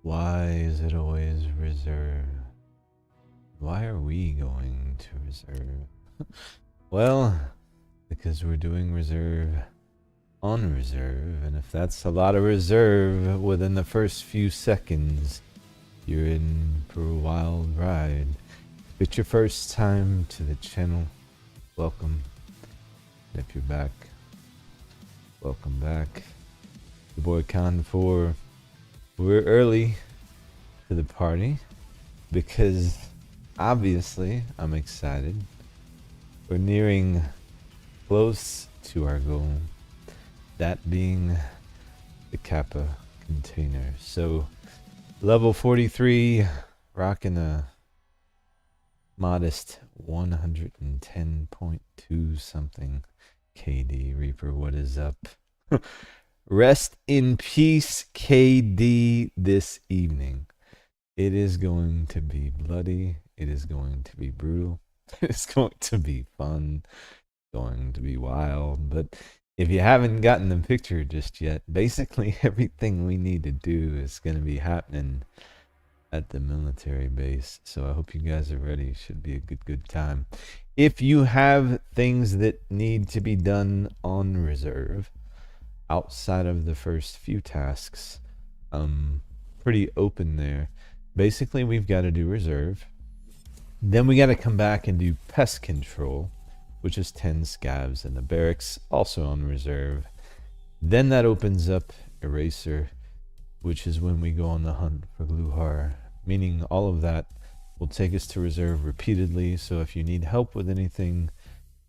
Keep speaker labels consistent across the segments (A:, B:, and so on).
A: Why is it always reserve? Why are we going to reserve? Well, because we're doing reserve on reserve, and if that's a lot of reserve within the first few seconds, you're in for a wild ride. If it's your first time to the channel, welcome. And if you're back, welcome back. The boy Con4. We're early to the party because obviously I'm excited. We're nearing close to our goal, that being the Kappa container. So level 43, rocking a modest 110.2 something KD. Reaper, what is up? Rest in peace, KD, this evening. It is going to be bloody. It is going to be brutal. It's going to be fun. Going to be wild. But if you haven't gotten the picture just yet, basically everything we need to do is going to be happening at the military base. So I hope you guys are ready. It should be a good time. If you have things that need to be done on reserve, outside of the first few tasks, pretty open there. Basically, we've got to do reserve. Then we got to come back and do pest control, which is 10 scavs in the barracks, also on reserve. Then that opens up eraser, which is when we go on the hunt for Glukhar, meaning all of that will take us to reserve repeatedly. So if you need help with anything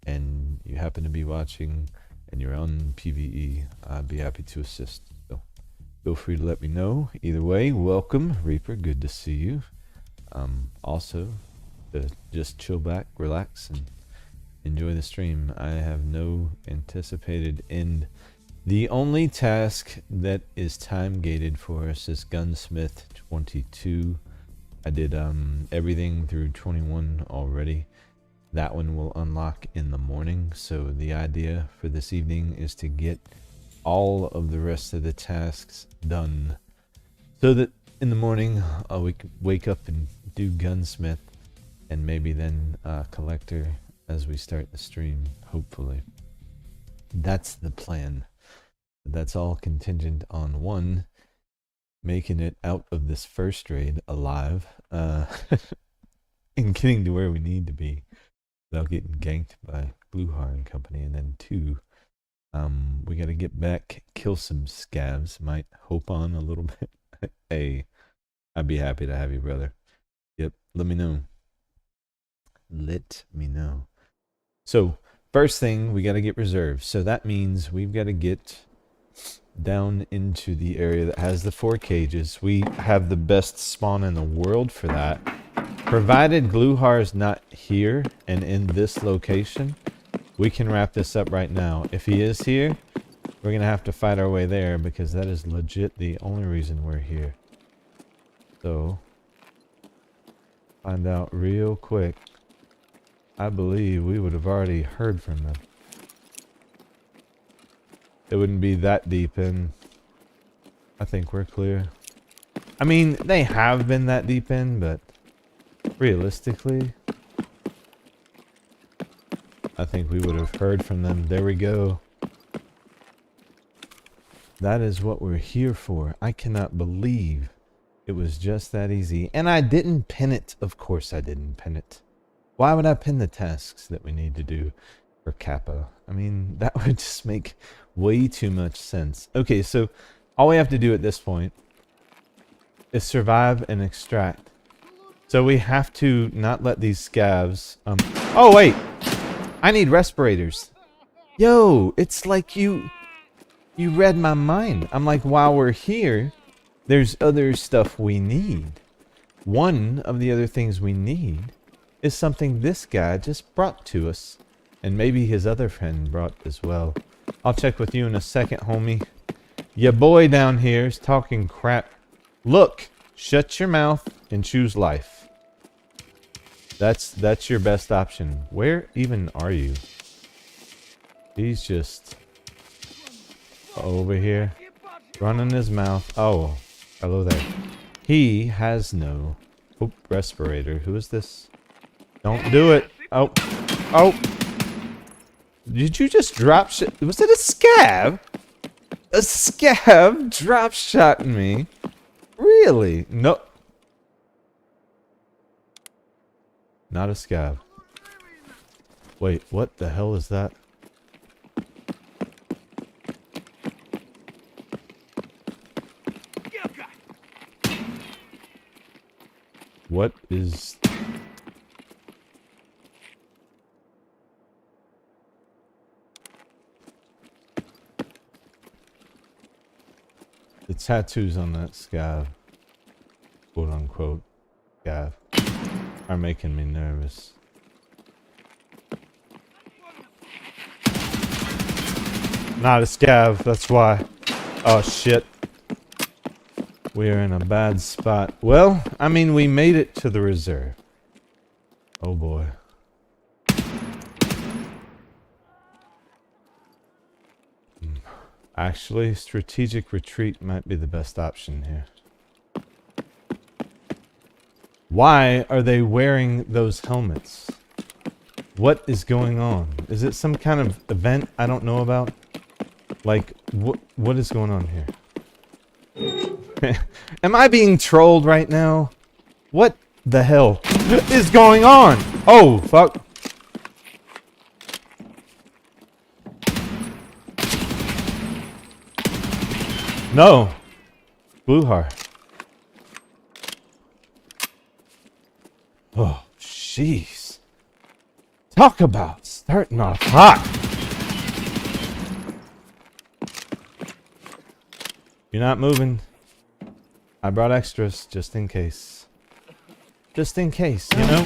A: and you happen to be watching and you're on PVE, I'd be happy to assist. So feel free to let me know. Either way, welcome, Reaper. Good to see you. Also, just chill back, relax, and enjoy the stream. I have no anticipated end. The only task that is time gated for us is Gunsmith 22. I did everything through 21 already. That one will unlock in the morning. So the idea for this evening is to get all of the rest of the tasks done, so that in the morning I'll wake up and do Gunsmith, and maybe then Collector as we start the stream, hopefully. That's the plan. That's all contingent on one, making it out of this first raid alive, and getting to where we need to be without getting ganked by Glukhar and company. And then two, we got to get back, kill some scavs. Might hope on a little bit. Hey, I'd be happy to have you, brother. Yep, let me know. Let me know. So first thing, we got to get reserves. So that means we've got to get down into the area that has the 4 cages. We have the best spawn in the world for that. Provided Glukhar is not here and in this location, we can wrap this up right now. If he is here, we're going to have to fight our way there, because that is legit the only reason we're here. So, find out real quick. I believe we would have already heard from them. It wouldn't be that deep in. I think we're clear. I mean, they have been that deep in, but realistically, I think we would have heard from them. There we go. That is what we're here for. I cannot believe it was just that easy. And I didn't pin it. Of course I didn't pin it. Why would I pin the tasks that we need to do for Kappa? I mean, that would just make way too much sense. Okay, so all we have to do at this point is survive and extract. So we have to not let these scavs... Oh, wait! I need respirators. Yo, it's like you read my mind. I'm like, while we're here, there's other stuff we need. One of the other things we need is something this guy just brought to us. And maybe his other friend brought as well. I'll check with you in a second, homie. Your boy down here is talking crap. Look, shut your mouth and choose life. That's your best option. Where even are you? He's just over here, running his mouth. Oh, hello there. He has no... Oh, respirator. Who is this? Don't do it. Oh. Oh. Did you just drop shot? Was it a scab? A scab drop shot me? Really? No. Not a scab. Wait, what the hell is that? What is... The tattoos on that scav, quote unquote, scav, are making me nervous. Not a scav, that's why. Oh shit. We're in a bad spot. Well, I mean, we made it to the reserve. Oh boy. Actually, strategic retreat might be the best option here. Why are they wearing those helmets? What is going on? Is it some kind of event I don't know about? Like, what is going on here? Am I being trolled right now? What the hell is going on? Oh, fuck. No. Glukhar. Oh, jeez. Talk about starting off hot. You're not moving. I brought extras just in case. Just in case, you know?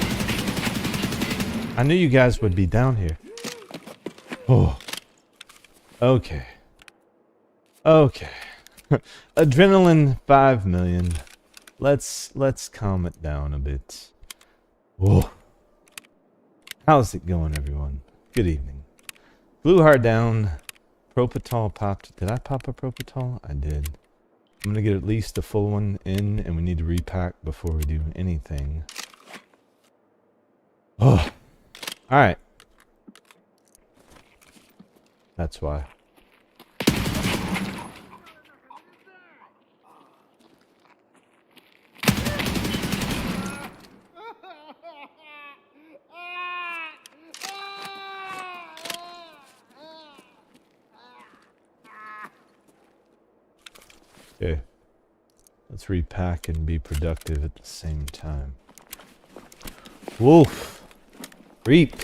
A: I knew you guys would be down here. Oh. Okay. Okay. Adrenaline 5 million. Let's calm it down a bit. Whoa. How's it going, everyone? Good evening. Glukhar down. Propitol popped. Did I pop a Propitol? I did. I'm gonna get at least a full one in, and we need to repack before we do anything. Oh. Alright. That's why. Okay, let's repack and be productive at the same time. Wolf! Reap!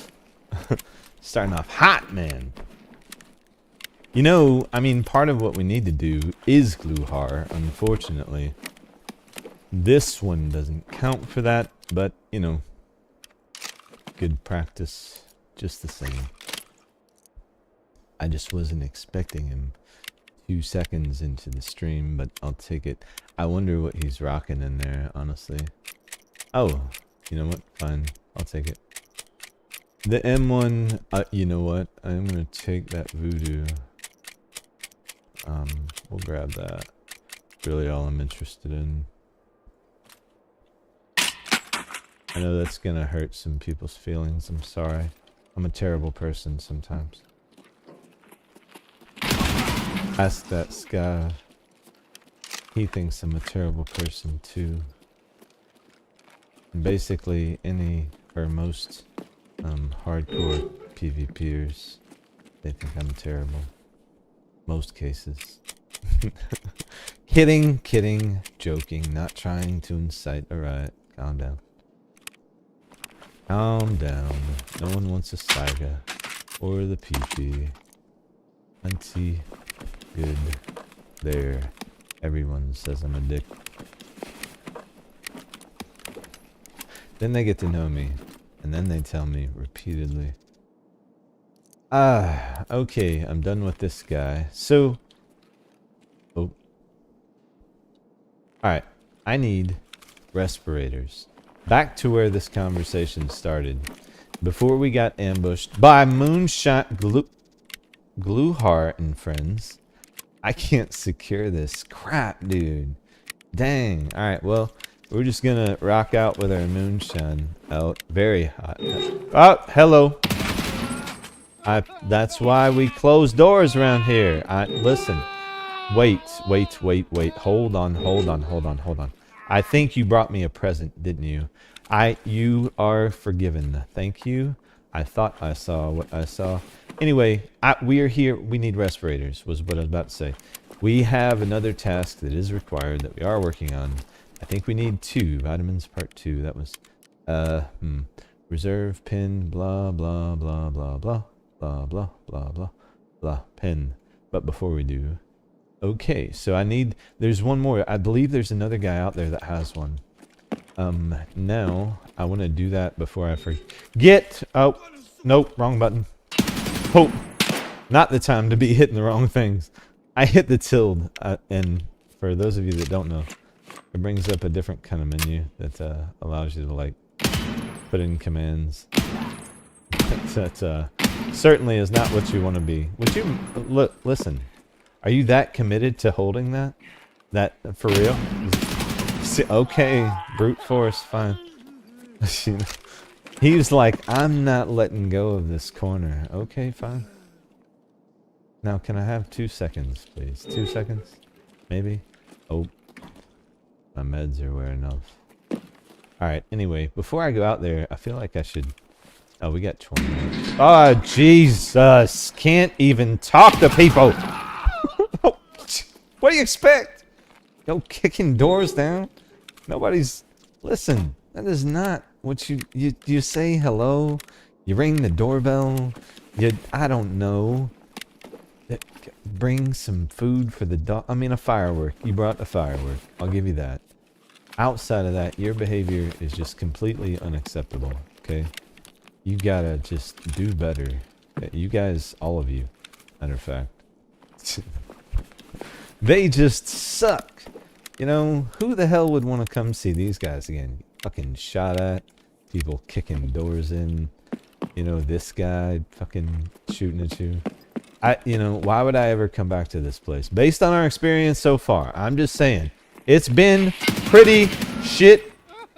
A: Starting off hot, man! You know, I mean, part of what we need to do is Glukhar, unfortunately. This one doesn't count for that, but, you know, good practice just the same. I just wasn't expecting him 2 seconds into the stream, but I'll take it. I wonder what he's rocking in there, honestly. Oh, you know what? Fine. I'll take it. The M1, you know what? I'm gonna take that voodoo. We'll grab that. Really all I'm interested in. I know that's gonna hurt some people's feelings. I'm sorry. I'm a terrible person sometimes. Ask that Scav. He thinks I'm a terrible person too. And basically, any or most hardcore PvPers, they think I'm terrible. Most cases. Kidding, kidding, joking, not trying to incite a riot. Calm down. Calm down. No one wants a saga or the PP. Plenty. Good. There. Everyone says I'm a dick. Then they get to know me. And then they tell me repeatedly. Okay. I'm done with this guy. So. Oh. Alright. I need respirators. Back to where this conversation started. Before we got ambushed by Moonshot Glukhar and friends. I can't secure this. Crap, dude. Dang. Alright, well, we're just gonna rock out with our moonshine out. Very hot. Oh, hello. That's why we close doors around here. Listen. Wait. Hold on. I think you brought me a present, didn't you? You are forgiven. Thank you. I thought I saw what I saw. Anyway, we are here. We need respirators, was what I was about to say. We have another task that is required that we are working on. I think we need 2 vitamins, part 2. That was, reserve pin, blah, blah, blah, blah, blah, blah, blah, blah, blah, blah, pin. But before we do, okay, so there's one more. I believe there's another guy out there that has one. Now, I want to do that before I forget. Oh, nope, wrong button. Oh, not the time to be hitting the wrong things. I hit the tilde, and for those of you that don't know, it brings up a different kind of menu that allows you to, like, put in commands. That certainly is not what you want to be. Would you, listen, are you that committed to holding that? That, for real? Okay, brute force, fine. He's like, I'm not letting go of this corner. Okay, fine. Now, can I have 2 seconds, please? 2 seconds? Maybe? Oh. My meds are wearing off. Alright, anyway, before I go out there, I feel like I should... Oh, we got 20 minutes. Oh, Jesus! Can't even talk to people! What do you expect? No kicking doors down? Nobody's... Listen, that is not what you say hello, you ring the doorbell, I don't know. Bring some food for the dog. I mean, a firework. You brought a firework. I'll give you that. Outside of that, your behavior is just completely unacceptable, okay? You gotta just do better. You guys, all of you, matter of fact. They just suck. You know, who the hell would want to come see these guys again? Fucking shot at. People kicking doors in. You know, this guy fucking shooting at you. You know, why would I ever come back to this place? Based on our experience so far, I'm just saying, it's been pretty shit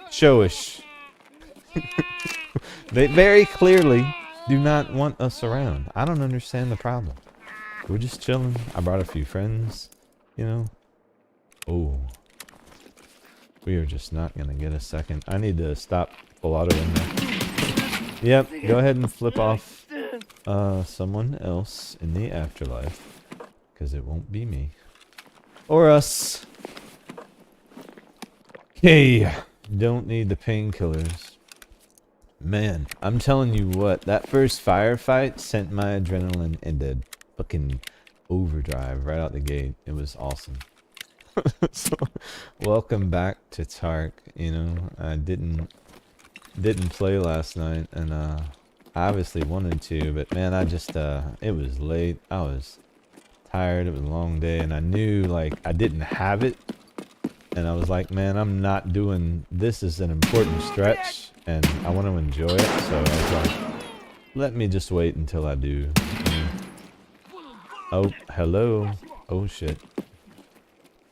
A: showish. They very clearly do not want us around. I don't understand the problem. We're just chilling. I brought a few friends, you know. Oh. We are just not going to get a second. I need to stop full auto in there. Yep, go ahead and flip off someone else in the afterlife, because it won't be me or us. Okay, don't need the painkillers. Man, I'm telling you what, that first firefight sent my adrenaline into fucking overdrive right out the gate. It was awesome. So, welcome back to Tark. You know, I didn't play last night, and I obviously wanted to, but man, I just it was late. I was tired. It was a long day, and I knew like I didn't have it, and I was like, man, I'm not doing this. Is an important stretch, and I want to enjoy it. So I was like, let me just wait until I do. Oh, hello. Oh shit.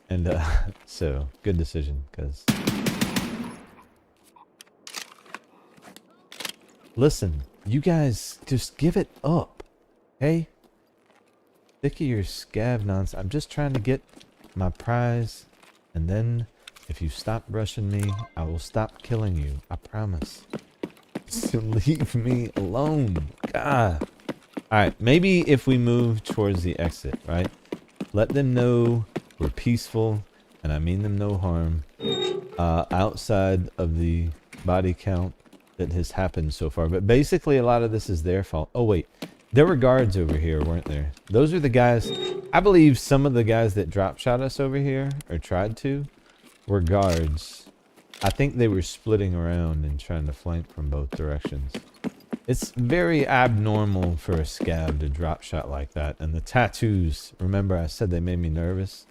A: And so good decision, because listen, you guys just give it up, okay? Stick of your scav nonsense. I'm just trying to get my prize, and then if you stop brushing me, I will stop killing you. I promise. So leave me alone. God. Alright, maybe if we move towards the exit, right? Let them know we're peaceful, and I mean them no harm. Outside of the body count that has happened so far. But basically, a lot of this is their fault. Oh, wait. There were guards over here, weren't there? Those are the guys... I believe some of the guys that drop shot us over here, or tried to, were guards. I think they were splitting around and trying to flank from both directions. It's very abnormal for a scav to drop shot like that. And the tattoos, remember I said they made me nervous?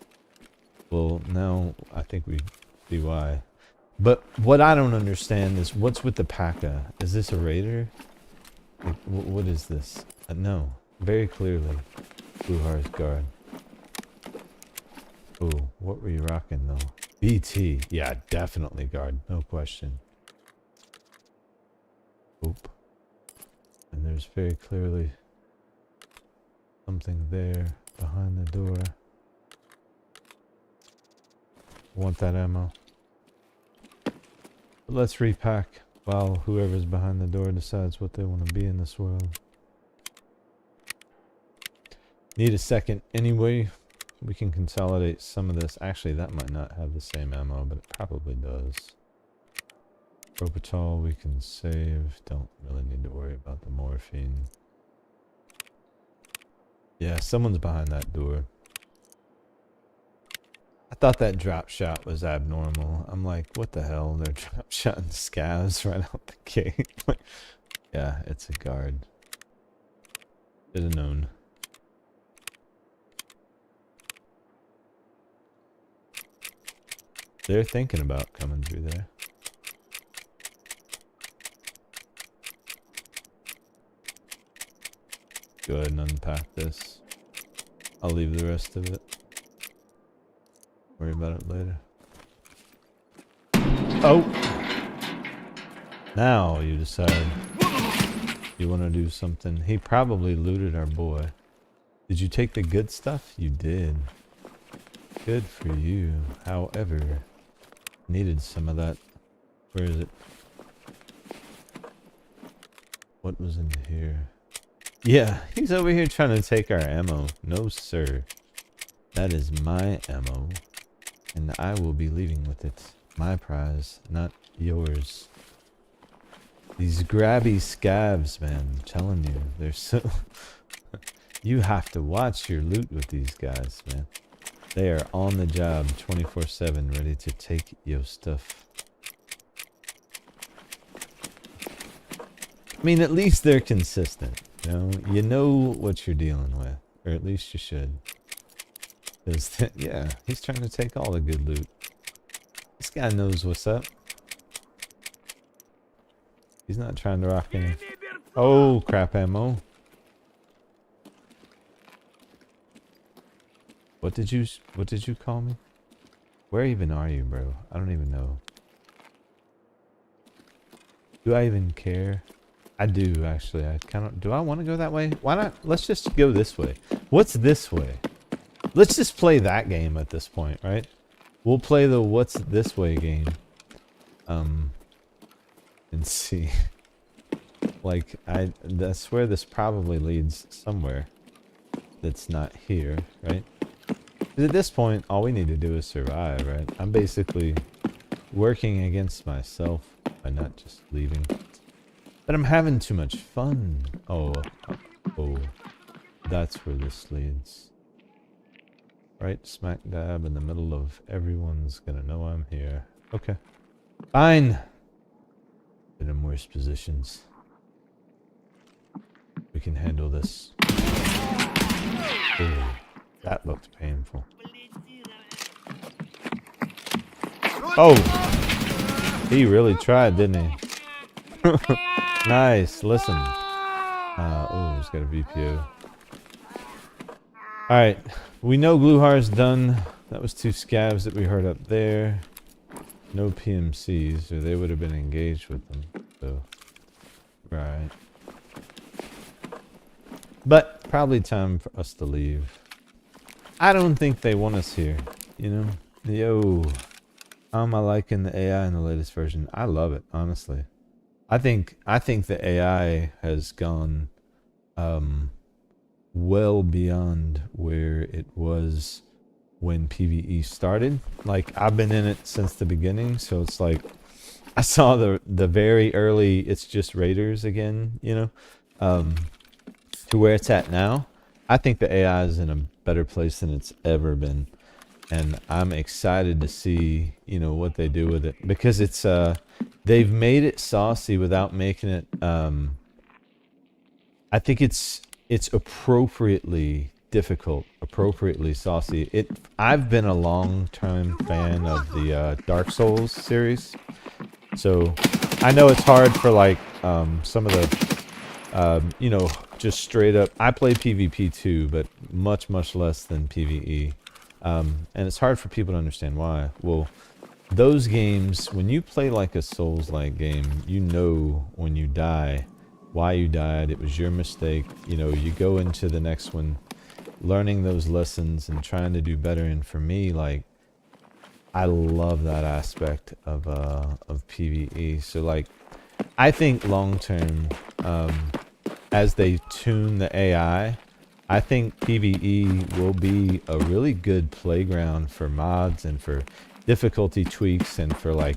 A: Well, now I think we see why. But what I don't understand is what's with the P.A.K.A? Is this a raider? Like, what is this? No, very clearly Glukhar's guard. Oh, what were you rocking though? BT. Yeah, definitely guard. No question. Oop. And there's very clearly something there behind the door. Want that ammo. But let's repack while whoever's behind the door decides what they want to be in this world. Need a second anyway. We can consolidate some of this. Actually, that might not have the same ammo, but it probably does. Propital we can save. Don't really need to worry about the morphine. Yeah, someone's behind that door. I thought that drop shot was abnormal. I'm like, what the hell? They're drop shotting scavs right out the gate. Yeah, it's a guard. Should have known. They're thinking about coming through there. Go ahead and unpack this. I'll leave the rest of it. Worry about it later. Oh! Now you decide you want to do something. He probably looted our boy. Did you take the good stuff? You did. Good for you. However, needed some of that. Where is it? What was in here? Yeah, he's over here trying to take our ammo. No, sir. That is my ammo. And I will be leaving with it. My prize, not yours. These grabby scavs, man. I'm telling you. They're so... You have to watch your loot with these guys, man. They are on the job 24/7, ready to take your stuff. I mean, at least they're consistent. You know what you're dealing with, or at least you should. Because, yeah, he's trying to take all the good loot. This guy knows what's up. He's not trying to rock any. Oh, crap ammo. What did you call me? Where even are you, bro? I don't even know. Do I even care? I do, actually. I kind of... Do I want to go that way? Why not? Let's just go this way. What's this way? Let's just play that game at this point, right? We'll play the what's this way game. And see. Like, I swear this probably leads somewhere that's not here, right? Because at this point, all we need to do is survive, right? I'm basically working against myself by not just leaving. But I'm having too much fun. Oh, that's where this leads. Right smack dab in the middle of everyone's gonna know I'm here. Okay. Fine. Been in worse positions. We can handle this. Ooh, that looked painful. Oh! He really tried, didn't he? Nice, listen. Oh, he's got a VPO. Alright, we know Glukhar's done. That was 2 scavs that we heard up there. No PMCs, or they would have been engaged with them. So, right. But, probably time for us to leave. I don't think they want us here, you know? Yo, how am I liking the AI in the latest version? I love it, honestly. I think the AI has gone well beyond where it was when PVE started. Like, I've been in it since the beginning, so it's like I saw the very early it's just raiders again, you know, to where it's at now. I think the AI is in a better place than it's ever been, and I'm excited to see, you know, what they do with it, because it's they've made it saucy without making it I think it's appropriately difficult, appropriately saucy. I've been a long-time fan of the Dark Souls series, so I know it's hard for like some of the you know, just straight up. I play PvP too, but much less than PvE, and it's hard for people to understand why. Well, those games, when you play like a Souls-like game, you know when you die, why you died. It was your mistake. You know, you go into the next one learning those lessons and trying to do better. And for me, like, I love that aspect of PVE. So like, I think long term, as they tune the AI, I think PVE will be a really good playground for mods and for difficulty tweaks and for like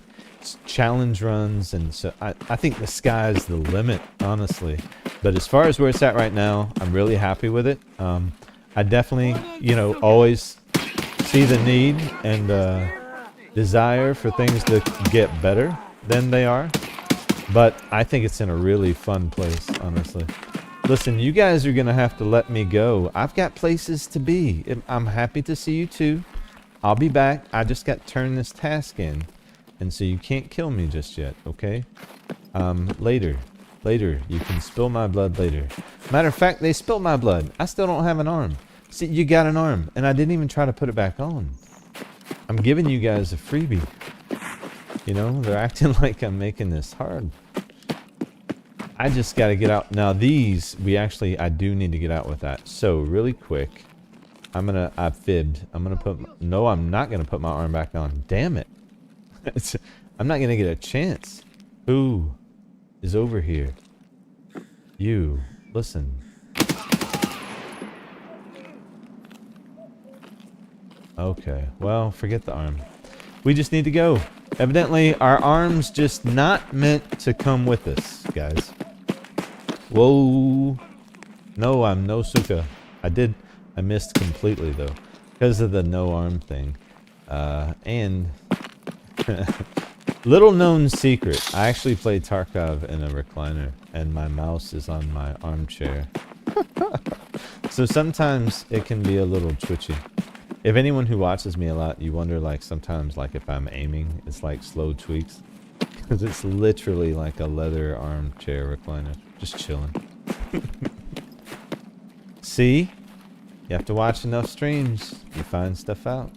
A: challenge runs. And so I think the sky's the limit, honestly. But as far as where it's at right now, I'm really happy with it. I definitely, you know, always see the need and desire for things to get better than they are. But I think it's in a really fun place, honestly. Listen, you guys are going to have to let me go. I've got places to be. I'm happy to see you too. I'll be back. I just got to turn this task in. And so you can't kill me just yet, okay? Later. Later. You can spill my blood later. Matter of fact, they spilled my blood. I still don't have an arm. See, you got an arm. And I didn't even try to put it back on. I'm giving you guys a freebie. You know, they're acting like I'm making this hard. I just got to get out. Now these, I do need to get out with that. So really quick, I fibbed. I'm not going to put my arm back on. Damn it. I'm not going to get a chance. Who is over here? You, listen. Okay, well, forget the arm. We just need to go. Evidently, our arm's just not meant to come with us, guys. Whoa. No, I'm no Suka. I missed completely, though, because of the no arm thing. And little known secret, I actually play Tarkov in a recliner, and my mouse is on my armchair. So sometimes it can be a little twitchy. If anyone who watches me a lot, you wonder, like, sometimes, like, if I'm aiming, it's like slow tweaks. Because it's literally like a leather armchair recliner. Just chilling. See? You have to watch enough streams. You find stuff out.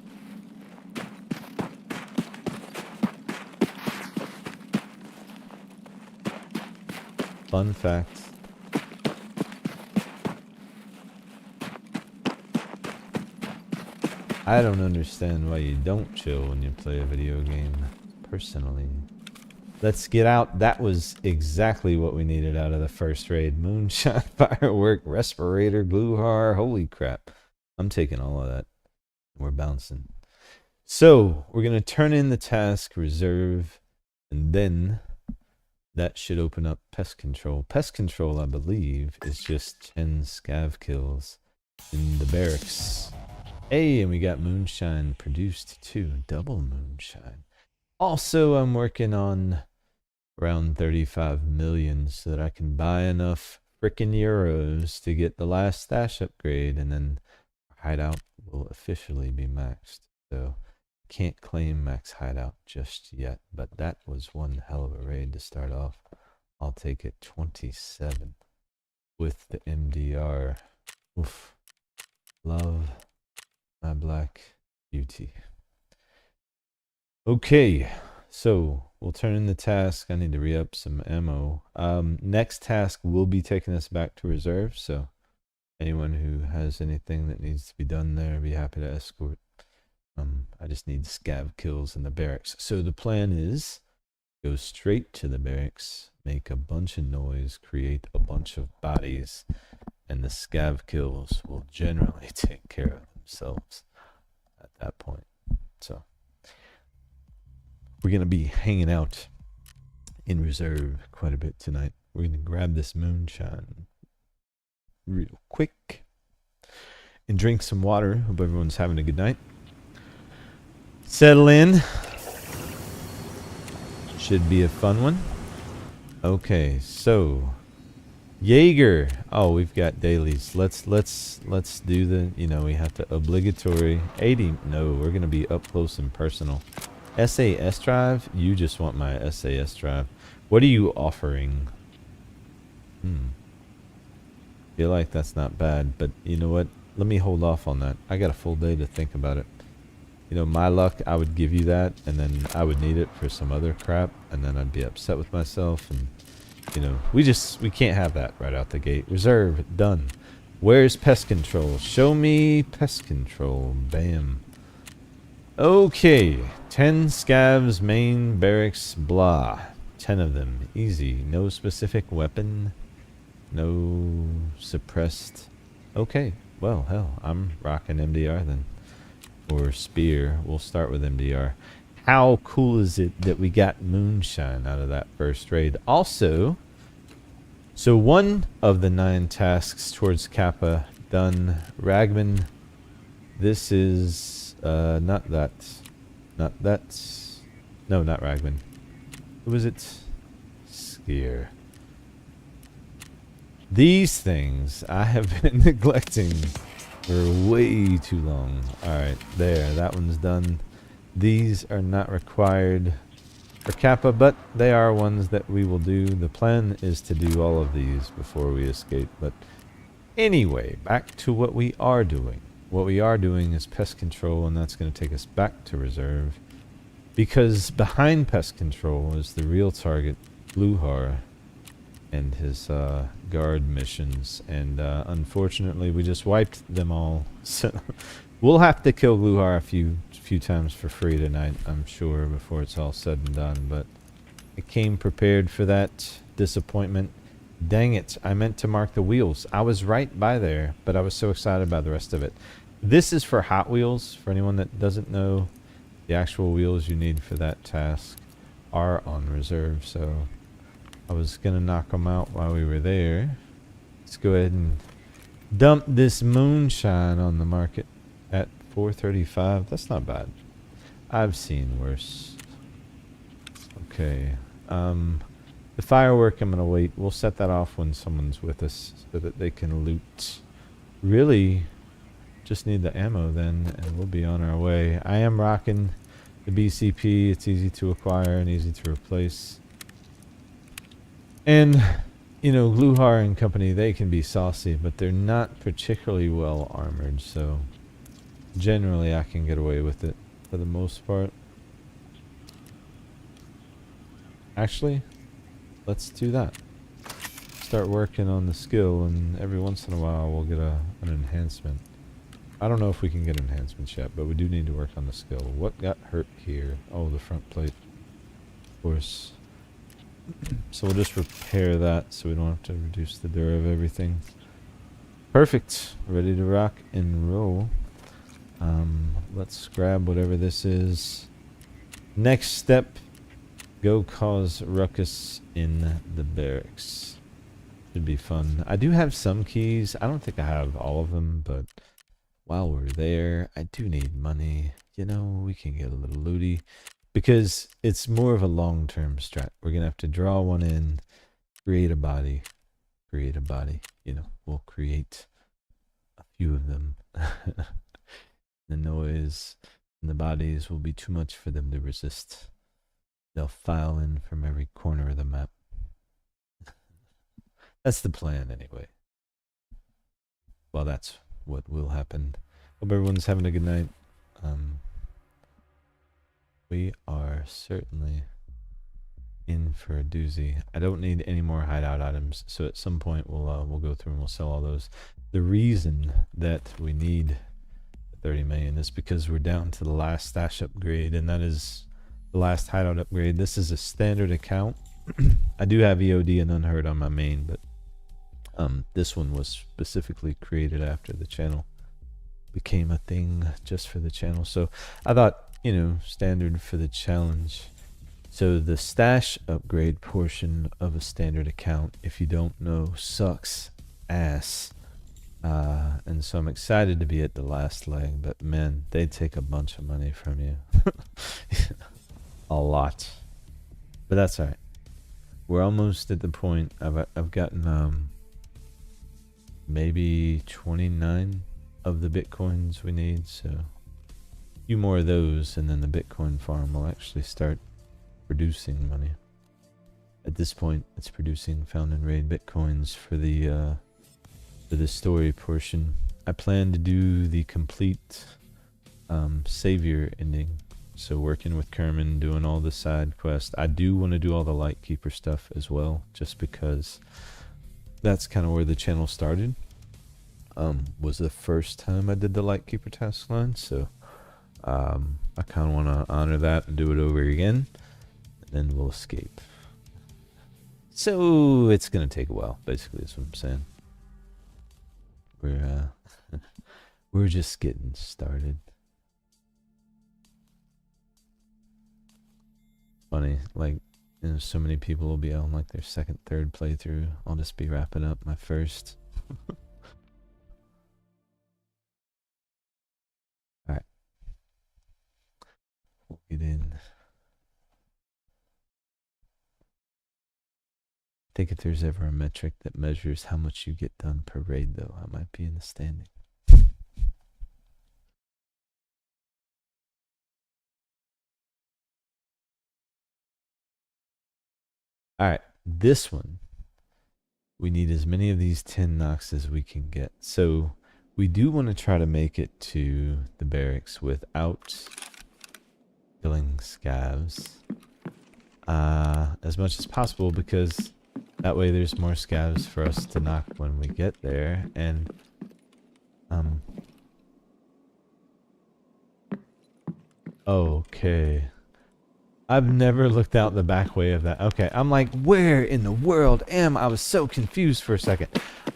A: Fun facts. I don't understand why you don't chill when you play a video game, personally. Let's get out. That was exactly what we needed out of the first raid. Moonshine, firework, respirator, Glukhar. Holy crap. I'm taking all of that. We're bouncing. So, we're going to turn in the task, reserve, and then that should open up Pest Control. Pest Control, I believe, is just 10 scav kills in the barracks. Hey, and we got moonshine produced too. Double moonshine. Also, I'm working on around 35 million so that I can buy enough frickin' euros to get the last stash upgrade, and then hideout will officially be maxed. So, can't claim max hideout just yet, but that was one hell of a raid to start off. I'll take it 27 with the MDR. Oof. Love my black beauty. Okay, so we'll turn in the task. I need to re-up some ammo. Next task will be taking us back to reserve, so anyone who has anything that needs to be done there, be happy to escort. I just need scav kills in the barracks. So the plan is go straight to the barracks, make a bunch of noise, create a bunch of bodies, and the scav kills will generally take care of themselves at that point. So we're going to be hanging out in reserve quite a bit tonight. We're going to grab this moonshine real quick and drink some water. Hope everyone's having a good night. Settle in. Should be a fun one. Okay, so Jaeger. Oh, we've got dailies. Let's do the, you know, we have to obligatory 80. No, we're gonna be up close and personal. SAS drive. You just want my SAS drive. What are you offering? Feel like that's not bad, but you know what? Let me hold off on that. I got a full day to think about it. You know, my luck, I would give you that, and then I would need it for some other crap, and then I'd be upset with myself, and, you know, we can't have that right out the gate. Reserve, done. Where's Pest Control? Show me Pest Control. Bam. Okay. 10 scavs, main, barracks, blah. 10 of them. Easy. No specific weapon. No suppressed. Okay. Well, hell, I'm rocking MDR then. Or spear. We'll start with MDR. How cool is it that we got moonshine out of that first raid? Also, so one of the 9 tasks towards Kappa done. Ragman, this is not that. No, not Ragman. Who was it? Skier. These things I have been neglecting for way too long. Alright, there, that one's done. These are not required for Kappa, but they are ones that we will do. The plan is to do all of these before we escape. But anyway, back to what we are doing. What we are doing is Pest Control, and that's going to take us back to Reserve. Because behind Pest Control is the real target, Glukhar, and his guard missions, and unfortunately we just wiped them all. So we'll have to kill Glukhar a few times for free tonight, I'm sure, before it's all said and done. But I came prepared for that disappointment. Dang it, I meant to mark the wheels. I was right by there, but I was so excited by the rest of it. This is for Hot Wheels. For anyone that doesn't know, the actual wheels you need for that task are on Reserve, so I was going to knock them out while we were there. Let's go ahead and dump this moonshine on the market at 435. That's not bad. I've seen worse. Okay. The firework, I'm going to wait. We'll set that off when someone's with us so that they can loot. Really just need the ammo then, and we'll be on our way. I am rocking the BCP. It's easy to acquire and easy to replace. And, you know, Glukhar and company, they can be saucy, but they're not particularly well armored, so generally I can get away with it for the most part. Actually, let's do that. Start working on the skill, and every once in a while we'll get an enhancement. I don't know if we can get enhancements yet, but we do need to work on the skill. What got hurt here? Oh, the front plate. Of course. So we'll just repair that so we don't have to reduce the dur of everything. Perfect. Ready to rock and roll. Let's grab whatever this is. Next step, go cause ruckus in the barracks. Should be fun. I do have some keys. I don't think I have all of them, but while we're there, I do need money. You know, we can get a little looty. Because it's more of a long-term strat. We're going to have to draw one in, create a body. You know, we'll create a few of them. The noise and the bodies will be too much for them to resist. They'll file in from every corner of the map. That's the plan anyway. Well, that's what will happen. Hope everyone's having a good night. We are certainly in for a doozy. I don't need any more hideout items, so at some point we'll go through and we'll sell all those. The reason that we need 30 million is because we're down to the last stash upgrade, and that is the last hideout upgrade. This is a standard account. I do have EOD and Unheard on my main, but this one was specifically created after the channel became a thing, just for the channel. So I thought, you know, standard for the challenge. So the stash upgrade portion of a standard account, if you don't know, sucks ass. And so I'm excited to be at the last leg, but man, they take a bunch of money from you. A lot. But that's alright. We're almost at the point. I've gotten maybe 29 of the bitcoins we need, so a few more of those, and then the Bitcoin farm will actually start producing money. At this point, it's producing found and raid bitcoins for the story portion. I plan to do the complete savior ending. So working with Kerman, doing all the side quests. I do want to do all the Lightkeeper stuff as well, just because that's kind of where the channel started. Was the first time I did the Lightkeeper task line, so I kind of want to honor that and do it over again, and then we'll escape. So it's gonna take a while, basically, is what I'm saying. We're just getting started. Funny, like, you know, so many people will be on like their second, third playthrough. I'll just be wrapping up my first. Alright. We'll get in. I think if there's ever a metric that measures how much you get done per raid, though, I might be in the standing. Alright, this one. We need as many of these 10 knocks as we can get. So we do want to try to make it to the barracks without killing scavs as much as possible, because that way there's more scavs for us to knock when we get there. And okay, I've never looked out the back way of that. Okay, I'm like, where in the world am I? I was so confused for a second.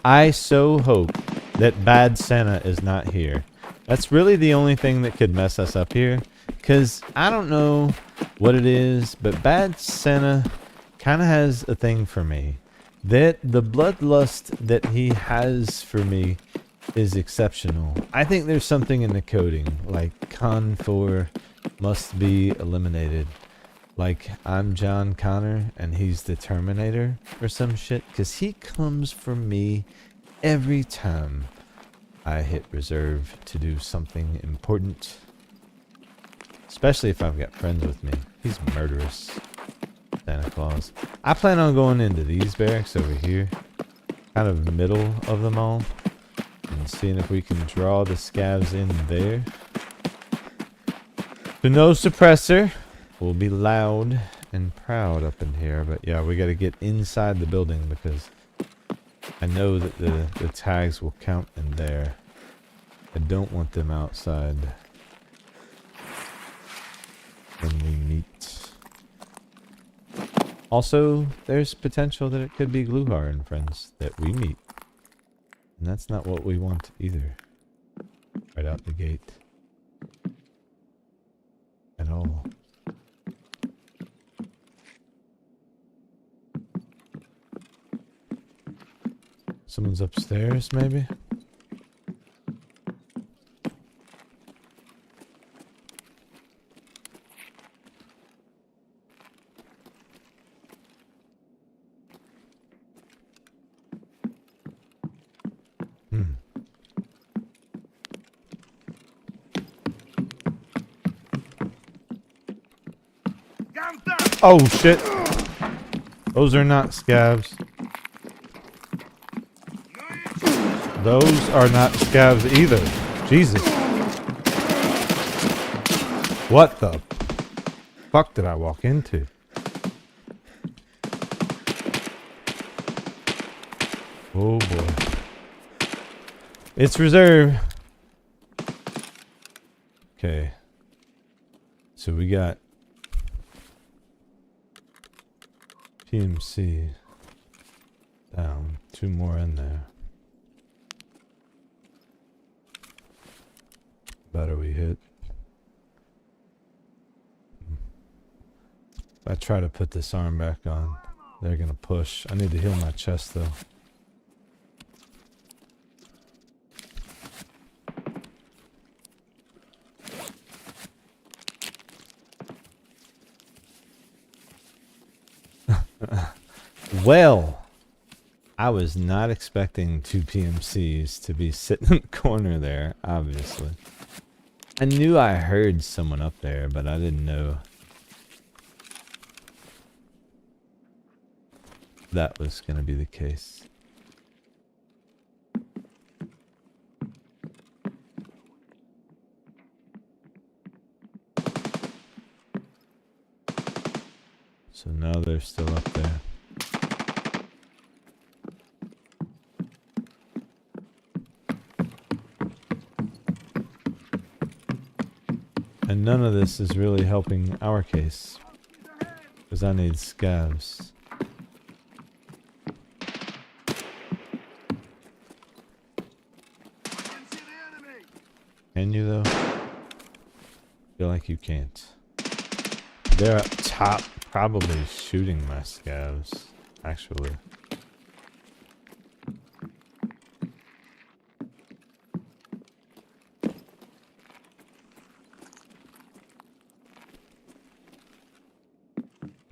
A: I so hope that Bad Santa is not here. That's really the only thing that could mess us up here, because I don't know what it is, but Bad Santa kind of has a thing for me. That the bloodlust that he has for me is exceptional. I think there's something in the coding, like Con 4 must be eliminated. Like, I'm John Connor and he's the Terminator or some shit, because he comes for me every time I hit reserve to do something important. Especially if I've got friends with me. He's murderous. Santa Claus. I plan on going into these barracks over here, kind of middle of them all, and seeing if we can draw the scavs in there. So no suppressor. We'll be loud and proud up in here, but yeah, we got to get inside the building, because I know that the tags will count in there. I don't want them outside when we meet. Also, there's potential that it could be Glukhar and friends that we meet, and that's not what we want either. Right out the gate. At all. Someone's upstairs, maybe? Oh shit! Those are not scavs. Those are not scavs either. Jesus. What the fuck did I walk into? Oh boy. It's reserve. Okay. So we got PMC down. 2 more in there. Better we hit. If I try to put this arm back on, they're gonna push. I need to heal my chest though. Well, I was not expecting 2 PMCs to be sitting in the corner there, obviously. I knew I heard someone up there, but I didn't know that was going to be the case. So now they're still up there. And none of this is really helping our case. Because I need scavs. Can you though? Feel like you can't. They're up top, probably shooting my scavs, actually.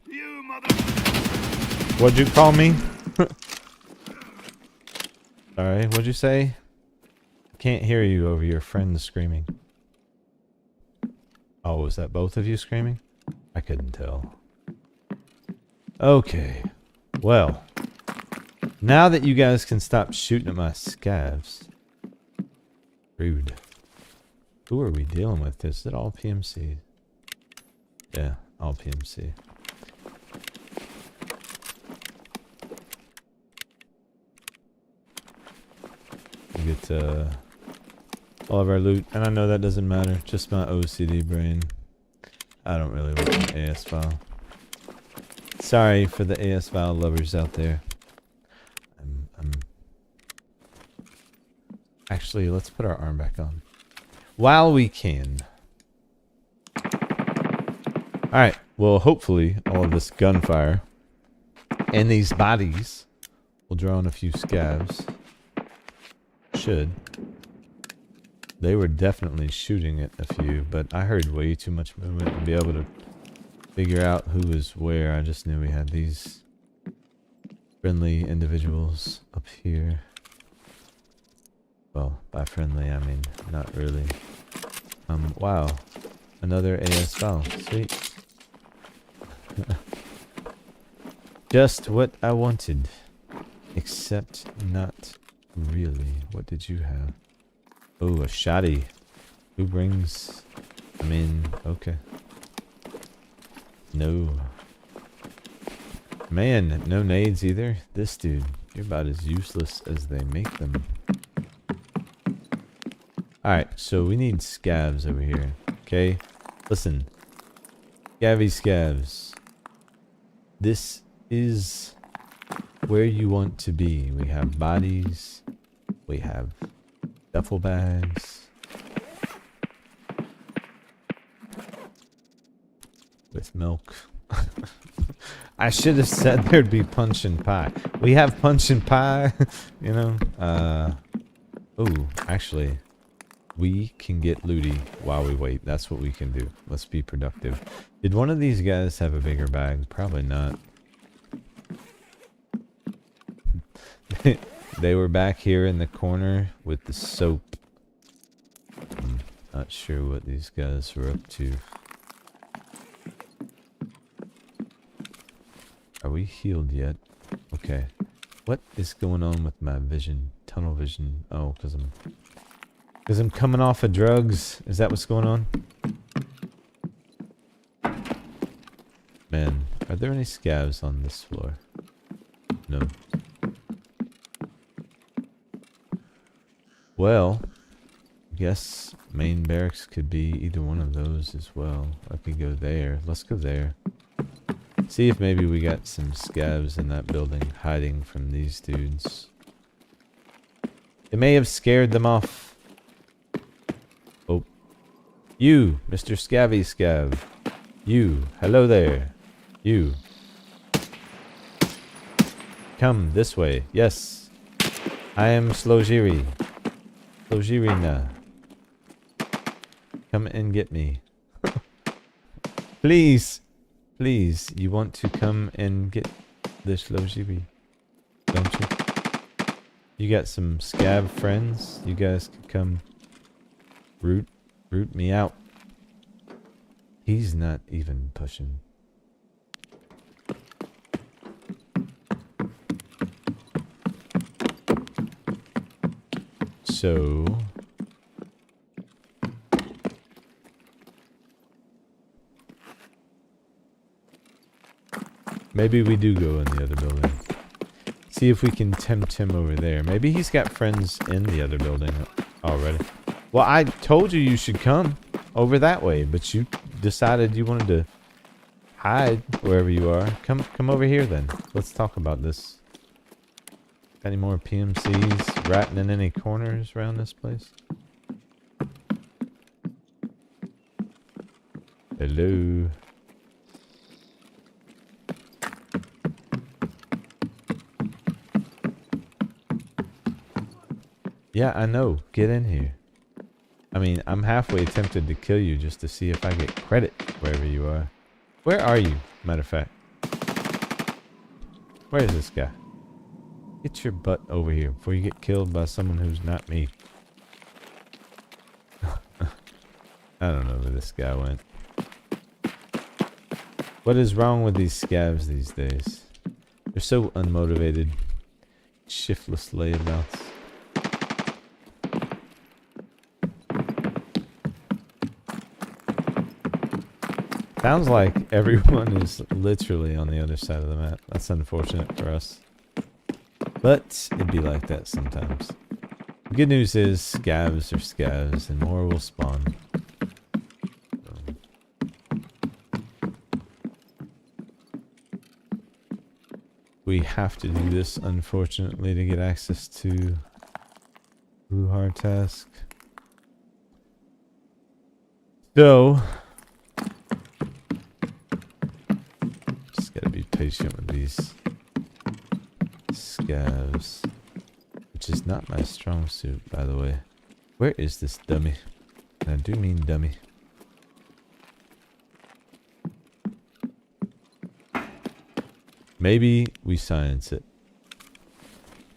B: You mother.
A: What'd you call me? Sorry, what'd you say? Can't hear you over your friend screaming. Oh, was that both of you screaming? I couldn't tell. Okay. Well, now that you guys can stop shooting at my scavs. Rude. Who are we dealing with? Is it all PMC? Yeah, all PMC. We get all of our loot, and I know that doesn't matter, just my OCD brain. I don't really want an AS file. Sorry for the AS file lovers out there. Actually, let's put our arm back on while we can. Alright, well hopefully all of this gunfire and these bodies will draw in a few scavs. Should. They were definitely shooting at a few, but I heard way too much movement to be able to figure out who was where. I just knew we had these friendly individuals up here. Well, by friendly I mean not really. Wow. Another AS file. Sweet. Just what I wanted. Except not really. What did you have? Oh, a shoddy. Who brings... I mean, okay. No. Man, no nades either. This dude, you're about as useless as they make them. Alright, so we need scavs over here. Okay? Listen. Scavvy scavs. This is where you want to be. We have bodies. We have duffel bags. With milk. I should have said there'd be punch and pie. We have punch and pie, you know. Oh, actually, we can get looty while we wait. That's what we can do. Let's be productive. Did one of these guys have a bigger bag? Probably not. They were back here in the corner with the soap. I'm not sure what these guys were up to. Are we healed yet? Okay. What is going on with my vision? Tunnel vision. Oh, because I'm coming off of drugs. Is that what's going on? Man, are there any scavs on this floor? No. Well, I guess main barracks could be either one of those as well. I could go there. Let's go there. See if maybe we got some scavs in that building hiding from these dudes. It may have scared them off. Oh. You, Mr. Scavvy Scav. You. Hello there. You. Come this way. Yes. I am Slojiri. Slojirina. Come and get me. Please. Please, you want to come and get this Slojiri, don't you? You got some scav friends? You guys could come root me out. He's not even pushing. So... Maybe we do go in the other building. See if we can tempt him over there. Maybe he's got friends in the other building already. Well, I told you you should come over that way, but you decided you wanted to hide wherever you are. Come over here then. Let's talk about this. Got any more PMCs ratting in any corners around this place? Hello. Yeah, I know. Get in here. I mean, I'm halfway tempted to kill you just to see if I get credit wherever you are. Where are you, matter of fact? Where is this guy? Get your butt over here before you get killed by someone who's not me. I don't know where this guy went. What is wrong with these scavs these days? They're so unmotivated. Shiftless layabouts. Sounds like everyone is literally on the other side of the map. That's unfortunate for us. But it'd be like that sometimes. The good news is scavs are scavs and more will spawn. We have to do this, unfortunately, to get access to Glukhar task. So, just gotta be patient with these scavs, which is not my strong suit, by the way. Where is this dummy? And I do mean dummy. Maybe we silence it.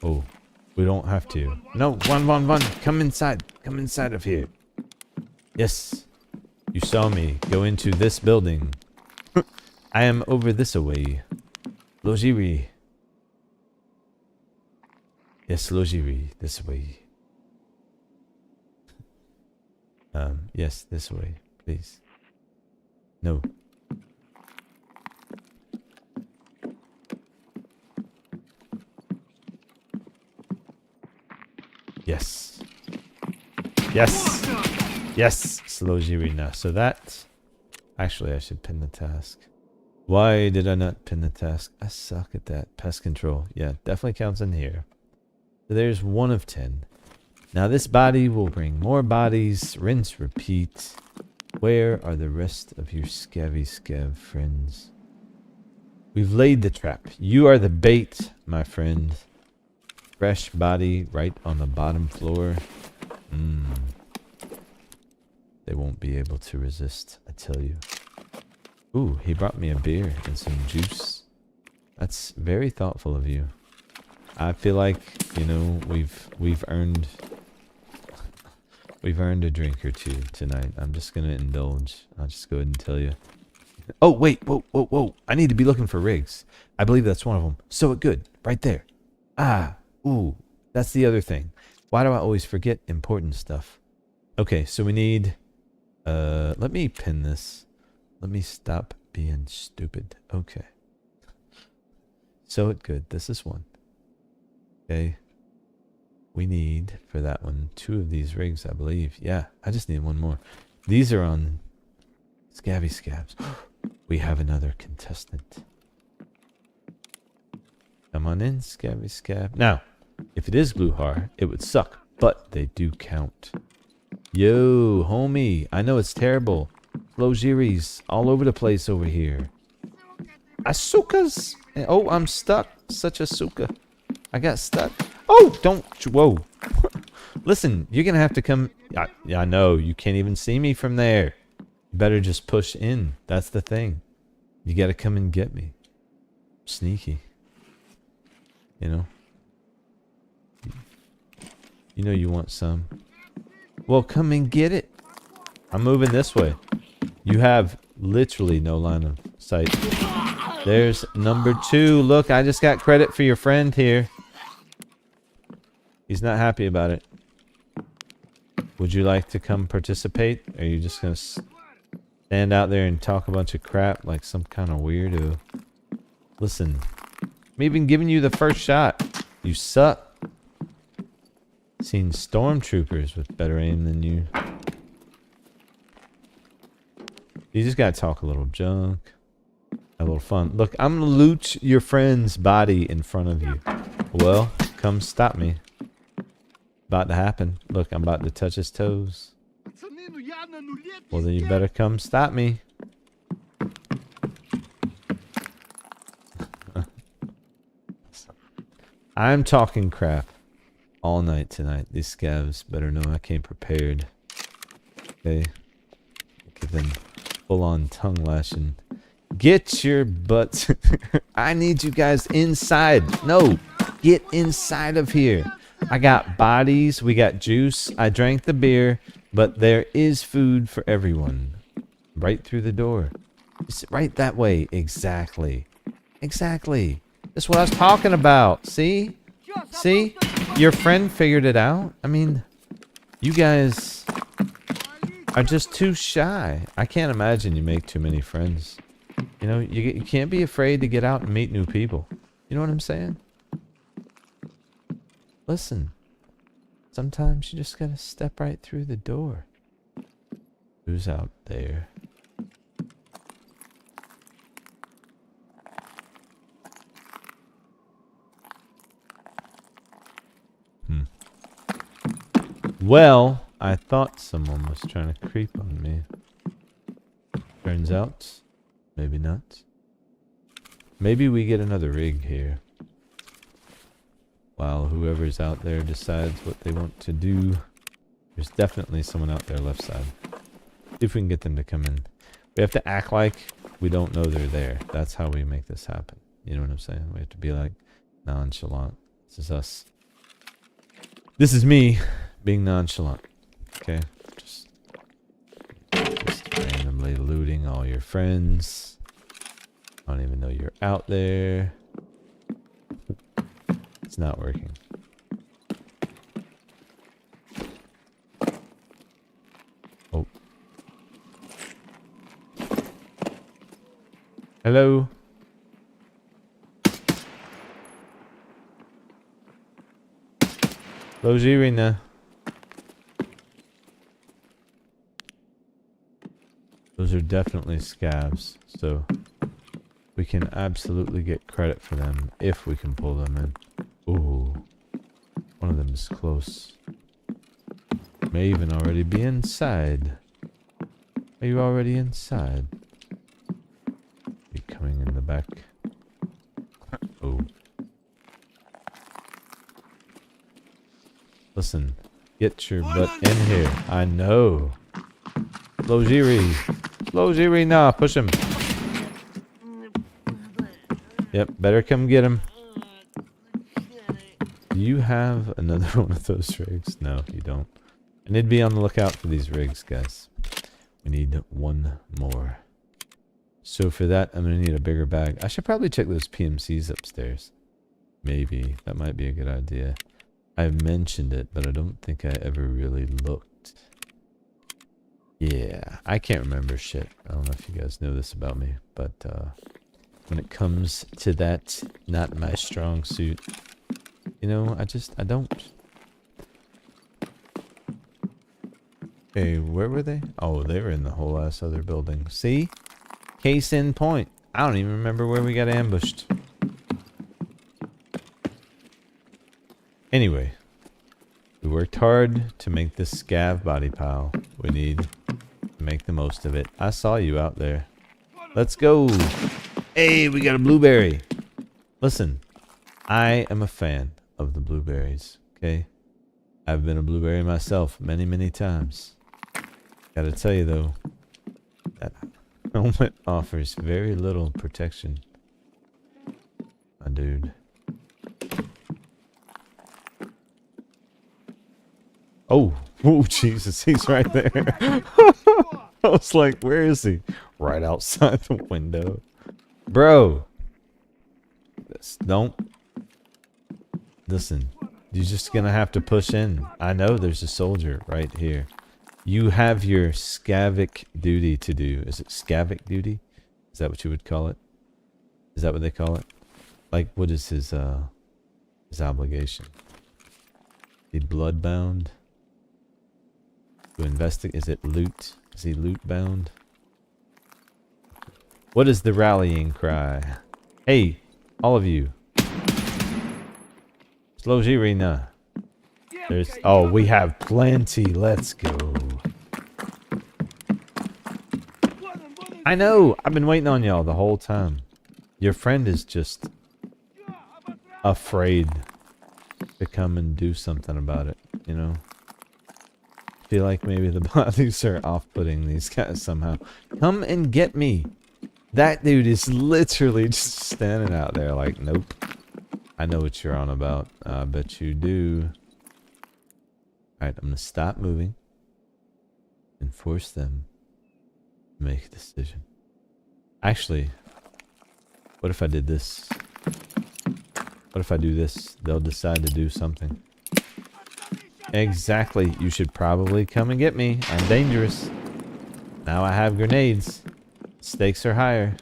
A: Oh, we don't have to. No, one. Come inside. Come inside of here. Yes. You saw me go into this building. I am over this away. Lojiri. Yes, Lojiri. This way. Yes, this way. Please. No. Yes. Yes. Yes. Slow Jirina. So that... Actually, I should pin the task. Why did I not pin the task? I suck at that. Pest Control. Yeah, definitely counts in here. So there's 1 of 10. Now this body will bring more bodies. Rinse, repeat. Where are the rest of your scavvy scav friends? We've laid the trap. You are the bait, my friend. Fresh body right on the bottom floor. They won't be able to resist, I tell you. Ooh, he brought me a beer and some juice. That's very thoughtful of you. I feel like, you know, we've earned a drink or two tonight. I'm just gonna indulge. I'll just go ahead and tell you. Oh wait, whoa! I need to be looking for rigs. I believe that's one of them. So good, right there. Ah. Ooh, that's the other thing. Why do I always forget important stuff? Okay, so we need... let me pin this. Let me stop being stupid. Okay. So good. This is one. Okay. We need, for that one, 2 of these rigs, I believe. Yeah, I just need 1 more. These are on Scavvy Scavs. We have another contestant. Come on in, Scavvy Scav. Now, if it is Glukhar, it would suck, but they do count. Yo, homie, I know it's terrible. Flojiris all over the place over here. Asukas! Oh, I'm stuck. Such a suka. I got stuck. Oh, don't. Whoa. Listen, you're going to have to come. I know, you can't even see me from there. You better just push in. That's the thing. You got to come and get me. Sneaky. You know? You know you want some. Well, come and get it. I'm moving this way. You have literally no line of sight. There's number 2. Look, I just got credit for your friend here. He's not happy about it. Would you like to come participate? Or are you just going to stand out there and talk a bunch of crap like some kind of weirdo? Listen, I'm even giving you the first shot. You suck. Seen stormtroopers with better aim than you. You just gotta talk a little junk. Have a little fun. Look, I'm gonna loot your friend's body in front of you. Well, come stop me. About to happen. Look, I'm about to touch his toes. Well, then you better come stop me. I'm talking crap all night tonight. These scavs better know I came prepared. Okay. Give them full on tongue lashing. Get your butts. I need you guys inside. No, get inside of here. I got bodies. We got juice. I drank the beer, but there is food for everyone. Right through the door. It's right that way. Exactly. Exactly. That's what I was talking about. See? See? Your friend figured it out. I mean, you guys are just too shy. I can't imagine you make too many friends. You know, you can't be afraid to get out and meet new people. You know what I'm saying? Listen. Sometimes you just gotta step right through the door. Who's out there? Well, I thought someone was trying to creep on me. Turns out, maybe not. Maybe we get another rig here. While whoever's out there decides what they want to do. There's definitely someone out there left side. See if we can get them to come in. We have to act like we don't know they're there. That's how we make this happen. You know what I'm saying? We have to be like nonchalant. This is us. This is me being nonchalant. Okay? Just randomly looting all your friends. I don't even know you're out there. It's not working. Oh. Hello? Hello, Irina. Those are definitely scavs, so we can absolutely get credit for them if we can pull them in. Ooh, one of them is close. May even already be inside. Are you already inside? You coming in the back? Oh. Listen, get your butt in here. I know. Lojiri, nah, push him. Yep, better come get him. Do you have another one of those rigs? No, you don't. I need to be on the lookout for these rigs, guys. We need one more. So for that, I'm going to need a bigger bag. I should probably check those PMCs upstairs. Maybe. That might be a good idea. I mentioned it, but I don't think I ever really looked. Yeah, I can't remember shit. I don't know if you guys know this about me, but when it comes to that, not my strong suit. You know, I don't. Hey, where were they? Oh, they were in the whole ass other building. See? Case in point. I don't even remember where we got ambushed. Anyway, we worked hard to make this scav body pile. We need to make the most of it. I saw you out there. Let's go. Hey, we got a blueberry. Listen, I am a fan of the blueberries, okay? I've been a blueberry myself many, many times. Gotta tell you though, that helmet offers very little protection. My dude. Oh, Jesus, he's right there. I was like, where is he? Right outside the window. Bro. Don't. Listen, you're just gonna have to push in. I know there's a soldier right here. You have your scavic duty to do. Is it scavic duty? Is that what you would call it? Is that what they call it? Like, what is his obligation? Is he bloodbound? To investigate? Is it loot? Is he loot bound? What is the rallying cry? Hey, all of you. Slowjirina. There's, oh, we have plenty. Let's go. I know. I've been waiting on y'all the whole time. Your friend is just afraid to come and do something about it, you know? I feel like maybe the bodies are off-putting these guys somehow. Come and get me. That dude is literally just standing out there like, nope. I know what you're on about. I bet you do. Alright, I'm gonna stop moving and force them to make a decision. Actually, what if I did this? What if I do this? They'll decide to do something. Exactly. You should probably come and get me. I'm dangerous. Now I have grenades. Stakes are higher.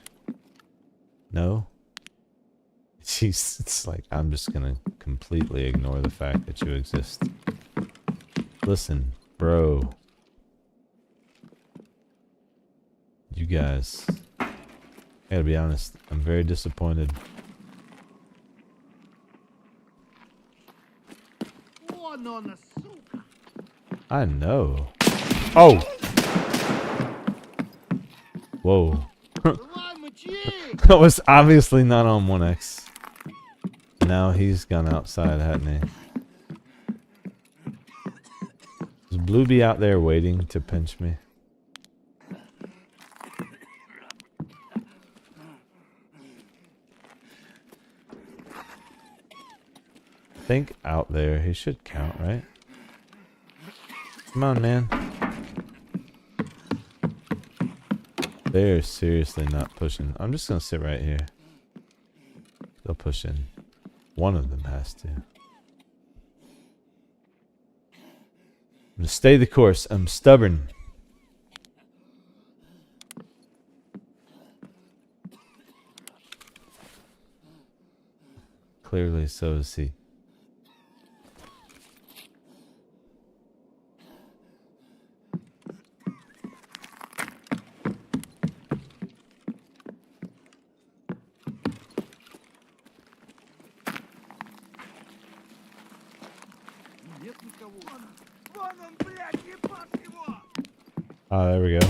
A: No? Jeez, it's like I'm just gonna completely ignore the fact that you exist. Listen, bro. You guys. I gotta be honest. I'm very disappointed. I know. Oh! Whoa. That was obviously not on 1x. Now he's gone outside, hadn't he? Is Blueby out there waiting to pinch me? I think out there. He should count, right? Come on, man. They're seriously not pushing. I'm just gonna sit right here. They'll push in. One of them has to. I'm gonna stay the course. I'm stubborn. Clearly so is he. Oh, there we go.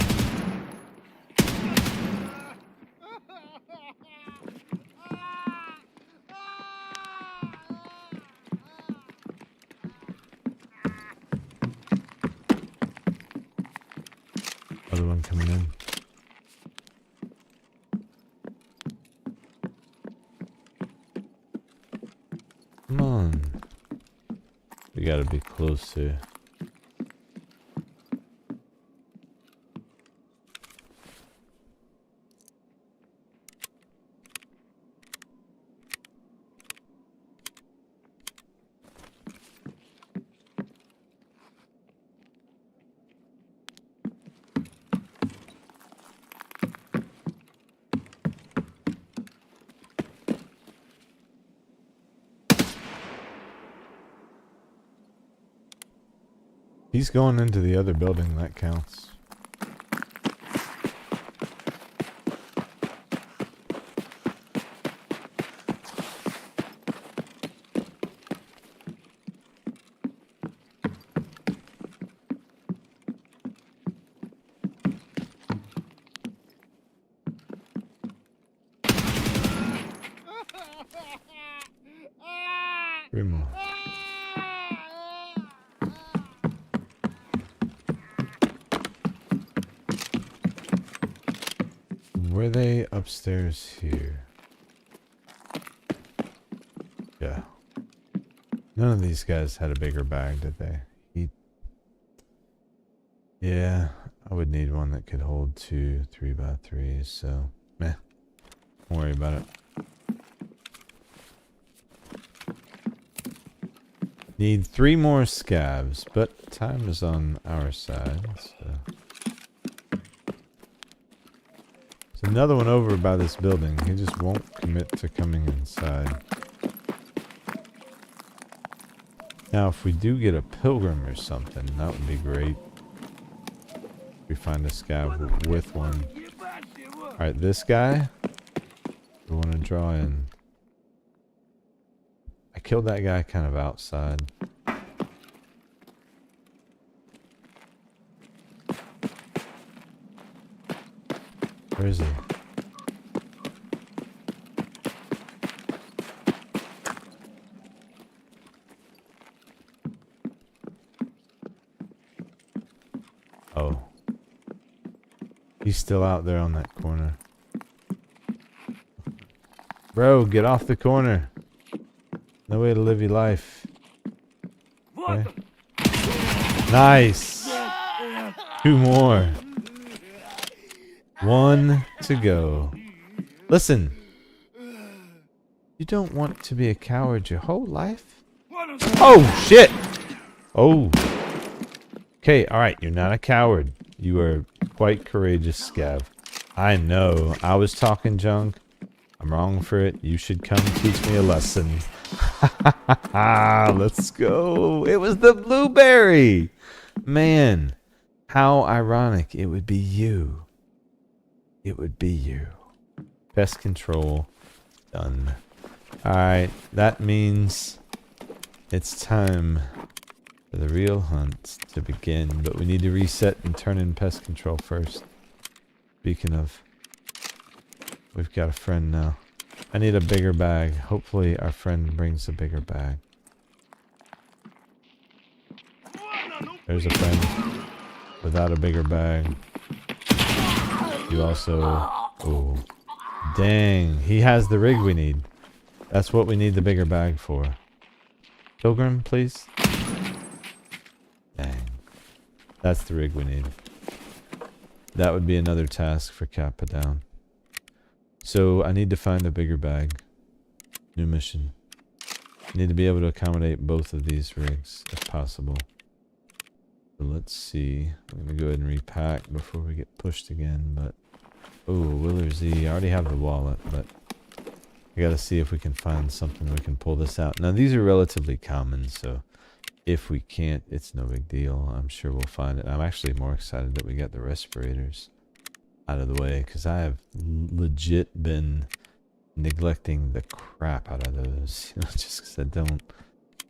A: Other one coming in. Come on. We gotta be closer. He's going into the other building, that counts. Three more. Were they upstairs here? Yeah. None of these guys had a bigger bag, did they? Yeah, I would need one that could hold 2 3x3s, so meh. Don't worry about it. Need 3 more scabs, but time is on our side, so Another one over by this building. He just won't commit to coming inside. Now, if we do get a pilgrim or something, that would be great. If we find a scav with one. Alright, this guy, we want to draw in. I killed that guy kind of outside. Where is he? Oh. He's still out there on that corner. Bro, get off the corner. No way to live your life. Okay. Nice. 2 more. 1 to go. Listen. You don't want to be a coward your whole life? Oh, shit. Oh. Okay, alright. You're not a coward. You are quite courageous, Scav. I know. I was talking junk. I'm wrong for it. You should come teach me a lesson. Let's go. It was the blueberry. Man, how ironic. It would be you. It would be you. Pest Control. Done. Alright, that means it's time for the real hunt to begin. But we need to reset and turn in Pest Control first. Speaking of, we've got a friend now. I need a bigger bag. Hopefully our friend brings a bigger bag. There's a friend without a bigger bag. You also... Oh. Dang. He has the rig we need. That's what we need the bigger bag for. Pilgrim, please. Dang. That's the rig we need. That would be another task for Kappa down. So I need to find a bigger bag. New mission. Need to be able to accommodate both of these rigs if possible. So let's see. I'm gonna go ahead and repack before we get pushed again. But oh, Willer Z. I already have the wallet, but I gotta see if we can find something we can pull this out. Now these are relatively common, so if we can't, it's no big deal. I'm sure we'll find it. I'm actually more excited that we got the respirators out of the way, because I have legit been neglecting the crap out of those, you know, just because I don't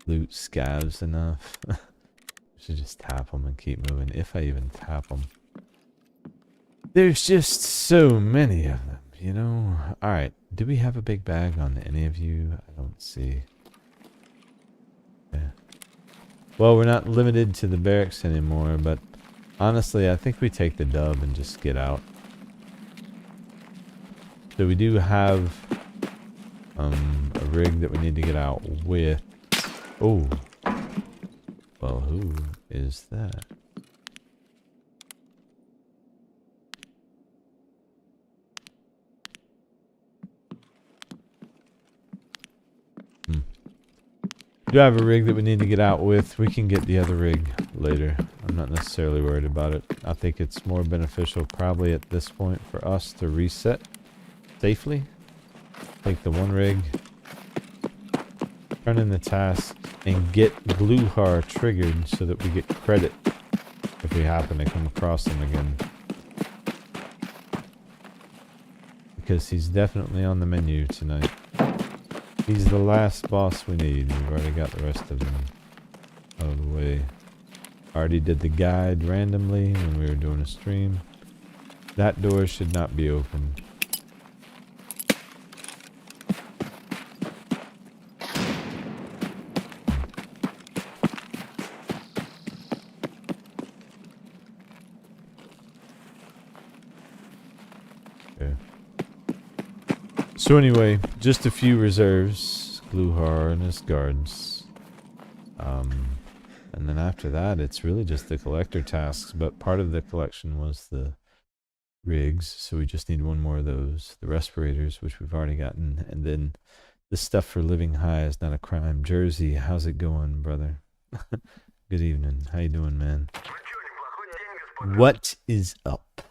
A: loot scavs enough. Should just tap them and keep moving, if I even tap them. There's just so many of them, you know. Alright, do we have a big bag on any of you? I don't see. Yeah. Well, we're not limited to the barracks anymore, but honestly, I think we take the dub and just get out. So we do have a rig that we need to get out with. Oh. Well, who is that? Do have a rig that we need to get out with. We can get the other rig later. I'm not necessarily worried about it. I think it's more beneficial probably at this point for us to reset safely. Take the one rig, turn in the task, and get Glukhar triggered so that we get credit if we happen to come across him again. Because he's definitely on the menu tonight. He's the last boss we need. We've already got the rest of them out of the way. Already did the guide randomly when we were doing a stream. That door should not be open. Okay. So anyway, just a few reserves. Glukhar and his guards. And then after that, it's really just the collector tasks. But part of the collection was the rigs, so we just need one more of those. The respirators, which we've already gotten. And then the stuff for living high is not a crime. Jersey, how's it going, brother? Good evening. How you doing, man? What is up?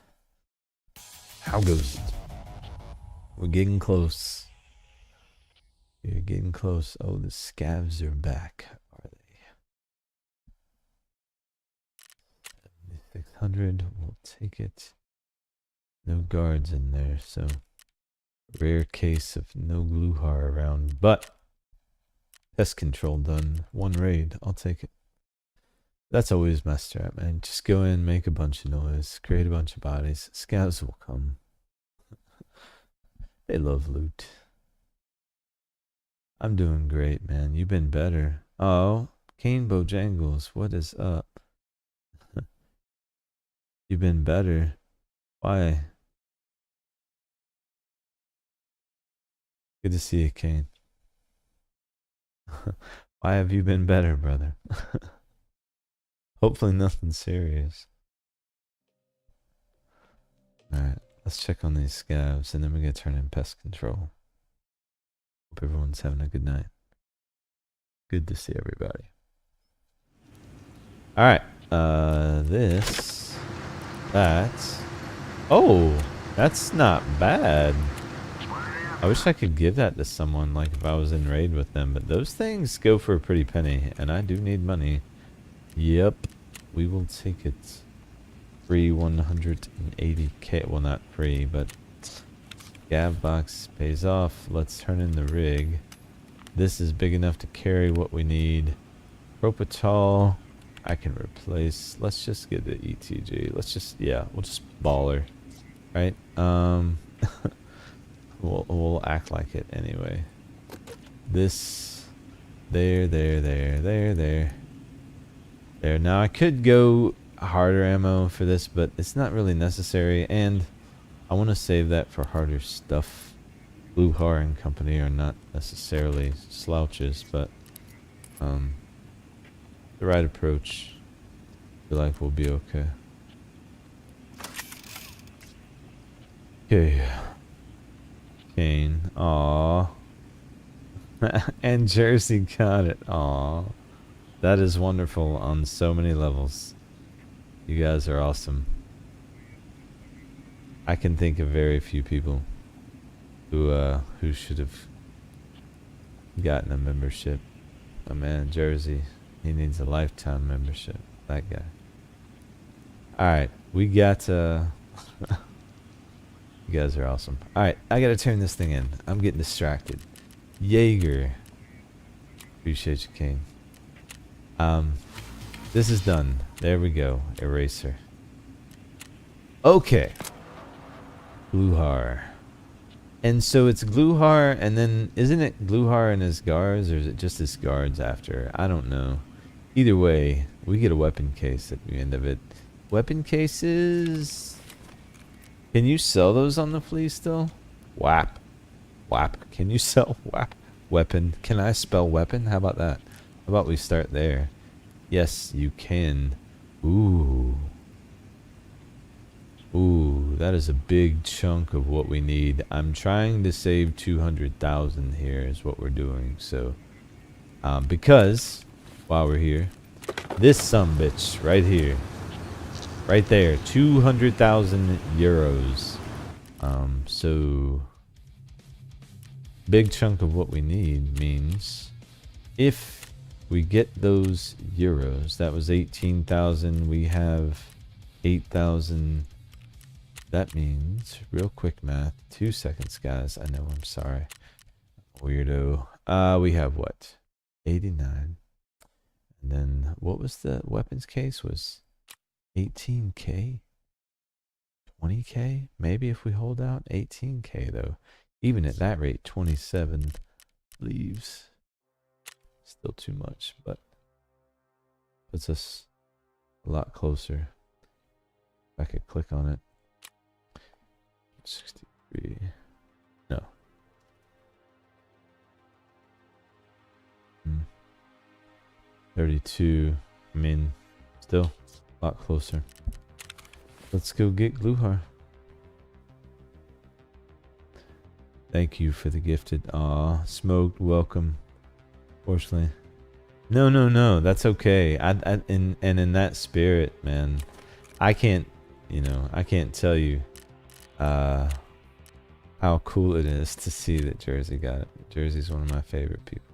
A: How goes it? We're getting close. We're getting close. Oh, the scavs are back. Are they? 600. We'll take it. No guards in there, so rare case of no Glukhar around. But pest control done. 1 raid. I'll take it. That's always my strat, man. Just go in, make a bunch of noise, create a bunch of bodies. Scavs will come. They love loot. I'm doing great, man. You've been better. Oh, Kane Bojangles, what is up? You've been better. Why? Good to see you, Kane. Why have you been better, brother? Hopefully nothing serious. Alright, let's check on these scavs and then we're gonna turn in pest control. Hope everyone's having a good night. Good to see everybody. Alright, this, that. Oh, that's not bad. I wish I could give that to someone, like if I was in raid with them, but those things go for a pretty penny, and I do need money. Yep, we will take it. Free 180k, well not free, but Gav box pays off. Let's turn in the rig. This is big enough to carry what we need. Propitol, I can replace. Let's just get the ETG. Let's just, yeah, we'll just baller, right? We'll act like it anyway. This, there. Now I could go harder ammo for this, but it's not really necessary, and I want to save that for harder stuff. Glukhar and company are not necessarily slouches, but the right approach, I feel like we'll be okay. Okay. Kane. Aww. And Jersey got it. Aww. That is wonderful on so many levels. You guys are awesome. I can think of very few people who should have gotten a membership. Oh man, Jersey, he needs a lifetime membership. That guy. Alright, we got you guys are awesome. Alright, I gotta turn this thing in. I'm getting distracted. Jaeger. Appreciate you, Kane. This is done. There we go. Eraser. Okay. Glukhar. And so it's Glukhar, and then isn't it Glukhar and his guards, or is it just his guards after? I don't know. Either way, we get a weapon case at the end of it. Weapon cases. Can you sell those on the flea still? WAP. WAP. Can you sell WAP? Weapon. Can I spell weapon? How about that? How about we start there? Yes, you can. Ooh. Ooh, that is a big chunk of what we need. I'm trying to save 200,000 here is what we're doing. So, because while we're here, this sumbitch right here, right there, 200,000 euros. So big chunk of what we need means if we get those euros, that was 18,000. We have 8,000. That means, real quick math, 2 seconds, guys. I know, I'm sorry. Weirdo. We have what? 89. And then, what was the weapons case? Was 18k? 20k? Maybe if we hold out 18k, though. Even at that rate, 27 leaves. Still too much, but puts us a lot closer. If I could click on it. 63. No. 32. I mean, still a lot closer. Let's go get Glukhar. Thank you for the gifted. Aw, smoked. Welcome. Fortunately, no. That's okay. In that spirit, man, I can't. I can't tell you how cool it is to see that Jersey got it. Jersey's one of my favorite people.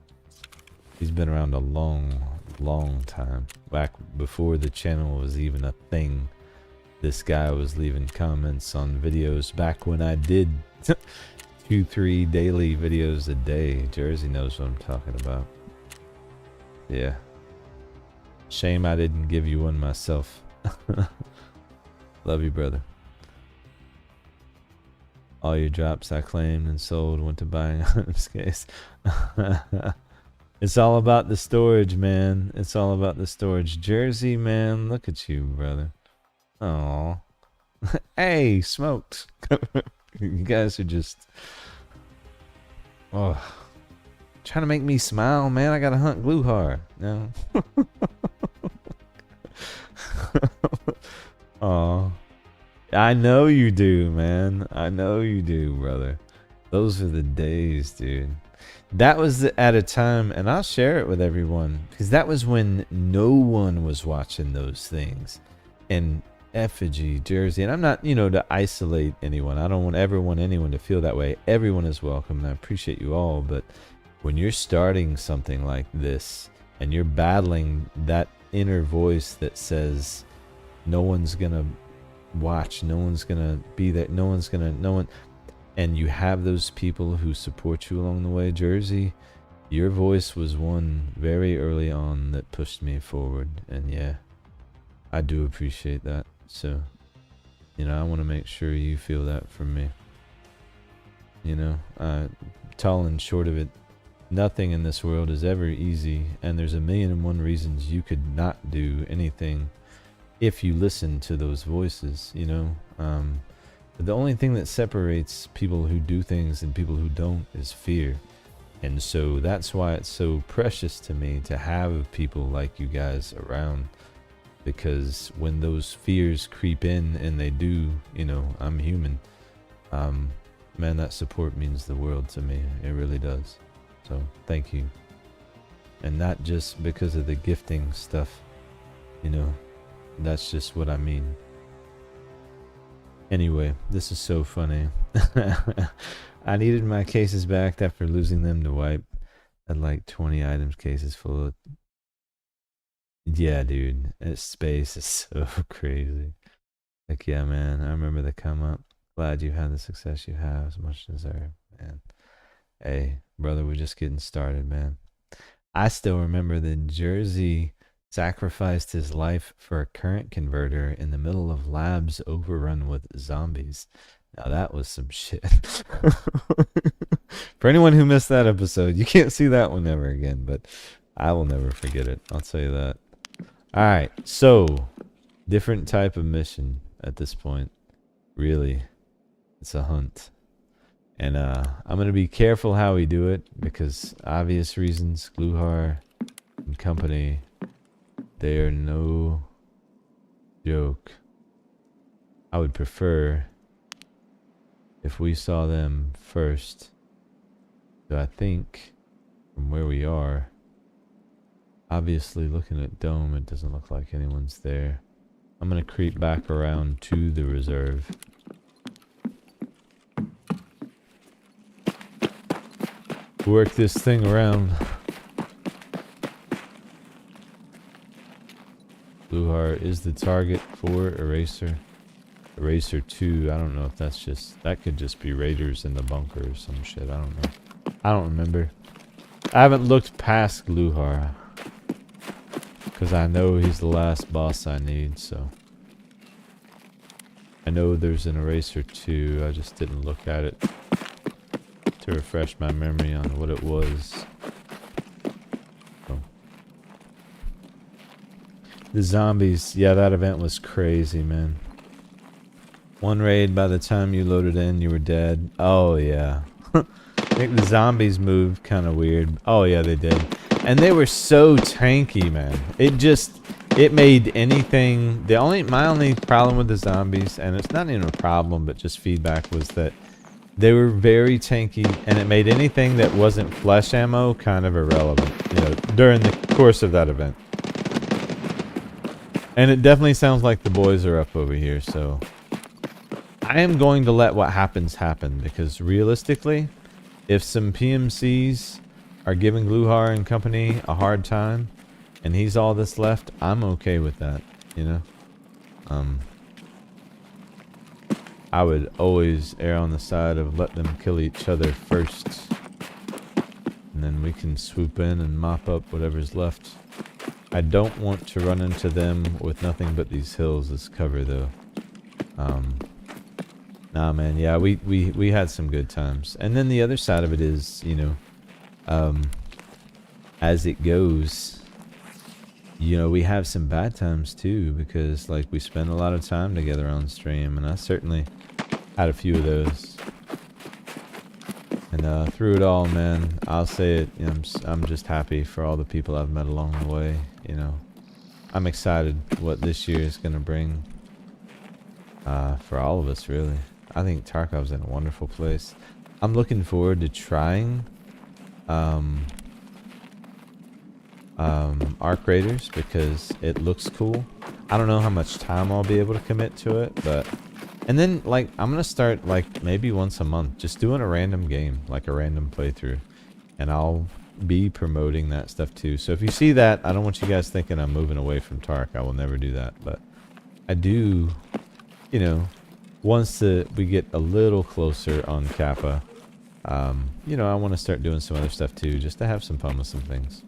A: He's been around a long time. Back before the channel was even a thing. This guy was leaving comments on videos back when I did 2-3 daily videos a day. Jersey knows what I'm talking about. Yeah. Shame I didn't give you one myself. Love you, brother. All your drops I claimed and sold went to buying items case. It's all about the storage, man. It's all about the storage. Jersey, man, look at you, brother. Oh, hey, smoked. You guys are just, oh, trying to make me smile, man. I gotta hunt Glukhar. No. Oh, I know you do, man. I know you do, brother. Those are the days, dude. That was at a time, and I'll share it with everyone, because that was when no one was watching those things. And effigy, Jersey, and I'm not, you know, to isolate anyone. I don't ever want anyone to feel that way. Everyone is welcome, and I appreciate you all. But when you're starting something like this, and you're battling that inner voice that says, no one's gonna watch, no one's gonna be there, no one, and you have those people who support you along the way. Jersey, your voice was one very early on that pushed me forward, and yeah, I do appreciate that. So, you know, I want to make sure you feel that from me. You know, tall and short of it, nothing in this world is ever easy, and there's 1,000,001 reasons you could not do anything if you listen to those voices, you know. But the only thing that separates people who do things and people who don't is fear. And so that's why it's so precious to me to have people like you guys around, because when those fears creep in, and they do, you know, I'm human, man, that support means the world to me. It really does. So thank you. And not just because of the gifting stuff, you know, that's just what I mean. Anyway, this is so funny. I needed my cases back after losing them to wipe. Had like 20 items cases full of... Yeah, dude. Space is so crazy. Like, yeah, man. I remember the come up. Glad you had the success you have. As much deserved, man. Hey, brother, we're just getting started, man. I still remember the Jersey sacrificed his life for a current converter in the middle of labs overrun with zombies. Now that was some shit. For anyone who missed that episode, you can't see that one ever again, but I will never forget it. I'll tell you that. Alright, so different type of mission at this point. Really, it's a hunt. And I'm going to be careful how we do it, because obvious reasons, Glukhar and company, they are no joke. I would prefer if we saw them first. So I think from where we are, obviously looking at Dome, it doesn't look like anyone's there. I'm going to creep back around to the reserve. Work this thing around. Glukhar is the target for Eraser. Eraser 2, I don't know if that's just... That could just be raiders in the bunker or some shit. I don't know. I don't remember. I haven't looked past Glukhar, because I know he's the last boss I need, so... I know there's an Eraser 2, I just didn't look at it to refresh my memory on what it was. So. The zombies, yeah, that event was crazy, man. One raid, by the time you loaded in, you were dead. Oh, yeah. I think the zombies moved kind of weird. Oh, yeah, they did. And they were so tanky, man. It made anything... My only problem with the zombies, and it's not even a problem, but just feedback, was that they were very tanky, and it made anything that wasn't flesh ammo kind of irrelevant, you know, during the course of that event. And it definitely sounds like the boys are up over here, so... I am going to let what happens happen, because realistically, if some PMCs are giving Glukhar and company a hard time, and he's all that's left, I'm okay with that, you know? I would always err on the side of let them kill each other first. And then we can swoop in and mop up whatever's left. I don't want to run into them with nothing but these hills as cover, though. Nah, man, yeah, we had some good times. And then the other side of it is, you know, as it goes, you know, we have some bad times too, because like we spend a lot of time together on stream, and I certainly had a few of those. And through it all, man, I'll say it, you know, I'm just happy for all the people I've met along the way, you know. I'm excited what this year is going to bring for all of us, really. I think Tarkov's in a wonderful place. I'm looking forward to trying Arc Raiders, because it looks cool. I don't know how much time I'll be able to commit to it, but... And then, like, I'm going to start, like, maybe once a month, just doing a random game, like a random playthrough. And I'll be promoting that stuff, too. So if you see that, I don't want you guys thinking I'm moving away from Tark. I will never do that. But I do, you know, once we get a little closer on Kappa, you know, I want to start doing some other stuff, too, just to have some fun with some things.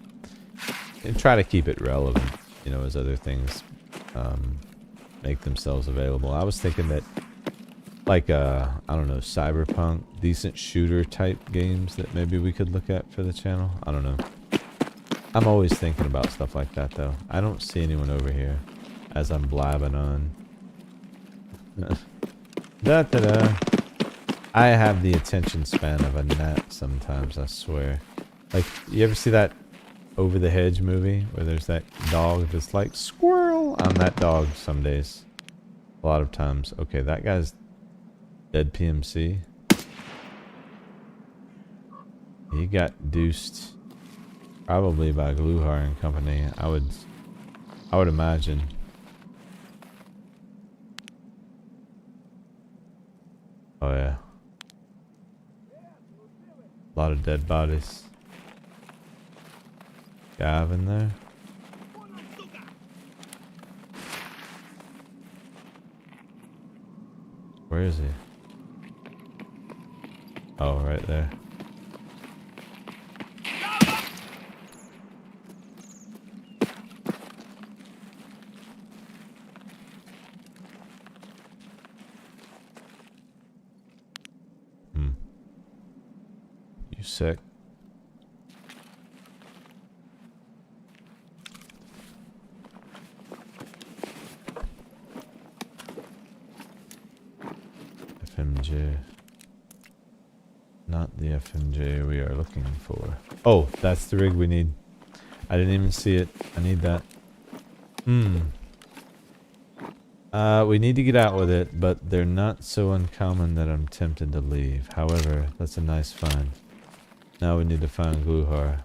A: And try to keep it relevant, you know, as other things make themselves available. I was thinking that, like, I don't know, cyberpunk, decent shooter type games that maybe we could look at for the channel. I don't know. I'm always thinking about stuff like that, though. I don't see anyone over here as I'm blabbing on. Da-da-da. I have the attention span of a gnat sometimes, I swear. Like, you ever see that Over the Hedge movie where there's that dog that's like, squirrel? I'm that dog some days. A lot of times. Okay, that guy's dead PMC. He got deuced probably by Glukhar and company. I would imagine. Oh yeah. A lot of dead bodies. Gav in there. Where is he? Oh, right there. You sick? FMJ. Not the FMJ we are looking for. Oh, that's the rig we need. I didn't even see it. I need that. We need to get out with it, but they're not so uncommon that I'm tempted to leave. However, that's a nice find. Now we need to find Glukhar.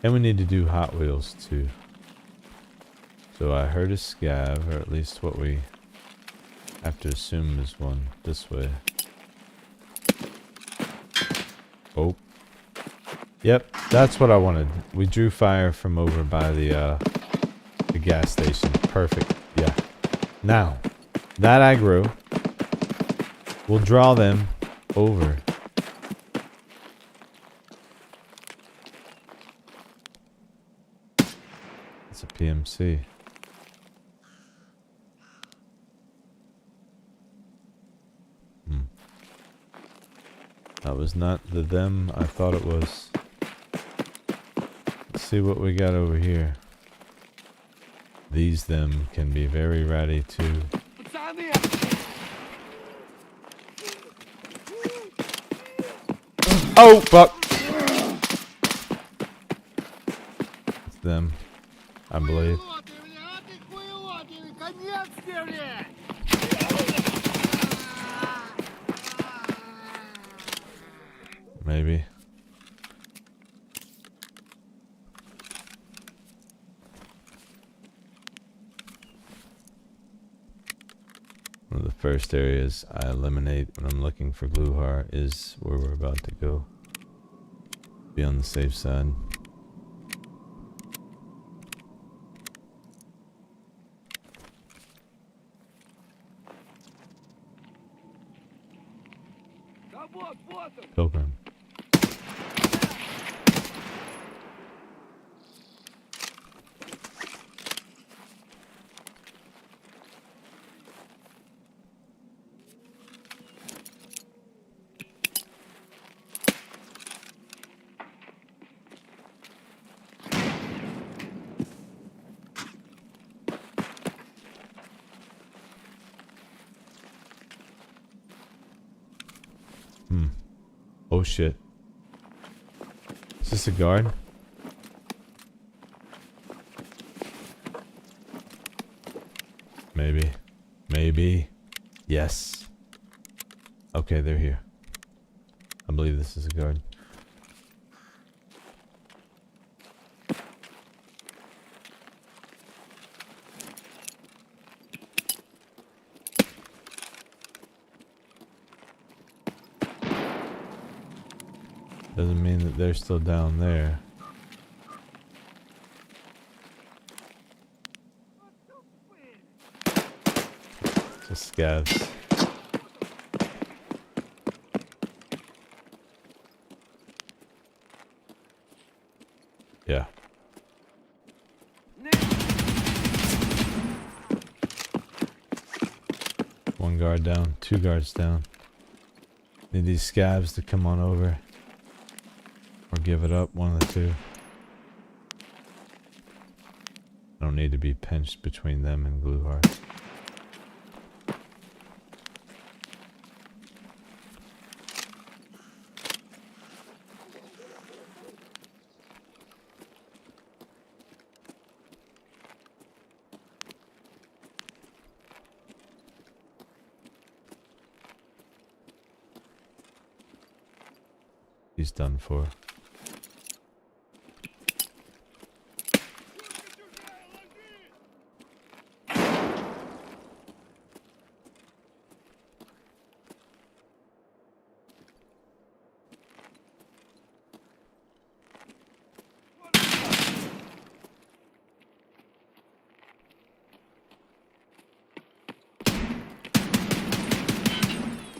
A: And we need to do Hot Wheels too. So I heard a scav, or at least what we have to assume is one this way. Oh. Yep, that's what I wanted. We drew fire from over by the gas station. Perfect. Yeah. Now, that aggro will draw them over. It's a PMC. That was not the them I thought it was. Let's see what we got over here. These them can be very ratty too. Oh, fuck! It's them, I believe. Maybe. One of the first areas I eliminate when I'm looking for Glukhar is where we're about to go. Be on the safe side. Pilgrim. Oh shit. Is this a guard? Maybe. Maybe. Yes. Okay, they're here. I believe this is a guard. Doesn't mean that they're still down there. Just scavs. Yeah. One guard down, 2 guards down. Need these scavs to come on over. Or give it up, one of the two. I don't need to be pinched between them and Glukhar. He's done for.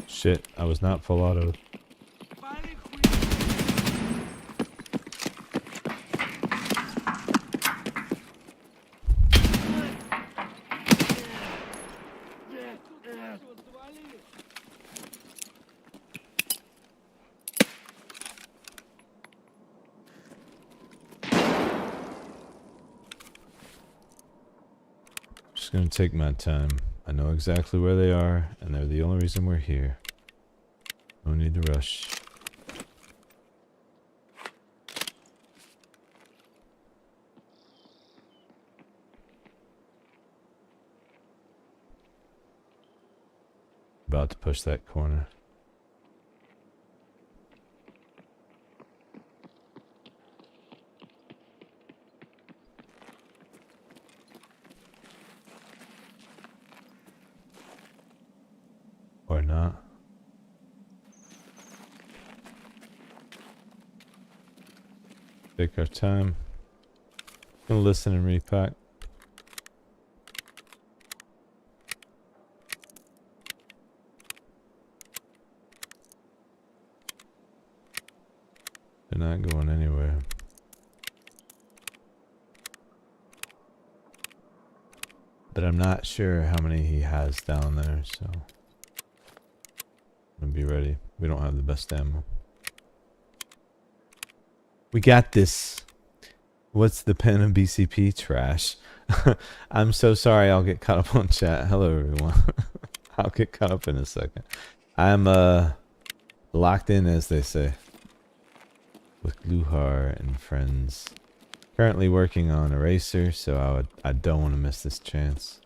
A: Shit, I was not full auto. Just gonna take my time. I know exactly where they are, and they're the only reason we're here. No need to rush. About to push that corner. Or not. Take our time. Gonna listen and repack. They're not going anywhere. But I'm not sure how many he has down there, so I'm gonna be ready. We don't have the best ammo. We got this. What's the pen of BCP trash? I'm so sorry I'll get caught up on chat. Hello everyone. I'll get caught up in a second. I'm locked in, as they say, with Glukhar and friends. Currently working on Eraser, so I don't want to miss this chance.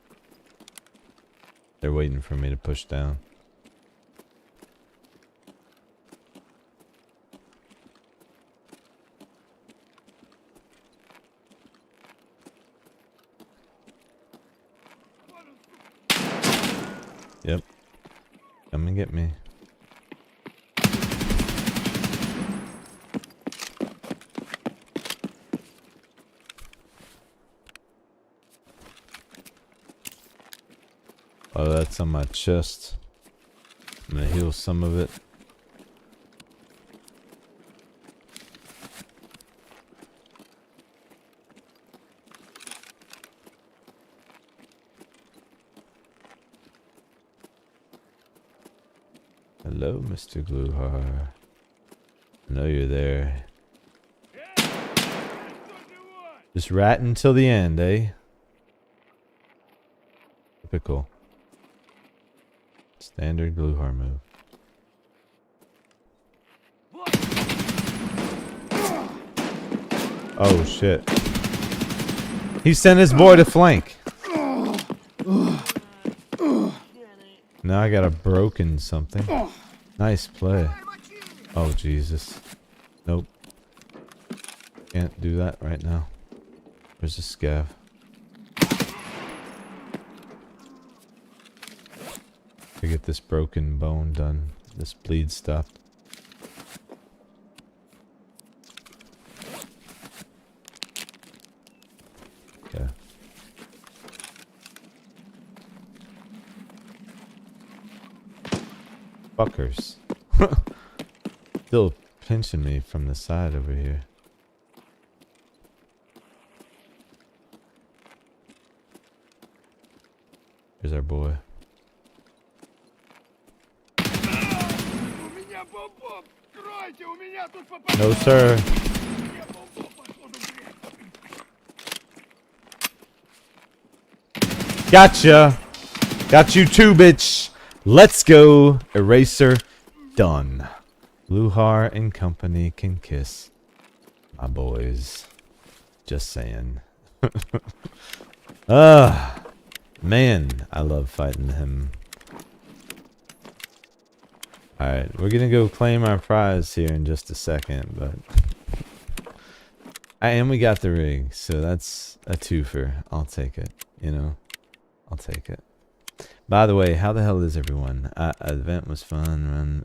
A: They're waiting for me to push down. get me. Oh, that's on my chest. I'm gonna heal some of it. Hello, Mr. Glukhar. I know you're there. Just ratting till the end, eh? Typical. Standard Glukhar move. Oh shit. He sent his boy to flank. Now I got a broken something. Nice play. Oh Jesus. Nope. Can't do that right now. Where's the scav? To get this broken bone done. This bleed stopped. Okay. Fuckers. Still pinching me from the side over here. Here's our boy. No, sir. Gotcha. Got you too, bitch. Let's go. Eraser. Done. Glukhar and company can kiss. My boys. Just saying. Man, I love fighting him. Alright, we're gonna go claim our prize here in just a second, but... and we got the rig, so that's a twofer. I'll take it, you know? I'll take it. By the way, how the hell is everyone? Event was fun,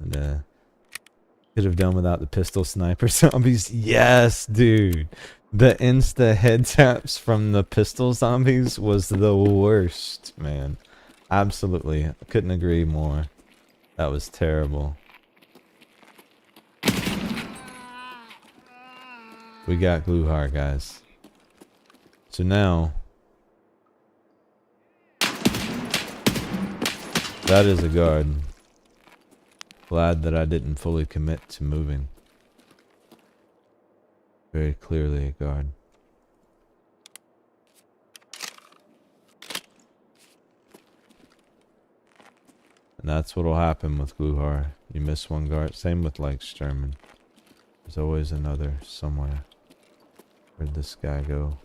A: could have done without the pistol sniper zombies. Yes, dude! The insta head taps from the pistol zombies was the worst, man. Absolutely. I couldn't agree more. That was terrible. We got Glukhar, guys. So now... that is a guard. Glad that I didn't fully commit to moving. Very clearly a guard. And that's what'll happen with Glukhar. You miss one guard. Same with like Sturman. There's always another somewhere. Where'd this guy go?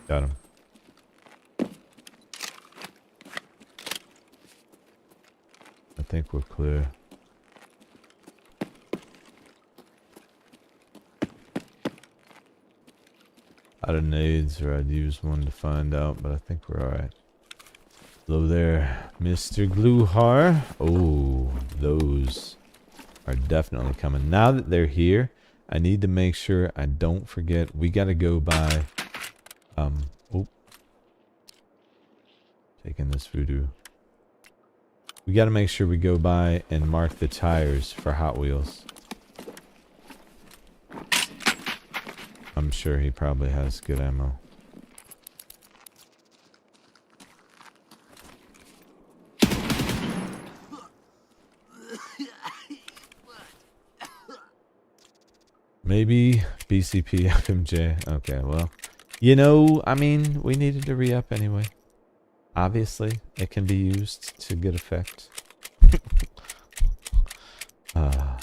A: Got him. I think we're clear. Out of nades, or I'd use one to find out, but I think we're alright. Hello there, Mr. Glukhar. Oh, those are definitely coming. Now that they're here, I need to make sure I don't forget. We gotta go by... oh. Taking this voodoo. We gotta make sure we go by and mark the tires for Hot Wheels. I'm sure he probably has good ammo. Maybe BCP FMJ. Okay, well, you know, I mean, we needed to re-up anyway. Obviously, it can be used to good effect. I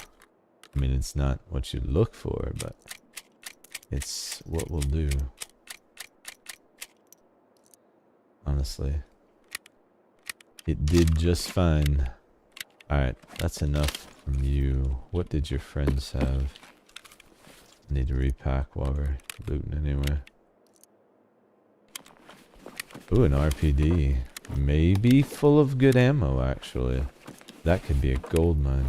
A: mean, it's not what you look for, but it's what we'll do. Honestly. It did just fine. Alright, that's enough from you. What did your friends have? I need to repack while we're looting anyway. Ooh, an RPD. Maybe full of good ammo, actually. That could be a gold mine.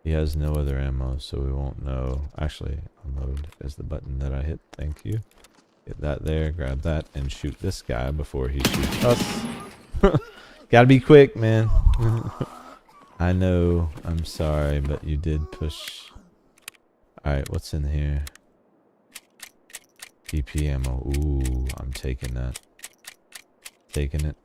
A: He has no other ammo, so we won't know. Actually, unload is the button that I hit. Thank you. Get that there, grab that, and shoot this guy before he shoots us. Gotta be quick, man. I know. I'm sorry, but you did push. Alright, what's in here? PP ammo. Ooh, I'm taking that. Taking it.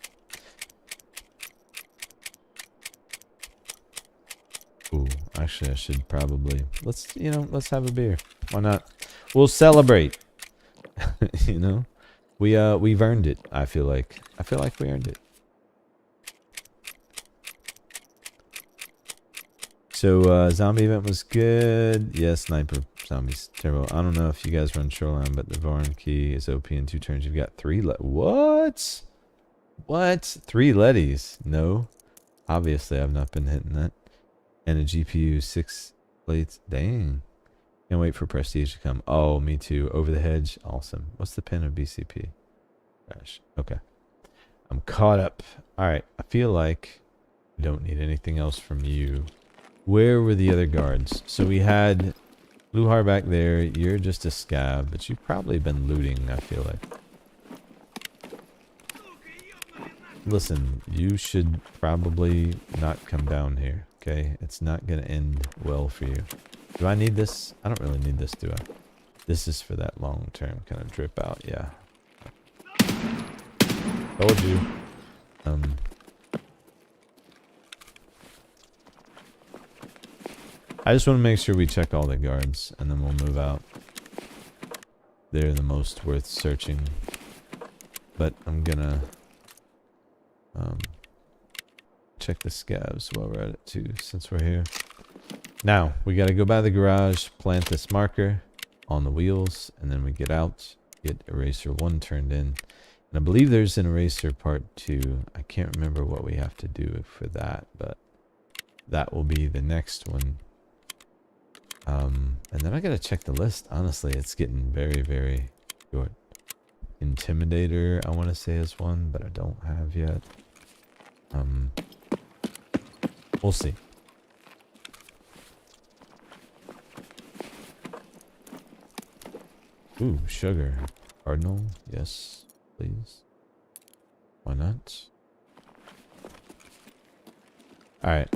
A: Ooh, actually I should probably let's have a beer. Why not? We'll celebrate. You know? We've earned it, I feel like. I feel like we earned it. So zombie event was good. Yeah, sniper zombies terrible. I don't know if you guys run shoreline, but the Varn key is OP in 2 turns. You've got 3 what? What? 3 Letties? No. Obviously I've not been hitting that. And a GPU 6 plates. Dang. Can't wait for prestige to come. Oh, me too. Over the hedge. Awesome. What's the pin of BCP? Gosh. Okay. I'm caught up. Alright. I feel like we don't need anything else from you. Where were the other guards? So we had Glukhar back there. You're just a scab, but you've probably been looting, I feel like. Listen, you should probably not come down here, okay? It's not going to end well for you. Do I need this? I don't really need this, do I? This is for that long-term kind of drip out, yeah. Told you. I just want to make sure we check all the guards, and then we'll move out. They're the most worth searching. But I'm gonna check the scavs while we're at it too, since we're here. Now, we gotta go by the garage, plant this marker on the wheels, and then we get out, get eraser 1 turned in. And I believe there's an eraser part 2. I can't remember what we have to do for that, but that will be the next one. And then I gotta check the list. Honestly, it's getting very, very short. Intimidator, I want to say is one, but I don't have yet. We'll see. Ooh, sugar. Cardinal, yes, please. Why not? Alright.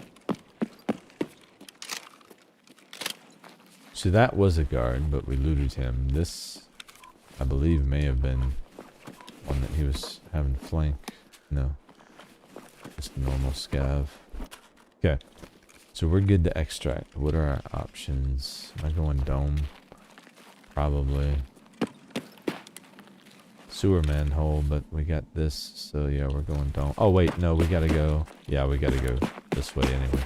A: So that was a guard, but we looted him. This, I believe, may have been one that he was having flank. No. Just a normal scav. Okay. So we're good to extract. What are our options? Am I going dome? Probably. Sewer manhole, but we got this. So yeah, we're going dome. Oh wait, no, we gotta go. Yeah, we gotta go this way anyway.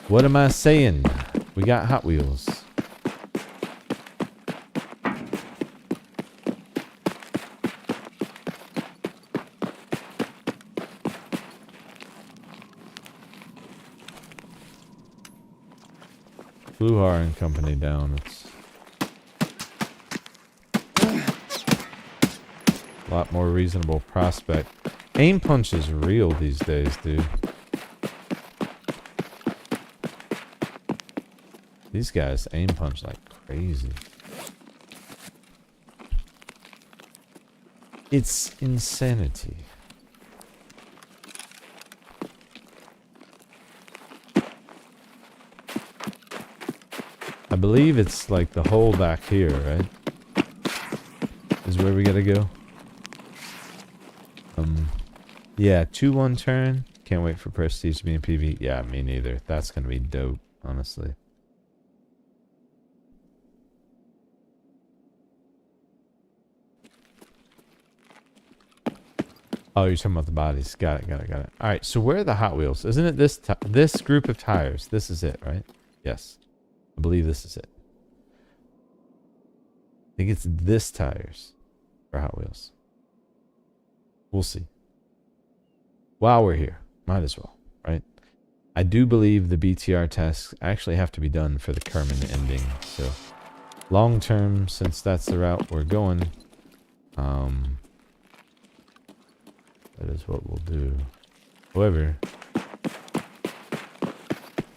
A: What am I saying? We got Hot Wheels. Glukhar and company down. It's a lot more reasonable prospect. Aim punch is real these days, dude. These guys aim punch like crazy. It's insanity. I believe it's like the hole back here, right? Is where we gotta go. Yeah, 2-1 turn. Can't wait for prestige to be in PV. Yeah, me neither. That's gonna be dope, honestly. Oh, you're talking about the bodies. Got it. Alright, so where are the Hot Wheels? Isn't it this group of tires? This is it, right? Yes. I believe this is it. I think it's this tires for Hot Wheels. We'll see. While we're here, might as well, right? I do believe the BTR tasks actually have to be done for the Kerman ending. So, long term, since that's the route we're going, is what we'll do. However,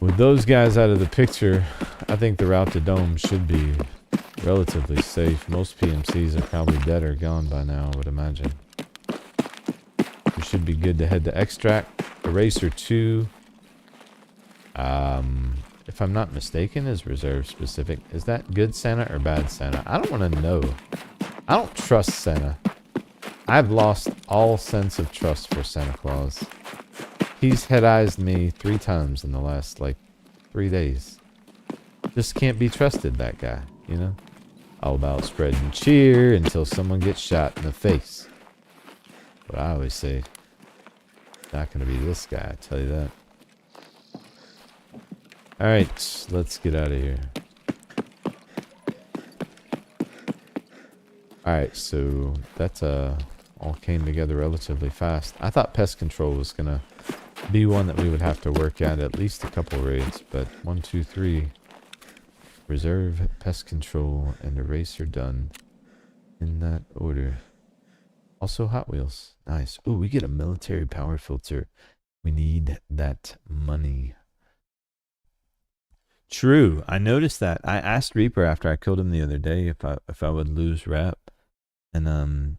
A: with those guys out of the picture, I think the route to Dome should be relatively safe. Most PMCs are probably dead or gone by now, I would imagine. We should be good to head to Extract. Eraser 2. If I'm not mistaken, is reserve specific. Is that good Santa or bad Santa? I don't want to know. I don't trust Santa. I've lost all sense of trust for Santa Claus. He's head-eyed me 3 times in the last, like, 3 days. Just can't be trusted, that guy, you know? All about spreading cheer until someone gets shot in the face. But I always say, not going to be this guy, I tell you that. Alright, let's get out of here. Alright, so that all came together relatively fast. I thought Pest Control was going to be one that we would have to work at least a couple raids, but 1, 2, 3. Reserve, Pest Control, and Eraser done in that order. Also Hot Wheels. Nice. Ooh, we get a military power filter. We need that money. True. I noticed that. I asked Reaper after I killed him the other day if I would lose rep. And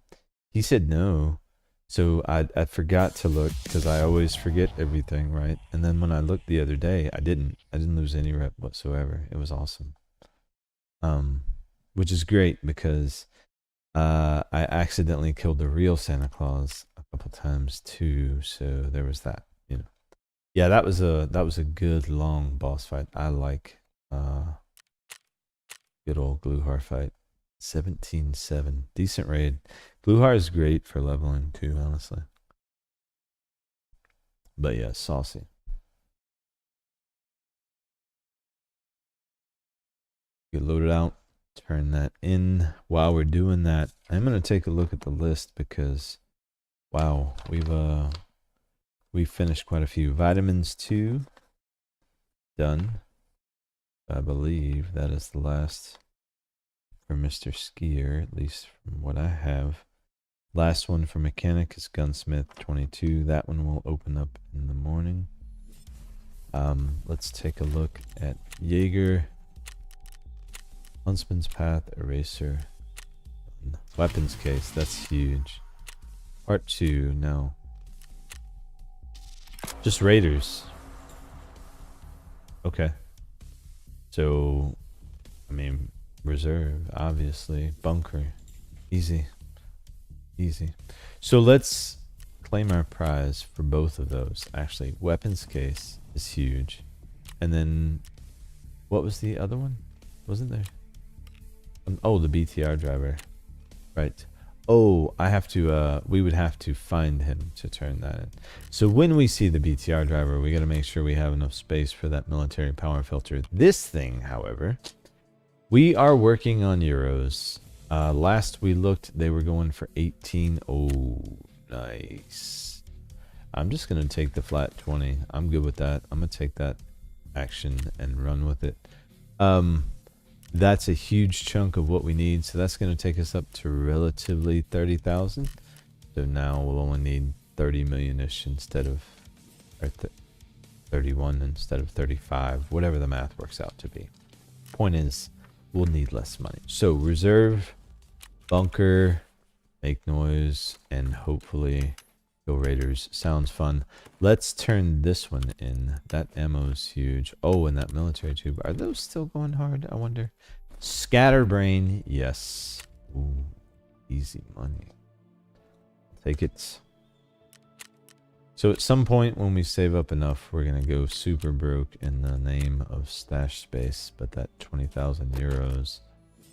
A: he said no. So I forgot to look because I always forget everything, right? And then when I looked the other day, I didn't lose any rep whatsoever. It was awesome. Which is great because I accidentally killed the real Santa Claus a couple times too. So there was that, you know. Yeah, that was a good long boss fight. I like good old Glukhar fight. 17-7. Decent raid. Glukhar is great for leveling too, honestly. But yeah, saucy. Get loaded out. Turn that in. While we're doing that, I'm going to take a look at the list because, wow, we've finished quite a few. Vitamins 2. Done. I believe that is the last for Mr. Skier, at least from what I have. Last one for Mechanic is Gunsmith 22. That one will open up in the morning. Let's take a look at Jaeger. Huntsman's Path, Eraser. Weapons case, that's huge. Part 2, no. Just Raiders. Okay. So, I mean, reserve, obviously. Bunker. Easy. Easy. So let's claim our prize for both of those. Actually, weapons case is huge. And then, what was the other one? Wasn't there? Oh, the BTR driver. Right. Oh, I have to, we would have to find him to turn that in. So when we see the BTR driver, we got to make sure we have enough space for that military power filter. This thing, however, we are working on euros. Last we looked, they were going for 18. Oh, nice. I'm just going to take the flat 20. I'm good with that. I'm going to take that action and run with it. That's a huge chunk of what we need. So that's going to take us up to relatively 30,000. So now we'll only need 30 million-ish instead of, or 31 instead of 35, whatever the math works out to be. Point is, we'll need less money. So reserve, bunker, make noise, and hopefully go Raiders. Sounds fun. Let's turn this one in. That ammo's huge. Oh, and that military tube. Are those still going hard? I wonder. Scatterbrain, yes. Ooh, easy money. Take it. So at some point when we save up enough, we're going to go super broke in the name of stash space. But that 20,000 euros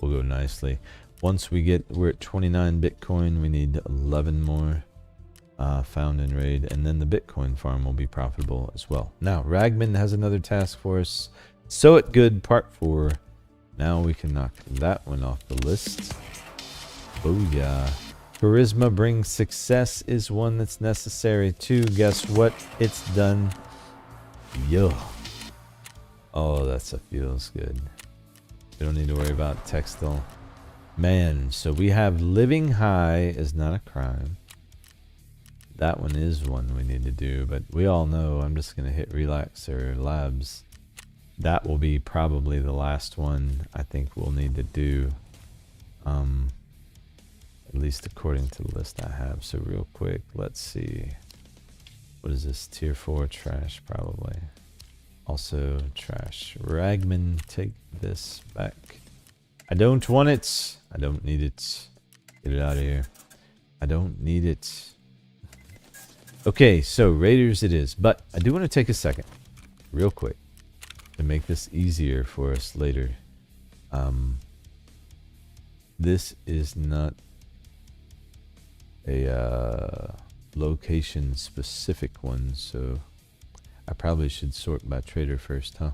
A: will go nicely. Once we're at 29 Bitcoin, we need 11 more. Found in raid, and then the Bitcoin farm will be profitable as well. Now Ragman has another task for us. So it good, part 4. Now we can knock that one off the list. Booyah. Charisma brings success is one that's necessary too. Guess what? It's done. Yo. Oh, that's a feels good. We don't need to worry about textile. Man, so we have living high is not a crime. That one is one we need to do, but we all know I'm just going to hit relax or labs. That will be probably the last one I think we'll need to do. At least according to the list I have. So real quick, let's see. What is this? Tier 4 trash, probably. Also trash. Ragman, take this back. I don't want it. I don't need it. Get it out of here. I don't need it. Okay, so Raiders it is. But I do want to take a second, real quick, to make this easier for us later. This is not a location specific one, so I probably should sort by trader first, huh?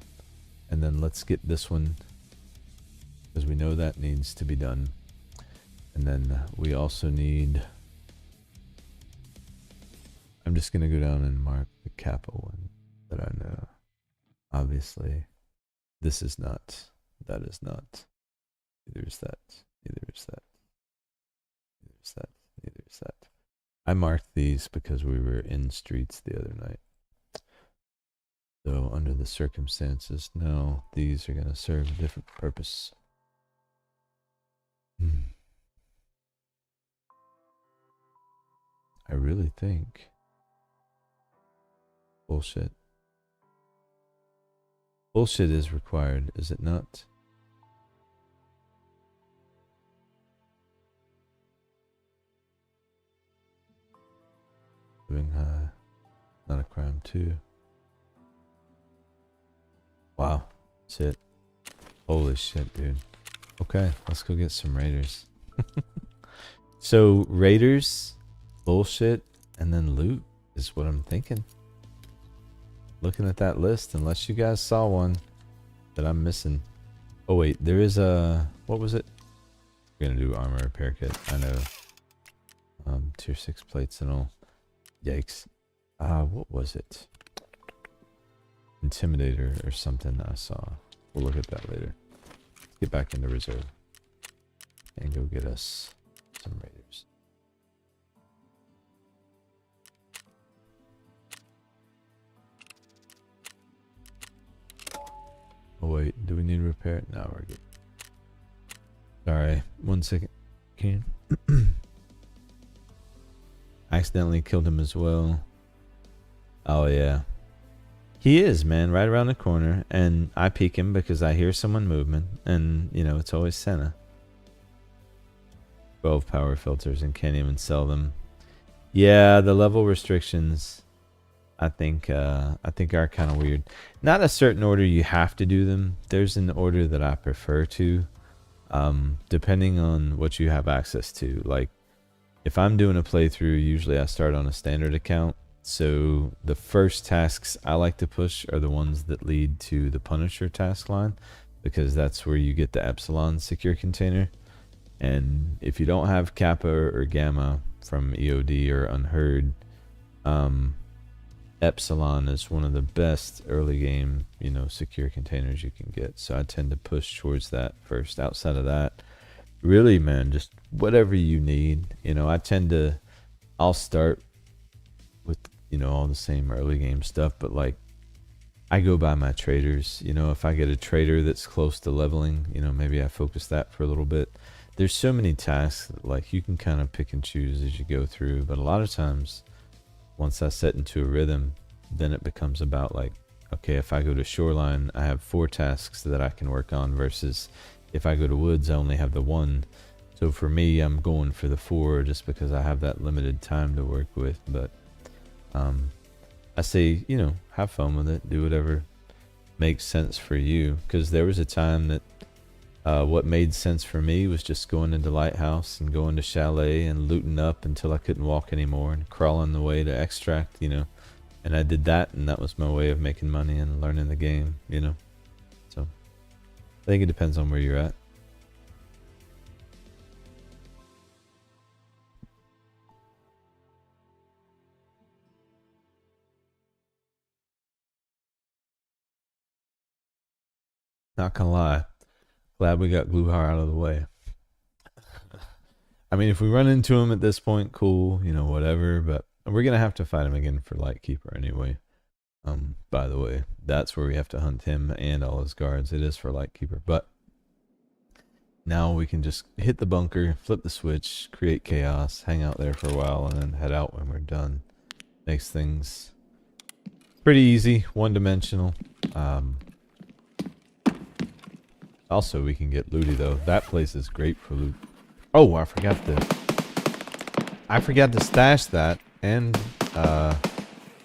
A: And then let's get this one, because we know that needs to be done. And then we also need, I'm just going to go down and mark the Kappa one that I know. Obviously, this is not, that is not, neither is that, neither is that, neither is that, neither is that. I marked these because we were in streets the other night. So under the circumstances, no, these are going to serve a different purpose. I really think. Bullshit. Bullshit is required, is it not? Living high. Not a crime too. Wow. Shit. Holy shit, dude. Okay, let's go get some raiders. So, raiders, bullshit, and then loot is what I'm thinking. Looking at that list, unless you guys saw one that I'm missing. Oh wait, there is a, what was it? We're gonna do armor repair kit, I know. Tier 6 plates and all. Yikes. What was it? Intimidator or something I saw. We'll look at that later. Let's get back into reserve and go get us some raiders. Oh wait, do we need repair? No, we're good. Sorry, 1 second. Okay. Accidentally killed him as well. Oh yeah. He is, man, right around the corner, and I peek him because I hear someone moving, and you know, it's always Senna. 12 power filters and can't even sell them. Yeah, the level restrictions I think are kind of weird. Not a certain order you have to do them. There's an order that I prefer to, depending on what you have access to. Like, if I'm doing a playthrough, usually I start on a standard account. So the first tasks I like to push are the ones that lead to the Punisher task line, because that's where you get the Epsilon secure container. And if you don't have Kappa or Gamma from EOD or Unheard, Epsilon is one of the best early game, you know, secure containers you can get. So I tend to push towards that first. Outside of that, really, man, just whatever you need. You know, I'll start with, you know, all the same early game stuff, but like, I go by my traders. You know, if I get a trader that's close to leveling, you know, maybe I focus that for a little bit. There's so many tasks that, like, you can kind of pick and choose as you go through, but a lot of times once I set into a rhythm, then it becomes about like, okay, if I go to shoreline, I have 4 tasks that I can work on, versus if I go to woods, I only have the 1. So for me, I'm going for the 4 just because I have that limited time to work with. But I say, you know, have fun with it, do whatever makes sense for you, because there was a time that what made sense for me was just going into Lighthouse and going to Chalet and looting up until I couldn't walk anymore and crawling the way to extract, you know. And I did that, and that was my way of making money and learning the game, you know. So I think it depends on where you're at. Not gonna lie, glad we got Glukhar out of the way. I mean, if we run into him at this point, cool, you know, whatever. But And we're gonna have to fight him again for Lightkeeper anyway. By the way, that's where we have to hunt him and all his guards. It is for Lightkeeper, but now we can just hit the bunker, flip the switch, create chaos, hang out there for a while, and then head out when we're done. Makes things pretty easy, one-dimensional. Also, we can get looty though. That place is great for loot. Oh, I forgot to stash that, and I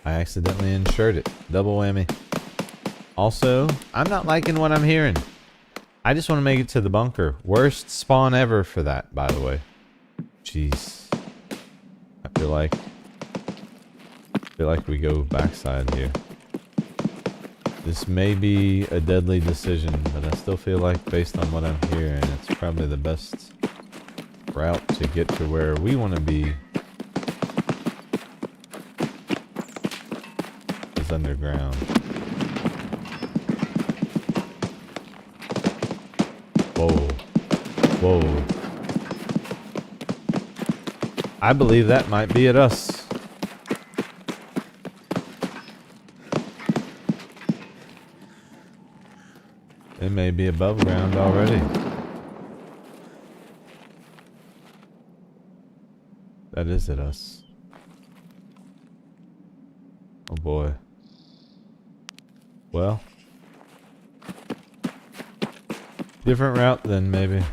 A: accidentally insured it. Double whammy. Also, I'm not liking what I'm hearing. I just want to make it to the bunker. Worst spawn ever for that, by the way. Jeez. I feel like we go backside here. This may be a deadly decision, but I still feel like, based on what I'm hearing, it's probably the best route to get to where we want to be. Is underground. Whoa. Whoa. I believe that might be at us. It may be above ground already. That is at us. Oh boy. Well. Different route then, maybe.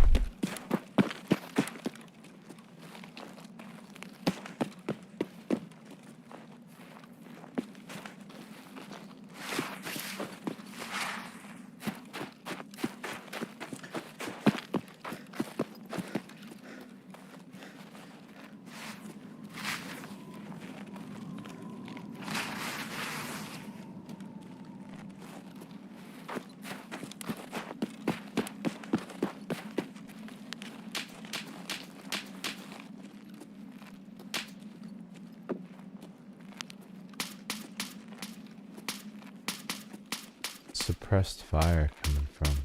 A: Suppressed fire coming from.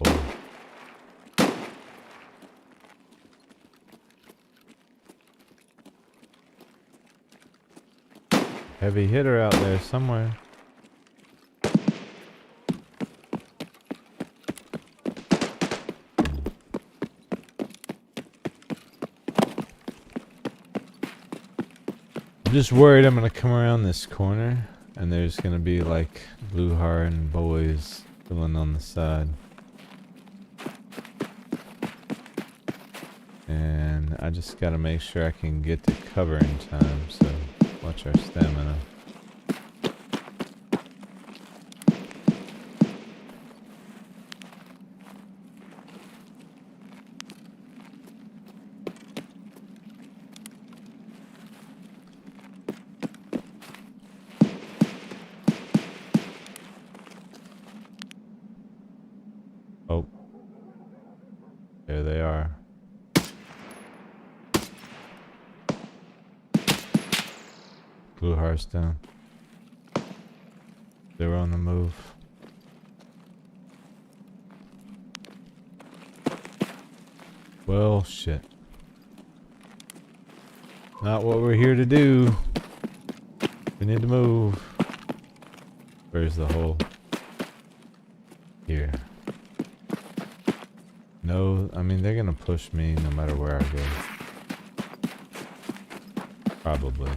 A: Oh. Heavy hitter out there somewhere. I'm just worried I'm gonna come around this corner and there's gonna be like Glukhar and boys filling on the side. And I just gotta make sure I can get to cover in time, so watch our stamina. Oh, there they are. Glukhar's down. They were on the move. Well, shit. Not what we're here to do. We need to move. Where's the hole? Here. No, I mean, they're gonna push me no matter where I go. Probably.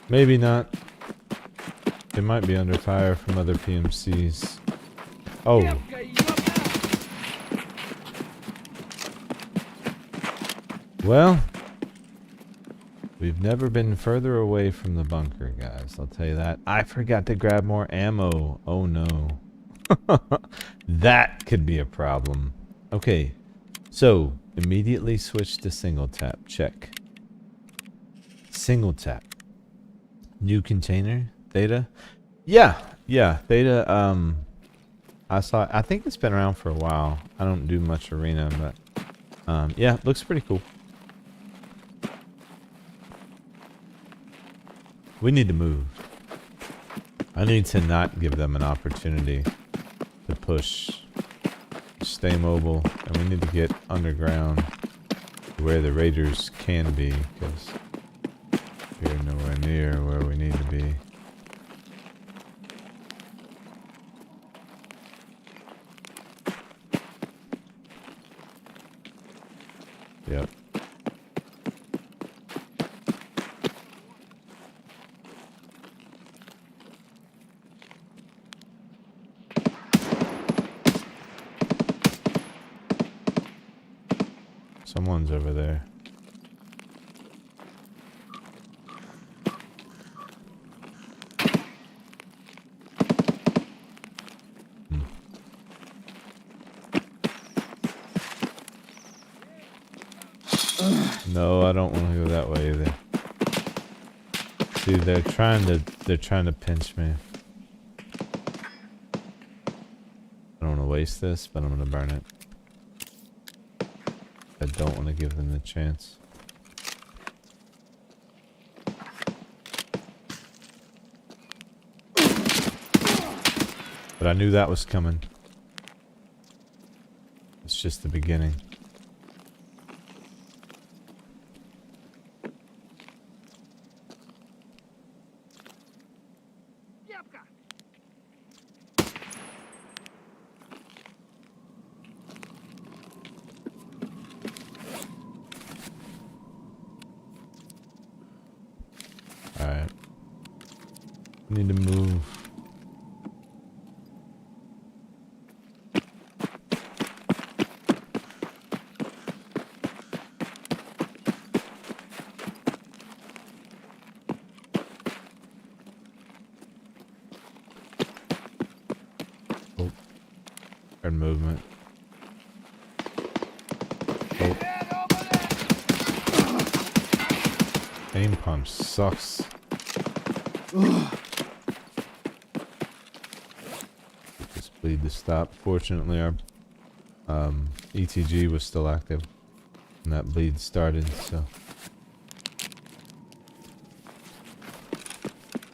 A: Maybe not. They might be under fire from other PMCs. Oh. Well, we've never been further away from the bunker, guys. I'll tell you that. I forgot to grab more ammo. Oh no. That could be a problem. Okay, so immediately switch to single tap. Check. Single tap. New container. Theta. Yeah. Theta. I think it's been around for a while. I don't do much arena, but yeah, looks pretty cool. We need to move. I need to not give them an opportunity to push. Stay mobile, and we need to get underground where the raiders can be, because we're nowhere near where we need to be. Yep. Someone's over there. No, I don't want to go that way either. Dude, they're trying to pinch me. I don't want to waste this, but I'm gonna burn it. I don't want to give them the chance. But I knew that was coming. It's just the beginning. Alright. Need to move. Oh. Hard movement. Oh. Aim pump sucks. This bleed to stop. Fortunately, our ETG was still active when that bleed started, so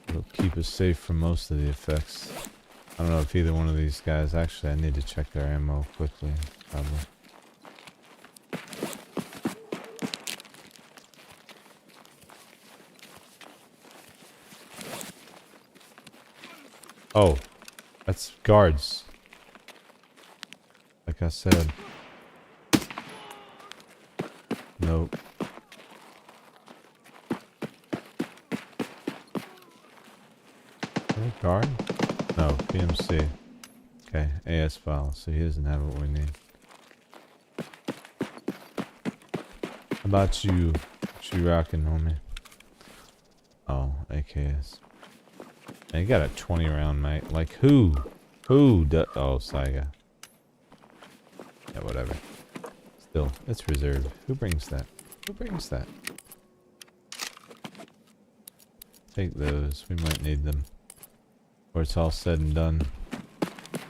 A: it'll keep us safe from most of the effects. I don't know if either one of these guys. Actually, I need to check their ammo quickly. Probably. Oh, that's guards. Like I said. Nope. Guard? No, PMC. Okay, AS file, so he doesn't have what we need. How about you? What you rocking, homie? Oh, AKS. And you got a 20 round, mate. Like who? Who does? Oh, Saiga. Yeah, whatever. Still, it's reserved. Who brings that? Who brings that? Take those. We might need them. Or it's all said and done.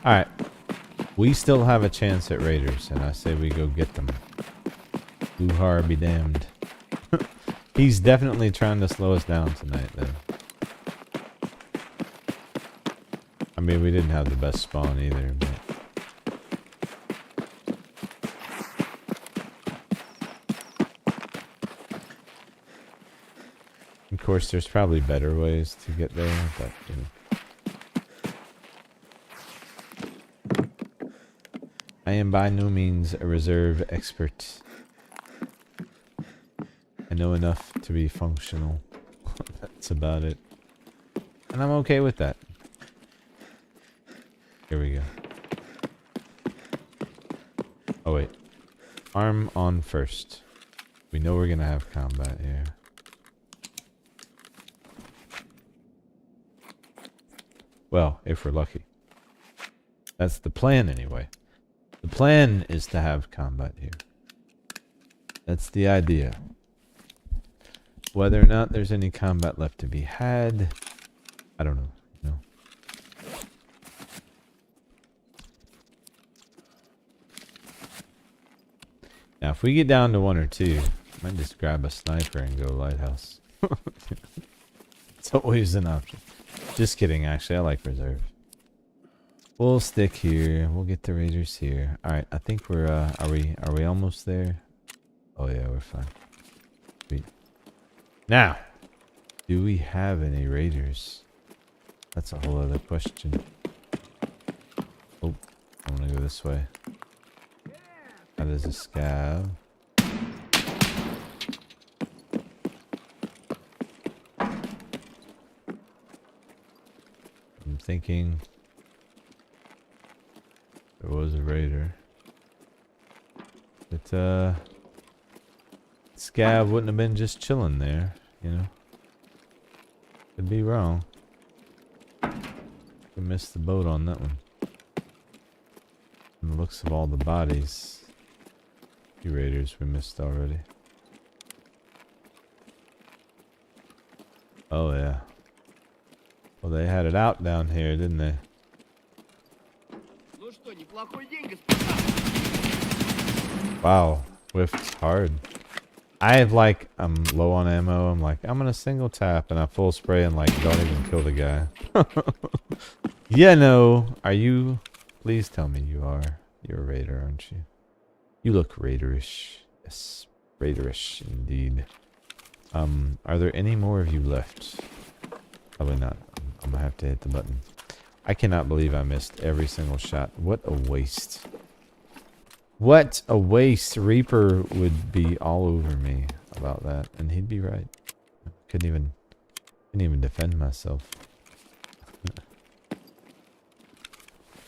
A: Alright. We still have a chance at raiders, and I say we go get them. Glukhar be damned. He's definitely trying to slow us down tonight, though. I mean, we didn't have the best spawn either, but... Of course, there's probably better ways to get there, but, you know. I am by no means a reserve expert. I know enough to be functional. That's about it. And I'm okay with that. Here we go. Oh wait. Arm on first. We know we're gonna have combat here. Well, if we're lucky. That's the plan anyway. The plan is to have combat here. That's the idea. Whether or not there's any combat left to be had, I don't know. No. Now, if we get down to 1 or 2, I might just grab a sniper and go lighthouse. It's always an option. Just kidding, actually. I like reserve. We'll stick here. We'll get the raiders here. Alright, I think we're, are we almost there? Oh yeah, we're fine. Sweet. Now, do we have any raiders? That's a whole other question. Oh, I'm gonna go this way. That is a scav. I'm thinking there was a raider. But scav wouldn't have been just chilling there, you know. Could be wrong. We missed the boat on that one. From the looks of all the bodies. A few raiders we missed already. Oh yeah. Well, they had it out down here, didn't they? Wow, whiffed hard. I'm low on ammo. I'm like, I'm gonna single tap, and I full spray and like don't even kill the guy. Yeah, no. Are you? Please tell me you are. You're a raider, aren't you? You look raiderish. Yes, raiderish indeed. Are there any more of you left? Probably not. I'm gonna have to hit the button. I cannot believe I missed every single shot. What a waste. What a waste. Reaper would be all over me about that, and he'd be right. Couldn't even defend myself.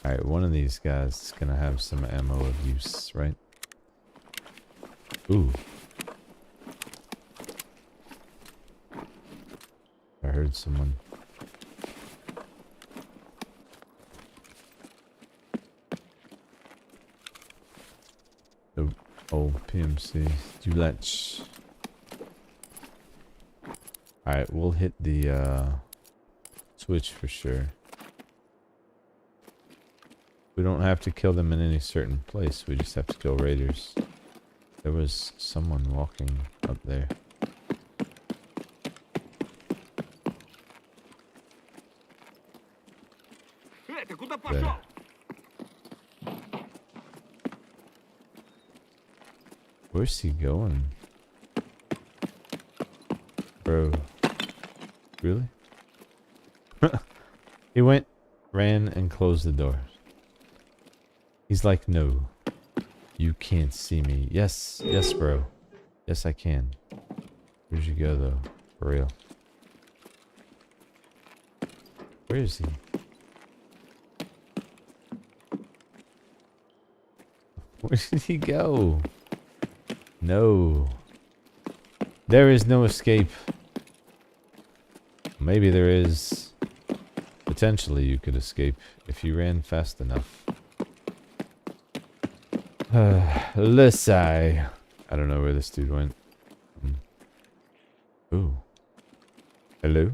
A: Alright, one of these guys is gonna have some ammo of use, right? Ooh. I heard someone. The old PMC. Duletch. Alright, we'll hit the switch for sure. We don't have to kill them in any certain place. We just have to kill raiders. There was someone walking up there. There. Where's he going? Bro. Really? He went, ran, and closed the door. He's like, no. You can't see me. Yes, yes, bro. Yes, I can. Where'd you go, though? For real. Where is he? Where did he go? No. There is no escape. Maybe there is. Potentially you could escape if you ran fast enough. Lissai. I don't know where this dude went. Ooh. Hello?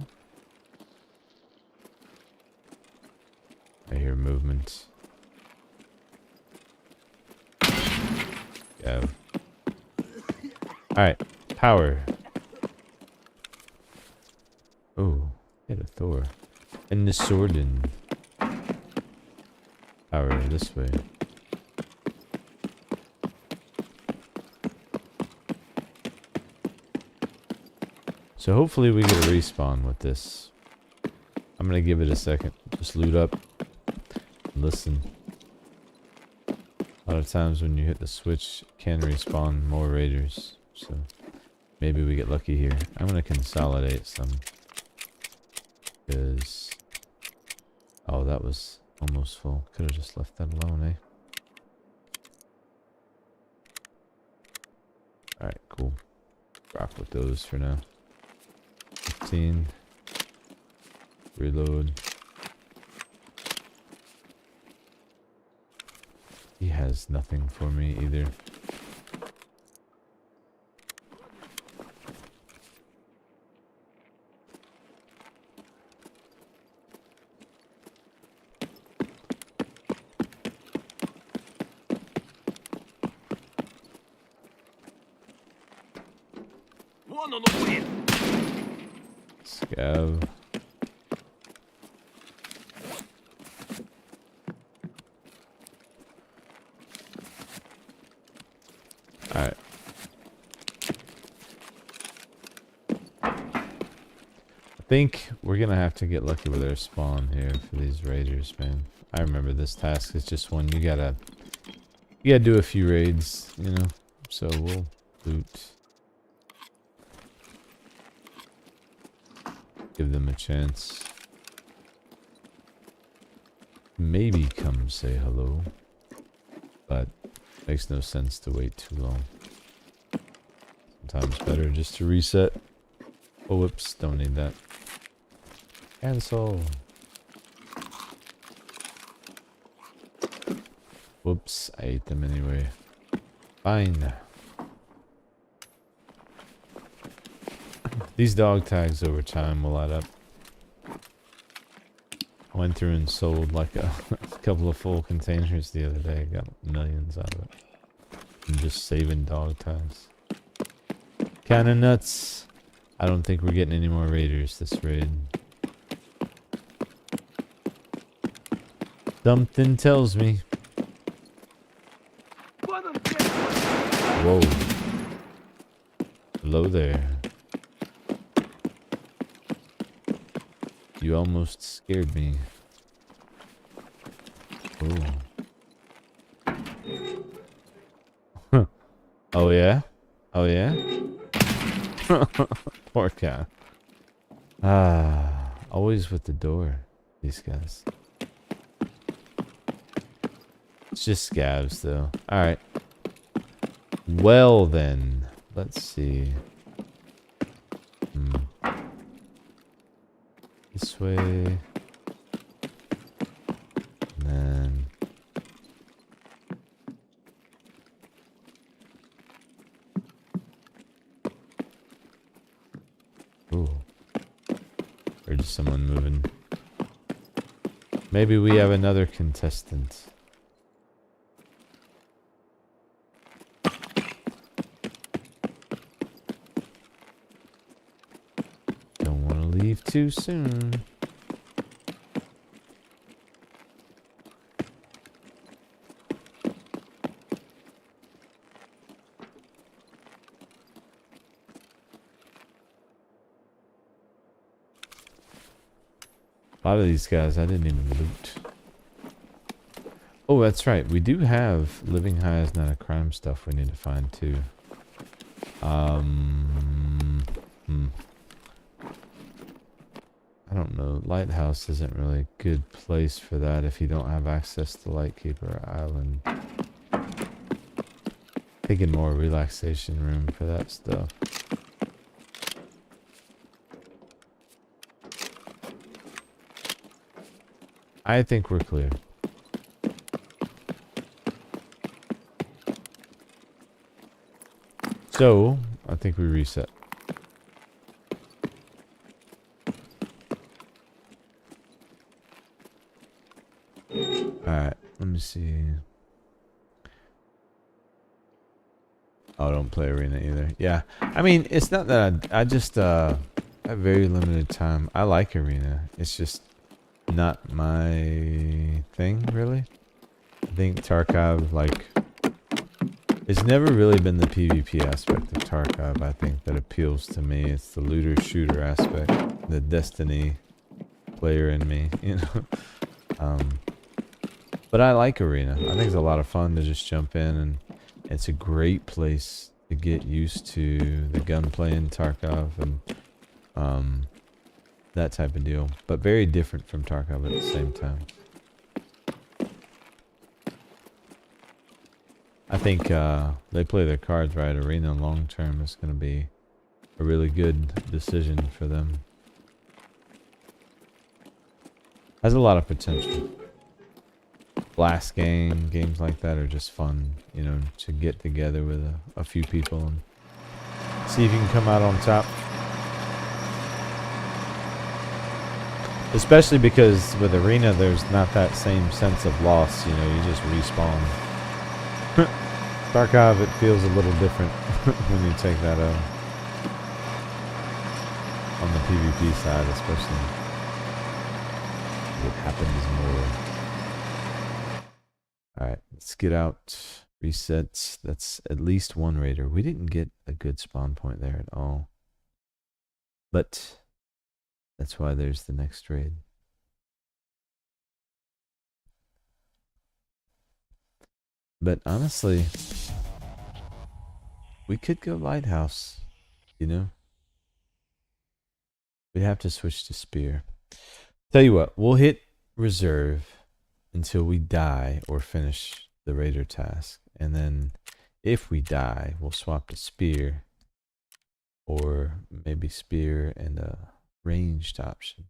A: I hear movement. Yeah. Alright. Power. Oh. Hit a Thor. And the Sworden. Power this way. So hopefully we get a respawn with this. I'm gonna give it a second. Just loot up. Listen. A lot of times when you hit the switch, it can respawn more raiders. So maybe we get lucky here. I'm gonna consolidate some. Because... oh, that was almost full. Could have just left that alone, eh? Alright, cool. Rock with those for now. 15. Reload. He has nothing for me either. Scav. Alright. think we're gonna have to get lucky with our spawn here for these raiders, man. I remember this task is just one you gotta do a few raids, you know. So we'll loot. Give them a chance. Maybe come say hello. But makes no sense to wait too long. Sometimes better just to reset. Oh, whoops, don't need that. Cancel. Whoops, I ate them anyway. Fine. These dog tags over time will add up. I went through and sold like a couple of full containers the other day. Got millions out of it. I'm just saving dog tags. Kinda nuts. I don't think we're getting any more raiders this raid. Something tells me. Whoa. Hello there. You almost scared me. Oh. Huh. Oh yeah? Oh yeah? Poor cat. Ah, always with the door. These guys. It's just scavs though. Alright. Well then. Let's see. This way. And then. Ooh. Or just someone moving. Maybe we have another contestant. Don't want to leave too soon. A lot of these guys I didn't even loot. Oh, that's right. We do have living high is not a crime stuff we need to find too. I don't know. Lighthouse isn't really a good place for that if you don't have access to Lightkeeper Island. Thinking more relaxation room for that stuff. I think we're clear. So, I think we reset. Alright, let me see. Oh, don't play arena either. Yeah, I mean, it's not that I just, have very limited time. I like arena. It's just not my thing, really. I think Tarkov, like, it's never really been the PvP aspect of Tarkov, I think, that appeals to me. It's the looter-shooter aspect, the Destiny player in me, you know. But I like arena. I think it's a lot of fun to just jump in, and it's a great place to get used to the gunplay in Tarkov and that type of deal. But very different from Tarkov at the same time. I think they play their cards right. Arena long term is going to be a really good decision for them. Has a lot of potential. Blast games like that are just fun, you know, to get together with a few people and see if you can come out on top. Especially because with arena there's not that same sense of loss, you know, you just respawn. Tarkov, it feels a little different when you take that out. On the PvP side especially. It happens more. Alright, let's get out. Resets. That's at least one raider. We didn't get a good spawn point there at all. But That's why there's the next raid. But honestly, we could go lighthouse, you know? We'd have to switch to spear. Tell you what, we'll hit reserve until we die or finish the raider task. And then if we die, we'll swap to spear. Or maybe spear and a ranged option.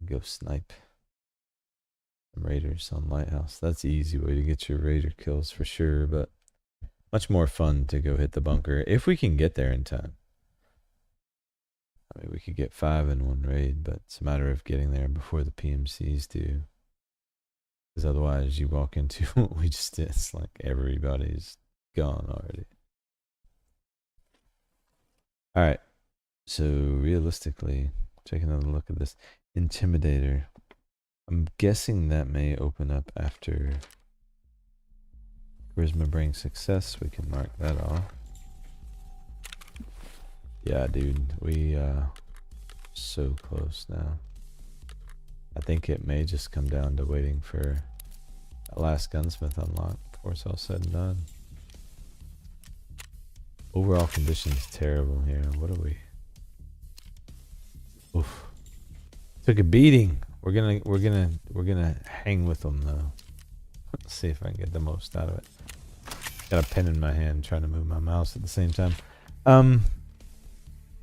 A: Go snipe some raiders on lighthouse. That's the easy way to get your raider kills for sure, but much more fun to go hit the bunker if we can get there in time. I mean, we could get 5 in one raid, but it's a matter of getting there before the PMCs do. Because otherwise, you walk into what we just did. It's like everybody's gone already. All right. So realistically, take another look at this Intimidator. I'm guessing that may open up after Charisma brings success. We can mark that off. Yeah, dude, we so close now. I think it may just come down to waiting for that last gunsmith unlock before it's all said and done. Overall conditions terrible here. What are we? Oof. Took a beating. We're gonna hang with them though. Let's see if I can get the most out of it. Got a pen in my hand trying to move my mouse at the same time.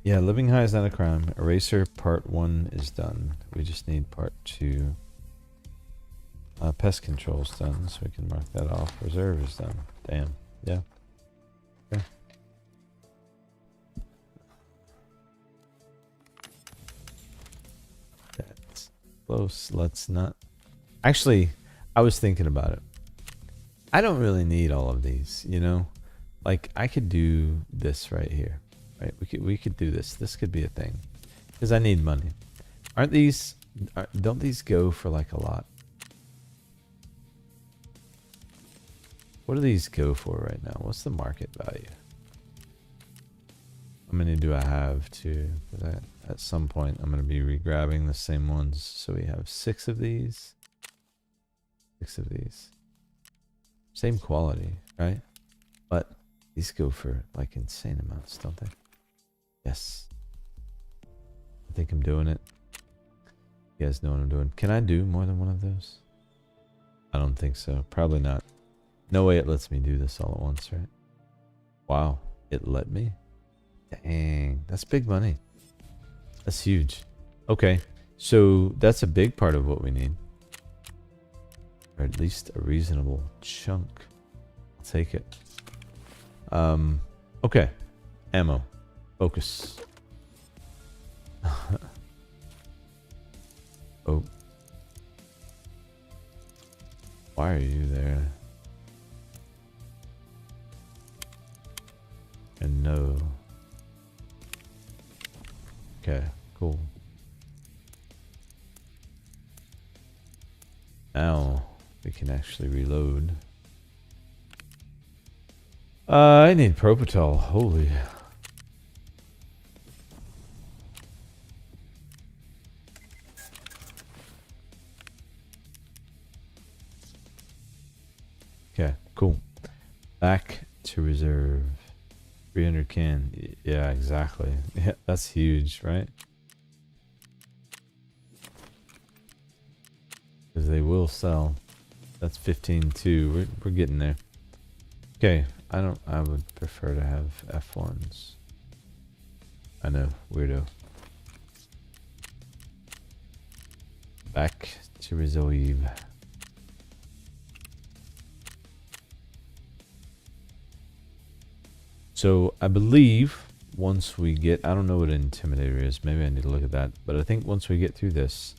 A: Yeah, living high is not a crime. Eraser part 1 is done. We just need part 2. Pest Control is done, so we can mark that off. Reserve is done. Damn. Yeah. Okay. That's close. Let's not. Actually, I was thinking about it. I don't really need all of these, you know? Like, I could do this right here. Right? We could do this. This could be a thing. Because I need money. Aren't these... don't these go for, like, a lot? What do these go for right now? What's the market value? How many do I have to... at some point, I'm going to be re-grabbing the same ones. So we have 6 of these. 6 of these. Same quality, right? But these go for, like, insane amounts, don't they? Yes. I think I'm doing it. You guys know what I'm doing. Can I do more than one of those? I don't think so. Probably not. No way it lets me do this all at once, right? Wow. It let me? Dang. That's big money. That's huge. Okay. So that's a big part of what we need. Or at least a reasonable chunk. I'll take it. Okay. Ammo. Focus. Oh. Why are you there? And no. Okay, cool. Now we can actually reload. I need Propital. Holy. Okay, cool. Back to reserve. 300 can. Yeah, exactly. Yeah, that's huge, right? Because they will sell. That's 15 too. We're getting there. Okay, I would prefer to have F1s. I know, weirdo. Back to reserve. So I believe once we get, I don't know what an Intimidator is. Maybe I need to look at that. But I think once we get through this,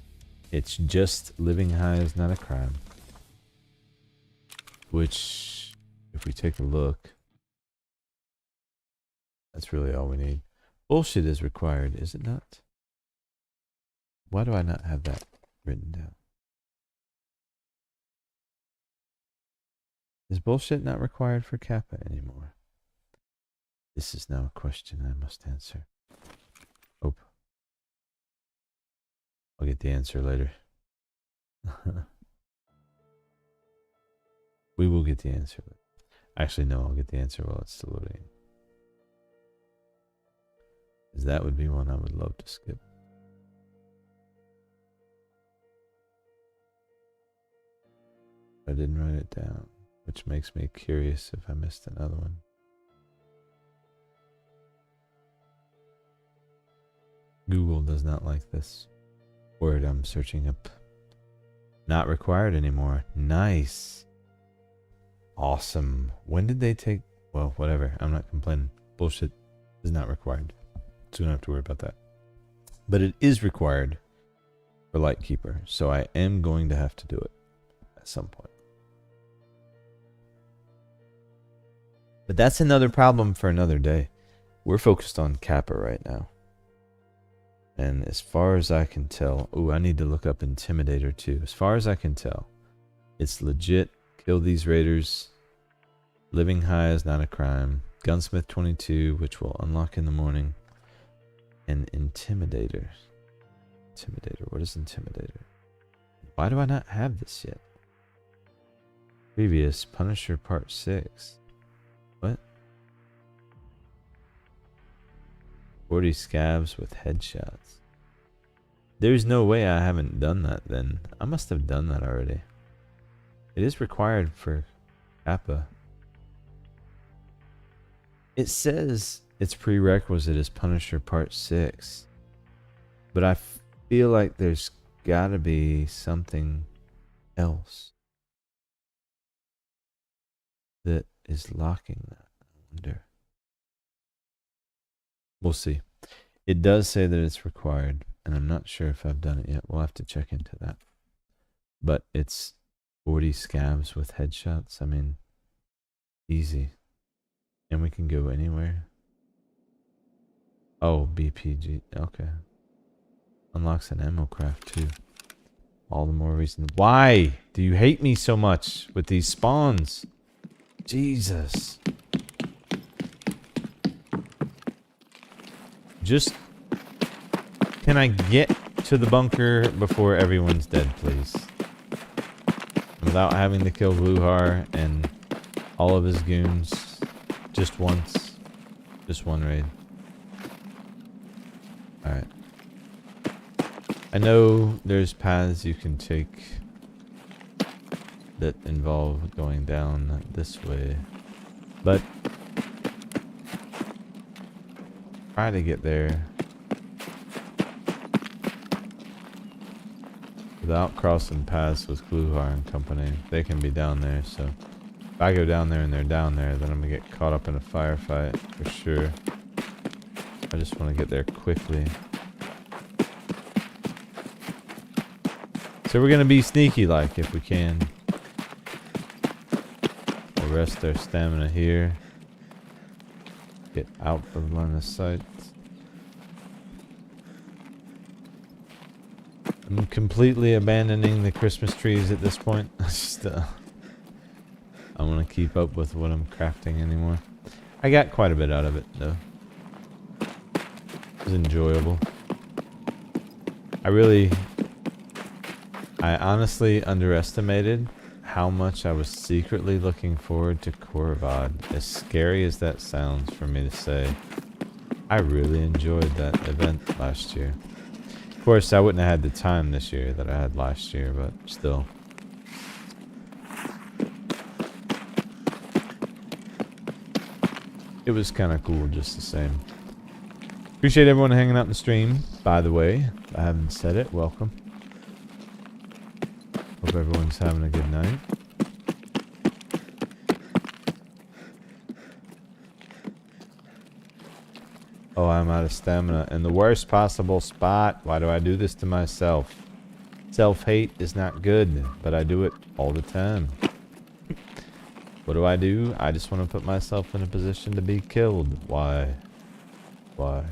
A: it's just living high is not a crime. Which, if we take a look, that's really all we need. Bullshit is required, is it not? Why do I not have that written down? Is bullshit not required for Kappa anymore? This is now a question I must answer. Oh. We'll get the answer later. We will get the answer. Actually, no, I'll get the answer while it's still loading. Because that would be one I would love to skip. I didn't write it down, which makes me curious if I missed another one. Google does not like this word I'm searching up. Not required anymore. Nice. Awesome. When did they take... Well, whatever. I'm not complaining. Bullshit is not required. So we don't have to worry about that. But it is required for Lightkeeper. So I am going to have to do it at some point. But that's another problem for another day. We're focused on Kappa right now. And as far as I can tell... Ooh, I need to look up Intimidator too. As far as I can tell, it's legit. Kill these raiders. Living high is not a crime. Gunsmith 22, which will unlock in the morning. And Intimidator. Intimidator. What is Intimidator? Why do I not have this yet? Previous. Punisher Part 6. What? 40 scabs with headshots. There's no way I haven't done that then. I must have done that already. It is required for Kappa. It says its prerequisite is Punisher Part 6. But I feel like there's gotta be something else that is locking that. I wonder. We'll see. It does say that it's required, and I'm not sure if I've done it yet. We'll have to check into that. But it's 40 scabs with headshots. I mean, easy. And we can go anywhere. Oh, BPG. Okay. Unlocks an ammo craft too. All the more reason. Why do you hate me so much with these spawns? Jesus. Just... Can I get to the bunker before everyone's dead, please? Without having to kill Glukhar and all of his goons. Just once. Just one raid. Alright. I know there's paths you can take that involve going down this way. But try to get there without crossing paths with Glukhar and company. They can be down there, so if I go down there and they're down there, then I'm gonna get caught up in a firefight for sure. I just want to get there quickly. So we're gonna be sneaky like if we can. We'll rest our stamina here. Get out of line of sight. I'm completely abandoning the Christmas trees at this point. Just, I want to keep up with what I'm crafting anymore. I got quite a bit out of it though. It was enjoyable. I honestly underestimated how much I was secretly looking forward to Korvad. As scary as that sounds for me to say, I really enjoyed that event last year. Of course, I wouldn't have had the time this year that I had last year, but still. It was kind of cool just the same. Appreciate everyone hanging out in the stream, by the way. If I haven't said it, welcome. Hope everyone's having a good night. Oh, I'm out of stamina. In the worst possible spot. Why do I do this to myself? Self-hate is not good, but I do it all the time. What do? I just want to put myself in a position to be killed. Why? Why?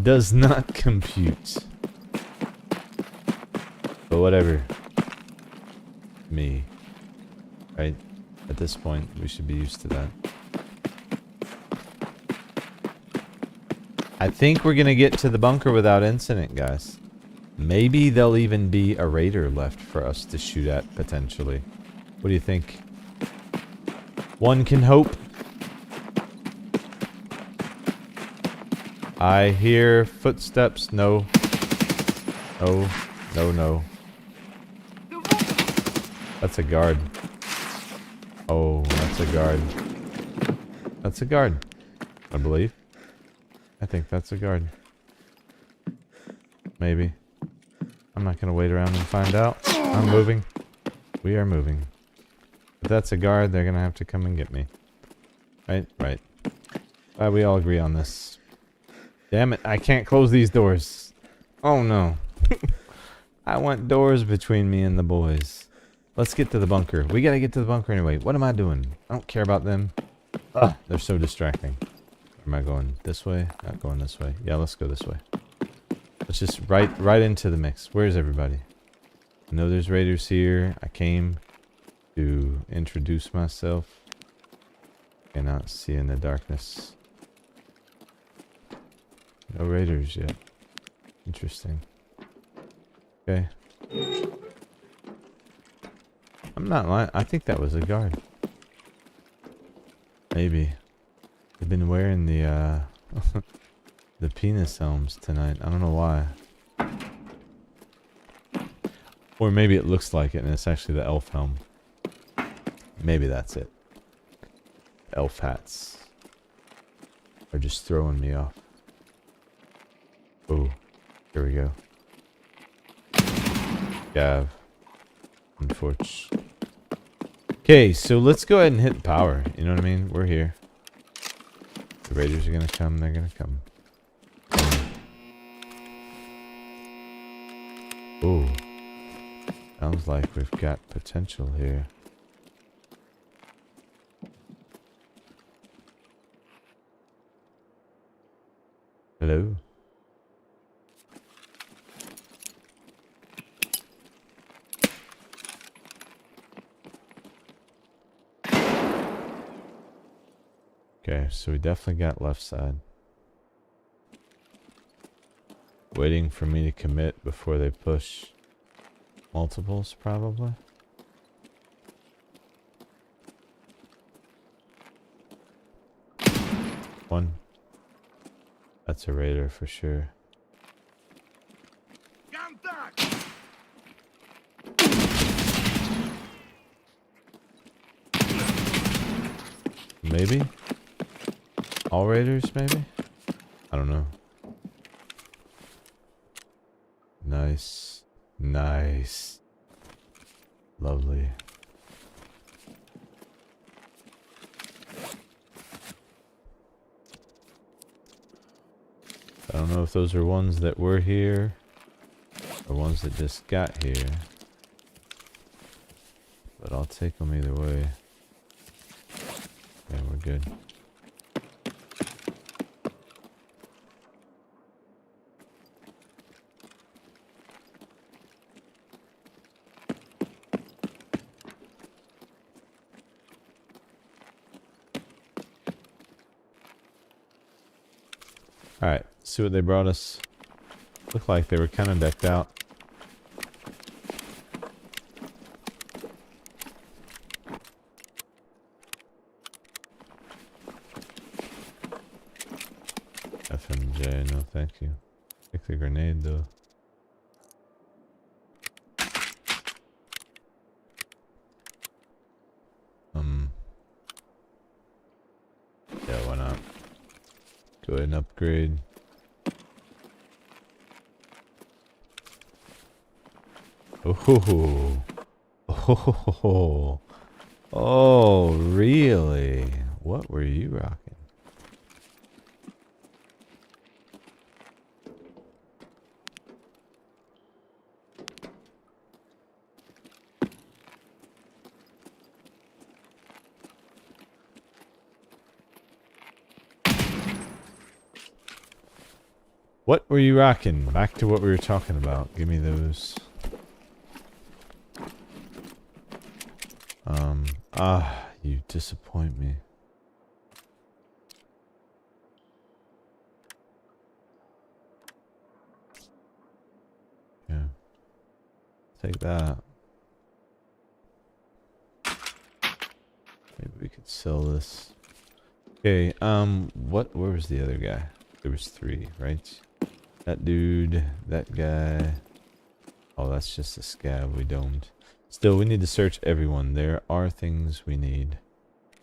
A: Does not compute. But whatever. Me. Right? At this point, we should be used to that. I think we're gonna get to the bunker without incident, guys. Maybe there'll even be a raider left for us to shoot at, potentially. What do you think? One can hope. I hear footsteps. No. No. No, no. That's a guard. Oh, that's a guard. That's a guard, I believe. I think that's a guard. Maybe. I'm not gonna wait around and find out. I'm moving. We are moving. If that's a guard, they're gonna have to come and get me. Right? Right. We all agree on this. Damn it, I can't close these doors. Oh no. I want doors between me and the boys. Let's get to the bunker. We gotta get to the bunker anyway. What am I doing? I don't care about them. Ugh, they're so distracting. Am I going this way? Not going this way. Yeah, let's go this way. Let's just right into the mix. Where's everybody? I know there's raiders here. I came to introduce myself. Cannot see in the darkness. No raiders yet. Interesting. Okay. I'm not lying. I think that was a guard. Maybe. They've been wearing the the penis helms tonight. I don't know why. Or maybe it looks like it and it's actually the elf helm. Maybe that's it. Elf hats are just throwing me off. Oh, here we go. Gav. Unfortunately. Okay, so let's go ahead and hit power. You know what I mean? We're here. The raiders are gonna come. They're gonna come. Ooh. Sounds like we've got potential here. Hello? Okay, so we definitely got left side. Waiting for me to commit before they push. Multiples, probably. One. That's a raider for sure. Maybe? All raiders, maybe? I don't know. Nice. Nice. Lovely. I don't know if those are ones that were here or ones that just got here. But I'll take them either way. Yeah, we're good. Alright, see what they brought us. Looked like they were kind of decked out. FMJ, no thank you. Take the grenade though. Yeah, why not? Go ahead and upgrade. Oh, oh, oh, really? What were you rocking? What were you rocking? Back to what we were talking about. Give me those. You disappoint me. take that. Maybe we could sell this. Okay, where was the other guy? There was 3, right? That dude, that guy. Oh, that's just a scab, we don't. Still, we need to search everyone. There are things we need.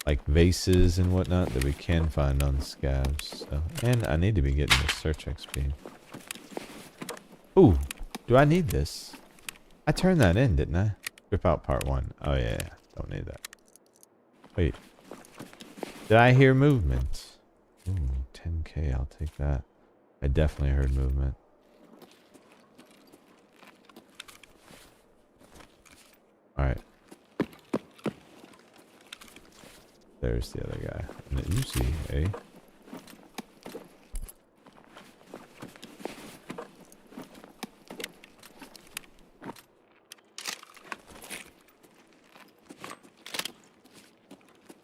A: Like vases and whatnot that we can find on scabs. So, and I need to be getting the search XP. Ooh, do I need this? I turned that in, didn't I? Rip out part 1. Oh yeah, don't need that. Wait. Did I hear movement? Ooh, 10k, I'll take that. I definitely heard movement. Alright. There's the other guy. And you see, eh?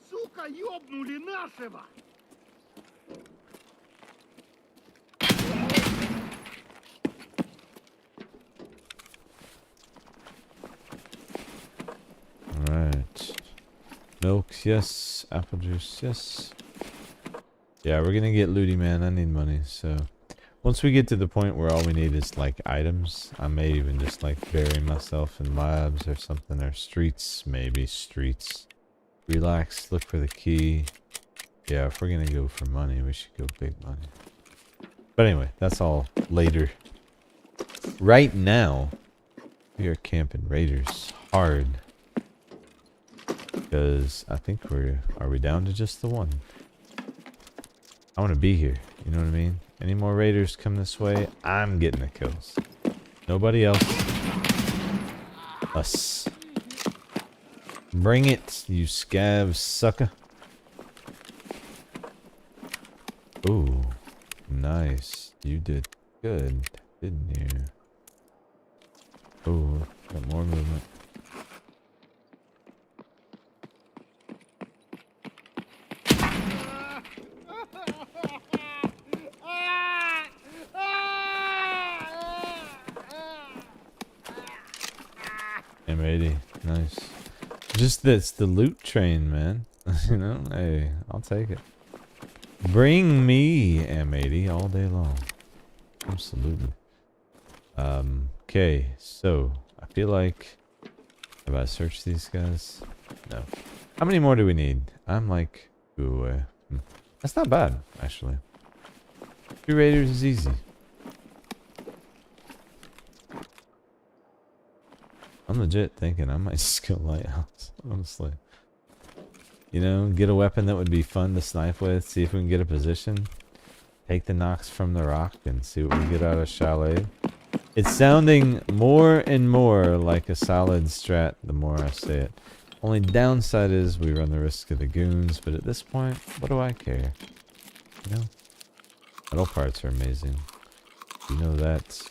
B: Сука, ёбнули нашего!
A: Alright. Milk, yes. Apple juice, yes. Yeah, we're gonna get looty, man. I need money, so... Once we get to the point where all we need is, like, items, I may even just, like, bury myself in labs or something. Or streets, maybe. Streets. Relax, look for the key. Yeah, if we're gonna go for money, we should go big money. But anyway, that's all later. Right now, we are camping raiders hard. Because I think are we down to just the one? I want to be here, you know what I mean? Any more raiders come this way, I'm getting the kills. Nobody else. Us. Bring it, you scav sucker. Ooh, nice. You did good, didn't you? Ooh, got more movement. M80, nice. Just that's the loot train, man. You know, hey, I'll take it. Bring me M80 all day long. Absolutely. Okay, so I feel like have I searched these guys? No. How many more do we need? I'm like 2 away. That's not bad, actually. 2 raiders is easy. I'm legit thinking I might just go lighthouse, honestly. You know, get a weapon that would be fun to snipe with, see if we can get a position. Take the knocks from the rock and see what we get out of chalet. It's sounding more and more like a solid strat the more I say it. Only downside is we run the risk of the goons, but at this point, what do I care? You know? Metal parts are amazing. You know that.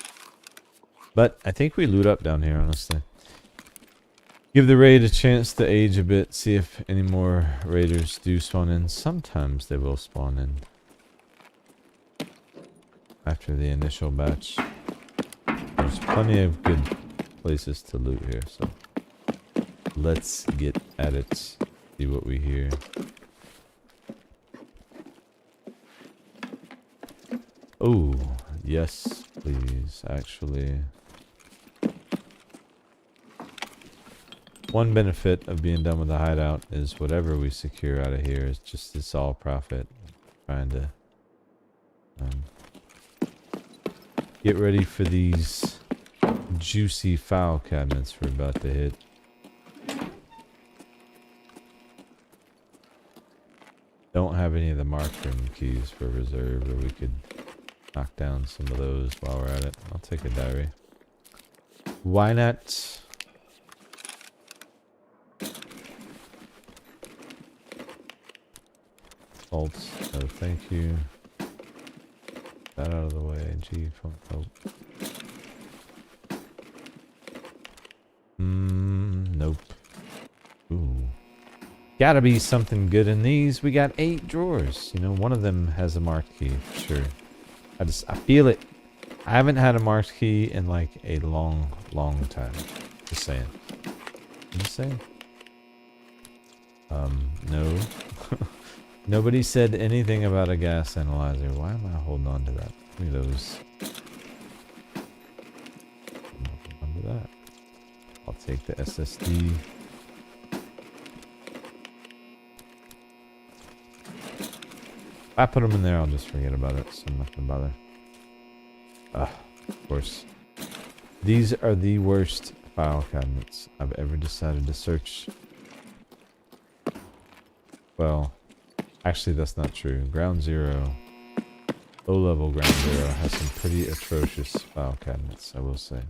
A: But I think we loot up down here, honestly. Give the raid a chance to age a bit, see if any more raiders do spawn in. Sometimes they will spawn in. After the initial batch. There's plenty of good places to loot here, so let's get at it. See what we hear. Oh, yes, please, actually. One benefit of being done with the hideout is whatever we secure out of here is just it's all profit. Trying to get ready for these juicy file cabinets we're about to hit. Don't have any of the marked room keys for reserve, or we could knock down some of those while we're at it. I'll take a diary. Why not? Faults, no thank you. That out of the way. G, oh. Nope. Ooh. Gotta be something good in these. We got 8 drawers. You know, one of them has a marked key, sure. I feel it. I haven't had a marked key in like a long time. Just saying. I'm just saying. No. Nobody said anything about a gas analyzer. Why am I holding on to that? Look at those. I'm holding on to that. I'll take the SSD. If I put them in there, I'll just forget about it, so I'm not gonna bother. Of course. These are the worst file cabinets I've ever decided to search. Well, actually that's not true. Ground Zero, low-level Ground Zero has some pretty atrocious file cabinets, I will say.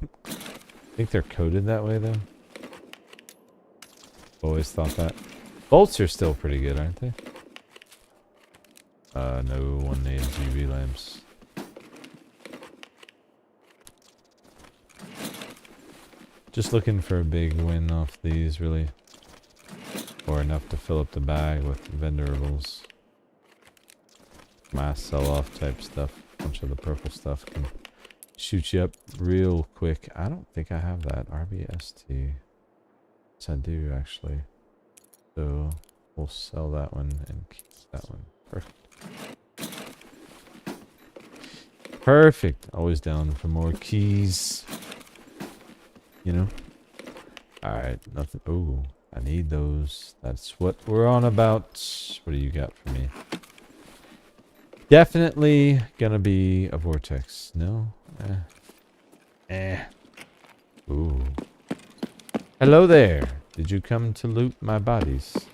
A: I think they're coded that way though. Always thought that. Bolts are still pretty good, aren't they? No one needs UV lamps. Just looking for a big win off these, really. Or enough to fill up the bag with vendorables. Mass sell-off type stuff. A bunch of the purple stuff can shoot you up real quick. I don't think I have that. RBST. Yes, I do, actually. So, we'll sell that one and keep that one. Perfect. Perfect. Always down for more keys. You know? Alright, nothing. Ooh, I need those. That's what we're on about. What do you got for me? Definitely gonna be a vortex. No? Ooh. Hello there. Did you come to loot my bodies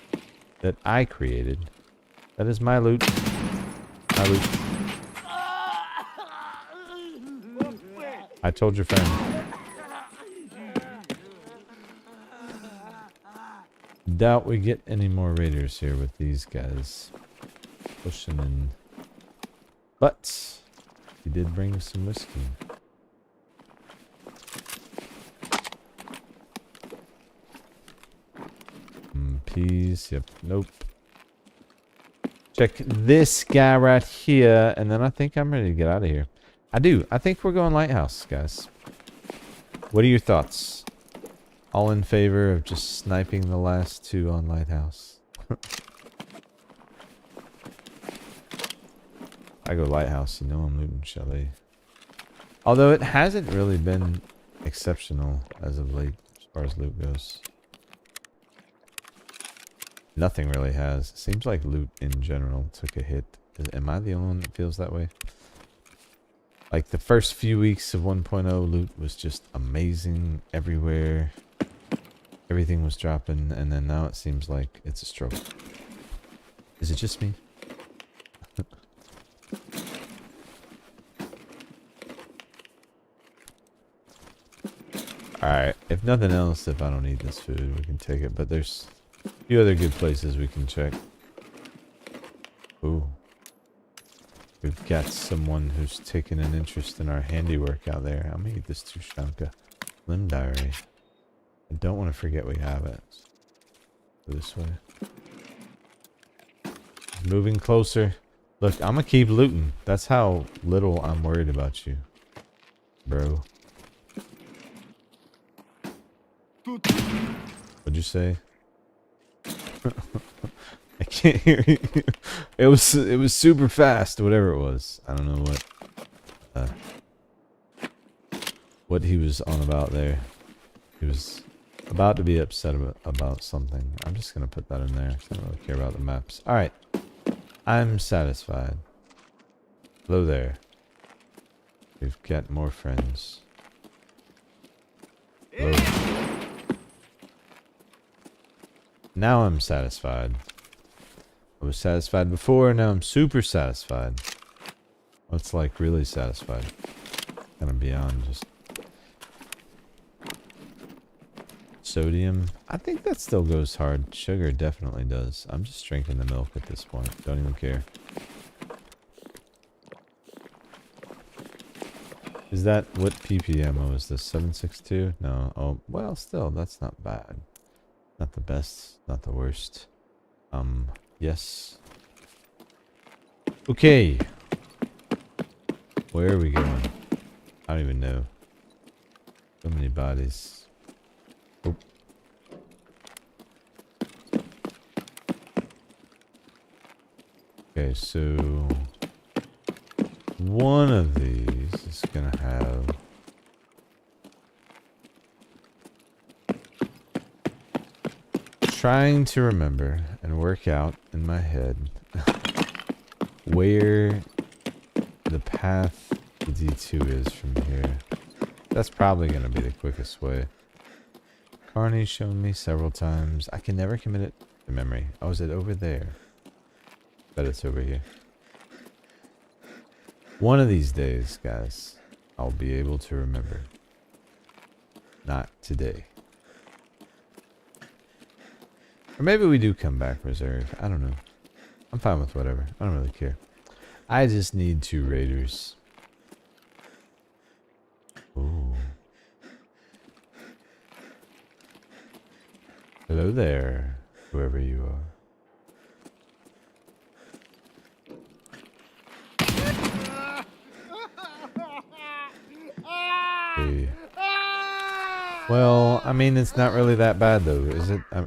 A: that I created? That is my loot. My loot. I told your friend. Doubt we get any more raiders here with these guys pushing in. But he did bring some whiskey. Peas. Yep. Nope. Check this guy right here, and then I think I'm ready to get out of here. I do. I think we're going Lighthouse, guys. What are your thoughts? All in favor of just sniping the last two on Lighthouse? I go Lighthouse, you know I'm looting Chalet. Although it hasn't really been exceptional as of late as far as loot goes. Nothing really has. It seems like loot in general took a hit. Am I the only one that feels that way? Like the first few weeks of 1.0 loot was just amazing everywhere. Everything was dropping, and then now it seems like it's a struggle. Is it just me? Alright, if nothing else, if I don't need this food, we can take it. But there's a few other good places we can check. Ooh. We've got someone who's taken an interest in our handiwork out there. I'm gonna eat this Tushonka. Limb diary. I don't want to forget we have it. Go this way. Moving closer. Look, I'm gonna keep looting. That's how little I'm worried about you, bro. What'd you say? I can't hear you. It was super fast, whatever it was. I don't know what he was on about there. He was about to be upset about something. I'm just gonna put that in there. I don't really care about the maps. Alright. I'm satisfied. Hello there. We've got more friends. Hello. Now I'm satisfied. I was satisfied before, now I'm super satisfied. Well, it's like really satisfied. Kind of beyond just sodium. I think that still goes hard. Sugar definitely does. I'm just drinking the milk at this point. Don't even care. Is that what PPMO is this? 762? No. Oh, well, still, that's not bad. Not the best, not the worst. Yes. Okay. Where are we going? I don't even know. So many bodies. Okay, so one of these is gonna have trying to remember and work out in my head where the path to D2 is from here. That's probably gonna be the quickest way. Carney's shown me several times. I can never commit it to memory. Oh, is it over there? Bet it's over here. One of these days, guys, I'll be able to remember. Not today. Or maybe we do come back reserve. I don't know. I'm fine with whatever. I don't really care. I just need 2 raiders. Ooh. Hello there, whoever you are. Hey. Well, I mean, it's not really that bad, though, is it? I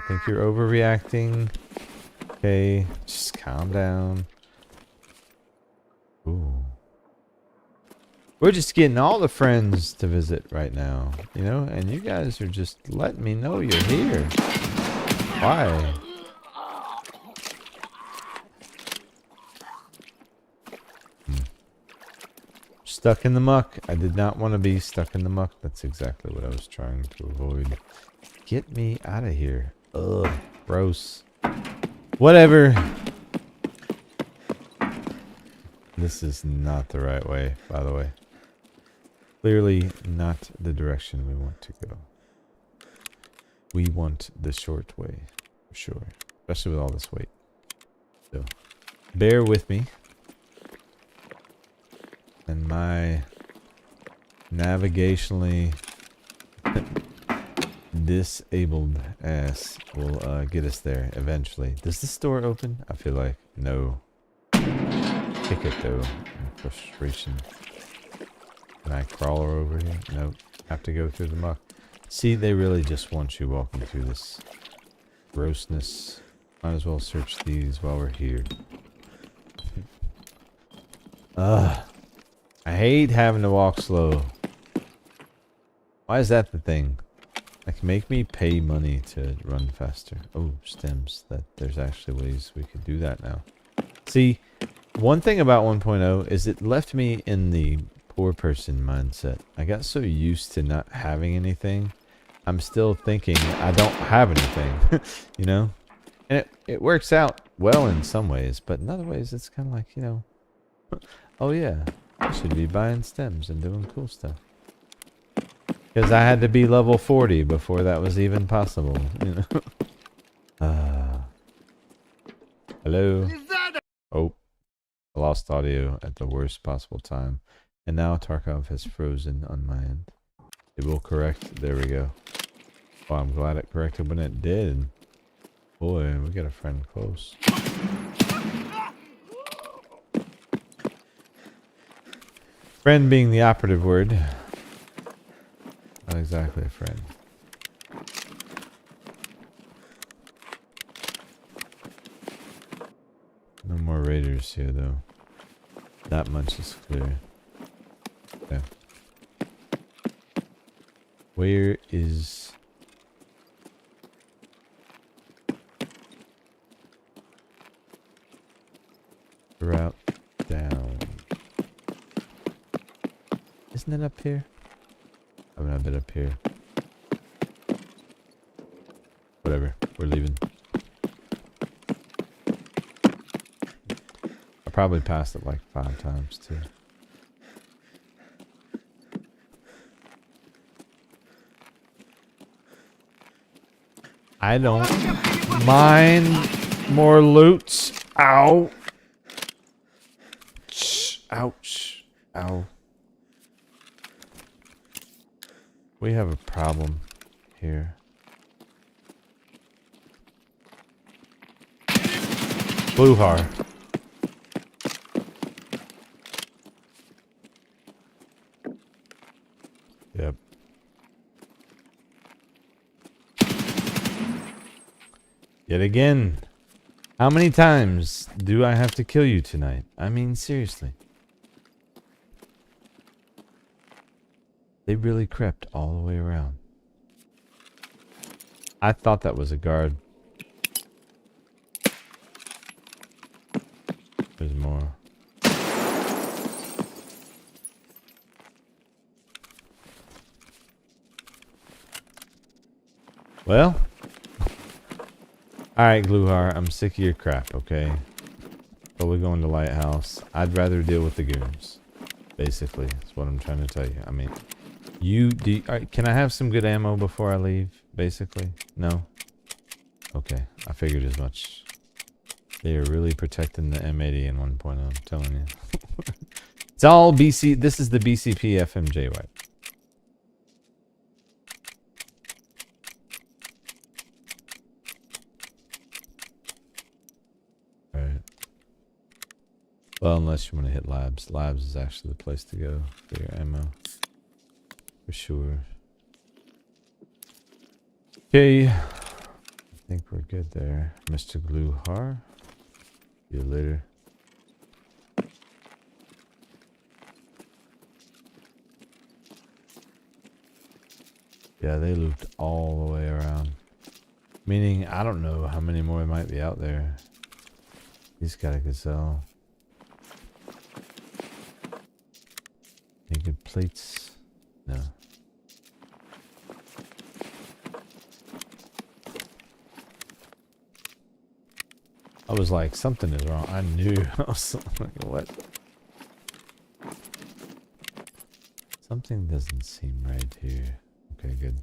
A: think you're overreacting. Okay, just calm down. Ooh. We're just getting all the friends to visit right now, you know? And you guys are just letting me know you're here. Why? Stuck in the muck. I did not want to be stuck in the muck. That's exactly what I was trying to avoid. Get me out of here. Ugh, gross. Whatever. This is not the right way, by the way. Clearly not the direction we want to go. We want the short way, for sure. Especially with all this weight. So, bear with me. And my navigationally disabled ass will get us there eventually. Does this door open? I feel like no. Kick it though, in frustration. Can I crawl her over here? Nope. Have to go through the muck. See, they really just want you walking through this grossness. Might as well search these while we're here. Ugh. I hate having to walk slow. Why is that the thing? Like, make me pay money to run faster. Oh, stems. There's actually ways we could do that now. See, one thing about 1.0 is it left me in the poor person mindset. I got so used to not having anything. I'm still thinking I don't have anything, you know? And it works out well in some ways, but in other ways it's kind of like, you know, oh yeah, I should be buying stems and doing cool stuff. Because I had to be level 40 before that was even possible, you know? Hello? Oh, I lost audio at the worst possible time. And now Tarkov has frozen on my end. It will correct. There we go. Oh, I'm glad it corrected when it did. Boy, we got a friend close. Friend being the operative word. Not exactly a friend. No more raiders here, though. That much is clear. Okay. Where is... route down? Isn't it up here? I haven't had it up here. Whatever. We're leaving. I probably passed it like 5 times too. I don't mind more loots. Ow. Ouch. Ow. We have a problem here. Glukhar. Yep. Yet again. How many times do I have to kill you tonight? I mean, seriously. They really crept all the way around. I thought that was a guard. There's more. Well. Alright, Glukhar, I'm sick of your crap, okay? But we're going to Lighthouse. I'd rather deal with the goons. Basically, that's what I'm trying to tell you. I mean, can I have some good ammo before I leave? Basically, no. Okay, I figured as much. They are really protecting the M80 in 1.0. I'm telling you, it's all BC. This is the BCP FMJ wipe. All right. Well, unless you want to hit labs. Labs is actually the place to go for your ammo. For sure. Okay. I think we're good there. Mr. Glukhar. See you later. Yeah, they looped all the way around. Meaning, I don't know how many more might be out there. He's got a gazelle. Any good plates? No. I was like, something is wrong. I knew. I was like, what? Something doesn't seem right here. Okay, good.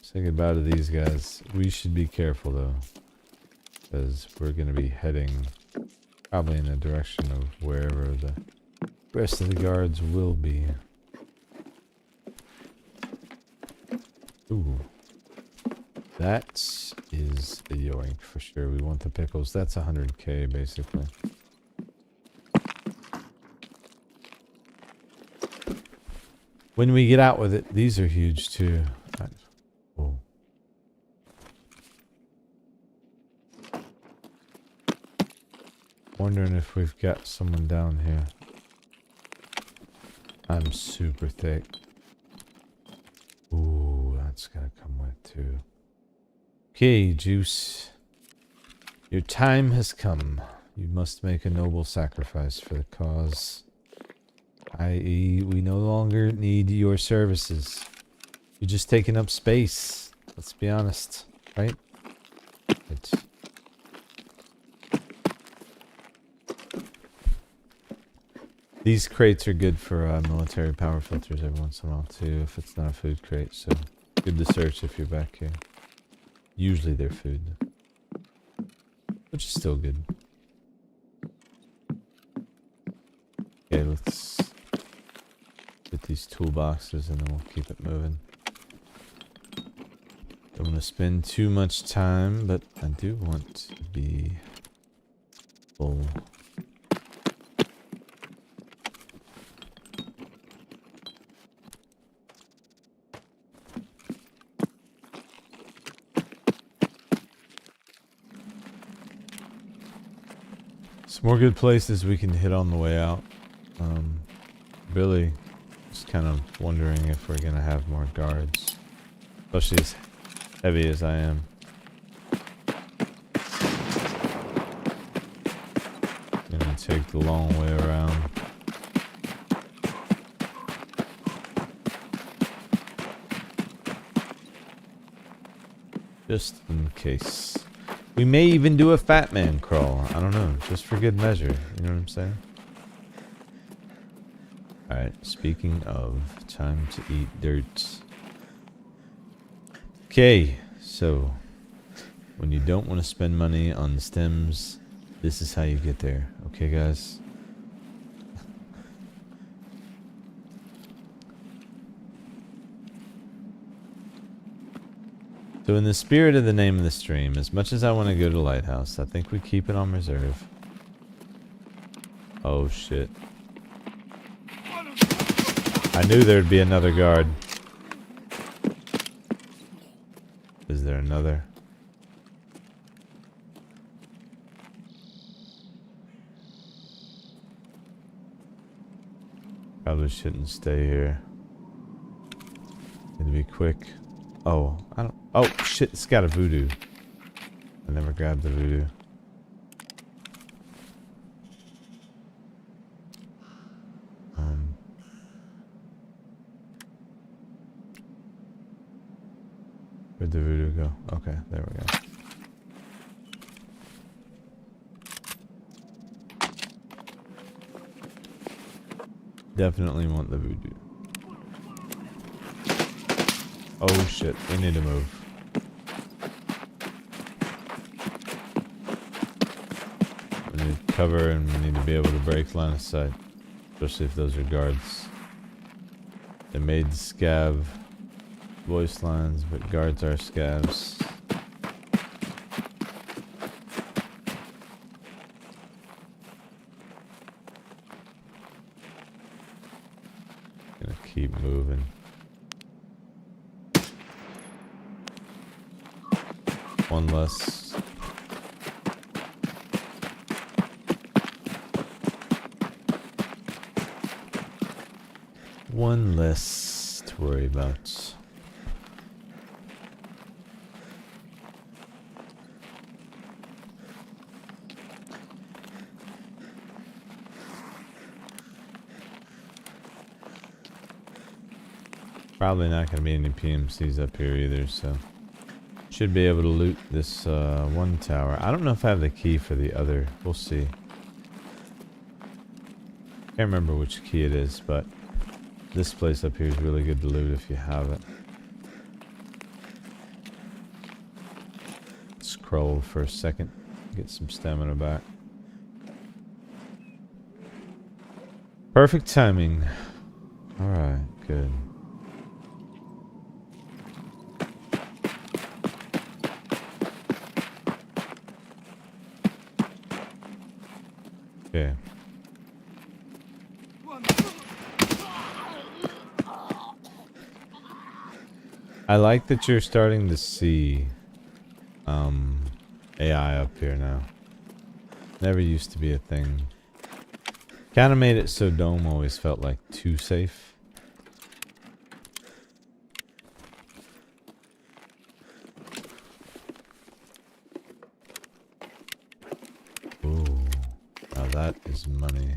A: Say goodbye to these guys. We should be careful though, because we're going to be heading probably in the direction of wherever the rest of the guards will be. Ooh. That is a yoink for sure. We want the pickles. That's 100k basically. When we get out with it, these are huge too. Oh. Wondering if we've got someone down here. I'm super thick. Ooh, that's gotta come with too. Okay, Juice. Your time has come. You must make a noble sacrifice for the cause. I.e., we no longer need your services. You're just taking up space. Let's be honest, right? Right. These crates are good for military power filters every once in a while too, if it's not a food crate, so good to search if you're back here. Usually they're food, which is still good. Okay, let's get these toolboxes and then we'll keep it moving. Don't want to spend too much time, but I do want to be full. Some more good places we can hit on the way out. Really just kind of wondering if we're gonna have more guards, especially as heavy as I am. Gonna take the long way around. Just in case. We may even do a fat man crawl. I don't know, just for good measure. You know what I'm saying? Alright, speaking of, time to eat dirt. Okay, so when you don't want to spend money on the stems, this is how you get there. Okay, guys? So in the spirit of the name of the stream, as much as I want to go to Lighthouse, I think we keep it on reserve. Oh shit. I knew there'd be another guard. Is there another? Probably shouldn't stay here. Need to be quick. Oh, I don't. Oh shit! It's got a voodoo. I never grabbed the voodoo. Where'd the voodoo go? Okay, there we go. Definitely want the voodoo. Oh shit, we need to move. We need cover and we need to be able to break line of sight. Especially if those are guards. They made scav voice lines, but guards are scavs. Gonna keep moving. One less. One less to worry about. Probably not going to be any PMCs up here either, so should be able to loot this one tower. I don't know if I have the key for the other. We'll see. Can't remember which key it is, but this place up here is really good to loot if you have it. Scroll for a second, get some stamina back. Perfect timing. Alright, good. Okay. I like that you're starting to see AI up here now. Never used to be a thing. Kind of made it so Dome always felt like too safe. Ooh, now that is money.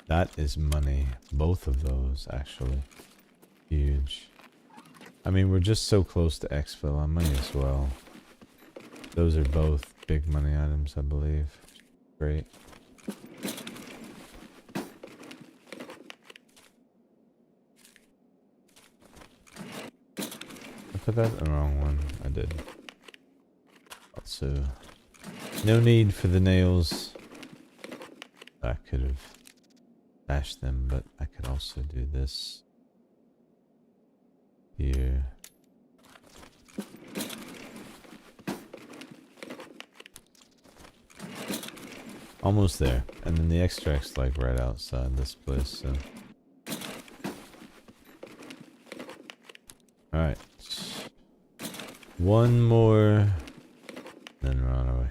A: That is money. Both of those, actually. Huge. I mean, we're just so close to exfil. I might as well. Those are both big money items, I believe. Great. I put that in the wrong one. I did. Also, no need for the nails. I could have bashed them, but I could also do this here. Almost there. And then the extract's like right outside this place, so. Alright. One more. Then we're on our way.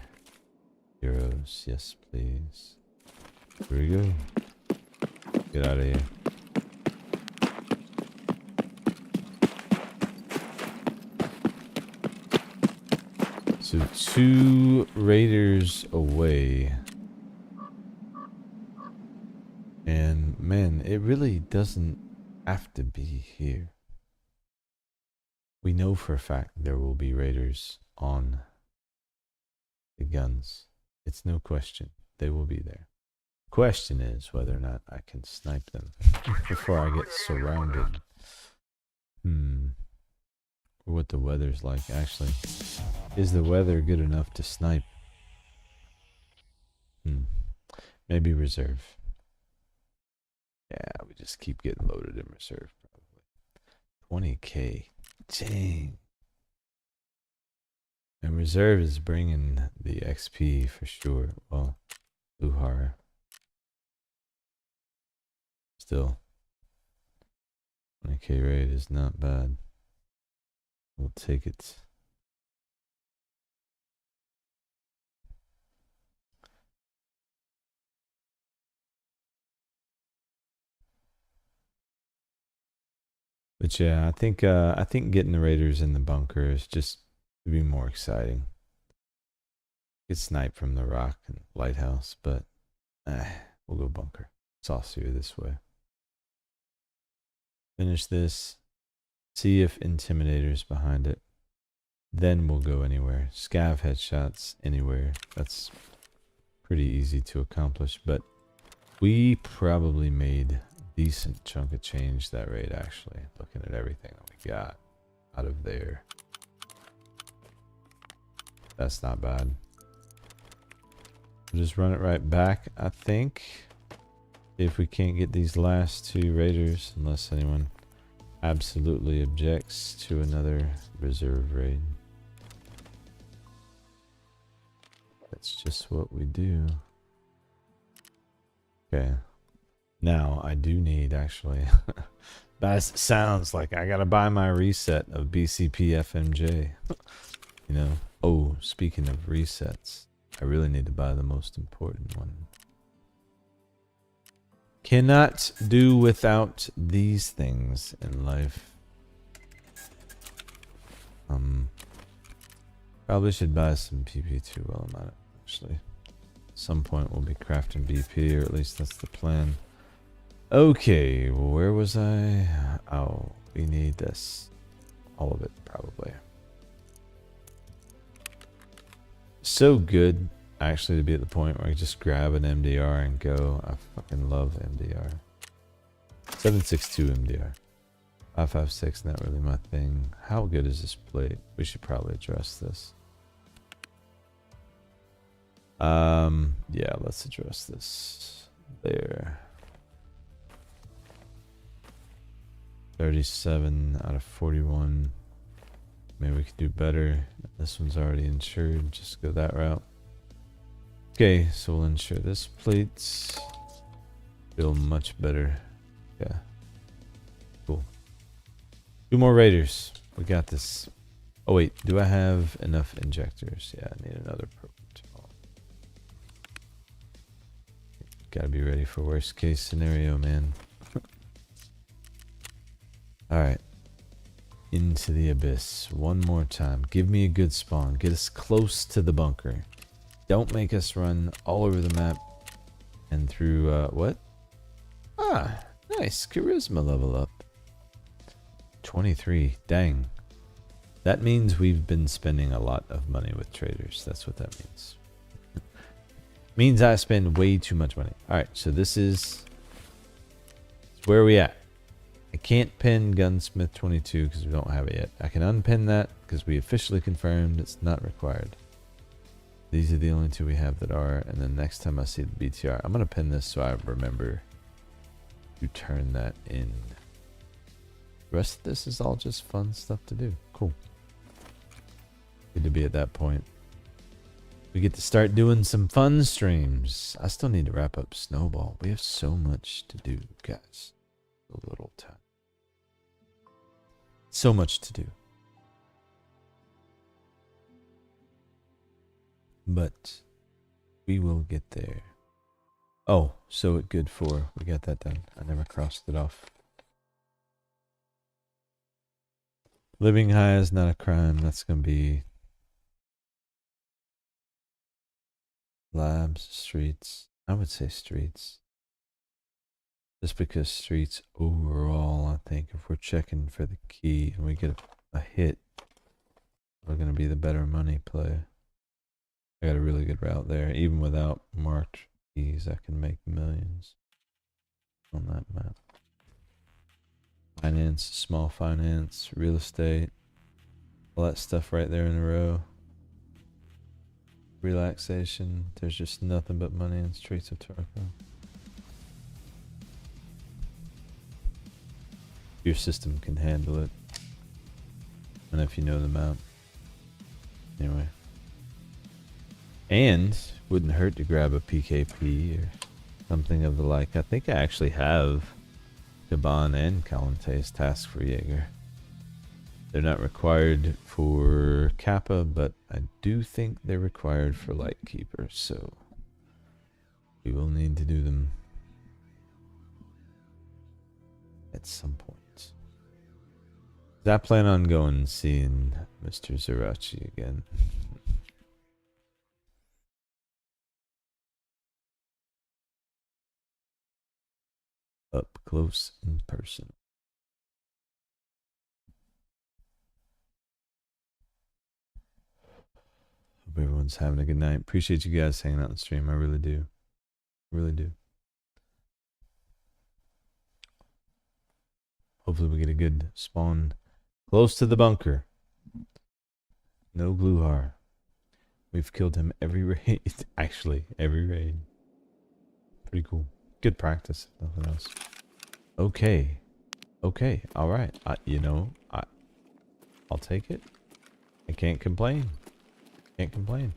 A: Heroes, yes please. Here we go. Get out of here. So 2 raiders away. And man, it really doesn't have to be here. We know for a fact there will be raiders on the guns. It's no question. They will be there. Question is whether or not I can snipe them before I get surrounded. Or what the weather's like, actually. Is the weather good enough to snipe? Maybe reserve. Yeah, we just keep getting loaded in reserve, probably. 20k. Dang. And reserve is bringing the XP for sure. Well, Glukhar. Still. 20k raid is not bad. We'll take it. But yeah, I think getting the raiders in the bunker is just to be more exciting. Get sniped from the rock and lighthouse, but we'll go bunker. It's saucier this way. Finish this. See if Intimidator's behind it. Then we'll go anywhere. Scav headshots anywhere. That's pretty easy to accomplish, but we probably made a decent chunk of change that raid actually, looking at everything that we got out of there. That's not bad. We'll just run it right back, I think. If we can't get these last two raiders, unless anyone absolutely objects to another reserve raid. That's just what we do. Okay. Now, I do need, actually... that sounds like I gotta buy my reset of BCP FMJ. You know? Oh, speaking of resets, I really need to buy the most important one. Cannot do without these things in life. Probably should buy some PP2 while I'm at it, actually. At some point we'll be crafting BP, or at least that's the plan. Okay, well, where was I? Oh, we need this. All of it, probably. So good, actually, to be at the point where I just grab an MDR and go. I fucking love MDR. 7.62 MDR. 5.56, not really my thing. How good is this plate? We should probably address this. Yeah, let's address this. There. 37 out of 41. Maybe we could do better. This one's already insured. Just go that route. Okay, so we'll insure this plate. Feel much better. Yeah. Cool. Two more raiders. We got this. Oh wait, do I have enough injectors? Yeah, I need another purple. Gotta be ready for worst case scenario, man. Alright. Into the abyss. One more time. Give me a good spawn. Get us close to the bunker. Don't make us run all over the map and through, what? Ah, nice. Charisma level up. 23. Dang. That means we've been spending a lot of money with traders. That's what that means. Means I spend way too much money. Alright, so this is where are we at? I can't pin Gunsmith 22 because we don't have it yet. I can unpin that because we officially confirmed it's not required. These are the only two we have that are. And then next time I see the BTR, I'm going to pin this so I remember to turn that in. The rest of this is all just fun stuff to do. Cool. Good to be at that point. We get to start doing some fun streams. I still need to wrap up Snowball. We have so much to do, guys. A little time. So much to do. But we will get there. Oh, so at good 4. We got that done. I never crossed it off. Living high is not a crime. That's going to be labs, streets. I would say streets. Just because streets overall, I think if we're checking for the key and we get a hit, we're going to be the better money play. I got a really good route there. Even without marked keys, I can make millions on that map. Finance, small finance, real estate, all that stuff right there in a row. Relaxation, there's just nothing but money in Streets of Tarkov. Your system can handle it. And if you know the map. Anyway. And wouldn't hurt to grab a PKP or something of the like. I think I actually have Gabon and Kalante's task for Jaeger. They're not required for Kappa, but I do think they're required for Lightkeeper, so we will need to do them at some point. I plan on going and seeing Mr. Zerachi again. Up close and personal. Hope everyone's having a good night. Appreciate you guys hanging out on the stream. I really do. Really do. Hopefully we get a good spawn close to the bunker. No Glukhar. We've killed him every raid. Actually, every raid. Pretty cool. Good practice, if nothing else. Okay. Okay. All right. You know, I'll take it. I can't complain. Can't complain.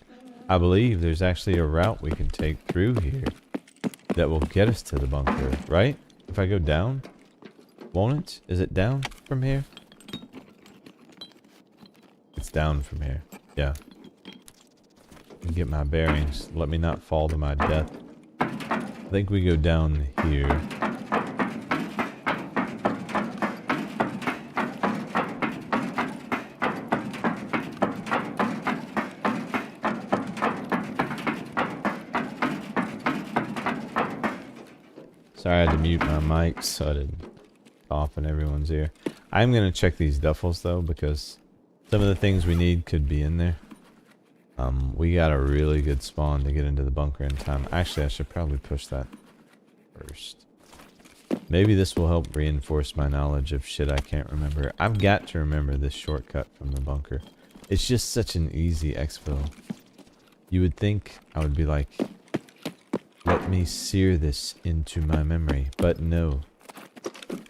A: I believe there's actually a route we can take through here that will get us to the bunker, right? If I go down, won't it? Is it down from here? It's down from here. Yeah. Get my bearings. Let me not fall to my death. I think we go down here. Sorry, I had to mute my mic so I didn't cough in everyone's ear. I'm going to check these duffels though, because some of the things we need could be in there. We got a really good spawn to get into the bunker in time. Actually, I should probably push that first. Maybe this will help reinforce my knowledge of shit I can't remember. I've got to remember this shortcut from the bunker. It's just such an easy exfil. You would think I would be like, let me sear this into my memory. But no.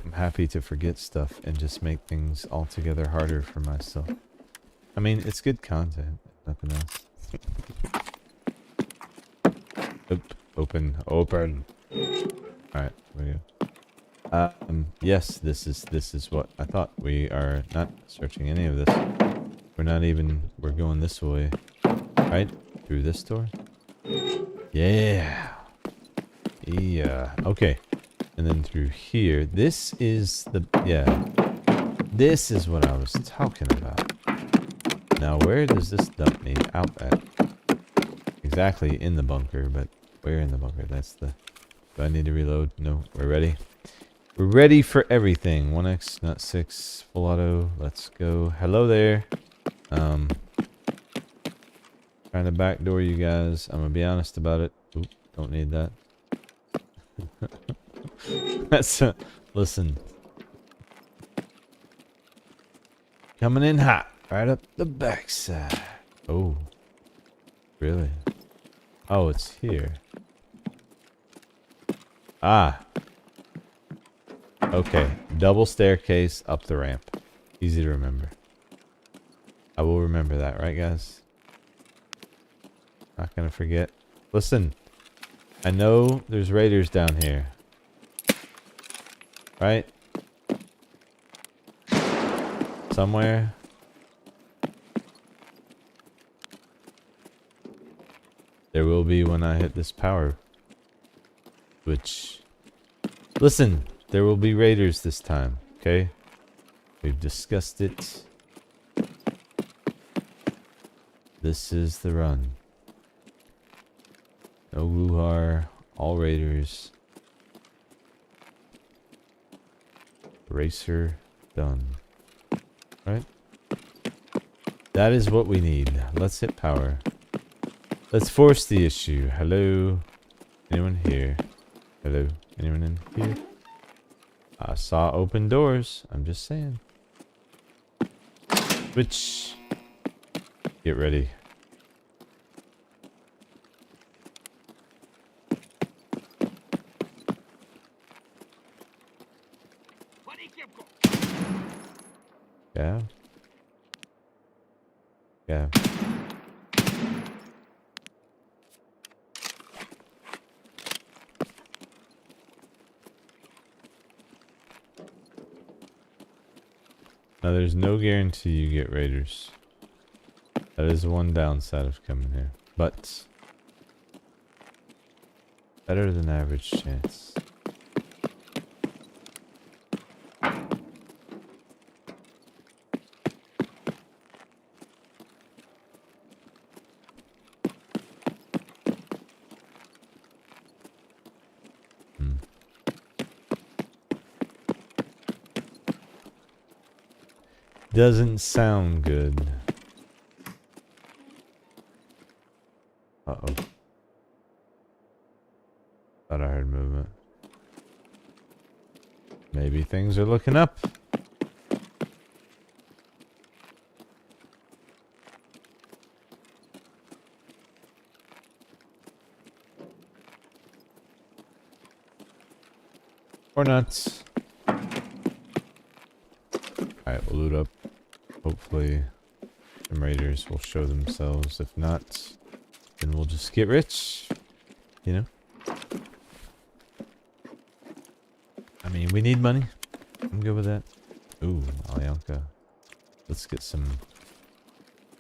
A: I'm happy to forget stuff and just make things altogether harder for myself. I mean, it's good content. Nothing else. Open. Alright, there we go. Yes, this is what I thought. We are not searching any of this. We're going this way. Right? Through this door? Yeah. Yeah. Okay. And then through here. This is the... Yeah. This is what I was talking about. Now, where does this dump me out at? Exactly in the bunker, but where in the bunker? That's the... Do I need to reload? No, we're ready. We're ready for everything. 1x, not 6, full auto. Let's go. Hello there. Trying to backdoor you guys. I'm gonna be honest about it. Oop, don't need that. That's listen. Coming in hot. Right up the backside. Oh. Really? Oh, it's here. Ah. Okay. Double staircase up the ramp. Easy to remember. I will remember that, right guys? Not gonna forget. Listen. I know there's raiders down here. Right? Somewhere. There will be when I hit this power switch. Listen, there will be raiders this time, okay? We've discussed it. This is the run. No Glukhar, all raiders. Racer done. Right? That is what we need. Let's hit power. Let's force the issue. Hello? Anyone here? Hello? Anyone in here? I saw open doors. I'm just saying. Switch. Get ready. Yeah. Yeah. Now there's no guarantee you get raiders. That is the one downside of coming here. But better than average chance. doesn't sound good. Uh-oh. Thought I heard movement. Maybe things are looking up. Or not. Alright, we'll loot up. Hopefully some raiders will show themselves. If not, then we'll just get rich. You know? I mean, we need money. I'm good with that. Ooh, Alyanka. Let's get some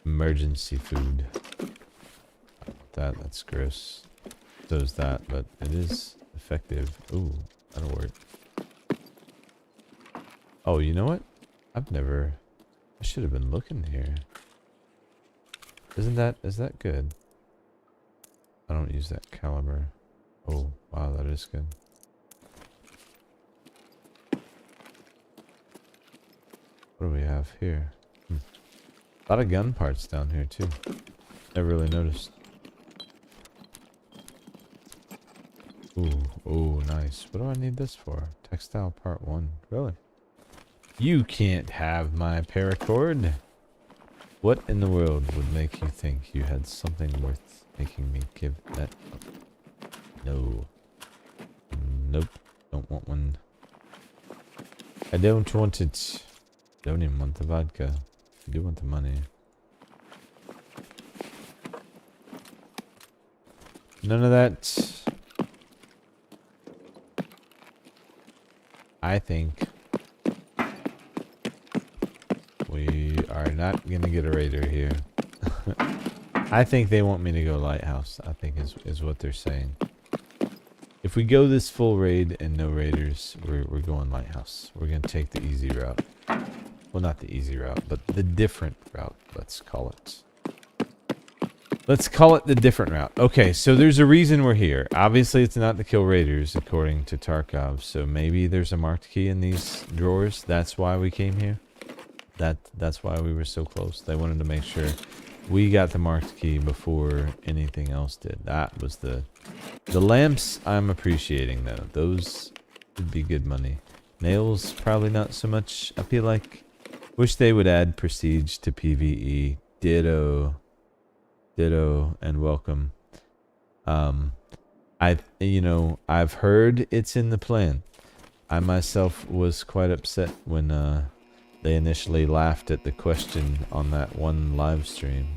A: emergency food. I don't want that. That's gross. So is that, but it is effective. Ooh, that'll work. Oh, you know what? I should have been looking here. Is that good? I don't use that caliber. Oh, wow, that is good. What do we have here? A lot of gun parts down here too. Never really noticed. Ooh, nice. What do I need this for? Textile part 1. Really? You can't have my paracord. What in the world would make you think you had something worth making me give that up? No. Nope. Don't want one. I don't want it. Don't even want the vodka. I do want the money. None of that. I think we are not going to get a raider here. I think they want me to go lighthouse, I think is what they're saying. If we go this full raid and no raiders, we're going lighthouse. We're going to take the easy route. Well, not the easy route, but the different route, let's call it. Let's call it the different route. Okay, so there's a reason we're here. Obviously, it's not to kill raiders, according to Tarkov. So maybe there's a marked key in these drawers. That's why we came here. That's why we were so close. They wanted to make sure we got the marked key before anything else did. That was the lamps I'm appreciating, though. Those would be good money. Nails, probably not so much, I feel like. Wish they would add prestige to PVE. Ditto. Ditto and welcome. I've heard it's in the plan. I myself was quite upset when they initially laughed at the question on that one live stream.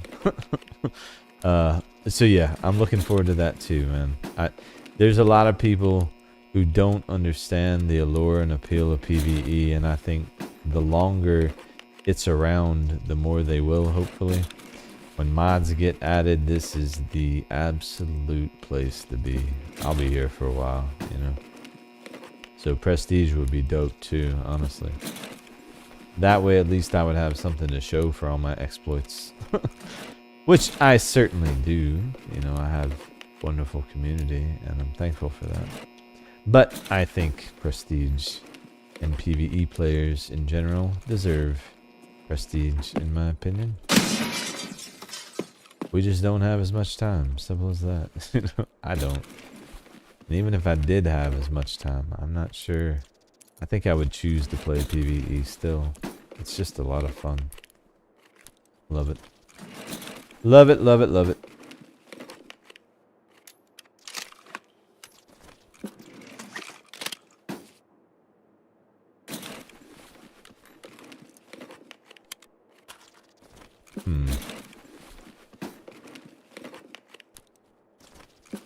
A: So yeah, I'm looking forward to that too, man. There's a lot of people who don't understand the allure and appeal of PvE, and I think the longer it's around, the more they will, hopefully. When mods get added, this is the absolute place to be. I'll be here for a while, you know. So prestige would be dope too, honestly. That way at least I would have something to show for all my exploits. Which I certainly do. You know, I have a wonderful community and I'm thankful for that. But I think prestige and PvE players in general deserve prestige, in my opinion. We just don't have as much time. Simple as that. You know, I don't. And even if I did have as much time, I'm not sure. I think I would choose to play PvE still. It's just a lot of fun. Love it. Love it, love it, love it.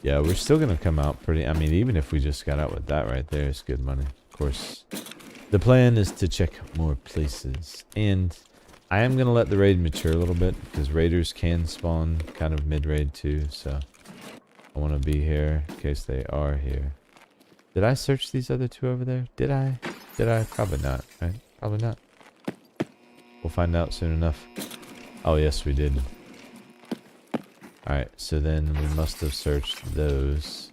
A: Yeah, we're still going to come out pretty... I mean, even if we just got out with that right there, it's good money. Of course, the plan is to check more places. And I am going to let the raid mature a little bit, because raiders can spawn kind of mid-raid too. So I want to be here in case they are here. Did I search these other two over there? Did I? Did I? Probably not, right? Probably not. We'll find out soon enough. Oh, yes, we did. Alright, so then we must have searched those.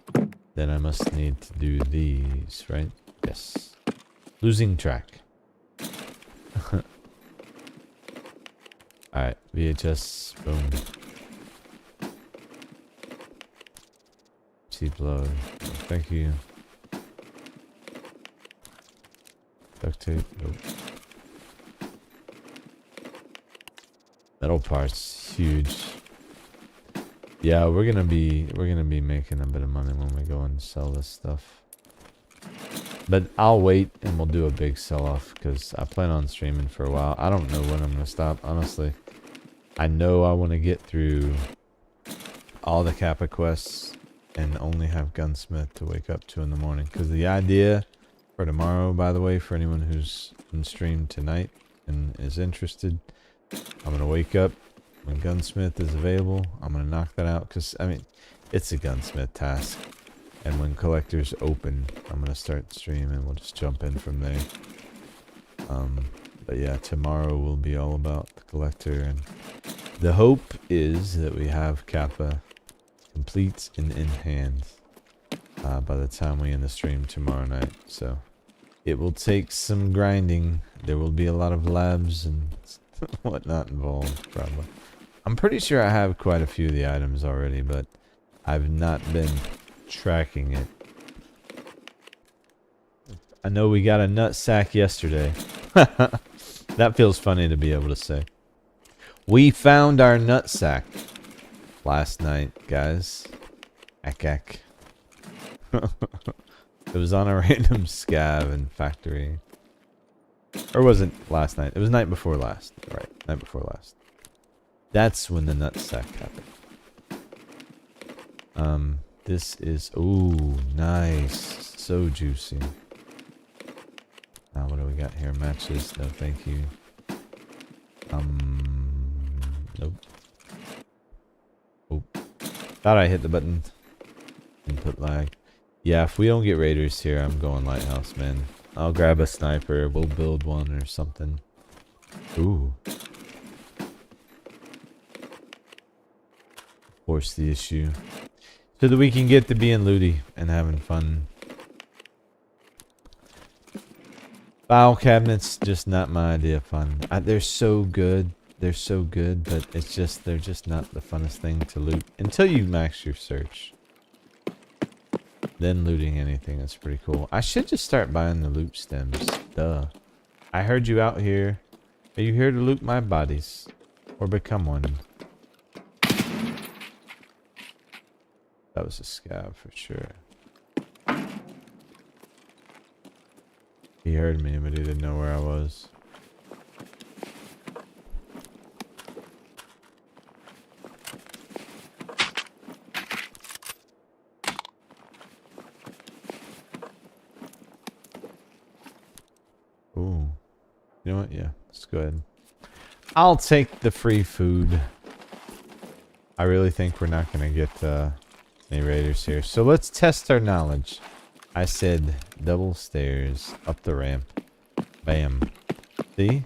A: Then I must need to do these, right? Yes. Losing track. VHS. Boom. Cheap load. Thank you. Duct tape. Nope. Metal parts. Huge. Yeah, we're gonna be making a bit of money when we go and sell this stuff. But I'll wait and we'll do a big sell-off because I plan on streaming for a while. I don't know when I'm gonna stop, honestly. I know I want to get through all the Kappa quests and only have Gunsmith to wake up to in the morning. Because the idea for tomorrow, by the way, for anyone who's in stream tonight and is interested, I'm gonna wake up when Gunsmith is available. I'm gonna knock that out because I mean, it's a Gunsmith task. And when collectors open, I'm gonna start streaming. We'll just jump in from there. But yeah, tomorrow will be all about the collector, and the hope is that we have Kappa complete and in hand by the time we end the stream tomorrow night. So it will take some grinding. There will be a lot of labs and whatnot involved, probably. I'm pretty sure I have quite a few of the items already, but I've not been tracking it. I know we got a nut sack yesterday. That feels funny to be able to say. We found our nut sack last night, guys. Ack. It was on a random scav in factory. Or was it last night? It was night before last. Right, night before last. That's when the nut sack happened. This is, ooh, nice. So juicy. Now what do we got here? Matches? No, thank you. Nope. Oh. Thought I hit the button. Input lag. Yeah, if we don't get raiders here, I'm going lighthouse, man. I'll grab a sniper. We'll build one or something. Ooh. Force the issue. So that we can get to being looty and having fun. File cabinets, just not my idea of fun. They're so good. They're so good, but it's just, they're just not the funnest thing to loot. Until you max your search. Then looting anything is pretty cool. I should just start buying the loot stems. Duh. I heard you out here. Are you here to loot my bodies? Or become one? That was a scav for sure. He heard me, but he didn't know where I was. Ooh. You know what? Yeah, let's go ahead. I'll take the free food. I really think we're not going to get any raiders here. So let's test our knowledge. I said double stairs up the ramp. Bam. See?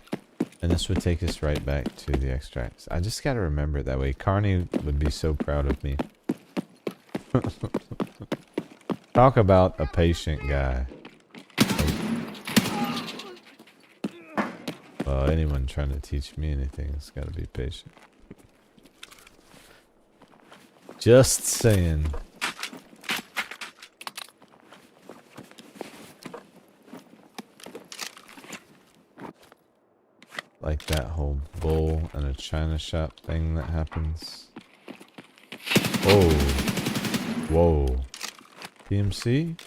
A: And this would take us right back to the extracts. I just got to remember it that way. Carney would be so proud of me. Talk about a patient guy. Well, anyone trying to teach me anything has got to be patient. Just saying. Like that whole bowl and a china shop thing that happens. Oh. Whoa. PMC?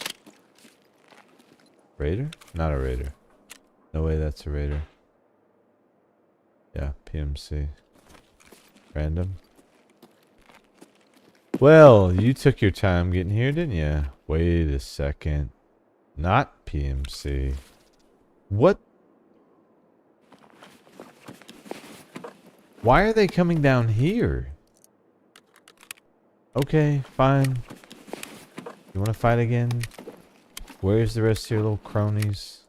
A: Raider? Not a raider. No way that's a raider. Yeah, PMC. Random. Well, you took your time getting here, didn't you? Wait a second. Not PMC. What? Why are they coming down here? Okay, fine. You want to fight again? Where's the rest of your little cronies?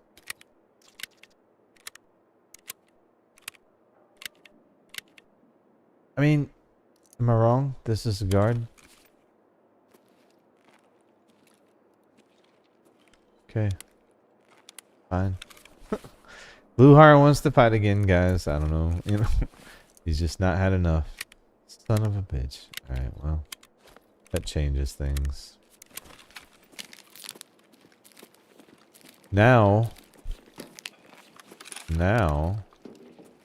A: I mean, am I wrong? This is a guard? Okay. Fine. Glukhar wants to fight again, guys. I don't know. You know, He's just not had enough. Son of a bitch. Alright, well. That changes things. Now.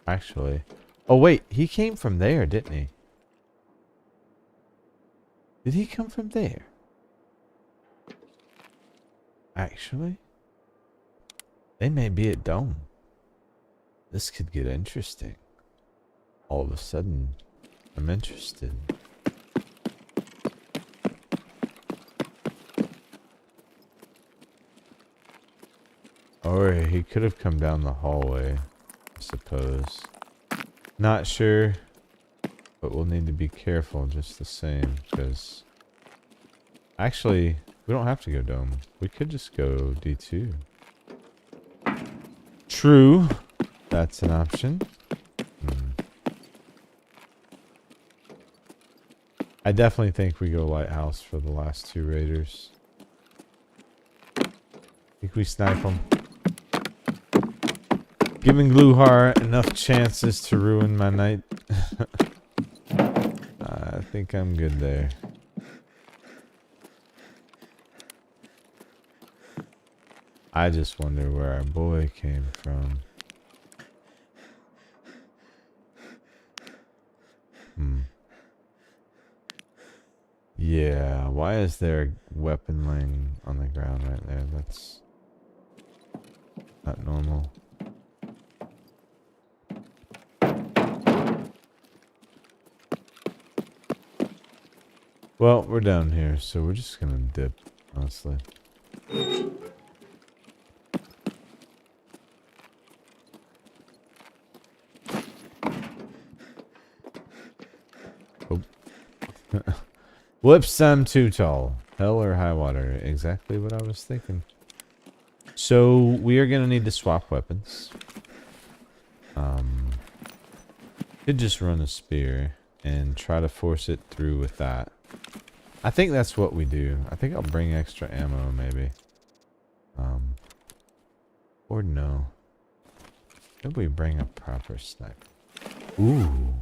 A: Actually. Oh wait, he came from there, didn't he? Did he come from there? Actually? They may be at Dome. This could get interesting. All of a sudden, I'm interested. Or he could have come down the hallway, I suppose. Not sure, but we'll need to be careful just the same, because... Actually, we don't have to go Dome. We could just go D2. True. That's an option. I definitely think we go Lighthouse for the last two raiders. Think we snipe them. Giving Glukhar enough chances to ruin my night. I think I'm good there. I just wonder where our boy came from. Yeah, why is there a weapon laying on the ground right there? That's not normal. Well, we're down here, so we're just gonna dip, honestly. Oh. Whoops, I'm too tall. Hell or high water. Exactly what I was thinking. So, we are gonna need to swap weapons. Could just run a spear and try to force it through with that. I think that's what we do. I think I'll bring extra ammo, maybe. Or no. Maybe we bring a proper sniper. Ooh,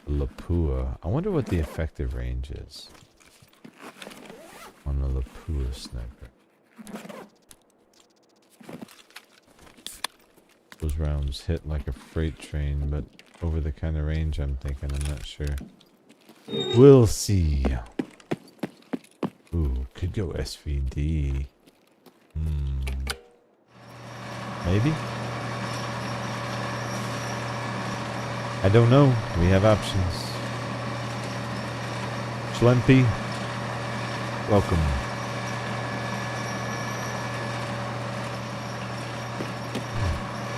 A: Lapua. I wonder what the effective range is on a Lapua sniper. Those rounds hit like a freight train, but over the kind of range I'm thinking, I'm not sure. We'll see. Ooh, could go SVD. Maybe? I don't know. We have options. Schlempy, welcome.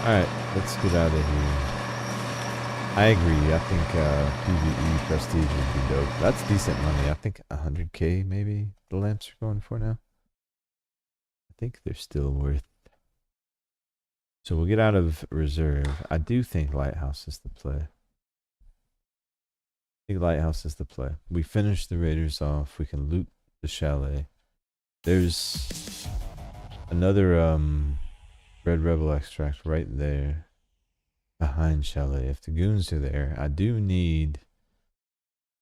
A: Alright, let's get out of here. I agree. I think PVE Prestige would be dope. That's decent money. I think 100k maybe the lamps are going for now. I think they're still worth. So we'll get out of reserve. I do think Lighthouse is the play. I think Lighthouse is the play. We finish the raiders off. We can loot the chalet. There's another Red Rebel extract right there behind chalet. If the goons are there, I do need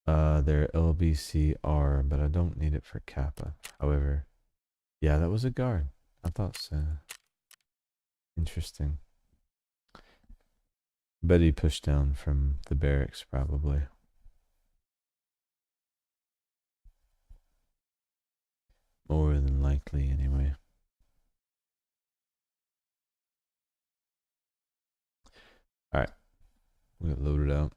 A: their LBCR, but I don't need it for Kappa. However, yeah, that was a guard. I thought so. Interesting. Bet he pushed down from the barracks, probably. More than likely, anyway. Alright. We'll get loaded out.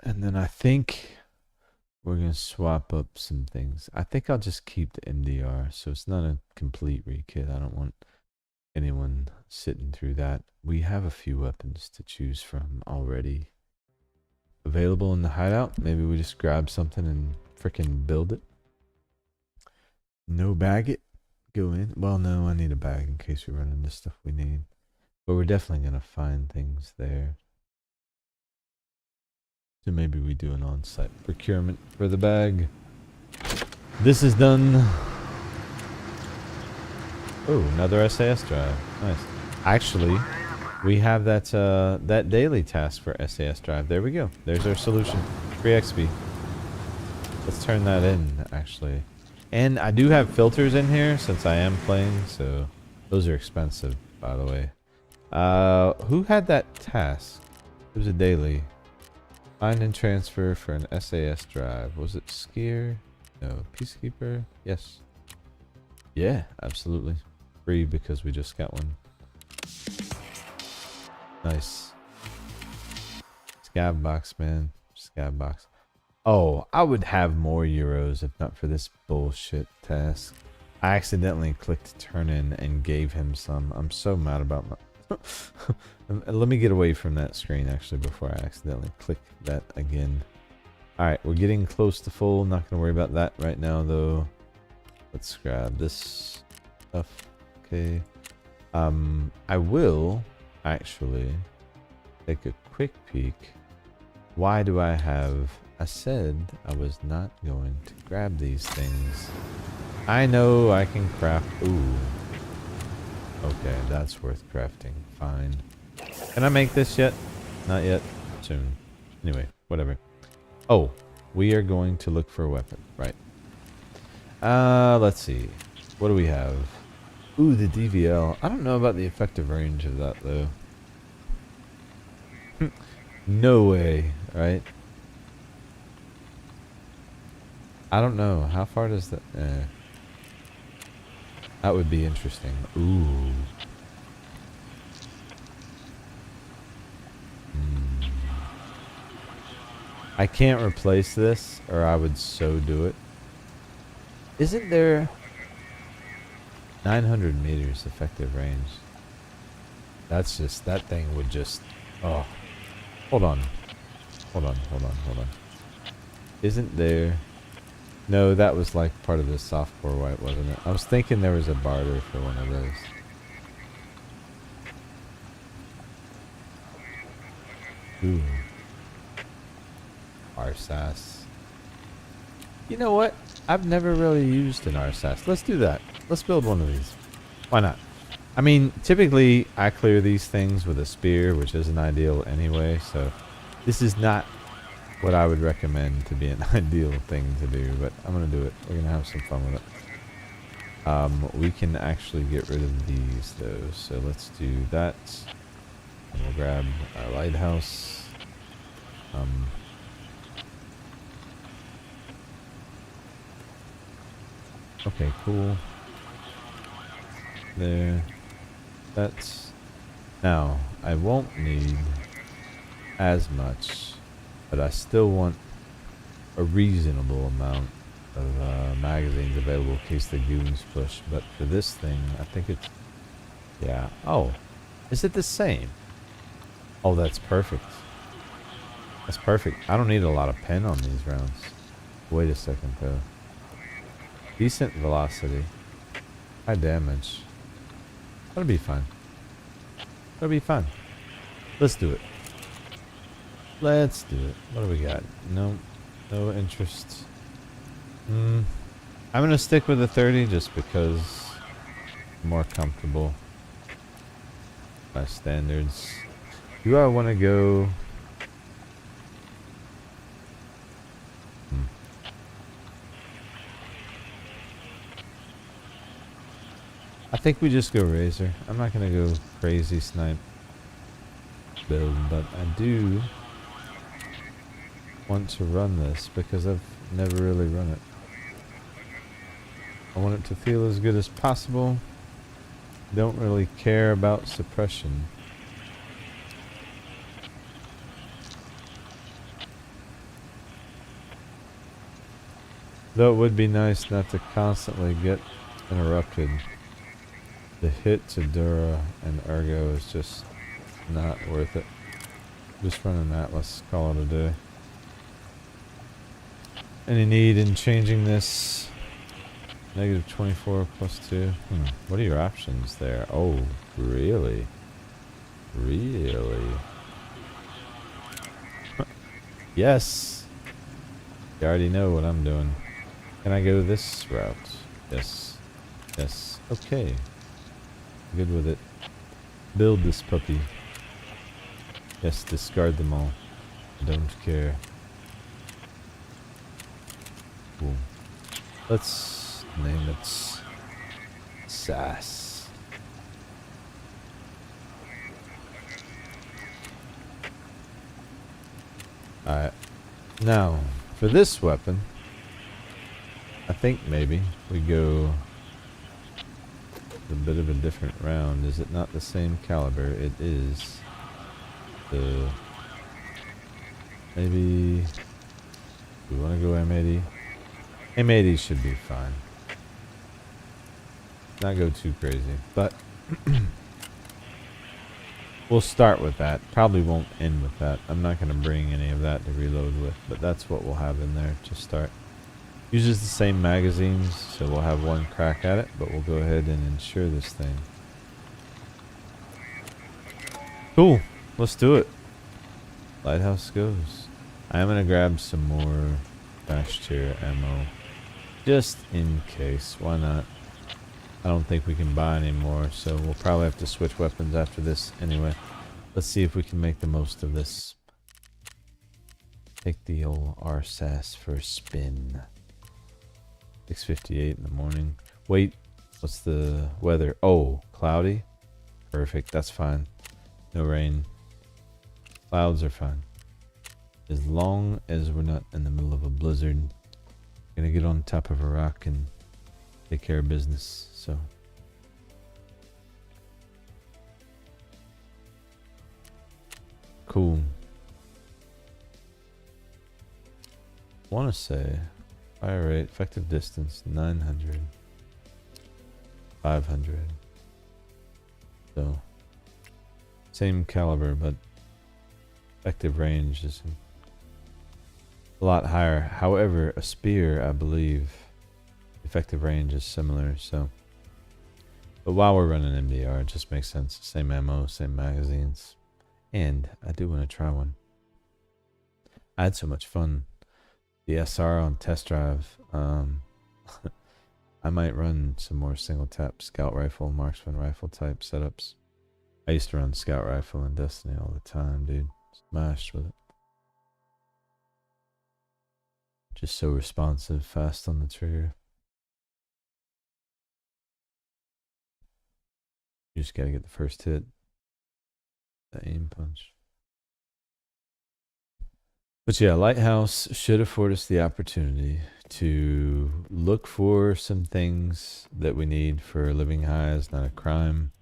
A: And then I think we're going to swap up some things. I think I'll just keep the MDR, so it's not a complete rekit. I don't want anyone sitting through that. We have a few weapons to choose from already available in the hideout. Maybe we just grab something and frickin' build it. No bag it. Go in. Well, no, I need a bag in case we run into stuff we need. But we're definitely going to find things there. So maybe we do an on-site procurement for the bag. This is done. Oh, another SAS drive. Nice. Actually, we have that that daily task for SAS drive. There we go. There's our solution. Free XP. Let's turn that in, actually. And I do have filters in here since I am playing, so those are expensive, by the way. Who had that task? It was a daily. Find and transfer for an SAS drive. Was it Skier? No. Peacekeeper? Yes. Yeah, absolutely. Free because we just got one. Nice. Scab box, man. Scab box. Oh, I would have more euros if not for this bullshit task. I accidentally clicked turn in and gave him some. I'm so mad about my... Let me get away from that screen actually before I accidentally click that again. Alright, we're getting close to full. Not going to worry about that right now though. Let's grab this stuff. Okay. I will actually take a quick peek. Why do I have... I said I was not going to grab these things. I know I can craft... Ooh. Okay, that's worth crafting. Fine. Can I make this yet? Not yet. Soon. Anyway, whatever. Oh, we are going to look for a weapon. Right. Let's see. What do we have? Ooh, the DVL. I don't know about the effective range of that, though. No way, right? I don't know. How far does that... That would be interesting. Ooh. I can't replace this, or I would so do it. Isn't there 900 meters effective range? That's just, that thing would just, oh. Hold on. Hold on. Isn't there... No, that was like part of the softcore white, wasn't it? I was thinking there was a barter for one of those. Ooh. RSAS. You know what? I've never really used an RSAS. Let's do that. Let's build one of these. Why not? I mean, typically I clear these things with a spear, which isn't ideal anyway, so this is not what I would recommend to be an ideal thing to do, but I'm going to do it. We're going to have some fun with it. We can actually get rid of these though, so let's do that. And we'll grab our lighthouse. Okay, cool. There. That's... Now, I won't need as much, but I still want a reasonable amount of magazines available in case the goons push. But for this thing, I think it's... Yeah. Oh. Is it the same? Oh, that's perfect. That's perfect. I don't need a lot of pen on these rounds. Wait a second, though. Decent velocity. High damage. That'll be fine. That'll be fine. Let's do it. Let's do it. What do we got? No. No interest. I'm gonna stick with the 30 just because I'm more comfortable. My standards. Do I want to go... I think we just go Razor. I'm not gonna go crazy snipe build, but I do want to run this because I've never really run it. I want it to feel as good as possible. Don't really care about suppression. Though it would be nice not to constantly get interrupted. The hit to Dura and Ergo is just not worth it. Just running that, let's call it a day. Any need in changing this? Negative 24 plus 2. What are your options there? Oh, really? Really? Yes. You already know what I'm doing. Can I go this route? Yes. Yes. Okay. Good with it. Build this puppy. Yes, discard them all. I don't care. Cool. Let's name it Sass. Alright. Now, for this weapon, I think maybe we go a bit of a different round. Is it not the same caliber? It is. The maybe we want to go M80. M80 should be fine. Not go too crazy, but we'll start with that. Probably won't end with that. I'm not going to bring any of that to reload with, but that's what we'll have in there to start. Uses the same magazines, so we'll have one crack at it, but we'll go ahead and insure this thing. Cool. Let's do it. Lighthouse goes. I'm going to grab some more bash chair ammo. Just in case. Why not? I don't think we can buy any more, so we'll probably have to switch weapons after this anyway. Let's see if we can make the most of this. Take the old RSAS for a spin. 6:58 in the morning. Wait, what's the weather? Oh, cloudy? Perfect, that's fine. No rain. Clouds are fine. As long as we're not in the middle of a blizzard. Gonna get on top of a rock and take care of business, so. Cool. Wanna say fire rate, effective distance 900, 500. So same caliber, but effective range is a lot higher. However, a spear, I believe, effective range is similar. So, but while we're running MDR, it just makes sense. Same ammo, same magazines, and I do want to try one. I had so much fun. The SR on test drive. I might run some more single tap scout rifle, marksman rifle type setups. I used to run scout rifle in Destiny all the time, dude. Smashed with it. Just so responsive, fast on the trigger. You just gotta get the first hit. The aim punch. But yeah, Lighthouse should afford us the opportunity to look for some things that we need for living high is not a crime.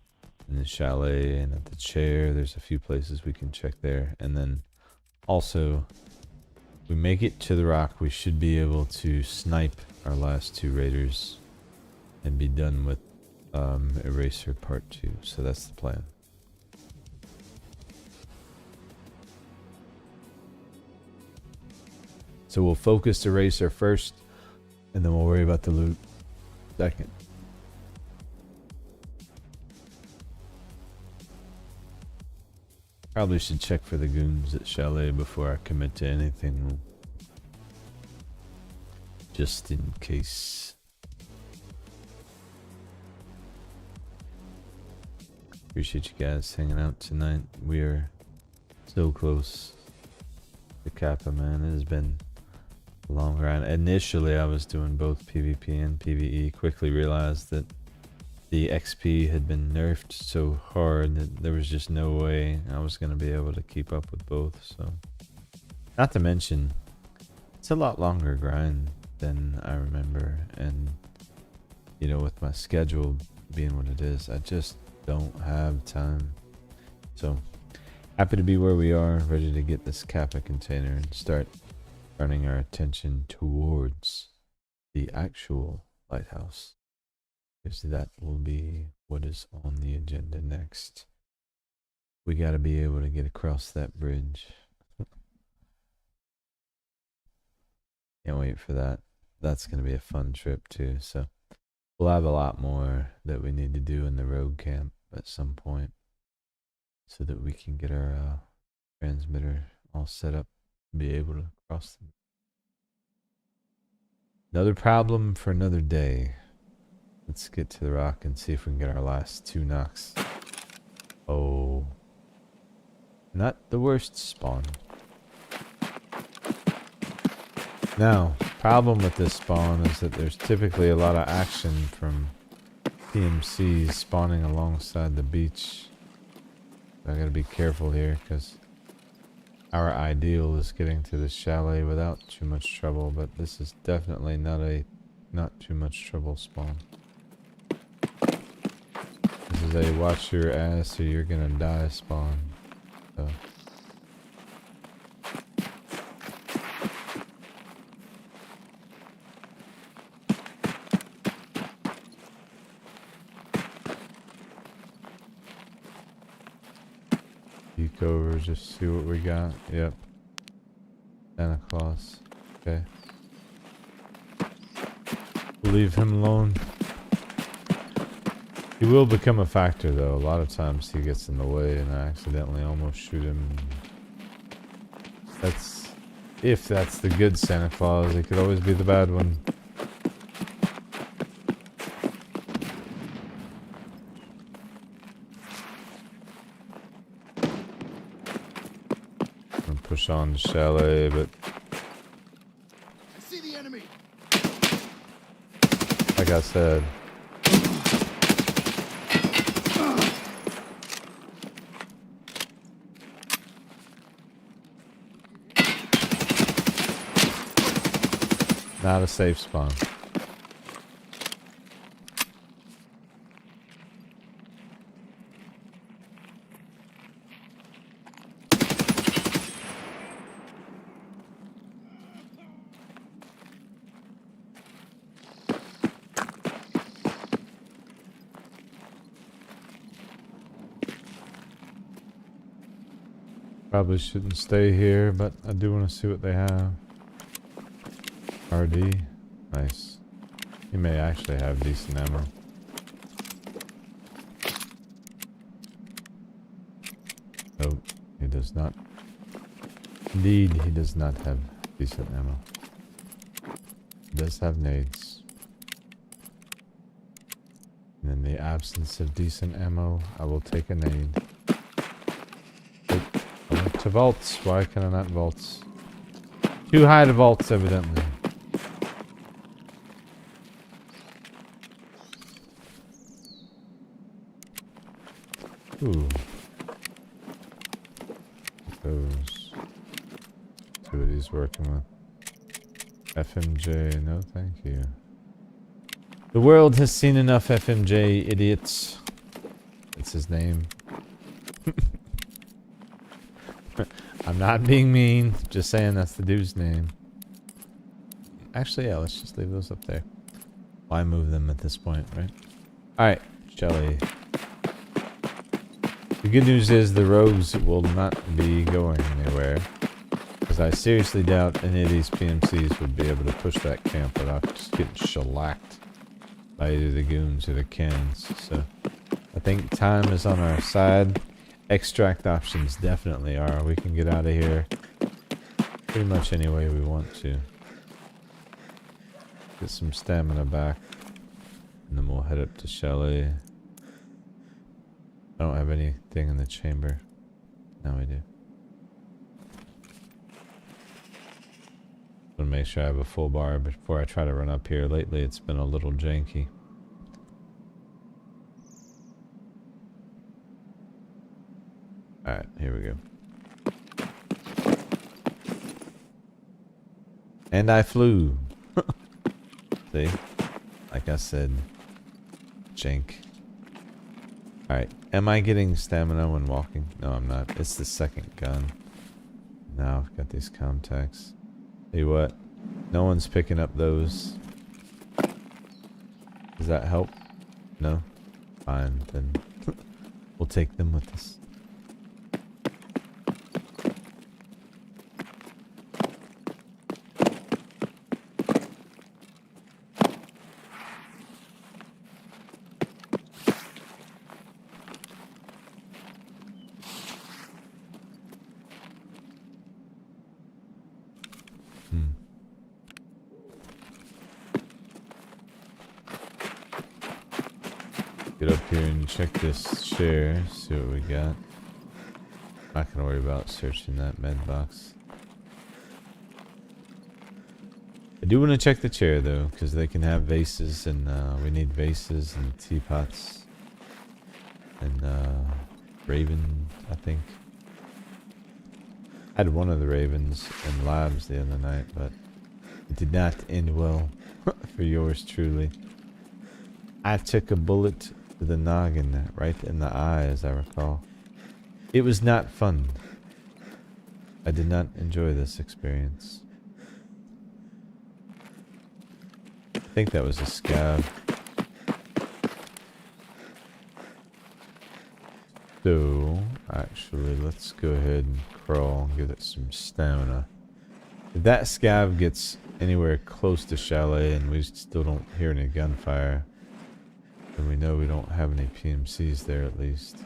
A: In the chalet and at the chair, there's a few places we can check there. And then also, if we make it to the rock, we should be able to snipe our last two raiders and be done with Eraser Part 2. So that's the plan. So we'll focus Eraser first, and then we'll worry about the loot second. Probably should check for the goons at Chalet before I commit to anything. Just in case. Appreciate you guys hanging out tonight. We are so close to Kappa, man. It has been a long ride. Initially, I was doing both PvP and PvE. Quickly realized that the XP had been nerfed so hard that there was just no way I was going to be able to keep up with both. So, not to mention, it's a lot longer grind than I remember. And, you know, with my schedule being what it is, I just don't have time. So, happy to be where we are, ready to get this Kappa container and start turning our attention towards the actual lighthouse. Because that will be what is on the agenda next. We got to be able to get across that bridge. Can't wait for that. That's going to be a fun trip too. So we'll have a lot more that we need to do in the road camp at some point, so that we can get our transmitter all set up and be able to cross them. Another problem for another day. Let's get to the rock and see if we can get our last 2 knocks. Oh. Not the worst spawn. Now, problem with this spawn is that there's typically a lot of action from PMCs spawning alongside the beach. I gotta be careful here because our ideal is getting to the chalet without too much trouble, but this is definitely not too much trouble spawn. This is a watch your ass or you're gonna die spawn. So. Peek over, just see what we got. Yep. Santa Claus. Okay. Leave him alone. He will become a factor though. A lot of times he gets in the way and I accidentally almost shoot him. If that's the good Santa Claus. It could always be the bad one. Push on the chalet, but
B: I see the enemy.
A: Like I said, not a safe spawn. Probably shouldn't stay here, but I do want to see what they have. RD. Nice. He may actually have decent ammo. Oh, he does not. Indeed, he does not have decent ammo. He does have nades. And in the absence of decent ammo, I will take a nade. To vaults. Why can I not vaults? Too high to vaults, evidently. Ooh. Those. See what he's working with. FMJ, no thank you. The world has seen enough FMJ, idiots. That's his name. I'm not being mean, just saying that's the dude's name. Actually, yeah, let's just leave those up there. Why move them at this point, right? Alright, Shelly. The good news is the rogues will not be going anywhere. Because I seriously doubt any of these PMCs would be able to push that camp without just getting shellacked by either the goons or the cannons. So, I think time is on our side. Extract options definitely are. We can get out of here pretty much any way we want to. Get some stamina back. And then we'll head up to Chalet. I don't have anything in the chamber. Now we do. Want to make sure I have a full bar before I try to run up here. Lately it's been a little janky. Alright, here we go. And I flew. See? Like I said, jank. Alright, am I getting stamina when walking? No, I'm not. It's the second gun. Now I've got these contacts. See what? No one's picking up those. Does that help? No? Fine, then we'll take them with us. check this chair, see what we got. Not gonna worry about searching that med box. I do want to check the chair though, because they can have vases, and we need vases and teapots. And raven, I think. I had one of the ravens in labs the other night, but it did not end well for yours truly. I took a bullet to the noggin, right in the eye, as I recall. It was not fun. I did not enjoy this experience. I think that was a scab. So, actually, let's go ahead and crawl and give it some stamina. If that scab gets anywhere close to chalet and we still don't hear any gunfire, then we know we don't have any PMCs there at least.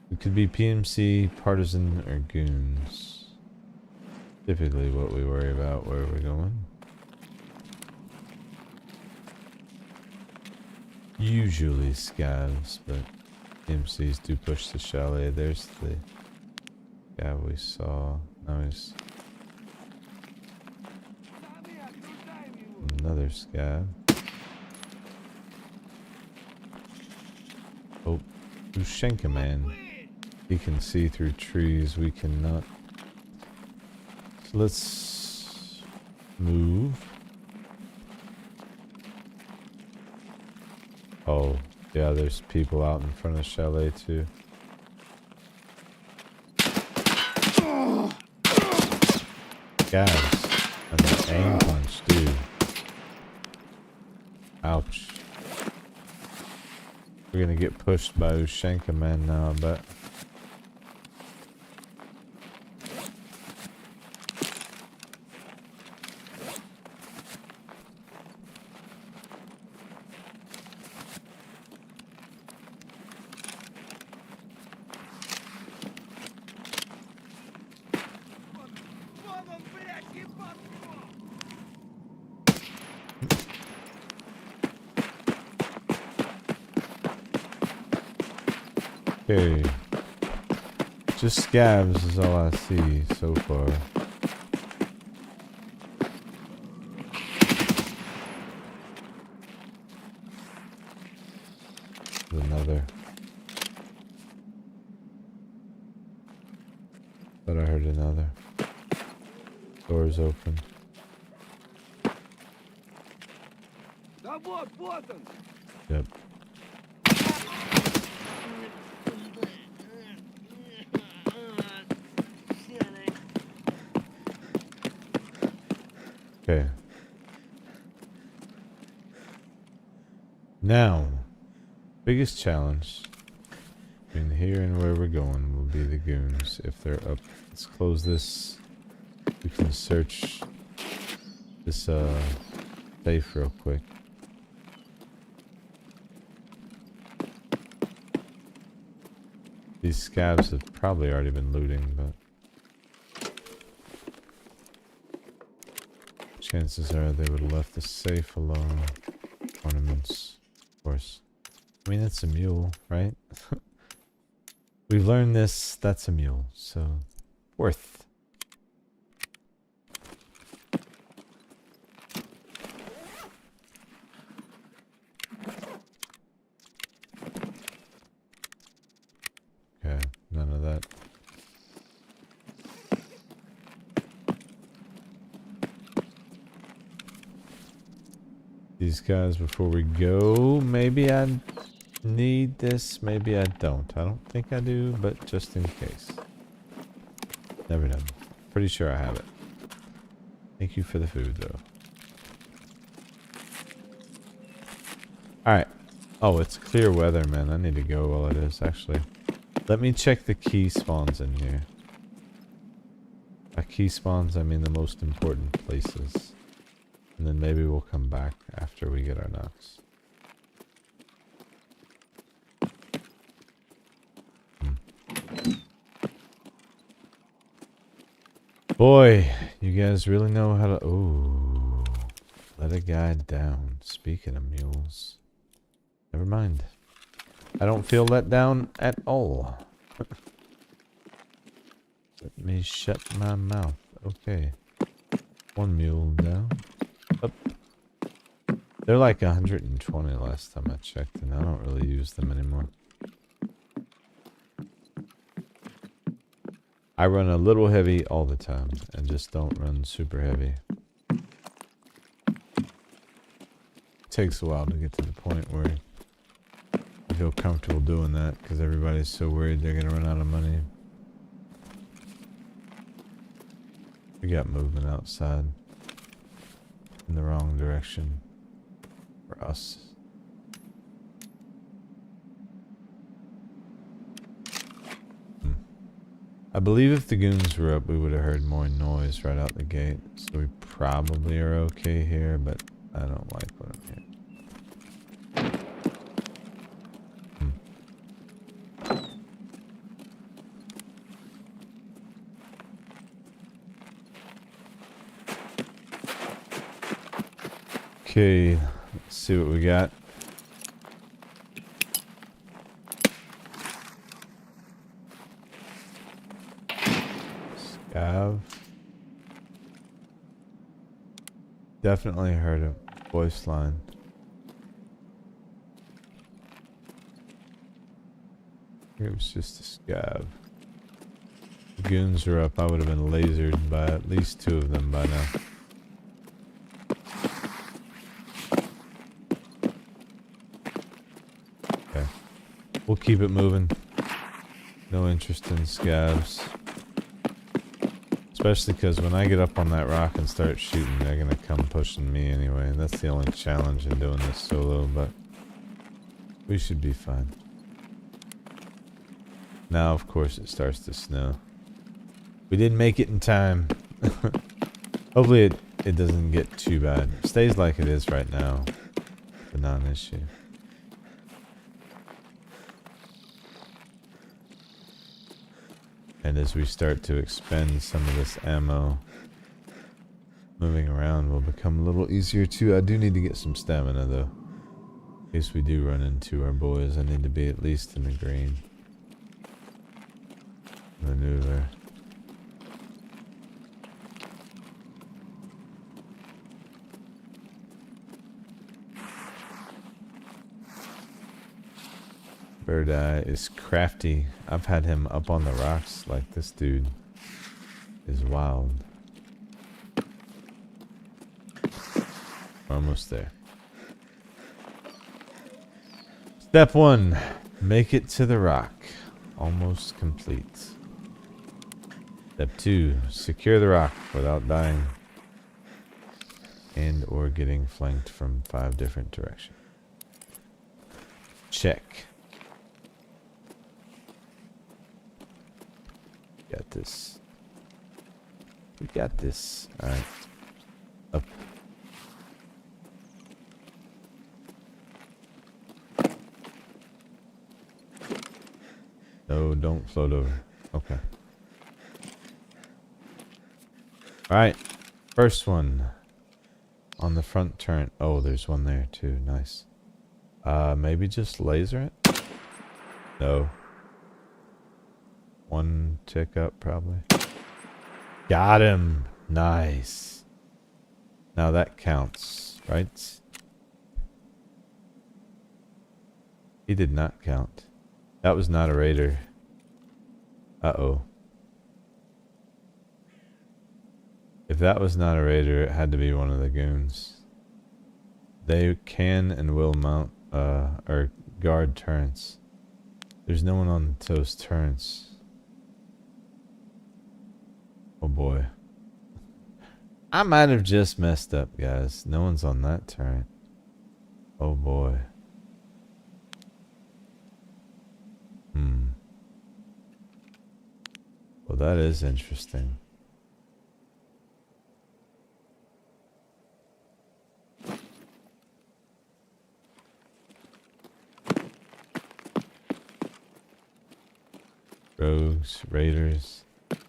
A: It could be PMC, partisan, or goons. Typically what we worry about where we're going. Usually scavs, but PMCs do push the chalet. There's the guy we saw. Nice. Another scav. Oh, Ushenka man. He can see through trees. We cannot. So let's move. Oh, yeah, there's people out in front of the chalet too. Guys, and that aim punch, dude. Ouch. We're gonna get pushed by Ushenka man now, I bet. Okay. Just scabs is all I see so far. Another. Thought I heard another. Door's open. Yep. Okay. Now, biggest challenge between here and where we're going will be the goons. If they're up, let's close this. We can search this safe real quick. These scabs have probably already been looting, but chances are they would have left the safe alone. Ornaments, of course. I mean, it's a mule, right? We've learned this. That's a mule, so worth. Okay, none of that. These guys before we go. Maybe I need this, maybe I don't. I don't think I do, but just in case. Never know. Pretty sure I have it. Thank you for the food though. Alright. Oh, it's clear weather, man. I need to go while it is, actually. Let me check the key spawns in here. By key spawns, I mean the most important places. And then maybe we'll come back after we get our knocks. Boy, you guys really know how to... Ooh. Let a guy down. Speaking of mules. Never mind. I don't feel let down at all. Let me shut my mouth. Okay. One mule down. Up. They're like 120 last time I checked, and I don't really use them anymore. I run a little heavy all the time, and just don't run super heavy. It takes a while to get to the point where you feel comfortable doing that, because everybody's so worried they're going to run out of money. We got movement outside in the wrong direction for us. I believe if the goons were up, we would have heard more noise right out the gate. So we probably are okay here, but I don't like what I'm hearing. Okay, let's see what we got. Scav. Definitely heard a voice line. It was just a scav. The goons are up. I would have been lasered by at least 2 of them by now. Okay. We'll keep it moving. No interest in scavs. Especially because when I get up on that rock and start shooting, they're going to come pushing me anyway. And that's the only challenge in doing this solo, but we should be fine. Now, of course, it starts to snow. We didn't make it in time. Hopefully it doesn't get too bad. It stays like it is right now. It's a non-issue. And as we start to expend some of this ammo, moving around will become a little easier too. I do need to get some stamina though. In case we do run into our boys, I need to be at least in the green. Maneuver. Bird Eye is crafty. I've had him up on the rocks like this dude is wild. We're almost there. Step 1. Make it to the rock. Almost complete. Step 2. Secure the rock without dying and or getting flanked from 5 different directions. Check. Got this. We got this. Alright. Up. No, don't float over. Okay. Alright. First one. On the front turret. Oh, there's one there too. Nice. Maybe just laser it? No. One tick up, probably. Got him. Nice. Now that counts, right? He did not count. That was not a raider. Uh-oh. If that was not a raider, it had to be one of the goons. They can and will mount, or guard turrets. There's no one on those turrets. Oh boy. I might have just messed up, guys. No one's on that turret. Oh boy. Well, that is interesting. Rogues, raiders.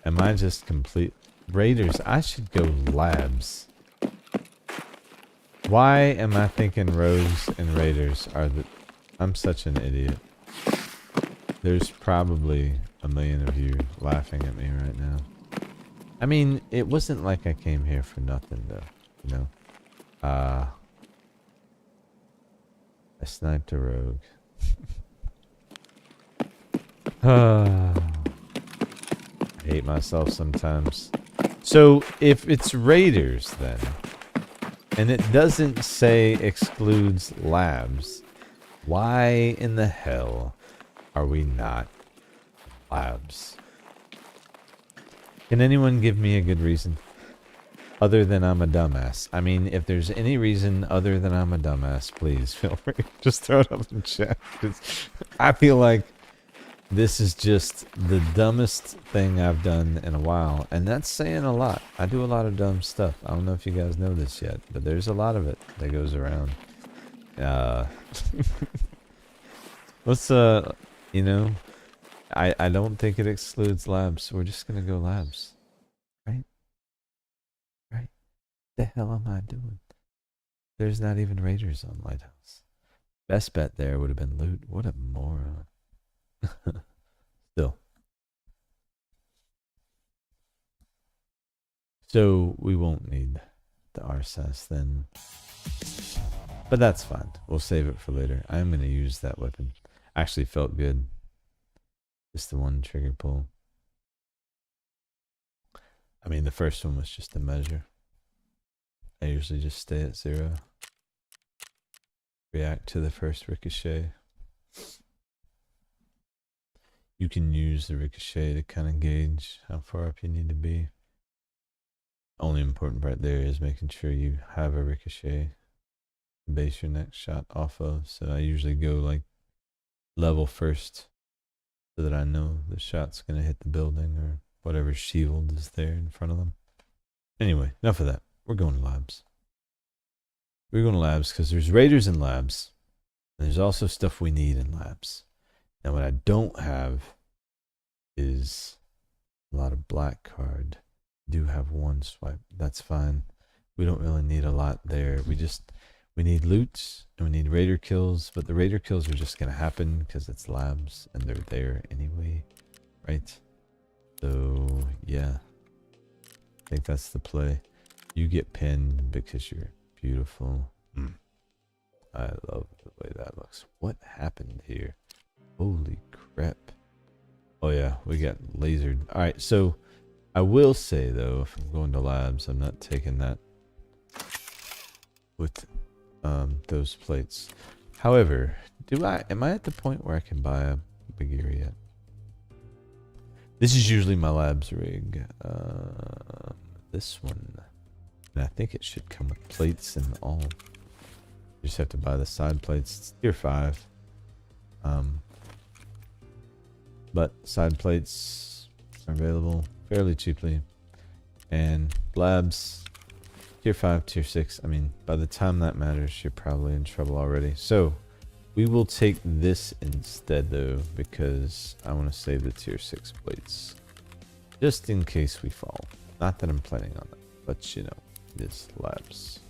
A: Am I just complete? Raiders, I should go labs. Why am I thinking rogues and raiders are I'm such an idiot. There's probably a million of you laughing at me right now. I mean, it wasn't like I came here for nothing, though. You know? I sniped a rogue. I hate myself sometimes. So, if it's raiders, then, and it doesn't say excludes labs, why in the hell are we not labs? Can anyone give me a good reason? Other than I'm a dumbass. I mean, if there's any reason other than I'm a dumbass, please feel free. Just throw it up in chat. 'Cause I feel like this is just the dumbest thing I've done in a while. And that's saying a lot. I do a lot of dumb stuff. I don't know if you guys know this yet, but there's a lot of it that goes around. Let's, you know, I don't think it excludes labs, so we're just gonna go labs. Right? Right? The hell am I doing? There's not even raiders on Lighthouse. Best bet there would have been loot. What a moron. Still. So we won't need the RSS then. But that's fine. We'll save it for later. I am going to use that weapon. Actually felt good. Just the one trigger pull. I mean, the first one was just a measure. I usually just stay at 0. React to the first ricochet. You can use the ricochet to kind of gauge how far up you need to be. Only important part there is making sure you have a ricochet to base your next shot off of. So I usually go like level first so that I know the shot's going to hit the building or whatever shield is there in front of them. Anyway, enough of that. We're going to labs. We're going to labs because there's raiders in labs. And there's also stuff we need in labs. Now what I don't have is a lot of black card. Do have one swipe. That's fine. We don't really need a lot there. We need loot and we need raider kills, but the raider kills are just gonna happen because it's labs and they're there anyway, right? So yeah, I think that's the play. You get pinned because you're beautiful. I love the way that looks. What happened here? Holy crap. Oh yeah, we got lasered. All right, so I will say though, if I'm going to labs, I'm not taking that with those plates. However, am I at the point where I can buy a Bagheera yet? This is usually my labs rig. This one, and I think it should come with plates and all. You just have to buy the side plates. It's tier 5. But side plates are available fairly cheaply. And labs, tier 5, tier 6. I mean, by the time that matters, you're probably in trouble already. So, we will take this instead though, because I want to save the tier 6 plates. Just in case we fall. Not that I'm planning on that, but you know, this labs.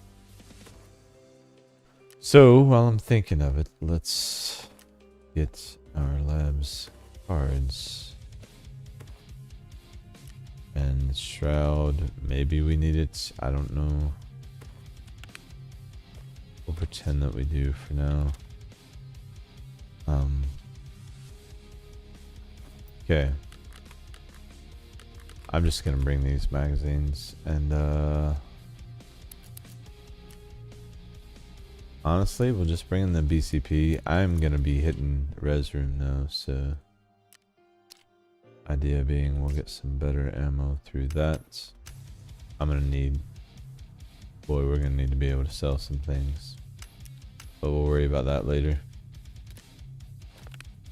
A: So, while I'm thinking of it, let's get our labs cards. And shroud, maybe we need it, I don't know. We'll pretend that we do for now. Okay. I'm just gonna bring these magazines and honestly, we'll just bring in the BCP. I'm gonna be hitting res room though, so idea being we'll get some better ammo through that. I'm gonna need, boy, we're gonna need to be able to sell some things, but we'll worry about that later.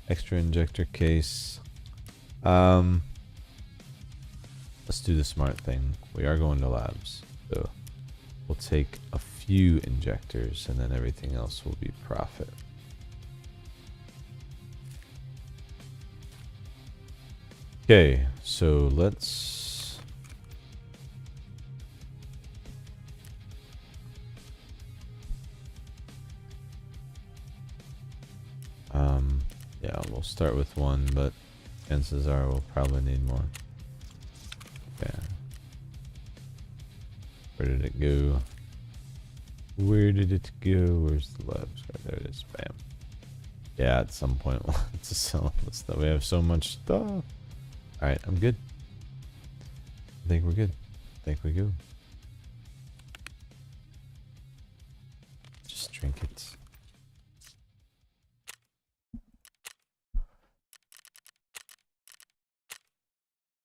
A: Extra injector case. Let's do the smart thing. We are going to labs, so we'll take a few injectors and then everything else will be profit. Okay, so let's start with one, but chances are we'll probably need more. Yeah. Where did it go? Where did it go? Where's the labs? Right there it is. Bam. Yeah, at some point we'll have to sell this stuff. We have so much stuff. Alright, I'm good. I think we're good. I think we go. Just drink it.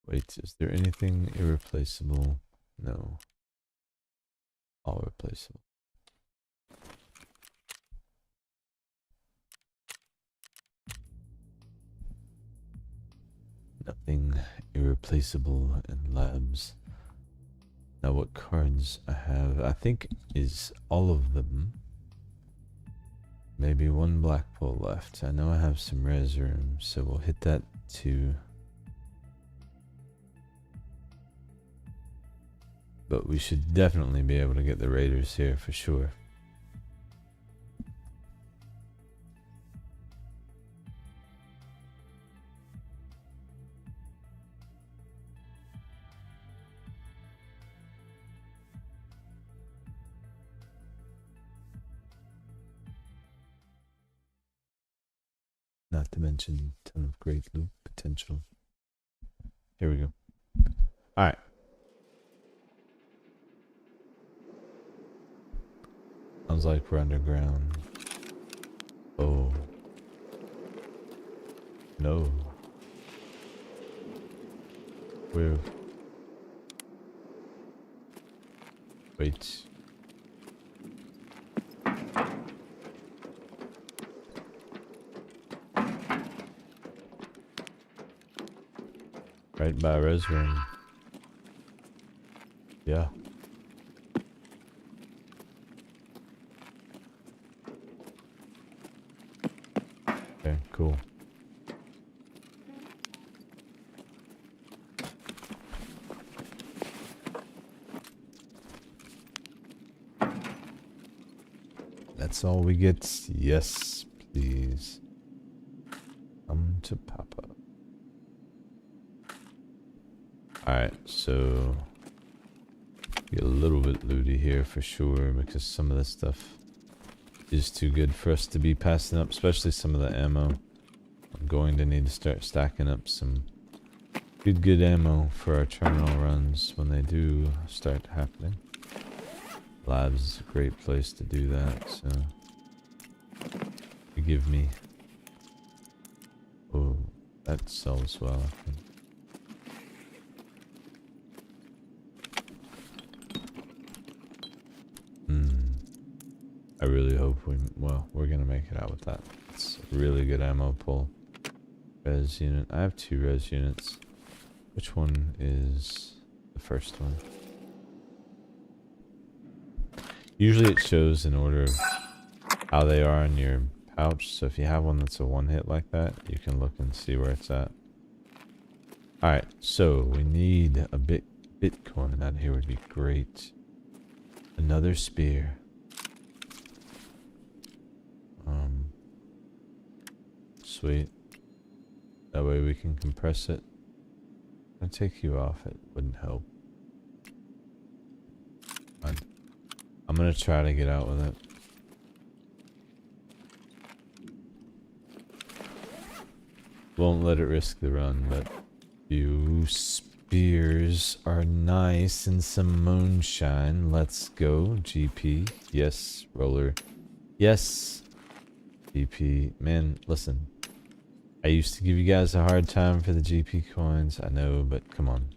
A: Wait, is there anything irreplaceable? No. All replaceable. Nothing irreplaceable in labs. Now what cards I have, I think is all of them. Maybe one black pull left. I know I have some res room, so we'll hit that too. But we should definitely be able to get the raiders here for sure. Not to mention a ton of great loot potential. Here we go. Alright. Sounds like we're underground. Oh. No. Where? Wait. Right by res room. Yeah. Okay, cool. That's all we get. Yes, please. Come to Papa. Alright, so get a little bit looty here for sure because some of this stuff is too good for us to be passing up, especially some of the ammo. I'm going to need to start stacking up some good ammo for our terminal runs when they do start happening. Labs is a great place to do that, so forgive me. Oh, that sells well, I think. I really hope we're gonna make it out with that. It's a really good ammo pull. Res unit. I have 2 res units. Which one is the first one? Usually it shows in order of how they are in your pouch. So if you have one that's a one hit like that, you can look and see where it's at. Alright, so we need a Bitcoin out here would be great. Another spear. Sweet. That way we can compress it. I'll take you off, it wouldn't help. Fine. I'm gonna try to get out with it. Won't let it risk the run, but you spears are nice and some moonshine. Let's go. GP. Yes. Roller. Yes. GP. Man, listen. I used to give you guys a hard time for the GP coins. I know, but come on.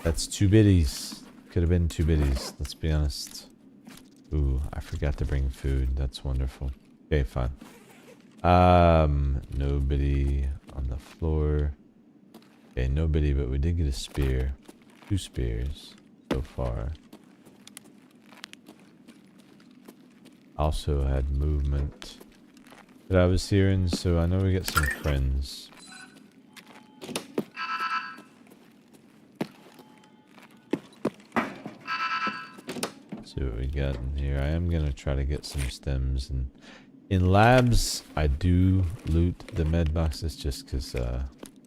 A: That's 2 biddies. Could have been 2 biddies. Let's be honest. Ooh, I forgot to bring food. That's wonderful. Okay, fine. Nobody on the floor. Okay, nobody, but we did get a spear. 2 spears so far. Also had movement that I was hearing, so I know we got some friends. See what we got in here. I am gonna try to get some stems, and In labs, I do loot the med boxes just because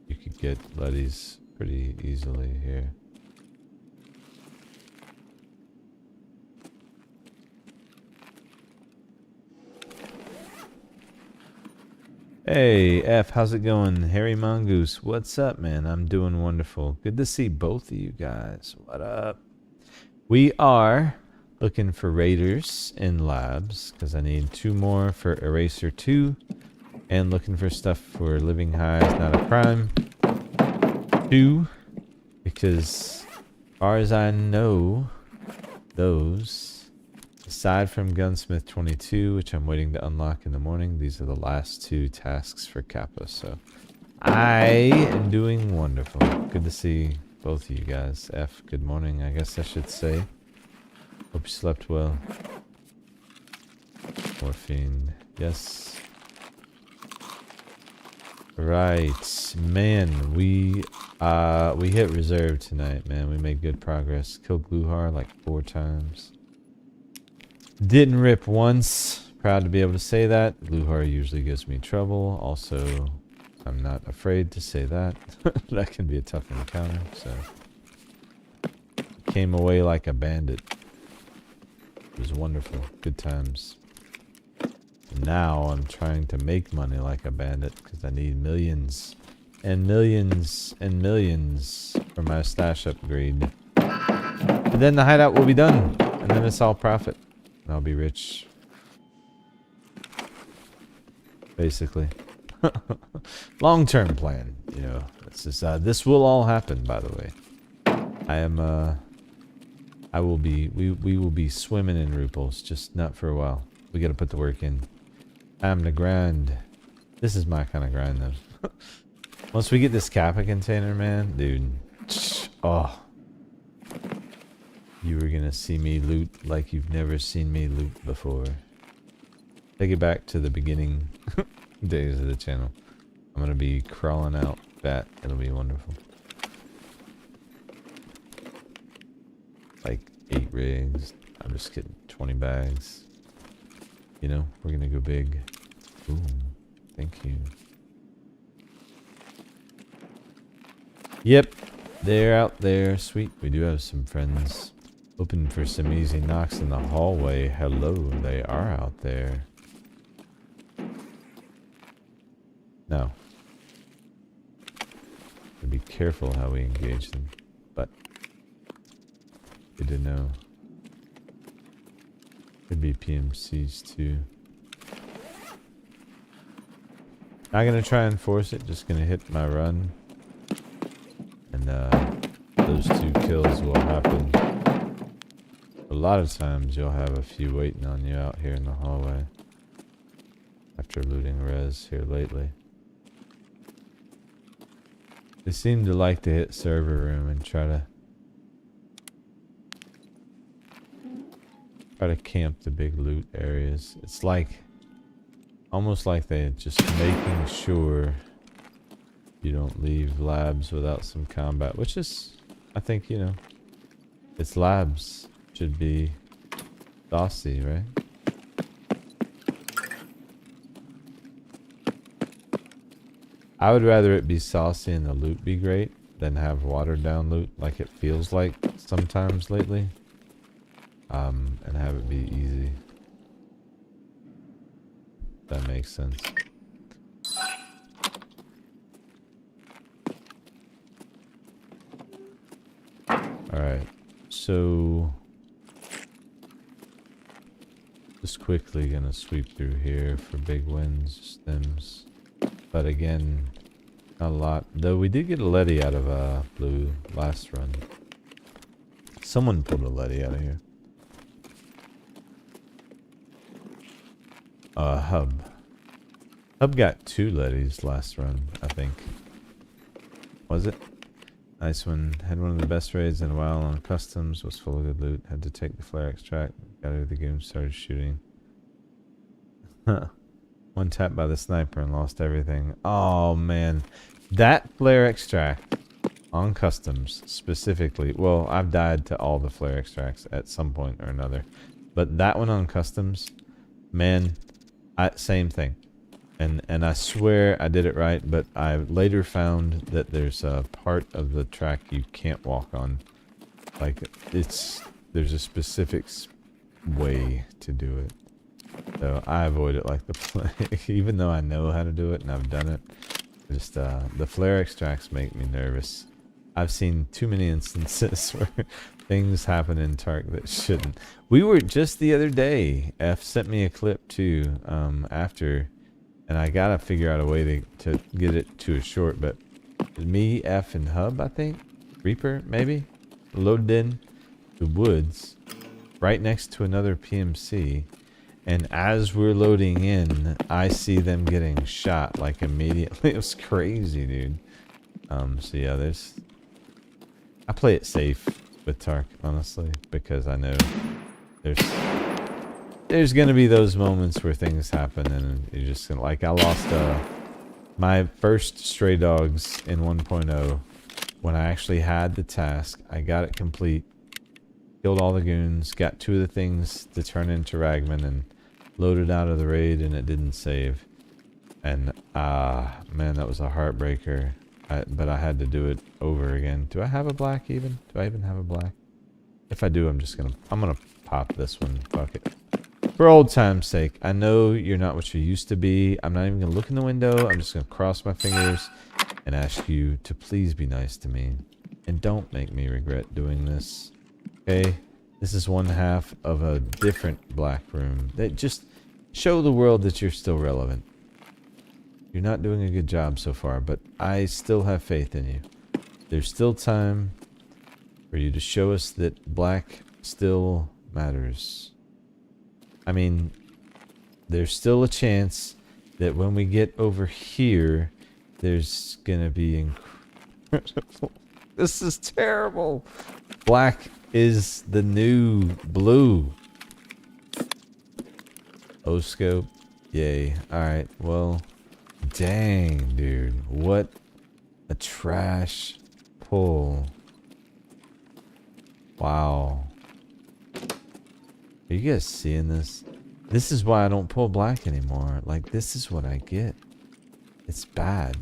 A: you could get bloodies pretty easily here. Hey, F, how's it going? Harry Mongoose, what's up, man? I'm doing wonderful. Good to see both of you guys. What up? We are looking for raiders in labs because I need 2 more for Eraser 2 and looking for stuff for Living High is Not a Crime 2 because as far as I know, those, aside from Gunsmith 22, which I'm waiting to unlock in the morning, these are the last 2 tasks for Kappa. So I am doing wonderful. Good to see both of you guys. F, good morning, I guess I should say. Hope you slept well. Morphine, yes. Right, man, we hit reserve tonight, man. We made good progress. Killed Glukhar like 4 times. Didn't rip once. Proud to be able to say that. Glukhar usually gives me trouble. Also, I'm not afraid to say that. That can be a tough encounter, so. Came away like a bandit. It was wonderful. Good times. Now I'm trying to make money like a bandit because I need millions and millions and millions for my stash upgrade. And then the hideout will be done. And then it's all profit. And I'll be rich. Basically. Long-term plan. You know, this is, this will all happen, by the way. We will be swimming in ruples, just not for a while. We gotta put the work in. Time to grind. This is my kind of grind, though. Once we get this Kappa container, man, dude. Oh. You were gonna see me loot like you've never seen me loot before. Take it back to the beginning days of the channel. I'm gonna be crawling out fat. It'll be wonderful. Like 8 rigs. I'm just kidding. 20 bags. You know, we're gonna go big. Ooh, thank you. Yep, they're out there. Sweet. We do have some friends. Hoping for some easy knocks in the hallway. Hello, they are out there. No. Be careful how we engage them. But good to know. Could be PMCs too. Not gonna try and force it, just gonna hit my run. And those 2 kills will happen. A lot of times you'll have a few waiting on you out here in the hallway. After looting res here lately. They seem to like to hit server room and try to camp the big loot areas. It's like almost like they're just making sure you don't leave labs without some combat, which is, I think, you know, it's labs. Should be saucy, right? I would rather it be saucy and the loot be great than have watered down loot like it feels like sometimes lately. And have it be easy. That makes sense. Alright, so just quickly gonna sweep through here for big wins, stems. But again, not a lot. Though we did get a Letty out of blue last run. Someone pulled a Letty out of here. Hub. Hub got 2 Lettys last run, I think. Was it? Nice one. Had one of the best raids in a while on customs. Was full of good loot. Had to take the flare extract. Got out of the game, started shooting. One tap by the sniper and lost everything. Oh man. That flare extract on customs specifically. Well, I've died to all the flare extracts at some point or another. But that one on customs, man, Same thing. And I swear I did it right, but I later found that there's a part of the track you can't walk on. Like, there's a specific way to do it. So I avoid it like the plague, even though I know how to do it and I've done it. Just, the flare extracts make me nervous. I've seen too many instances where things happen in Tark that shouldn't. We were just the other day, F sent me a clip too, after, and I gotta figure out a way to get it to a short, but me, F, and Hub, I think, Reaper, maybe, loaded in the woods right next to another PMC, and as we're loading in, I see them getting shot like immediately. It was crazy, dude. So yeah, I play it safe with Tark, honestly, because I know there's gonna be those moments where things happen and you're just gonna, like, I lost my first stray dogs in 1.0 when I actually had the task. I got it complete, killed all the goons, got 2 of the things to turn into Ragman, and loaded out of the raid, and it didn't save. And man, that was a heartbreaker. But I had to do it over again. Do I have a black even? Do I even have a black? If I do, I'm gonna pop this one. Fuck it. For old time's sake, I know you're not what you used to be. I'm not even gonna look in the window. I'm just gonna cross my fingers and ask you to please be nice to me. And don't make me regret doing this. Okay? This is one half of a different black room. That just show the world that you're still relevant. You're not doing a good job so far, but I still have faith in you. There's still time for you to show us that black still matters. I mean, there's still a chance that when we get over here, there's gonna be incredible. This is terrible. Black is the new blue. O-scope. Yay. Alright, well, dang, dude. What a trash pull. Wow. Are you guys seeing this? This is why I don't pull black anymore. Like, this is what I get. It's bad.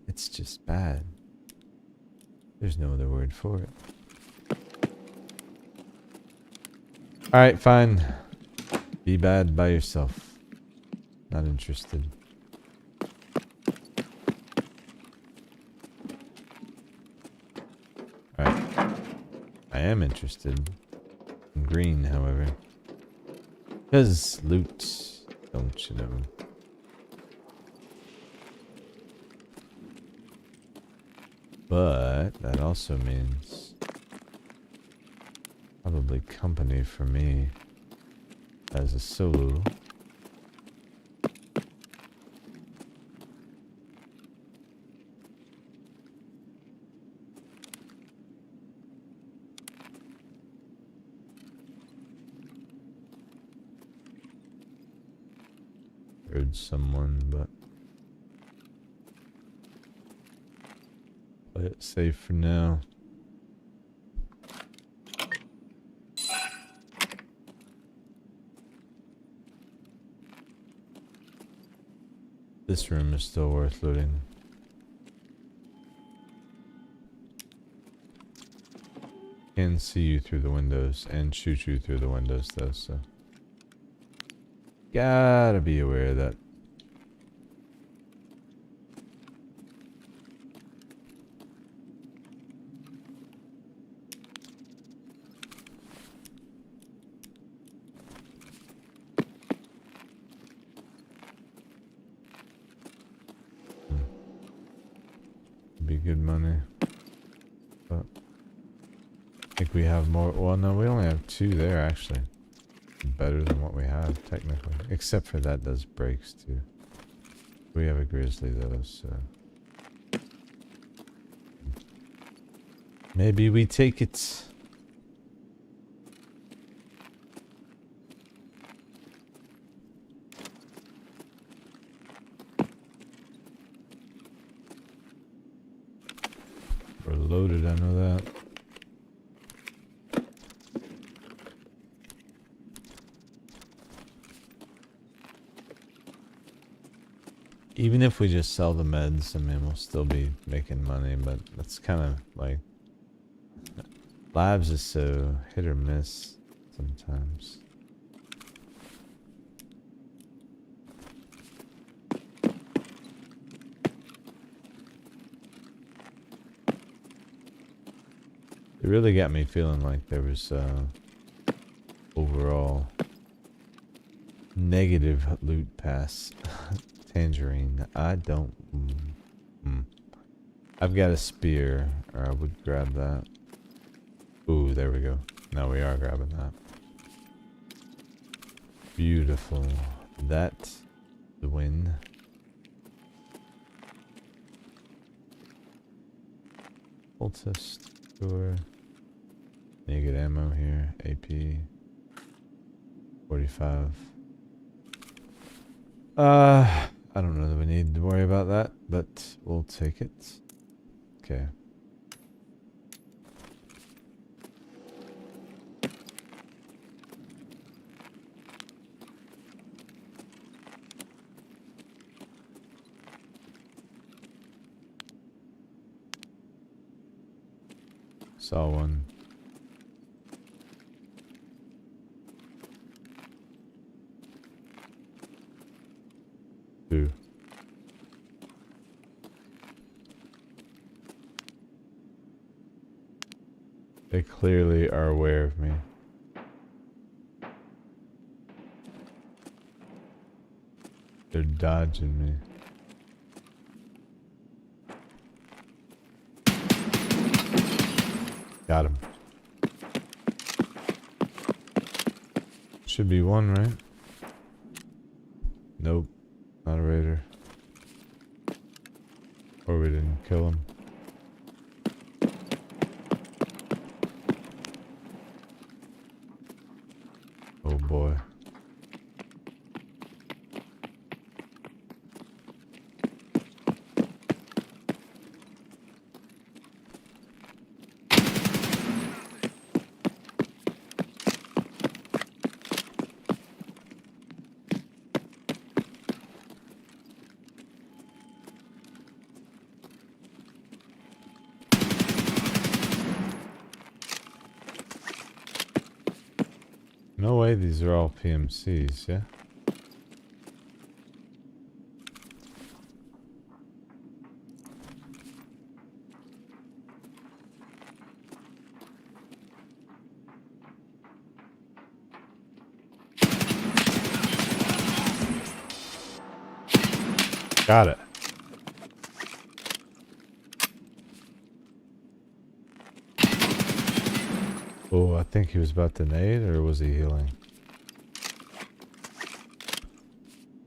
A: It's just bad. There's no other word for it. Alright, fine. Be bad by yourself. Not interested. Alright. I am interested in green, however. Because loot, don't you know? But that also means probably company for me as a solo. Heard someone, but play it safe for now. This room is still worth looting. Can see you through the windows and shoot you through the windows though, so gotta be aware of that. Be good money, but I think we have more. Well, no, we only have 2 there actually. Better than what we have technically, except for that does breaks too. We have a grizzly though, so maybe we take it. We're loaded, I know that. Even if we just sell the meds, I mean, we'll still be making money, but that's kind of like... Labs is so hit or miss sometimes. It really got me feeling like there was overall negative loot pass. Tangerine. I don't... I've got a spear, or I would grab that. Ooh, there we go. Now we are grabbing that. Beautiful. That's the win. Cultist. Sure. You get ammo here. AP. 45. I don't know that we need to worry about that, but we'll take it. Okay. Saw one. Two. They clearly are aware of me. They're dodging me. Got him. Should be one, right? Nope. Not a raider. Or we didn't kill him. Oh boy. No way these are all PMCs, yeah? Got it. Oh, I think he was about to nade, or was he healing?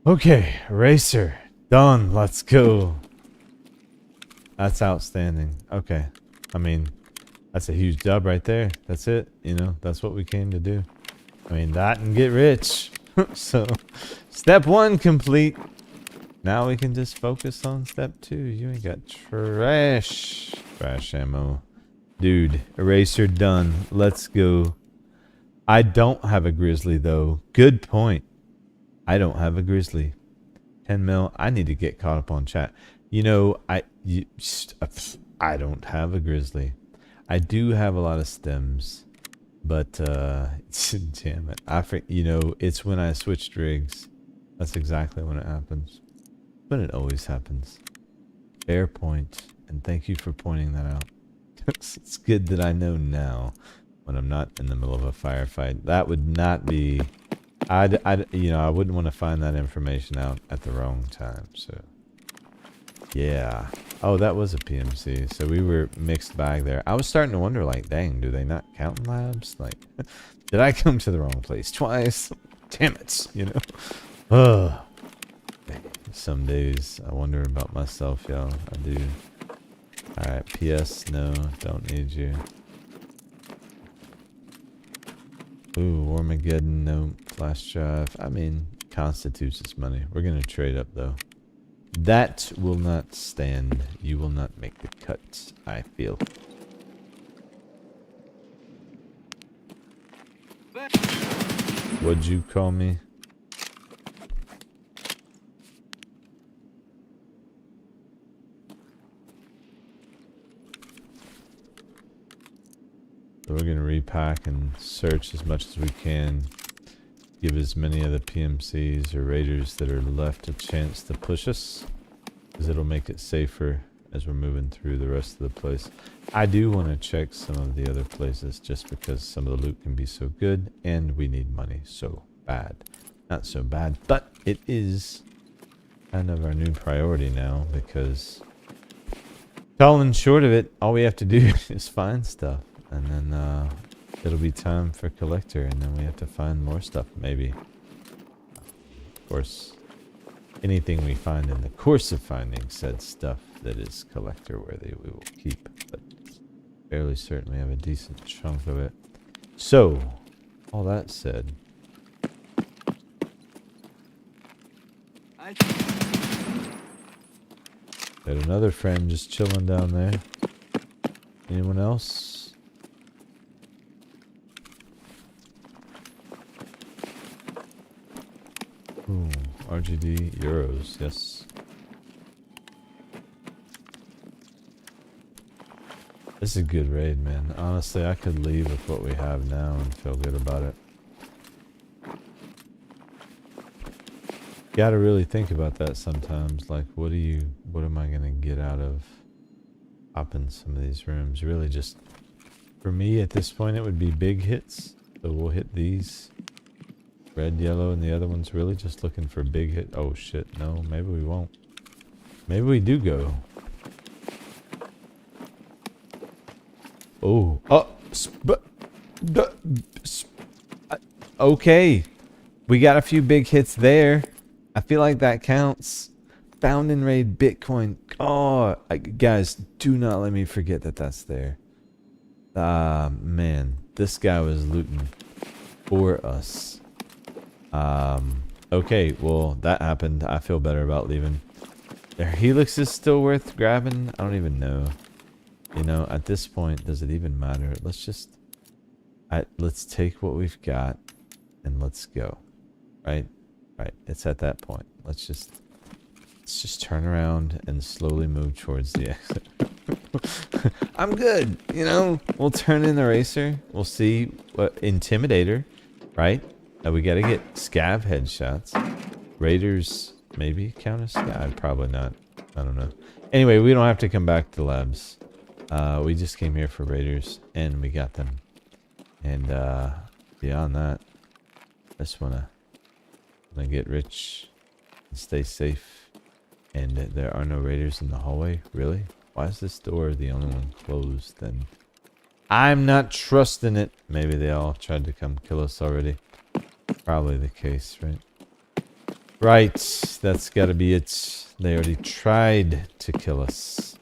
A: Okay, racer. Done. Let's go. That's outstanding. Okay. I mean, that's a huge dub right there. That's it. You know, that's what we came to do. I mean, that and get rich. So, step 1 complete. Now we can just focus on step 2. You ain't got trash. Trash ammo. Dude, eraser done. Let's go. I don't have a grizzly though. Good point. I don't have a grizzly. 10 mil. I need to get caught up on chat. You know, I don't have a grizzly. I do have a lot of stems, but damn it. You know, it's when I switched rigs. That's exactly when it happens. But it always happens. Fair point, and thank you for pointing that out. It's good that I know now when I'm not in the middle of a firefight. That would not be... you know, I wouldn't want to find that information out at the wrong time, so... Yeah. Oh, that was a PMC, so we were mixed bag there. I was starting to wonder, like, dang, do they not count in labs? Like, did I come to the wrong place twice? Damn it, you know? Ugh. Some days I wonder about myself, y'all. I do. Alright, PS, no, don't need you. Ooh, Armageddon, no. Flash drive. I mean, constitutes its money. We're gonna trade up, though. That will not stand. You will not make the cut, I feel. What'd you call me? So we're going to repack and search as much as we can. Give as many of the PMCs or raiders that are left a chance to push us, because it'll make it safer as we're moving through the rest of the place. I do want to check some of the other places just because some of the loot can be so good and we need money so bad. Not so bad, but it is kind of our new priority now, because tall and short of it, all we have to do is find stuff, and then it'll be time for collector, and then we have to find more stuff maybe. Of course, anything we find in the course of finding said stuff that is collector worthy we will keep, but fairly certain we have a decent chunk of it. So, all that said, got another friend just chilling down there. Anyone else? Ooh, RGD Euros, yes. This is a good raid, man. Honestly, I could leave with what we have now and feel good about it. Gotta really think about that sometimes. Like, what am I gonna get out of popping some of these rooms? Really just, for me at this point, it would be big hits. So we'll hit these. Red, yellow, and the other one's really just looking for big hit. Oh shit, no, maybe we won't. Maybe we do go. Oh, okay. We got a few big hits there. I feel like that counts. Found in raid Bitcoin. Oh, guys, do not let me forget that that's there. Man, this guy was looting for us. Okay, well, that happened. I feel better about leaving. Their helix is still worth grabbing. I don't even know. You know, at this point, does it even matter? Let's just, let's take what we've got and let's go. Right? Right. It's at that point. Let's just turn around and slowly move towards the exit. I'm good. You know, we'll turn in the racer. We'll see what intimidator, right? We got to get scav headshots. Raiders maybe count as scav. Probably not. I don't know. Anyway, we don't have to come back to labs. We just came here for raiders and we got them. And beyond that, I just wanna get rich and stay safe. And there are no raiders in the hallway. Really? Why is this door the only one closed then? I'm not trusting it. Maybe they all tried to come kill us already. Probably the case, right? Right, that's gotta be it. They already tried to kill us.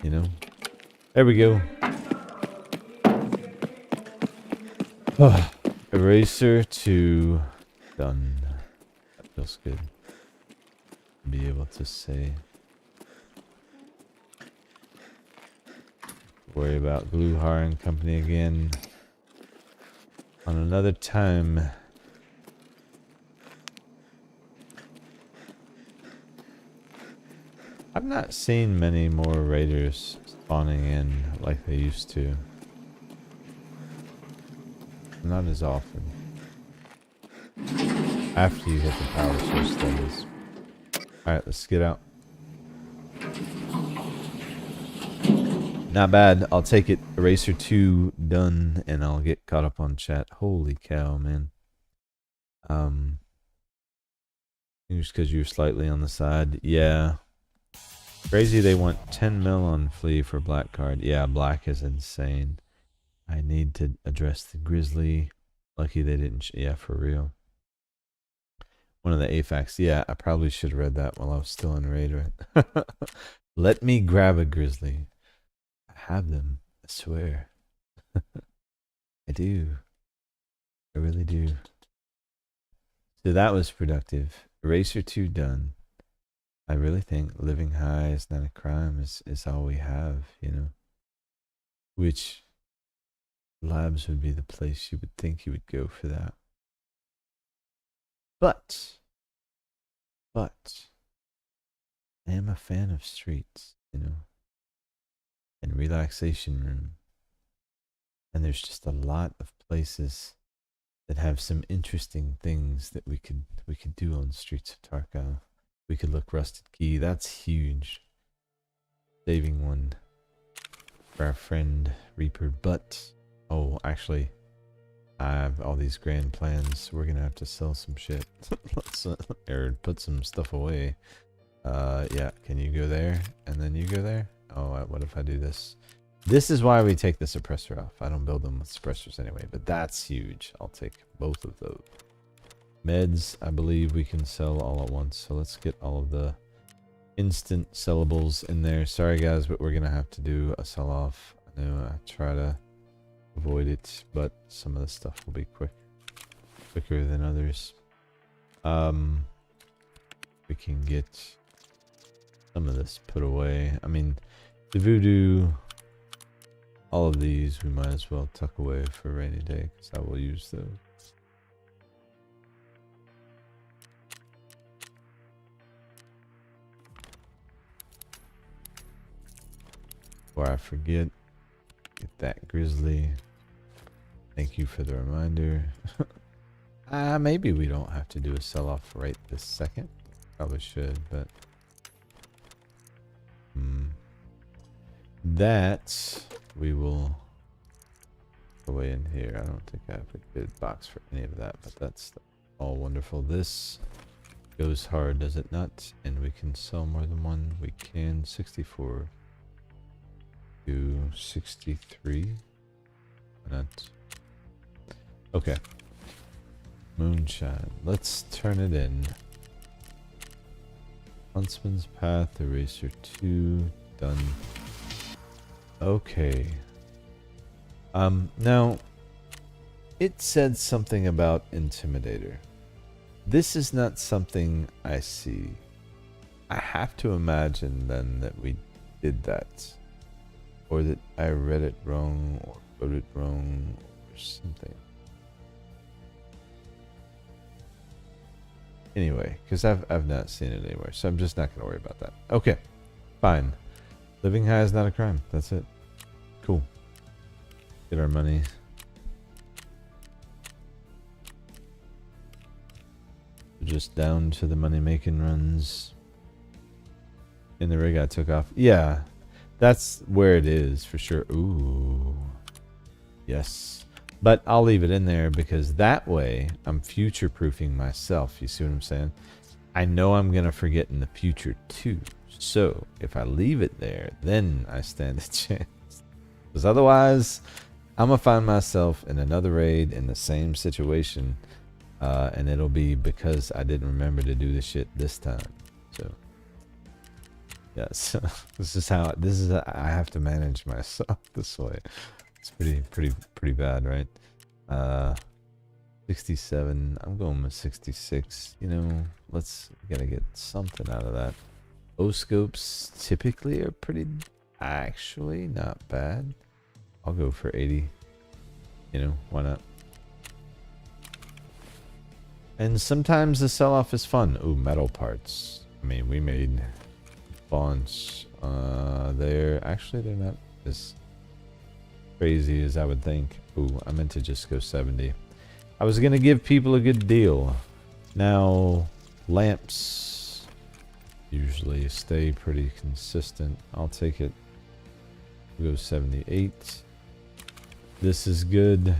A: You know? There we go. Eraser 2 done. That feels good. Be able to say. Worry about Glukhar and company again on another time. I've not seen many more raiders spawning in like they used to. Not as often. After you hit the power source, that is. Alright, let's get out. Not bad. I'll take it. Eraser 2 done, and I'll get caught up on chat. Holy cow, man. Just because you're slightly on the side. Yeah. Crazy they want 10 mil on flea for black card. Yeah, black is insane. I need to address the grizzly. Lucky they didn't. Yeah, for real. One of the AFACs. Yeah, I probably should have read that while I was still in raid, right? Let me grab a grizzly. I have them. I swear. I do. I really do. So that was productive. Eraser 2 done. I really think living high is not a crime is all we have, you know. Which labs would be the place you would think you would go for that. But I am a fan of streets, you know, and relaxation room. And there's just a lot of places that have some interesting things that we could do on Streets of Tarkov. We could look Rusted Key. That's huge. Saving one for our friend Reaper. But oh, actually, I have all these grand plans. We're gonna have to sell some shit. Let's or put some stuff away. Yeah. Can you go there and then you go there? Oh, what if I do this? This is why we take the suppressor off. I don't build them with suppressors anyway, but that's huge. I'll take both of those. Meds, I believe we can sell all at once. So let's get all of the instant sellables in there. Sorry guys, but we're going to have to do a sell off. I know I try to avoid it, but some of the stuff will be quicker than others. We can get some of this put away. I mean, the voodoo... All of these we might as well tuck away for a rainy day because I will use those. Before I forget, get that grizzly. Thank you for the reminder. Maybe we don't have to do a sell-off right this second. Probably should, but... That we will go away in here. I don't think I have a good box for any of that, but that's all wonderful. This goes hard, does it not? And we can sell more than one. We can. 64 to 63. Why not? Okay. Moonshine. Let's turn it in. Huntsman's Path, Eraser 2, done. Okay. Now, it said something about Intimidator. This is not something I see. I have to imagine then that we did that. Or that I read it wrong, or wrote it wrong, or something. Anyway, because I've not seen it anywhere, so I'm just not going to worry about that. Okay, fine. Living high is not a crime. That's it. Cool. Get our money. Just down to the money making runs. In the rig I took off. Yeah, that's where it is for sure. Ooh. Yes. But I'll leave it in there because that way I'm future proofing myself. You see what I'm saying? I know I'm going to forget in the future too. So if I leave it there, then I stand a chance. Because otherwise, I'm going to find myself in another raid in the same situation. And it'll be because I didn't remember to do the shit this time. So, yes, this is how I have to manage myself this way. It's pretty bad, right? 67. I'm going with 66. You know, gotta get something out of that. O-scopes typically are actually not bad. I'll go for 80. You know, why not? And sometimes the sell-off is fun. Ooh, metal parts. I mean, we made a bunch. They're not as crazy as I would think. Ooh, I meant to just go 70. I was gonna give people a good deal. Now, lamps usually stay pretty consistent. I'll take it. We'll go 78. This is good.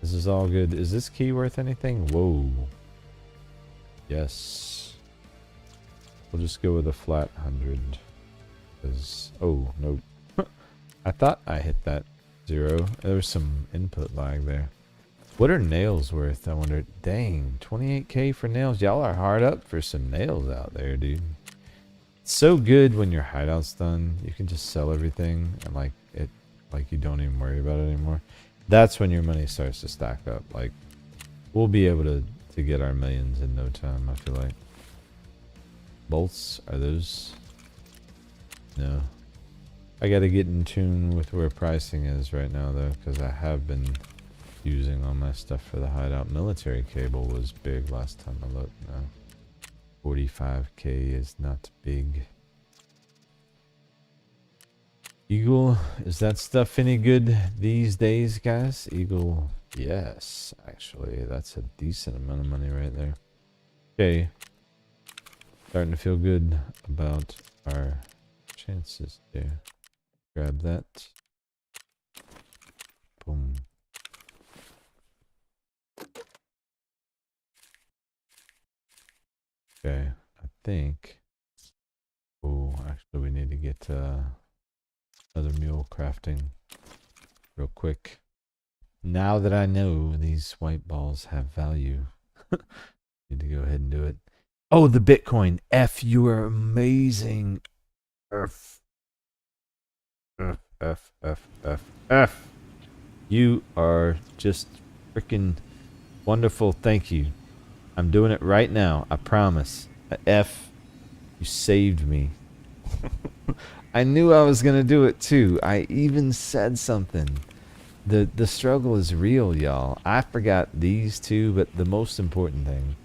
A: This is all good. Is this key worth anything? Whoa. Yes. We'll just go with a flat 100. Oh, no. I thought I hit that 0. There was some input lag there. What are nails worth? I wonder. Dang, 28k for nails. Y'all are hard up for some nails out there, dude. It's so good when your hideout's done. You can just sell everything and like you don't even worry about it anymore. That's when your money starts to stack up. Like, we'll be able to get our millions in no time, I feel like. Bolts, are those? No. I gotta get in tune with where pricing is right now, though, because I have been using all my stuff for the hideout. Military cable was big last time I looked. No. 45k is not big. Eagle, is that stuff any good these days, guys? Eagle, yes, actually, that's a decent amount of money right there. Okay, starting to feel good about our chances there. Grab that. Boom. Okay, I think. Oh, actually, we need to get another mule crafting real quick. Now that I know these white balls have value, need to go ahead and do it. Oh, the Bitcoin. F, you are amazing. F. F, F, F, F, F. You are just freaking wonderful. Thank you. I'm doing it right now. I promise. F, you saved me. I knew I was going to do it too. I even said something. The struggle is real, y'all. I forgot these two, but the most important thing,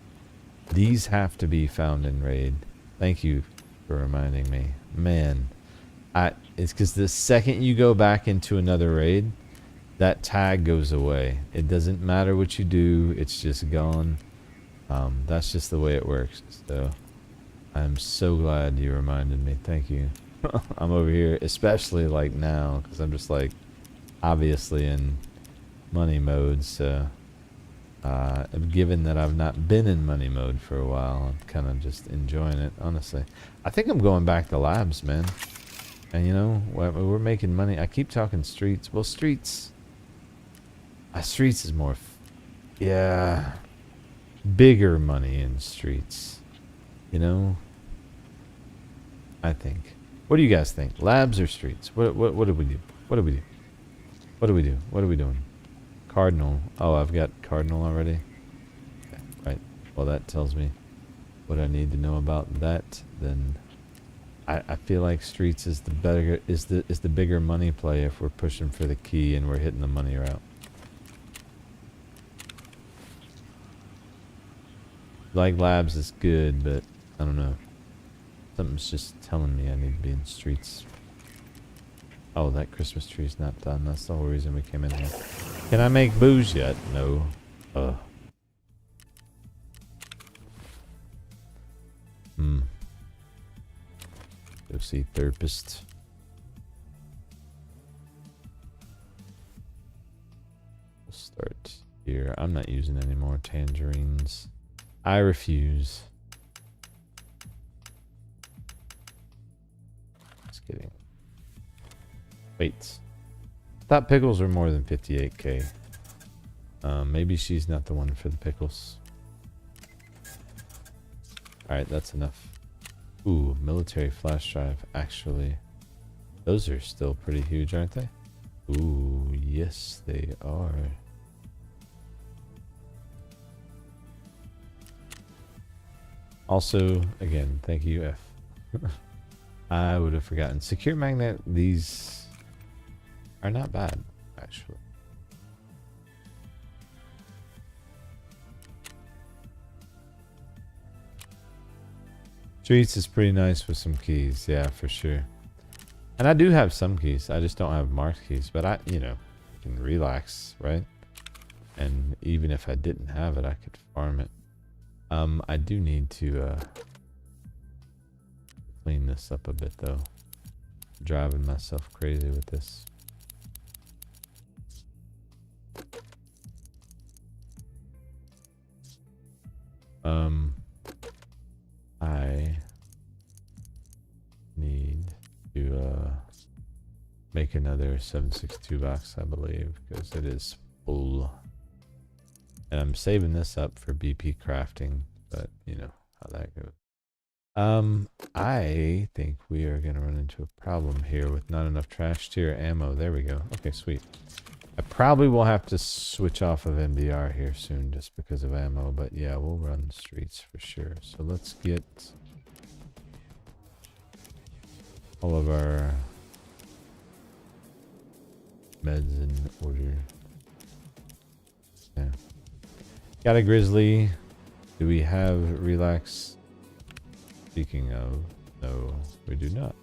A: these have to be found in raid. Thank you for reminding me. Man, it's because the second you go back into another raid, that tag goes away. It doesn't matter what you do. It's just gone. That's just the way it works. So I'm so glad you reminded me. Thank you. I'm over here, especially like now, because I'm just like obviously in money mode. So given that I've not been in money mode for a while, I'm kind of just enjoying it, honestly. I think I'm going back to labs, man. And you know, we're making money. I keep talking streets. Well, streets is more, yeah, bigger money in streets, you know, I think. What do you guys think? Labs or streets? What do we do? What do we do? What do we do? What are we doing? Cardinal. Oh, I've got Cardinal already. Okay, right. Well, that tells me what I need to know about that. Then I feel like streets is the better is the bigger money play if we're pushing for the key and we're hitting the money route. Like labs is good, but I don't know. Something's just telling me I need to be in streets. Oh, that Christmas tree's not done. That's the whole reason we came in here. Can I make booze yet? No. Go see therapist. We'll start here. I'm not using any more tangerines. I refuse. Just kidding. Wait. Thought pickles are more than 58k. Maybe she's not the one for the pickles. Alright, that's enough. Ooh, military flash drive. Actually, those are still pretty huge, aren't they? Ooh, yes, they are. Also, again, thank you, F. I would have forgotten. Secure magnet, these are not bad, actually. Streets is pretty nice with some keys, yeah, for sure. And I do have some keys. I just don't have marked keys, but I, you know, can relax, right? And even if I didn't have it, I could farm it. I do need to clean this up a bit, though. I'm driving myself crazy with this. I need to make another 762 box, I believe, because it is full. And I'm saving this up for BP crafting, but you know how that goes. I think we are gonna run into a problem here with not enough trash tier ammo. There we go. Okay, sweet. I probably will have to switch off of MBR here soon just because of ammo, but yeah, we'll run streets for sure. So let's get all of our meds in order. Yeah. Got a grizzly. Do we have relax? Speaking of, no, we do not.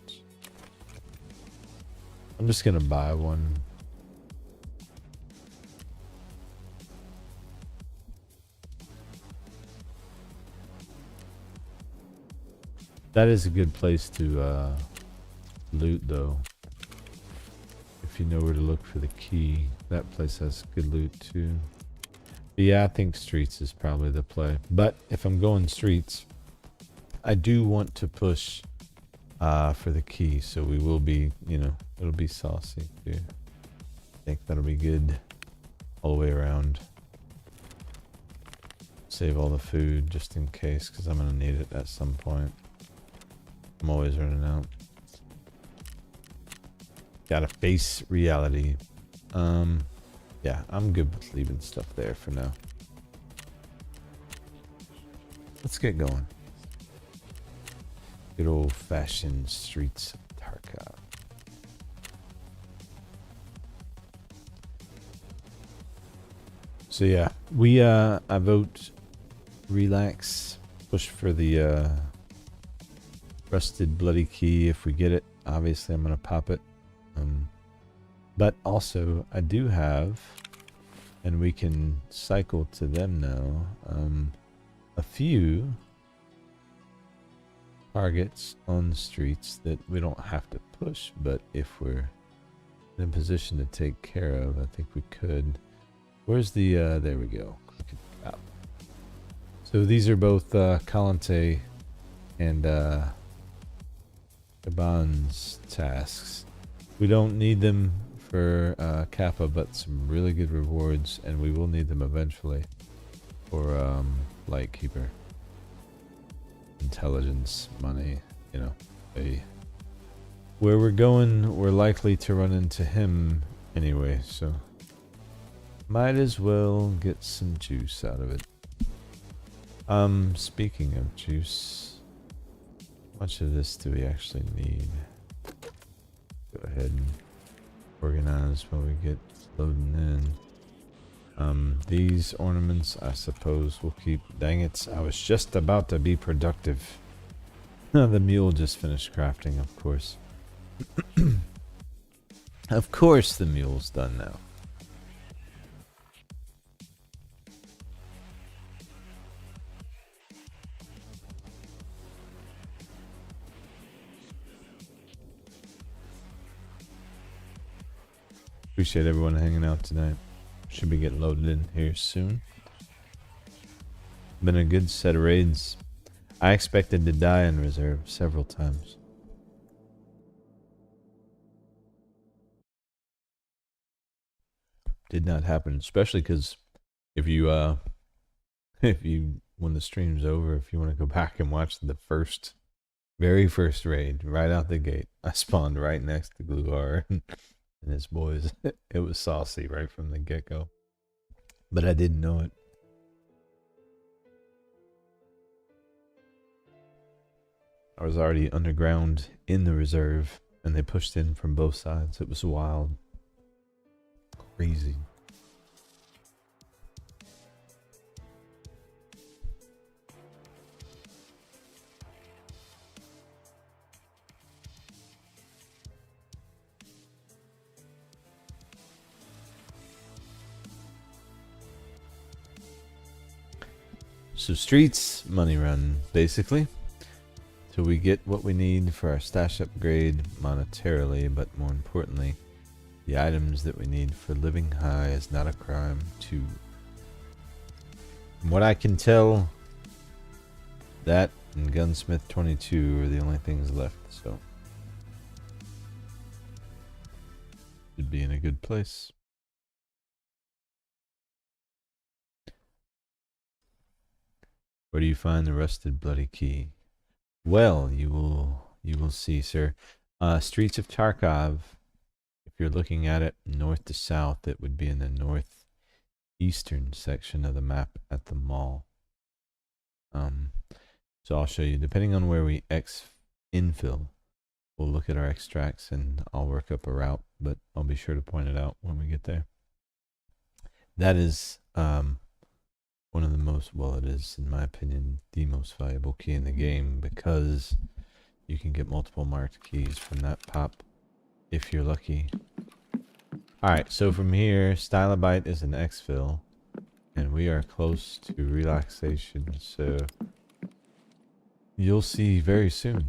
A: I'm just gonna buy one. That is a good place to loot though. If you know where to look for the key. That place has good loot too. But yeah, I think streets is probably the play. But if I'm going streets, I do want to push for the key, so we will be, you know, it'll be saucy too. I think that'll be good all the way around. Save all the food just in case, because I'm gonna need it at some point. I'm always running out. Gotta face reality. Yeah, I'm good with leaving stuff there for now. Let's get going. Good old-fashioned streets of Tarkov. So yeah, I vote relax, push for the rusted bloody key if we get it. Obviously I'm gonna pop it. But also I do have, and we can cycle to them now, a few targets on the streets that we don't have to push, but if we're in a position to take care of, I think we could. Where's the, there we go. So these are both Kalante and Kaban's tasks. We don't need them for Kappa, but some really good rewards, and we will need them eventually for Lightkeeper. Intelligence, money, you know. Where we're going, we're likely to run into him anyway, so might as well get some juice out of it. Speaking of juice, how much of this do we actually need? Go ahead and organize while we get loading in. These ornaments I suppose we'll keep. Dang it, I was just about to be productive. The mule just finished crafting, of course. Of course the mule's done now. Appreciate everyone hanging out tonight. Should be getting loaded in here soon. Been a good set of raids. I expected to die in reserve several times. Did not happen, especially because if you when the stream's over, if you want to go back and watch the very first raid right out the gate, I spawned right next to Glukhar and his boys. It was saucy right from the get-go, but I didn't know it. I was already underground in the reserve, and they pushed in from both sides. It was wild. Crazy. So streets, money run, basically. So we get what we need for our stash upgrade monetarily, but more importantly, the items that we need for living high is not a crime too. From what I can tell, that and Gunsmith 22 are the only things left, so should be in a good place. Where do you find the rusted bloody key? Well, you will see, sir. Streets of Tarkov. If you're looking at it north to south, it would be in the northeastern section of the map at the mall. So I'll show you. Depending on where we infill, we'll look at our extracts and I'll work up a route, but I'll be sure to point it out when we get there. That is one of the most, well, it is, in my opinion, the most valuable key in the game, because you can get multiple marked keys from that pop if you're lucky. Alright, so from here, Stylobite is an exfil. And we are close to relaxation, so you'll see very soon.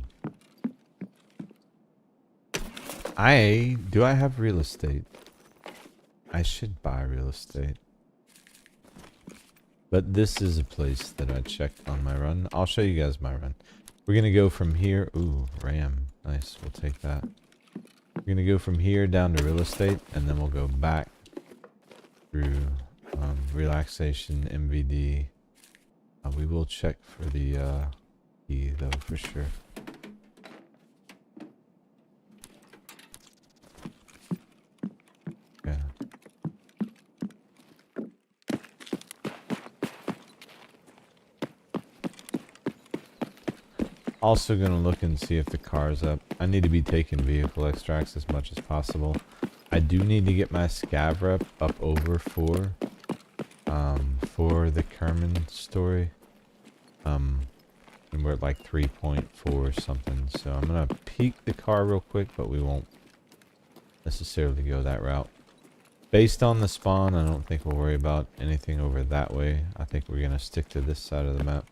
A: Do I have real estate? I should buy real estate. But this is a place that I checked on my run. I'll show you guys my run. We're going to go from here. Ooh, RAM. Nice. We'll take that. We're going to go from here down to real estate. And then we'll go back through relaxation, MVD. We will check for the key though, for sure. Yeah. Also gonna look and see if the car's up. I need to be taking vehicle extracts as much as possible. I do need to get my scav rep up over for the Kerman story. And we're at like 3.4 or something. So I'm gonna peek the car real quick, but we won't necessarily go that route. Based on the spawn, I don't think we'll worry about anything over that way. I think we're gonna stick to this side of the map.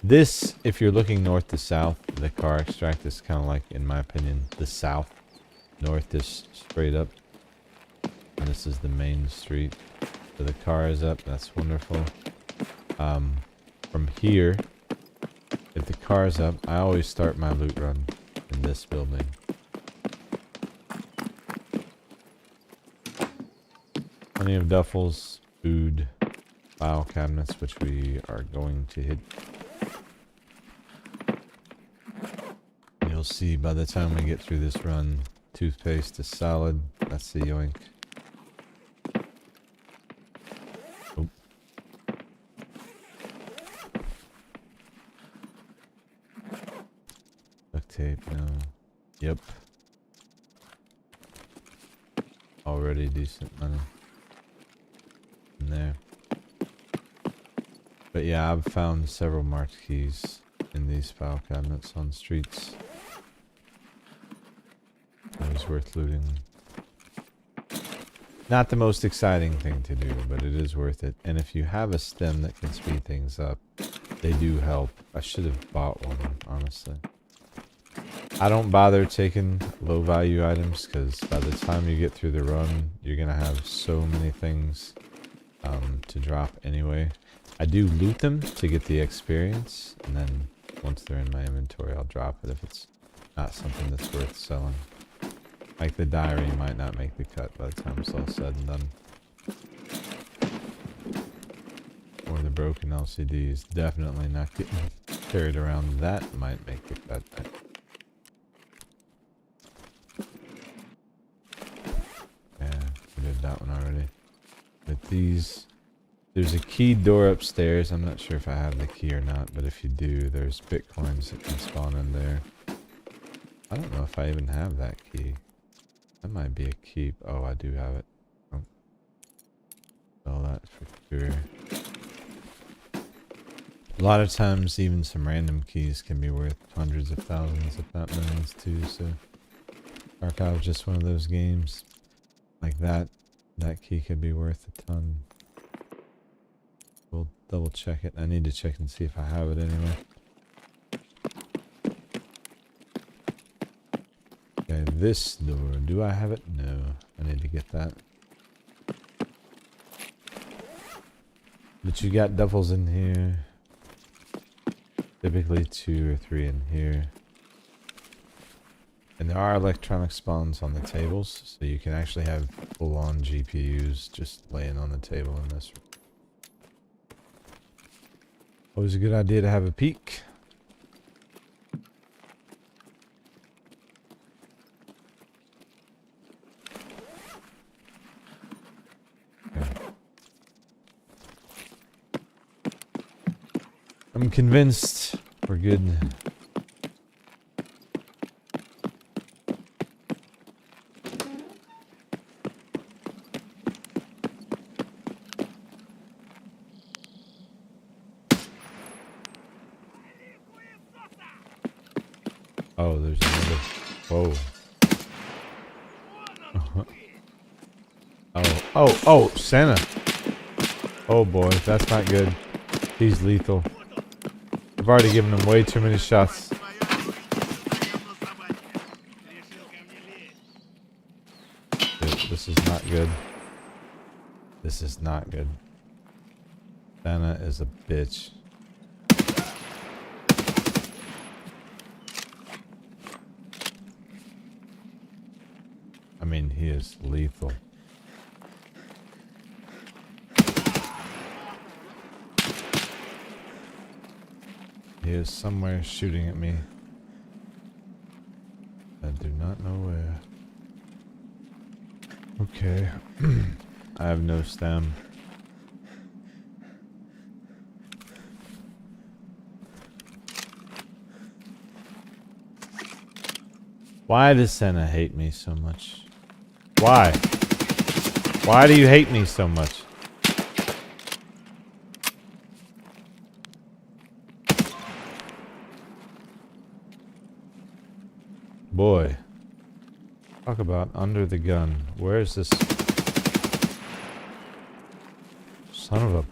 A: This, if you're looking north to south, the car extract is kind of like, in my opinion, the south. North is straight up. And this is the main street. So the car is up. That's wonderful. From here, if the car is up, I always start my loot run in this building. Plenty of duffels, food, file cabinets, which we are going to hit. You'll see by the time we get through this run, toothpaste is solid. That's the yoink. Oh. Duct tape, no. Yep. Already decent money in there. But yeah, I've found several marked keys in these file cabinets on streets. Always worth looting. Not the most exciting thing to do, but it is worth it. And if you have a stem that can speed things up, they do help. I should have bought one, honestly. I don't bother taking low value items because by the time you get through the run, you're going to have so many things to drop anyway. I do loot them to get the experience, and then once they're in my inventory, I'll drop it if it's not something that's worth selling. Like the diary might not make the cut by the time it's all said and done. Or the broken LCD is definitely not getting carried around. That might make the cut. Yeah, we did that one already. But these, there's a keyed door upstairs. I'm not sure if I have the key or not, but if you do, there's bitcoins that can spawn in there. I don't know if I even have that key. That might be a keep. Oh, I do have it. Oh. Sell that for sure. A lot of times, even some random keys can be worth hundreds of thousands, if not millions, too. So, Tarkov is just one of those games like that. That key could be worth a ton. We'll double check it. I need to check and see if I have it anyway. Okay, this door. Do I have it? No. I need to get that. But you got duffels in here. Typically 2 or 3 in here. And there are electronic spawns on the tables, so you can actually have full-on GPUs just laying on the table in this room. Always a good idea to have a peek. Okay. I'm convinced we're good. Oh, there's another. Whoa. Oh, Santa. Oh boy, that's not good. He's lethal. I've already given him way too many shots. Dude, this is not good. This is not good. Santa is a bitch. I mean, he is lethal. He is somewhere shooting at me. I do not know where. Okay. I have no stem. Why does Senna hate me so much? Why? Why do you hate me so much? Boy. Talk about under the gun. Where is this? Son of a...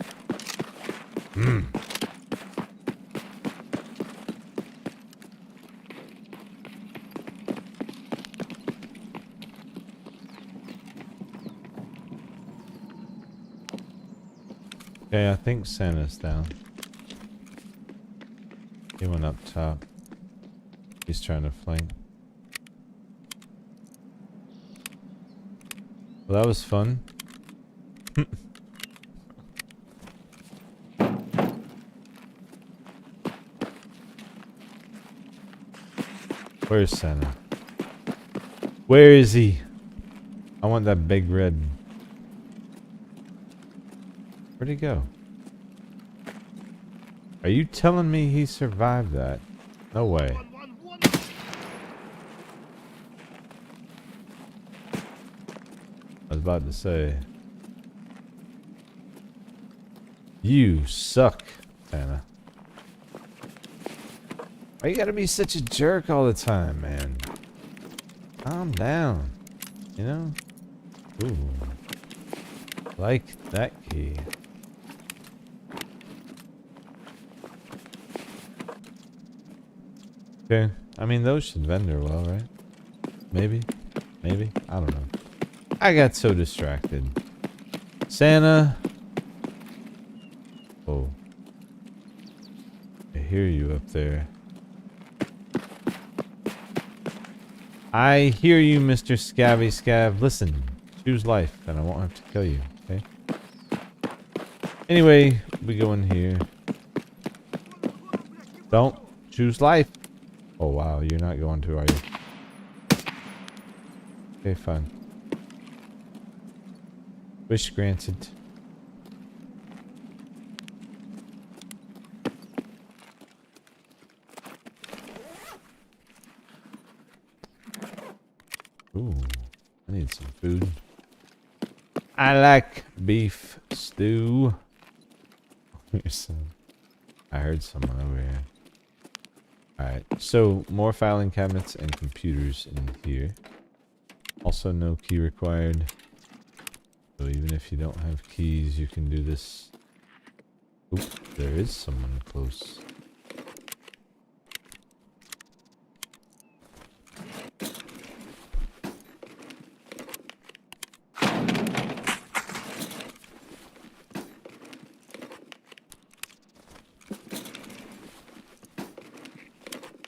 A: Okay, I think Santa's down. He went up top. He's trying to flank. Well, that was fun. Where's Santa? Where is he? I want that big red. Where'd he go? Are you telling me he survived that? No way. I was about to say. You suck, Santa. Why you gotta be such a jerk all the time, man? Calm down. You know? Ooh. Like that key. Okay. I mean, those should vendor well, right? Maybe. Maybe. I don't know. I got so distracted. Santa. Oh. I hear you up there. I hear you, Mr. Scabby Scab. Listen. Choose life, and I won't have to kill you, okay? Anyway, we go in here. Don't choose life. Oh, wow. You're not going to, are you? Okay, fine. Wish granted. Ooh, I need some food. I like beef stew. I heard someone over here. Alright, so more filing cabinets and computers in here. Also no key required. So even if you don't have keys, you can do this. Oop, there is someone close.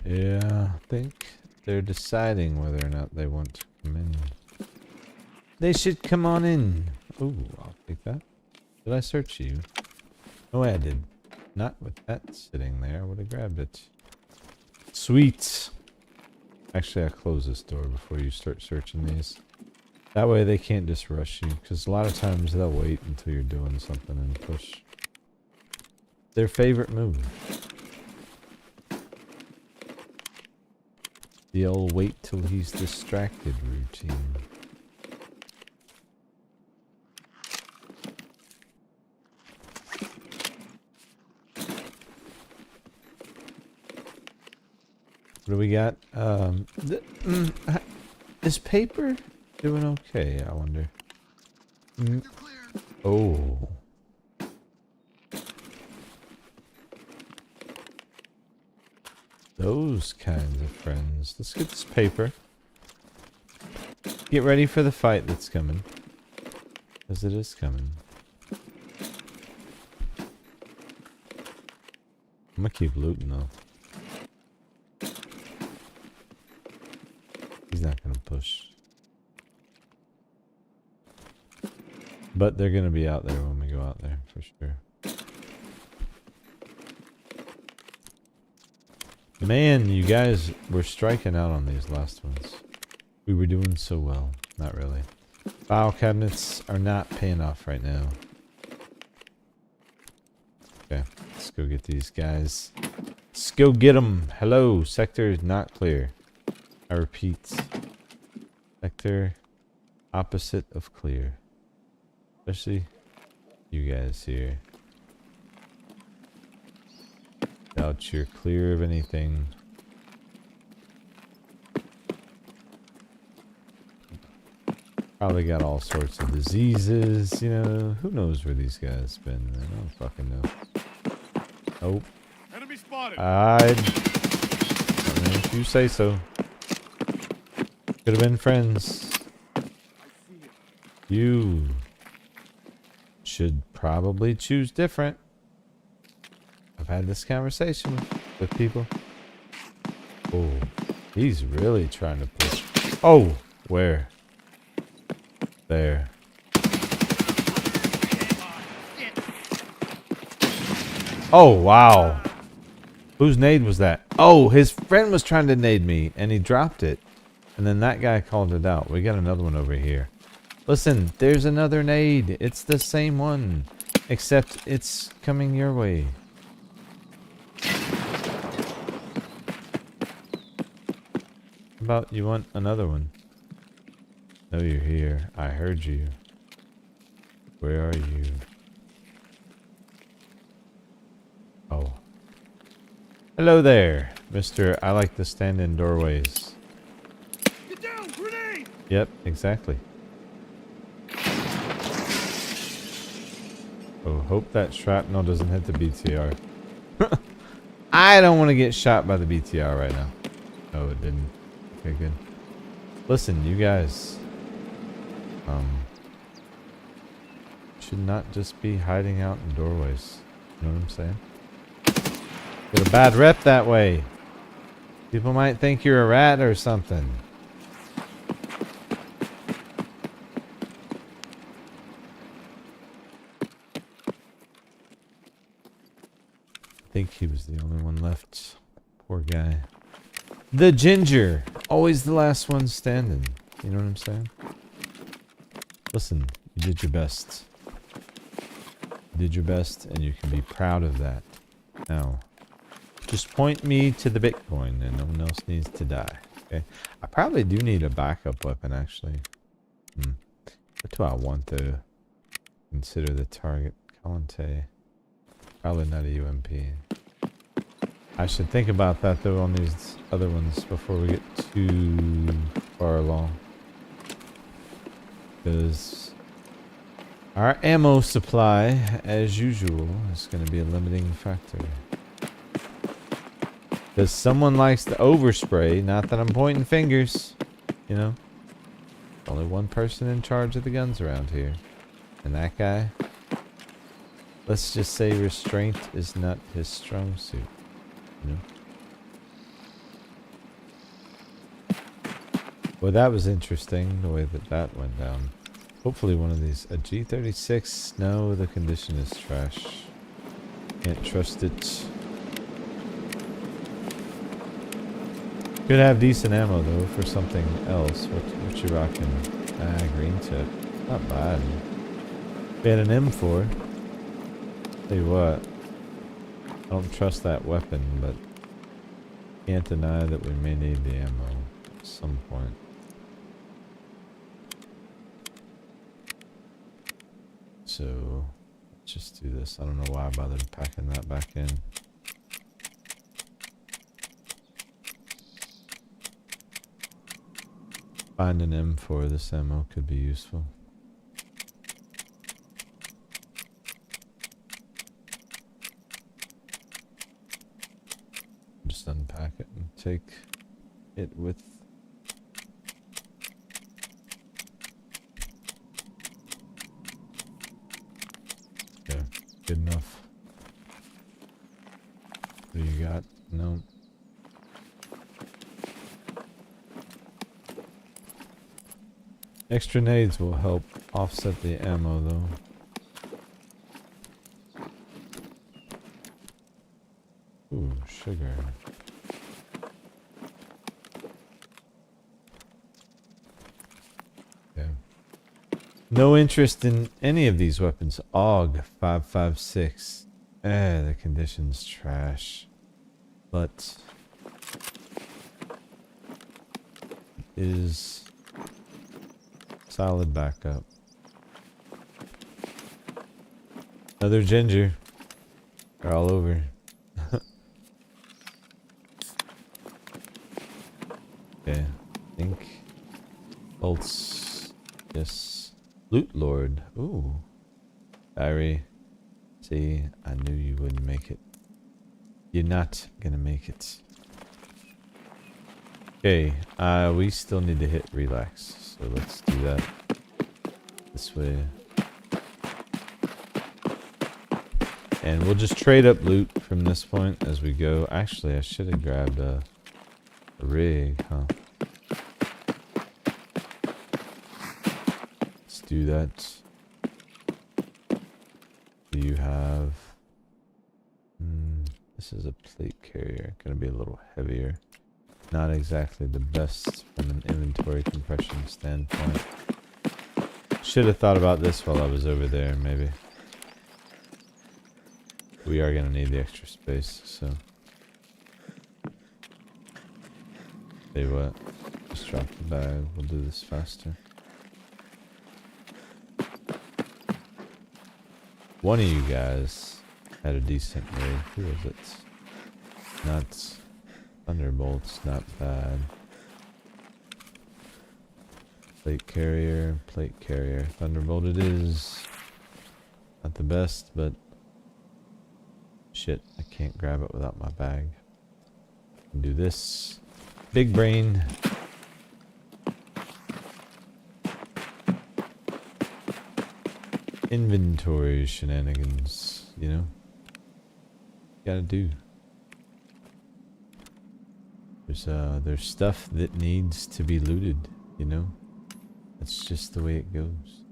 A: Yeah, I think they're deciding whether or not they want to come in. They should come on in. Ooh, I'll take that. Did I search you? No way I did. Not with that sitting there. I would have grabbed it. Sweet. Actually, I'll close this door before you start searching these. That way they can't just rush you. Because a lot of times they'll wait until you're doing something and push. Their favorite move. The old wait till he's distracted routine. What do we got? Is paper doing okay, I wonder? Mm.
B: You're clear.
A: Oh. Those kinds of friends. Let's get this paper. Get ready for the fight that's coming. Because it is coming. I'm gonna keep looting though. He's not gonna push. But they're gonna be out there when we go out there, for sure. Man, you guys were striking out on these last ones. We were doing so well. Not really. File cabinets are not paying off right now. Okay, let's go get these guys. Let's go get them. Hello, sector is not clear. I repeat. Sector opposite of clear. Especially you guys here. Doubt you're clear of anything. Probably got all sorts of diseases, you know. Who knows where these guys been? I don't fucking know. Oh.
B: Enemy spotted.
A: I mean, if you say so. Could have been friends. You should probably choose different. I've had this conversation with people. Oh, he's really trying to push. Oh, where? There. Oh, wow. Whose nade was that? Oh, his friend was trying to nade me, and he dropped it. And then that guy called it out. We got another one over here. Listen, there's another nade. It's the same one, except it's coming your way. How about you want another one? No, you're here. I heard you. Where are you? Oh. Hello there, Mr. I like to stand in doorways.
B: Get down, grenade!
A: Yep, exactly. Oh, hope that shrapnel doesn't hit the BTR. I don't want to get shot by the BTR right now. Oh, it didn't. Okay, good. Listen, you guys. Should not just be hiding out in doorways. You know what I'm saying? Get a bad rep that way. People might think you're a rat or something. I think he was the only one left. Poor guy. The ginger. Always the last one standing. You know what I'm saying? Listen, you did your best. You did your best, and you can be proud of that. Now, just point me to the Bitcoin, and no one else needs to die. Okay? I probably do need a backup weapon, actually. What do I want to consider the target? Conte. Probably not a UMP. I should think about that, though, on these other ones before we get too far along. Because our ammo supply, as usual, is going to be a limiting factor. Because someone likes to overspray, not that I'm pointing fingers, you know. Only one person in charge of the guns around here. And that guy, let's just say restraint is not his strong suit, you know. Well, that was interesting, the way that went down. Hopefully one of these... A G36? No, the condition is trash. Can't trust it. Could have decent ammo, though, for something else. What you rocking? Green tip. Not bad. We had an M4. Tell you what. I don't trust that weapon, but... Can't deny that we may need the ammo at some point. So, let's just do this. I don't know why I bothered packing that back in. Find an M4, this ammo could be useful. take it with. Okay, good enough. What do you got? No. Extra nades will help offset the ammo though. Ooh, sugar. Okay. No interest in any of these weapons. AUG 556. The condition's trash. But it is solid backup. Another ginger. They're all over. Okay, I think bolts. Yes. Loot Lord. Ooh. Barry. See, I knew you wouldn't make it. You're not gonna make it. Okay, we still need to hit relax. So let's do that this way. And we'll just trade up loot from this point as we go. Actually, I should have grabbed a rig, huh? Let's do that. Do you have... this is a plate carrier. Gonna be a little heavier. Not exactly the best from an inventory compression standpoint. Should have thought about this while I was over there, maybe. We are gonna need the extra space, so... Tell you what, just drop the bag, we'll do this faster. One of you guys had a decent rig. Who was it? Not Thunderbolt's not bad. Plate carrier. Thunderbolt it is. Not the best, but shit, I can't grab it without my bag. Do this. Big brain. Inventory shenanigans, you know? Gotta do. There's stuff that needs to be looted, you know? That's just the way it goes.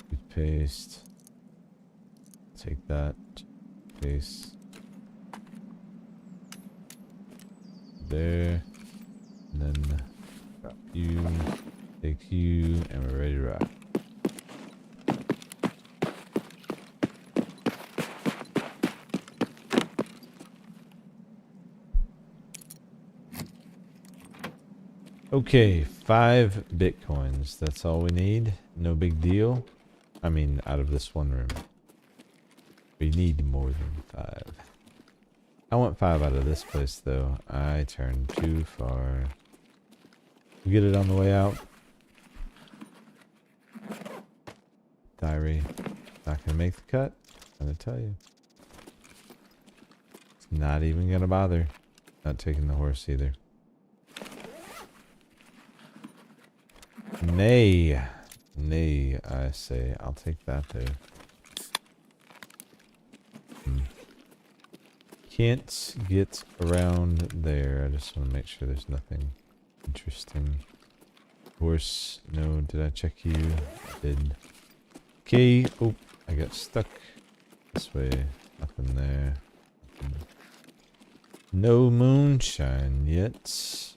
A: Toothpaste. Take that. Paste. There. And then drop you. Take you. And we're ready to rock. Okay, 5 bitcoins. That's all we need. No big deal. I mean, out of this one room. We need more than 5. I want 5 out of this place, though. I turned too far. We'll get it on the way out. Diary. Not gonna make the cut. I'm gonna tell you. It's not even gonna bother. Not taking the horse either. Nay. Nay, I say. I'll take that though. Can't get around there. I just want to make sure there's nothing interesting. Horse. No, did I check you? I did. Okay. Oh, I got stuck. This way. Nothing there. Nothing. No moonshine yet.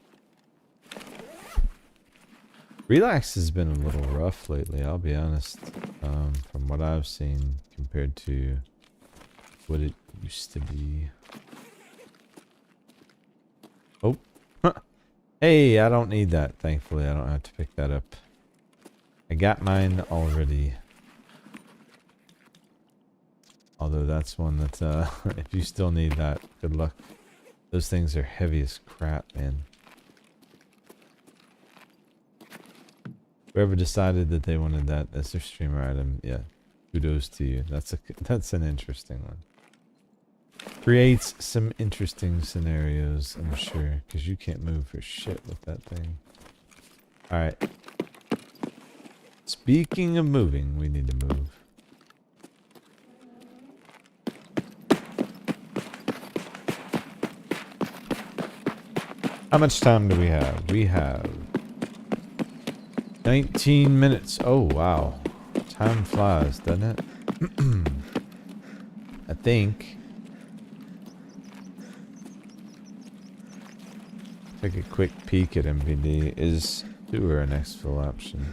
A: Relax has been a little rough lately, I'll be honest. From what I've seen compared to what it used to be. Oh. Hey, I don't need that, thankfully. I don't have to pick that up. I got mine already. Although that's one that, if you still need that, good luck. Those things are heavy as crap, man. Whoever decided that they wanted that as their streamer item, yeah, kudos to you. That's an interesting one. creates some interesting scenarios, I'm sure, because you can't move for shit with that thing. Alright. Speaking of moving, we need to move. How much time do we have? We have 19 minutes. Oh, wow. Time flies, doesn't it? I think. Take a quick peek at MVD. Is sewer an exfil option?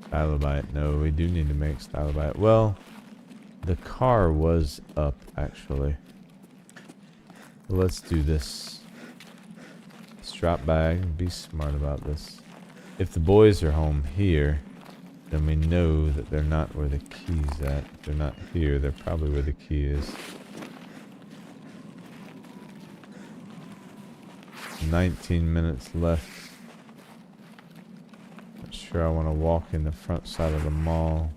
A: Stylobite. No, we do need to make Stylobite. Well, the car was up, actually. Let's do this. Let's drop bag and be smart about this. If the boys are home here, then we know that they're not where the key's at. If they're not here, they're probably where the key is. 19 minutes left. Not sure I want to walk in the front side of the mall.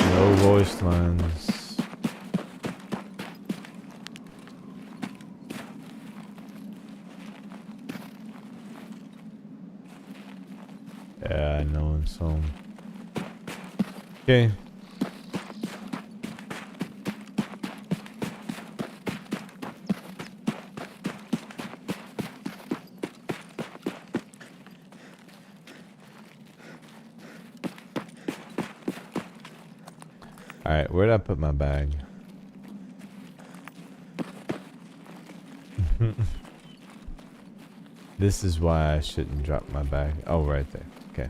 A: No voice lines. Yeah, no one's home. Okay. Alright, where'd I put my bag? This is why I shouldn't drop my bag. Oh, right there. Okay.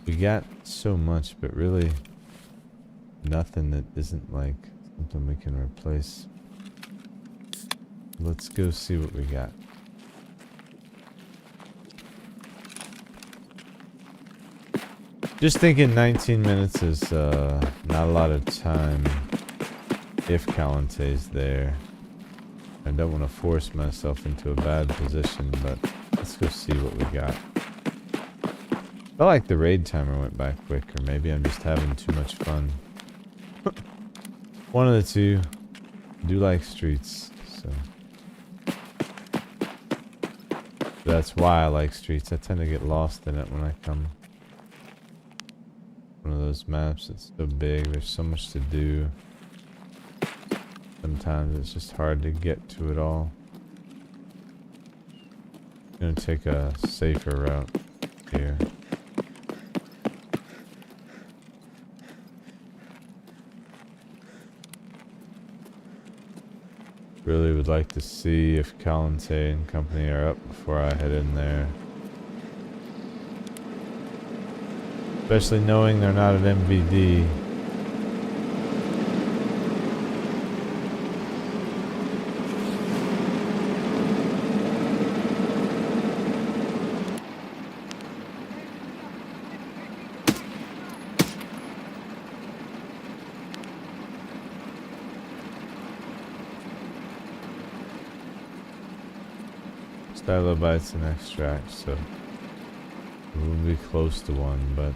A: We got so much, but really nothing that isn't like something we can replace. Let's go see what we got. Just thinking 19 minutes is not a lot of time if Calente's there. I don't want to force myself into a bad position, but let's go see what we got. I felt like the raid timer went by quick, or maybe I'm just having too much fun. One of the two. I do like streets, so that's why I like streets. I tend to get lost in it when I come. One of those maps that's so big, there's so much to do. Sometimes it's just hard to get to it all. I'm gonna take a safer route here. Really would like to see if Calente and company are up before I head in there. Especially knowing they're not at MVD. Stylobites and extract, so we'll be close to one, but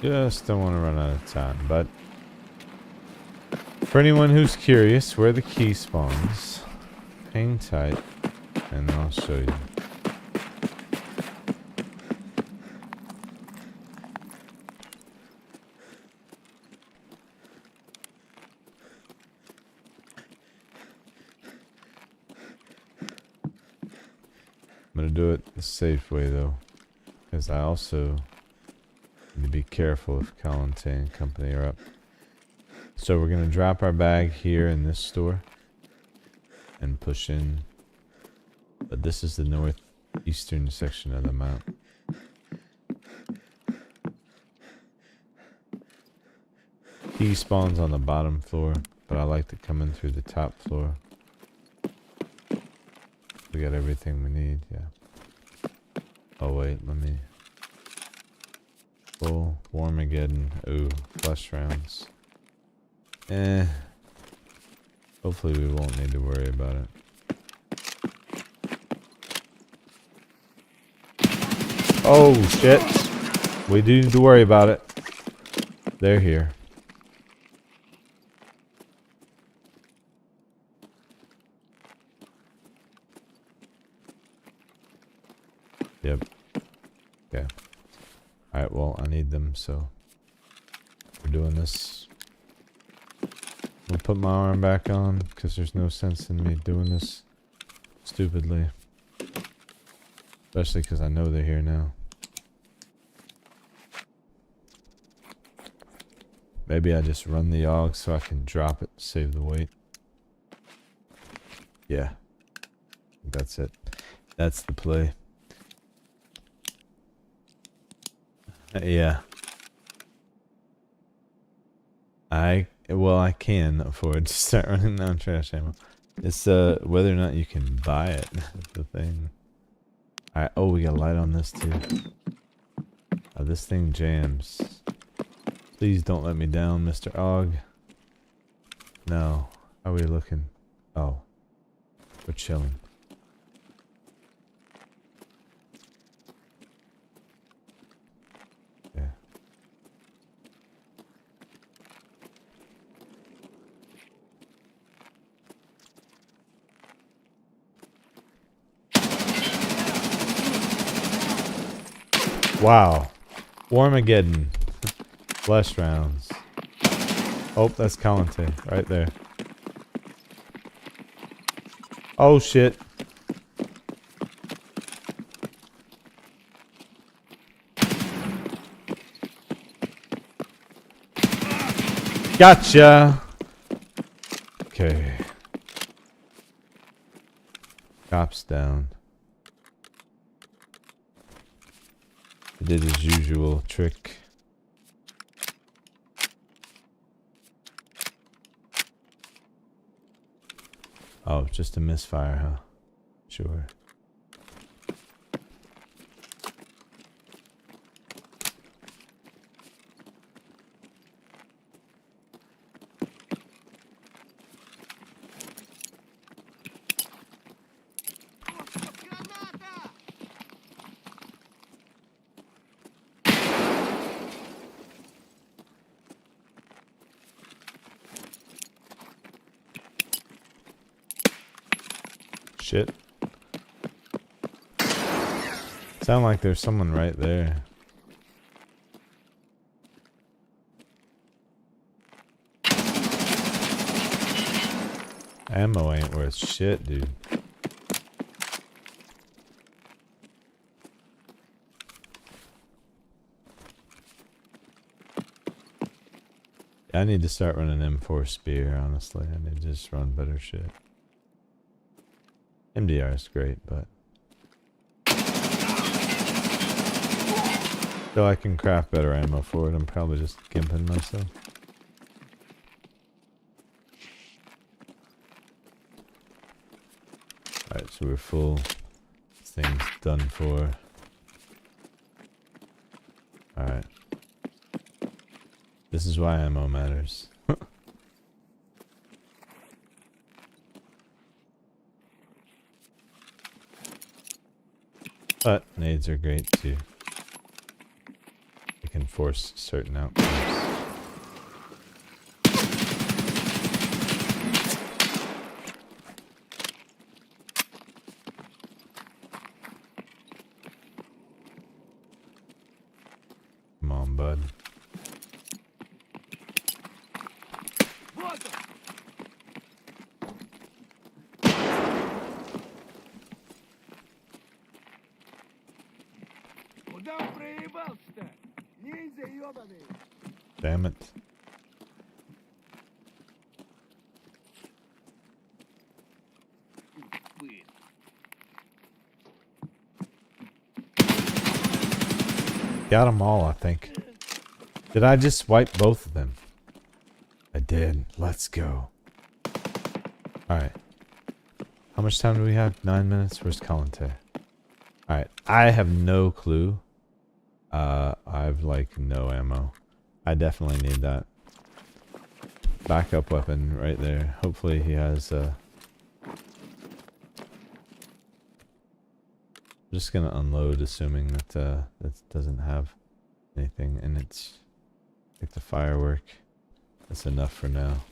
A: just don't want to run out of time. But for anyone who's curious where the key spawns, hang tight and I'll show you. I'm gonna do it the safe way though, because I also need to be careful if Calente and company are up. So we're gonna drop our bag here in this store and push in. But this is the northeastern section of the map. He spawns on the bottom floor, but I like to come in through the top floor. We got everything we need, yeah. Oh wait, let me... Full Warmageddon. Ooh, flush rounds. Hopefully we won't need to worry about it. Oh shit! We do need to worry about it. They're here. Yep. Okay. Alright, well, I need them, so we're doing this. I'll put my arm back on, because there's no sense in me doing this stupidly. Especially because I know they're here now. Maybe I just run the AUG so I can drop it, save the weight. Yeah. That's it. That's the play. Yeah. Well, I can afford to start running down trash ammo. It's whether or not you can buy it. That's the thing. Alright, oh, we got a light on this too. This thing jams. Please don't let me down, Mr. AUG. No. How are we looking? Oh. We're chilling. Yeah. Wow. Warmageddon. Flesh rounds. Oh, that's Calante right there. Oh shit. Gotcha. Okay. Cops down. He did his usual trick. Oh, just a misfire, huh? Sure. Shit. Sound like there's someone right there. Ammo ain't worth shit, dude. I need to start running M4 Spear, honestly. I need to just run better shit. MDR is great, but... Though I can craft better ammo for it, I'm probably just gimping myself. Alright, so we're full. This thing's done for. Alright. This is why ammo matters. But nades are great too. They can force certain outcomes. Come on, bud. Damn it. Got them all, I think. Did I just wipe both of them? did. Let's go. Alright. How much time do we have? 9 minutes? Where's Kalante? Alright. I have no clue. I've like no ammo. I definitely need that. Backup weapon right there. Hopefully he has I'm just gonna unload assuming that that doesn't have anything in it. Take the firework. That's enough for now.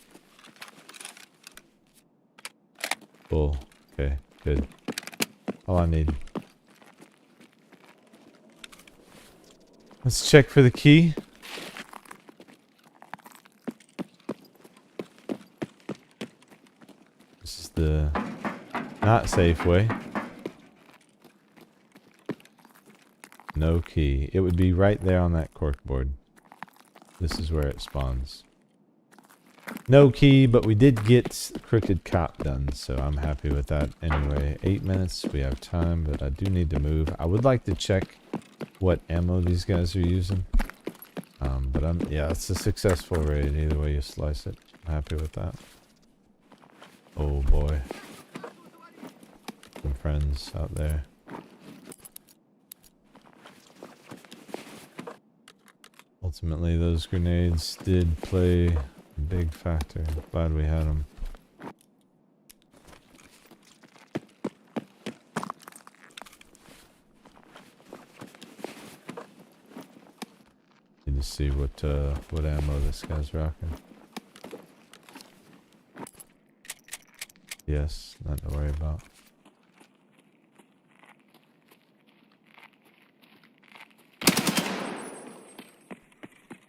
A: Full. Okay, good. All I need. Let's check for the key. This is the not safe way. No key. It would be right there on that corkboard. This is where it spawns. No key, but we did get Crooked Cop done, so I'm happy with that. Anyway, 8 minutes. We have time, but I do need to move. I would like to check what ammo these guys are using. But yeah, it's a successful raid either way you slice it. I'm happy with that. Oh boy. Some friends out there. Ultimately, those grenades did play a big factor. Glad we had them. Need to see what ammo this guy's rocking. Yes, not to worry about.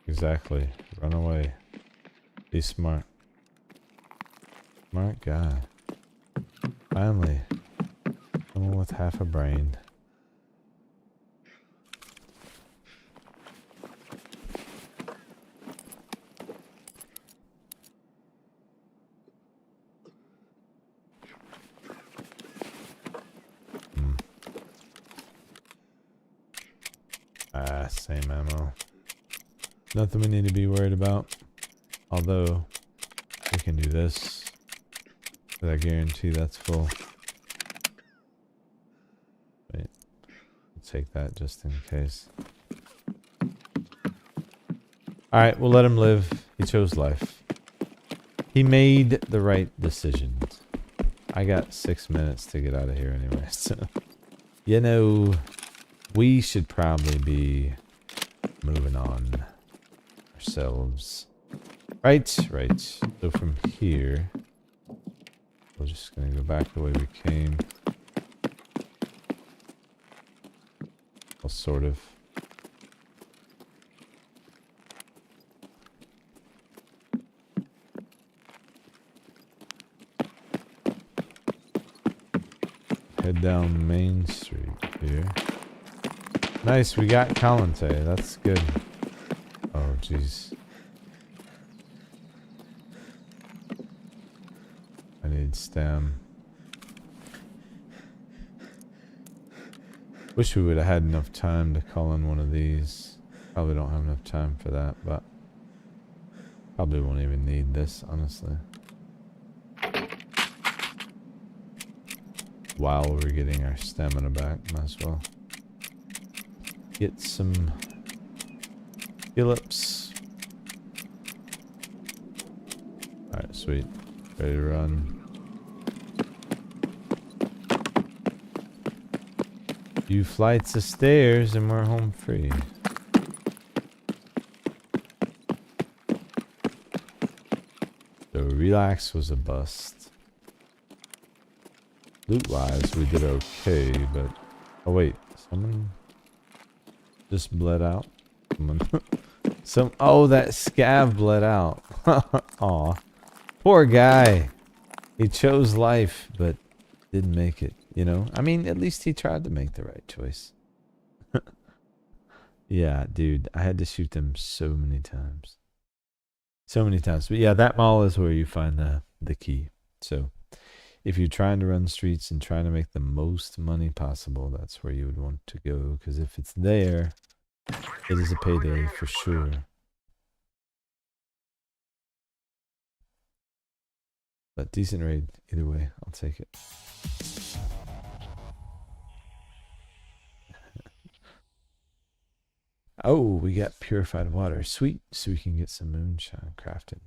A: Exactly. Run away. Be smart. Smart guy. Finally. Someone with half a brain. Same ammo. Nothing we need to be worried about. Although, we can do this. But I guarantee that's full. Wait. I'll take that just in case. Alright, we'll let him live. He chose life. He made the right decisions. I got 6 minutes to get out of here anyway, so... You know, we should probably be moving on ourselves. Right. So from here, we're just gonna go back the way we came. Well, sort of. Head down Main Street here. Nice, we got Kalante. That's good. Oh, jeez. I need stem. Wish we would have had enough time to call in one of these. Probably don't have enough time for that, but probably won't even need this, honestly. While we're getting our stamina back, might as well get some Phillips. Alright, sweet. Ready to run. Few flights of stairs and we're home free. So Relax was a bust. Loot wise, we did okay, but... Oh wait, someone just bled out? Oh, that scav bled out. Aw. Poor guy. He chose life, but didn't make it, you know? I mean, at least he tried to make the right choice. Yeah, dude, I had to shoot them so many times. So many times. But yeah, that mall is where you find the key. So, if you're trying to run streets and trying to make the most money possible, that's where you would want to go. Because if it's there, it is a payday for sure. But decent raid either way. I'll take it. Oh, we got purified water. Sweet. So we can get some moonshine crafted.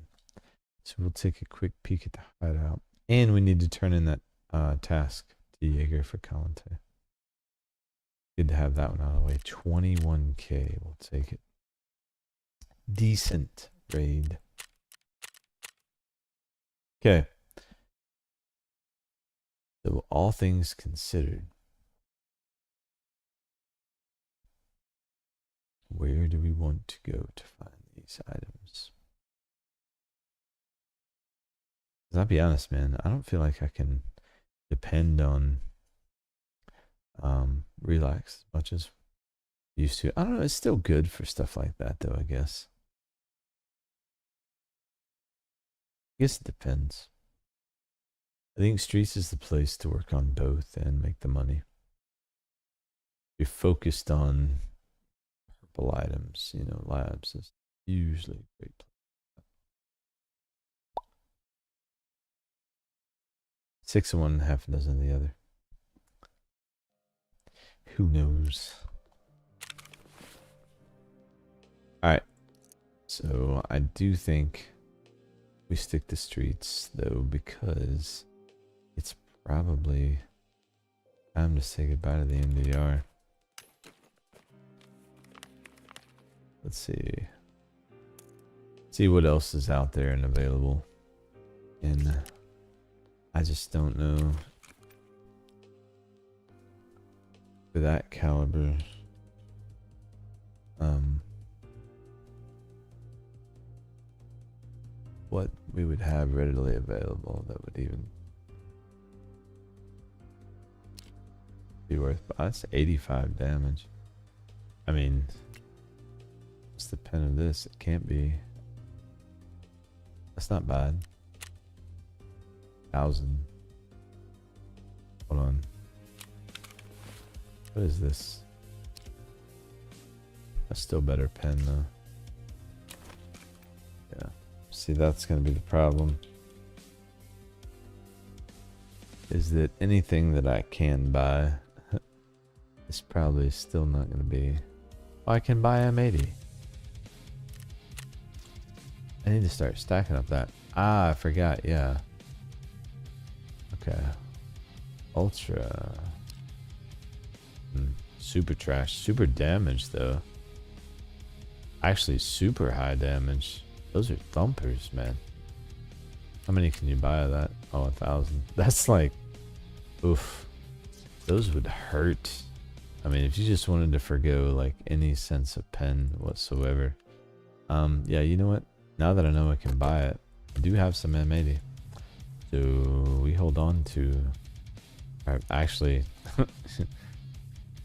A: So we'll take a quick peek at the hideout. And we need to turn in that task to Jaeger for Kalante. Good to have that one out of the way. 21k. We'll take it. Decent raid. Okay. So all things considered, where do we want to go to find these items? I'll be honest, man. I don't feel like I can depend on relax as much as I used to. I don't know. It's still good for stuff like that, though, I guess. I guess it depends. I think streets is the place to work on both and make the money. You're focused on purple items, you know, labs is usually a great place. 6 of one and half a dozen of the other. Who knows? Alright. So I do think we stick to streets though, because it's probably time to say goodbye to the MDR. Let's see. See what else is out there and available. And I just don't know. For that caliber. What we would have readily available that would even be worth. That's 85 damage. I mean, what's the pen of this? It can't be. That's not bad. 1,000. Hold on. What is this? A still better pen though. Yeah. See, that's gonna be the problem. Is that anything that I can buy is probably still not gonna be. Oh, I can buy M80. I need to start stacking up that. Ah, I forgot. Yeah. Okay. Ultra. Super trash. Super damage though. Actually super high damage. Those are thumpers, man. How many can you buy of that? Oh, 1,000. That's like, oof. Those would hurt. I mean, if you just wanted to forgo like any sense of pen whatsoever. Yeah, you know what? Now that I know I can buy it, I do have some M80. So we hold on to. Actually,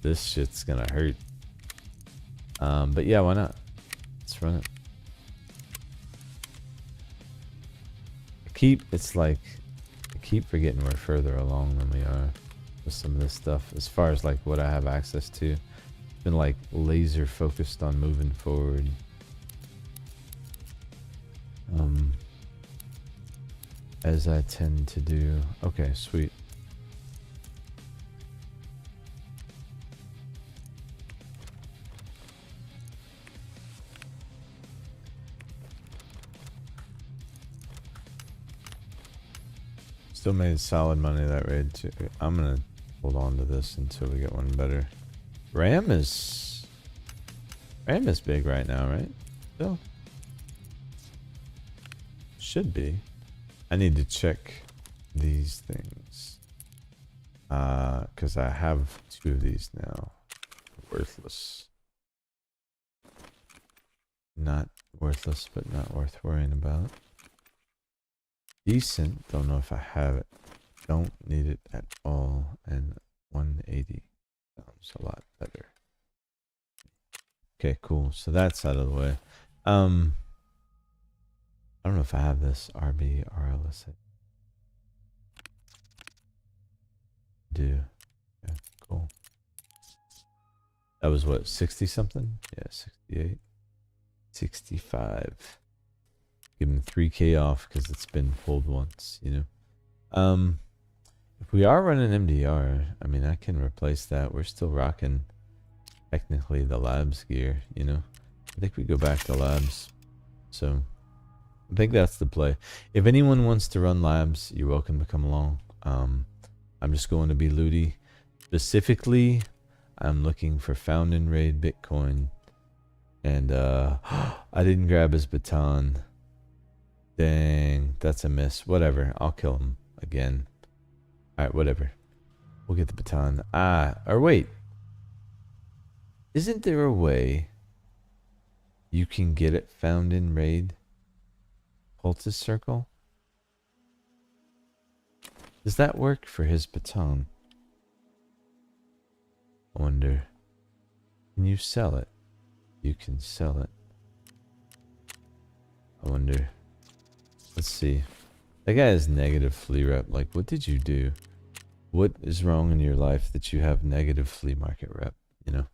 A: this shit's gonna hurt. But yeah, why not? Let's run it. It's like, I keep forgetting we're further along than we are with some of this stuff. As far as like what I have access to. Been like laser focused on moving forward. As I tend to do. Okay, sweet. Still made solid money that raid too. I'm gonna hold on to this until we get one better. RAM is big right now, right? Still. Should be. I need to check these things. Cause I have 2 of these now. Worthless. Not worthless, but not worth worrying about. Decent, don't know if I have it. Don't need it at all. And 180 sounds a lot better. Okay, cool. So that's out of the way. I don't know if I have this RB RLS. Do. Yeah, cool. That was what, 60 something? Yeah, 68. 65. Give him 3K off because it's been pulled once, you know. If we are running MDR, I mean, I can replace that. We're still rocking technically the labs gear, you know. I think we go back to labs. So I think that's the play. If anyone wants to run labs, you're welcome to come along. I'm just going to be looty. Specifically, I'm looking for found in raid Bitcoin. And I didn't grab his baton. Dang, that's a miss. Whatever, I'll kill him again. Alright, whatever. We'll get the baton. Or wait. Isn't there a way you can get it found in raid? Cultist circle? Does that work for his baton? I wonder. Can you sell it? You can sell it. I wonder. Let's see. That guy has negative flea rep. Like, what did you do? What is wrong in your life that you have negative flea market rep? You know?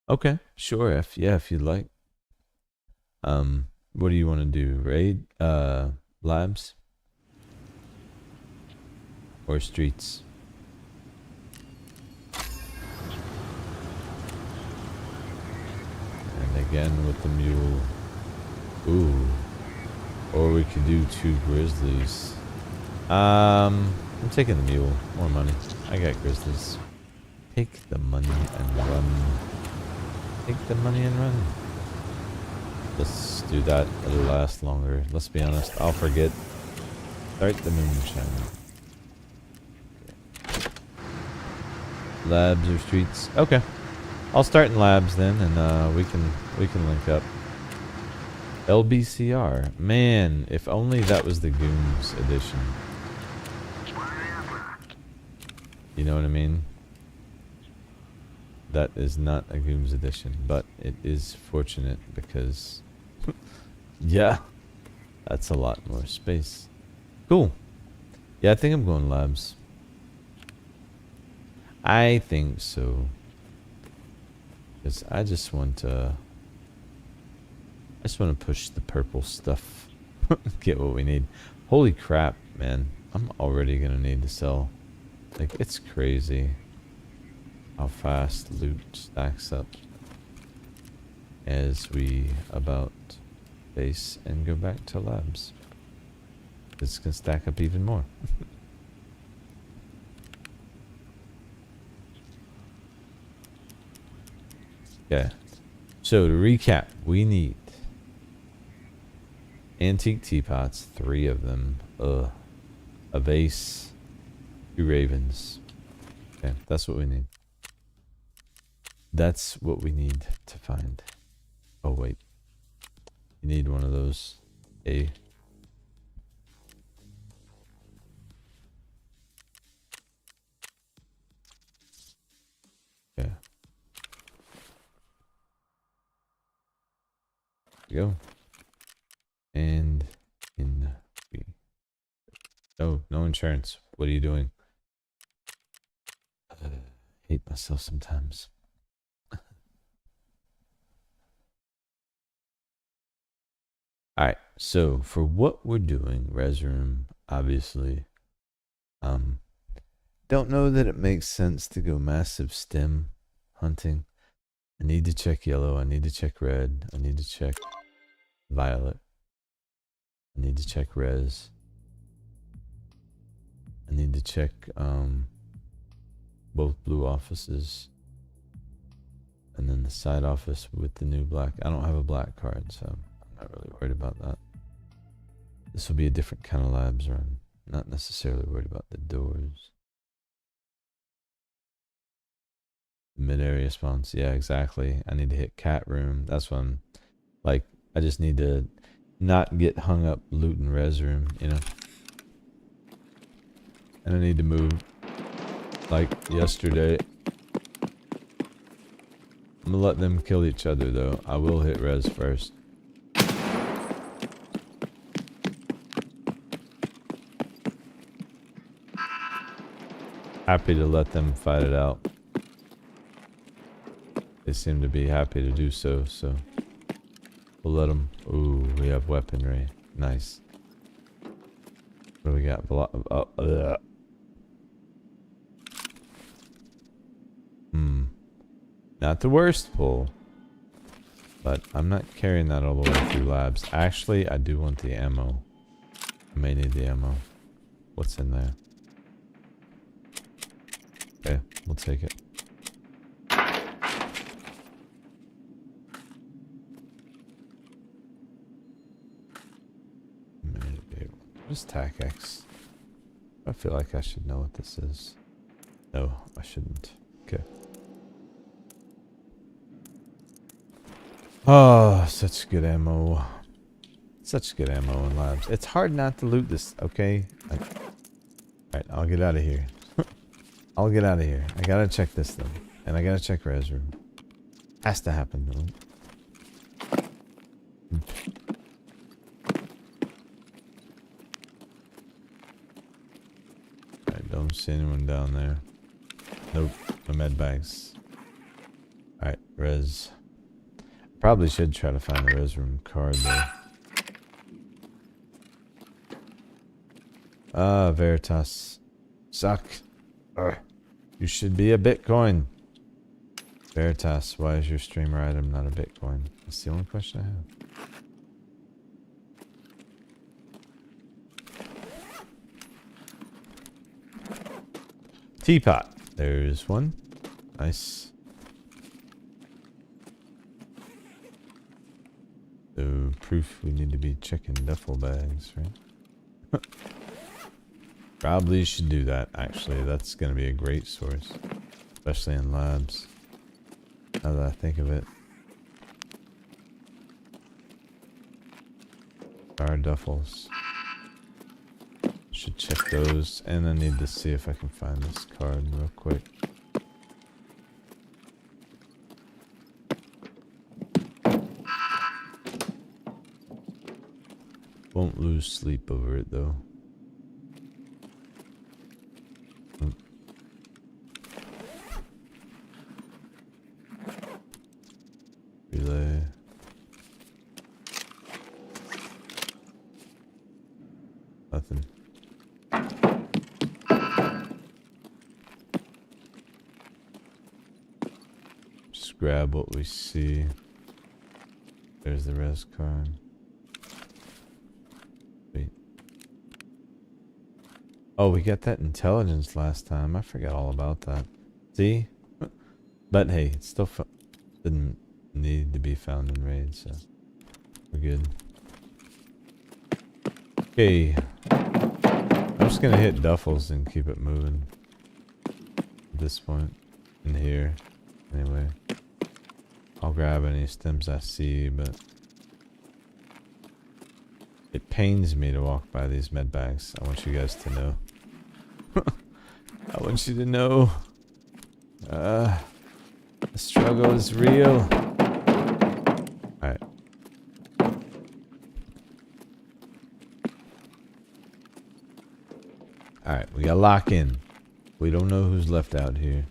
A: Okay, sure. If you'd like. What do you want to do? Raid? Labs? Or streets? And again with the mule. Ooh. Or we could do 2 grizzlies. I'm taking the mule. More money. I got grizzlies. Take the money and run. Take the money and run. Let's do that. It'll last longer. Let's be honest. I'll forget. Start the moonshine. Okay. Labs or streets? Okay. I'll start in labs then, and we can link up. LBCR. Man, if only that was the Goons edition. You know what I mean? That is not a Goons edition, but it is fortunate because yeah, that's a lot more space. Cool. Yeah, I think I'm going labs. I think so. Because I just want to push the purple stuff. Get what we need. Holy crap, man. I'm already going to need to sell. Like, it's crazy how fast loot stacks up as we about base and go back to labs. This can stack up even more. Okay, so to recap, we need antique teapots, 3 of them, a vase, 2 ravens. Okay, that's what we need. That's what we need to find. Oh wait, you need one of those. Okay. Go. And in we. Oh, no insurance. What are you doing? Hate myself sometimes. Alright, so for what we're doing, res room, obviously, don't know that it makes sense to go massive stem hunting. I need to check yellow, I need to check red, I need to check violet, I need to check res, I need to check both blue offices, and then the side office with the new black. I don't have a black card, so I'm not really worried about that. This will be a different kind of labs run. Not necessarily worried about the doors. Mid-area spawns. Yeah, exactly. I need to hit cat room. That's what I'm like. I just need to not get hung up looting res room, you know. And I need to move like yesterday. I'm gonna let them kill each other though. I will hit res first. Happy to let them fight it out. They seem to be happy to do so, so we'll let them. Ooh, we have weaponry. Nice. What do we got? Not the worst pull, but I'm not carrying that all the way through labs. Actually, I do want the ammo. I may need the ammo. What's in there? Okay, we'll take it. What is TAC-X? I feel like I should know what this is. No, I shouldn't. Okay. Oh, such good ammo. Such good ammo in labs. It's hard not to loot this, okay? Alright, I'll get out of here. I'll get out of here. I gotta check this though. And I gotta check res room. Has to happen though. Alright, don't see anyone down there. Nope, no med bags. Alright, res. Probably should try to find a res room card though. Ah, Veritas. Suck. Urgh. You should be a Bitcoin. Veritas, why is your streamer item not a Bitcoin? That's the only question I have. Teapot. There's one. Nice. So, proof we need to be checking duffel bags, right? Probably should do that, actually. That's going to be a great source. Especially in labs. Now that I think of it. Our duffels. Should check those. And I need to see if I can find this card real quick. Won't lose sleep over it though. Relay. Nothing. Just grab what we see. There's the res card. Wait. Oh, we got that intelligence last time. I forgot all about that. See? But hey, it still didn't need to be found in raid, so we're good. Okay. I'm just gonna hit duffels and keep it moving. At this point. In here. Anyway. I'll grab any stems I see, but it pains me to walk by these med bags. I want you guys to know. I want you to know. The struggle is real. Alright. Alright, we gotta lock in. We don't know who's left out here.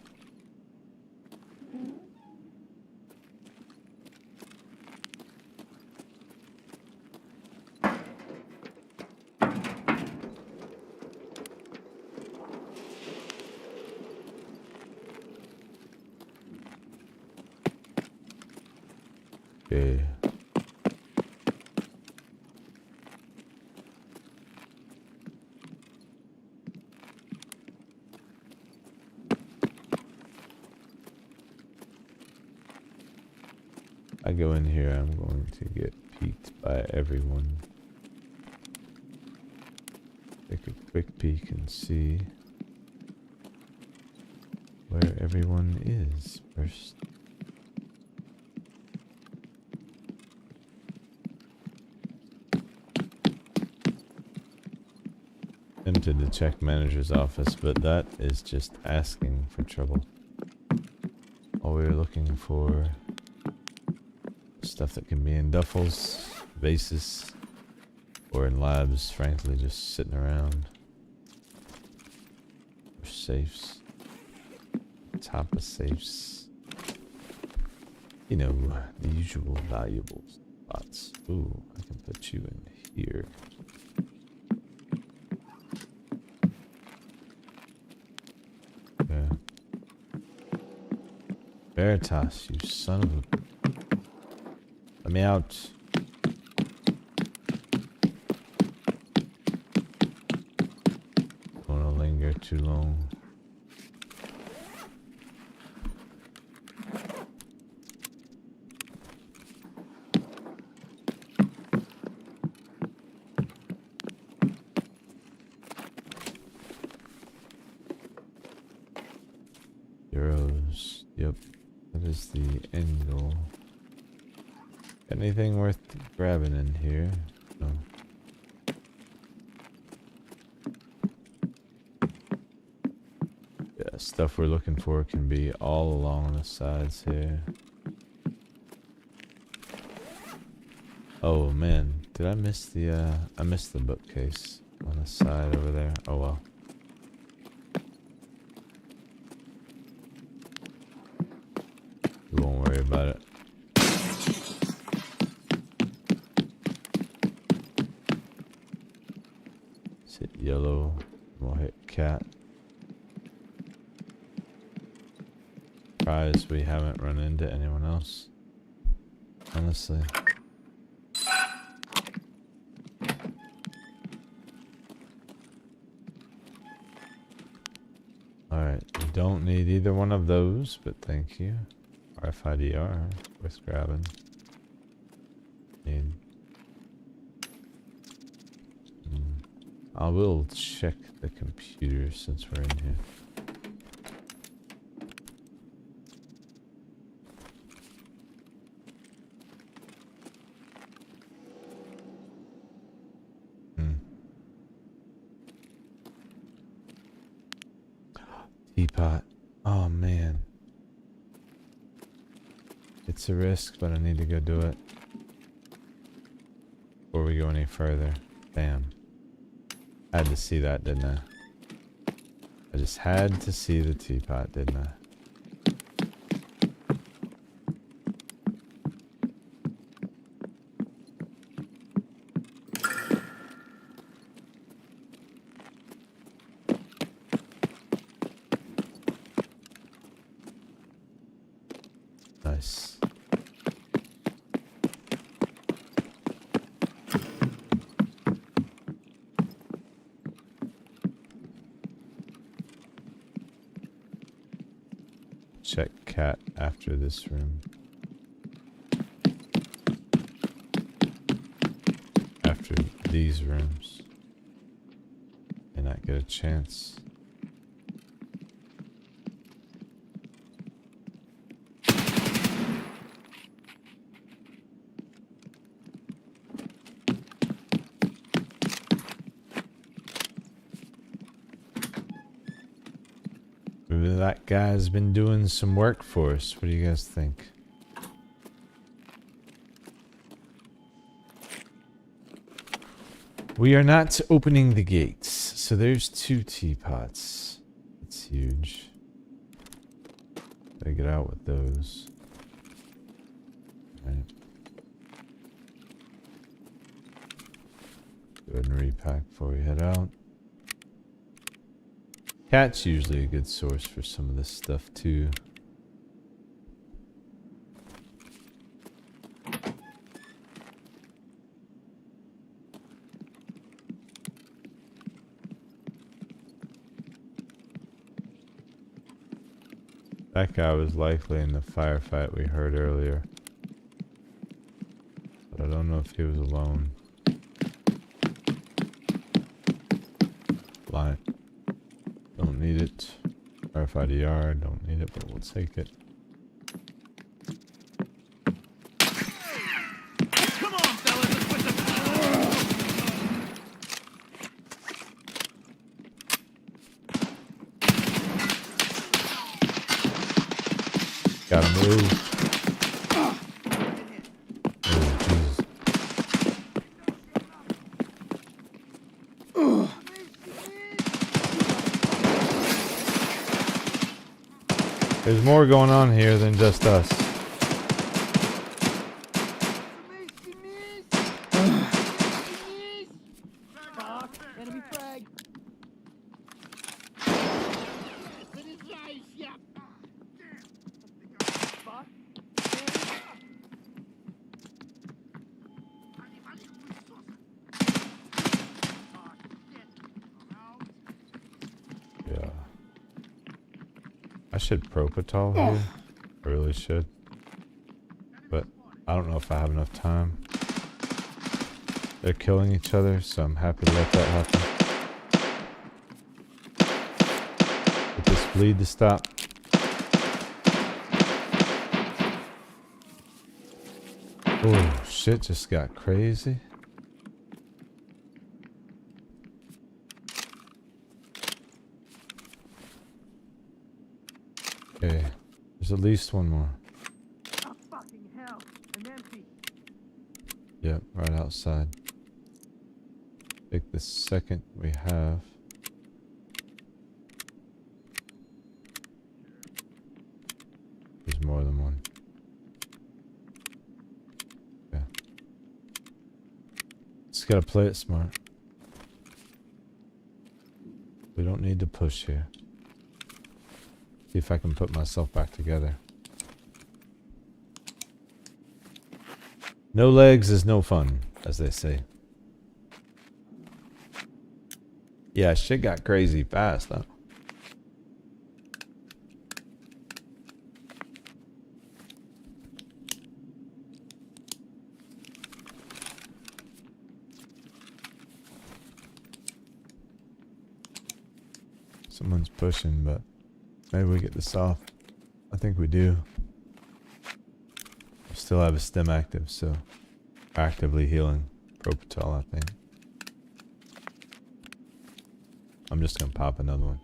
A: Okay. I go in here, I'm going to get peeked by everyone. Take a quick peek and see where everyone is first. Tempted to check manager's office, but that is just asking for trouble. All we're looking for stuff that can be in duffels, vases, or in labs, frankly, just sitting around. Or safes. Top of safes. You know, the usual valuable spots. Ooh, I can put you in here. Yeah. Veritas, you son of a... Let me out. Don't wanna linger too long. Euros. Yep. That is the end goal. Got anything worth grabbing in here? No. Yeah, stuff we're looking for can be all along the sides here. Oh man, did I miss the bookcase on the side over there? Oh well. We won't worry about it. Let's hit yellow. We'll hit cat. Surprised we haven't run into anyone else. Honestly. Alright, we don't need either one of those, but thank you. RFIDR, worth grabbing. Need. I will check the computer since we're in here. Teapot. Oh man. It's a risk, but I need to go do it. Before we go any further. Bam. I had to see that, didn't I? I just had to see the teapot, didn't I? Nice. Check cat after this room. After these rooms. May not get a chance. That guy's been doing some work for us. What do you guys think? We are not opening the gates. So there's 2 teapots. It's huge. Gotta get out with those. Alright. Go ahead and repack before we head out. Cat's usually a good source for some of this stuff too. That guy was likely in the firefight we heard earlier. But I don't know if he was alone. Blind. Don't need it. RFIDR, don't need it, but we'll take it.
B: Come on, fellas, let's put some...
A: Gotta move. There's more going on here than just us. I should propatol here. I really should. But I don't know if I have enough time. They're killing each other, so I'm happy to let that happen. Get this bleed to stop. Oh, shit just got crazy. Okay, there's at least one more.
B: Oh, fucking hell. I'm empty.
A: Yep, right outside. Take the second we have. There's more than one. Yeah. Just gotta play it smart. We don't need to push here. See if I can put myself back together. No legs is no fun, as they say. Yeah, shit got crazy fast, huh? Someone's pushing, but maybe we get this off. I think we do. We still have a stem active, so actively healing. Propatol, I think. I'm just gonna pop another one.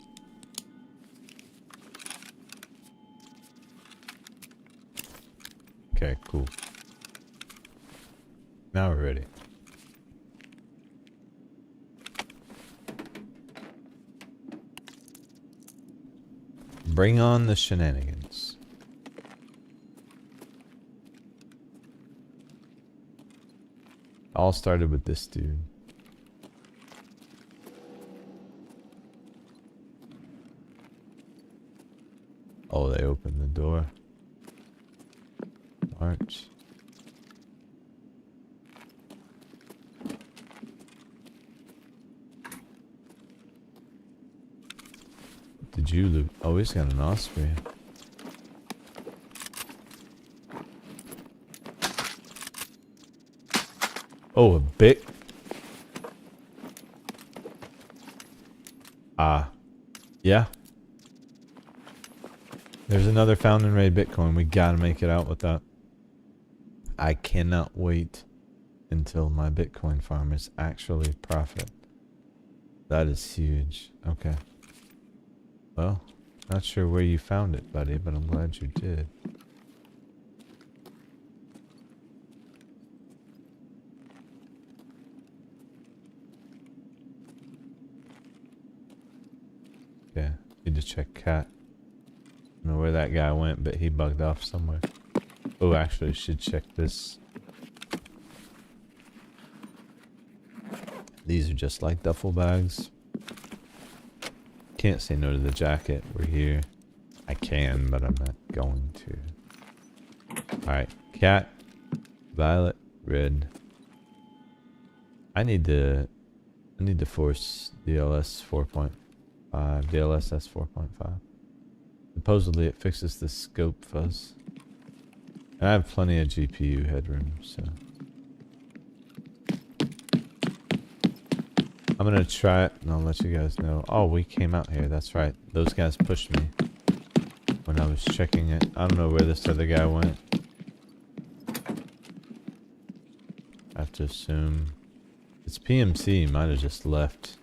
A: Okay, cool. Now we're ready. Bring on the shenanigans. All started with this dude. Oh, they opened the door. March. Did you loot? Oh, he's got an osprey. Oh, a bit. Yeah. There's another found and raid Bitcoin. We gotta make it out with that. I cannot wait until my Bitcoin farmers actually profit. That is huge. Okay. Well, not sure where you found it, buddy, but I'm glad you did. Yeah, need to check cat. I don't know where that guy went, but he bugged off somewhere. Oh, actually, should check this. These are just like duffel bags. Can't say no to the jacket. We're here. I can, but I'm not going to. Alright, cat, violet, red. I need to force DLS 4.5, DLSS 4.5. Supposedly it fixes the scope fuzz. And I have plenty of GPU headroom, so. I'm gonna try it and I'll let you guys know. Oh, we came out here, that's right. Those guys pushed me when I was checking it. I don't know where this other guy went. I have to assume. It's PMC, might have just left.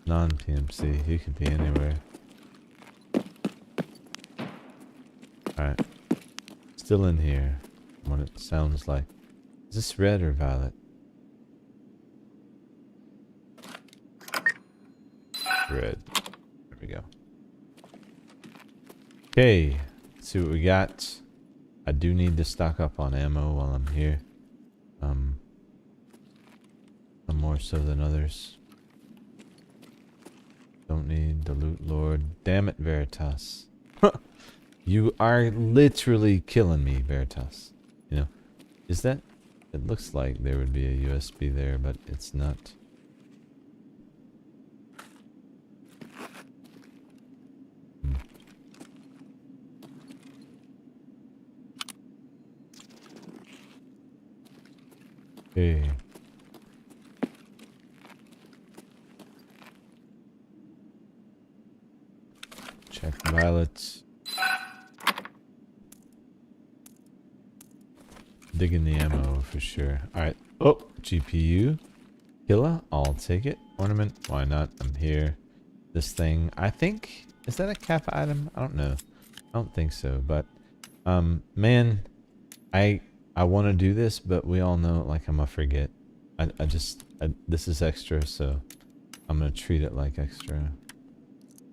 A: Non-PMC, he could be anywhere. Alright. Still in here. What it sounds like. Is this red or violet? Red. There we go. Okay. Let's see what we got. I do need to stock up on ammo while I'm here. Some more so than others. Don't need the loot lord. Damn it, Veritas. You are literally killing me, Veritas. You know, is that... It looks like there would be a USB there, but it's not. Okay. Check violets. Digging the ammo for sure. Alright. Oh, GPU. Killa, I'll take it. Ornament, why not? I'm here. This thing, I think, is that a Kappa item? I don't know. I don't think so, but man, I want to do this, but we all know like I'm gonna forget. This is extra, so I'm gonna treat it like extra.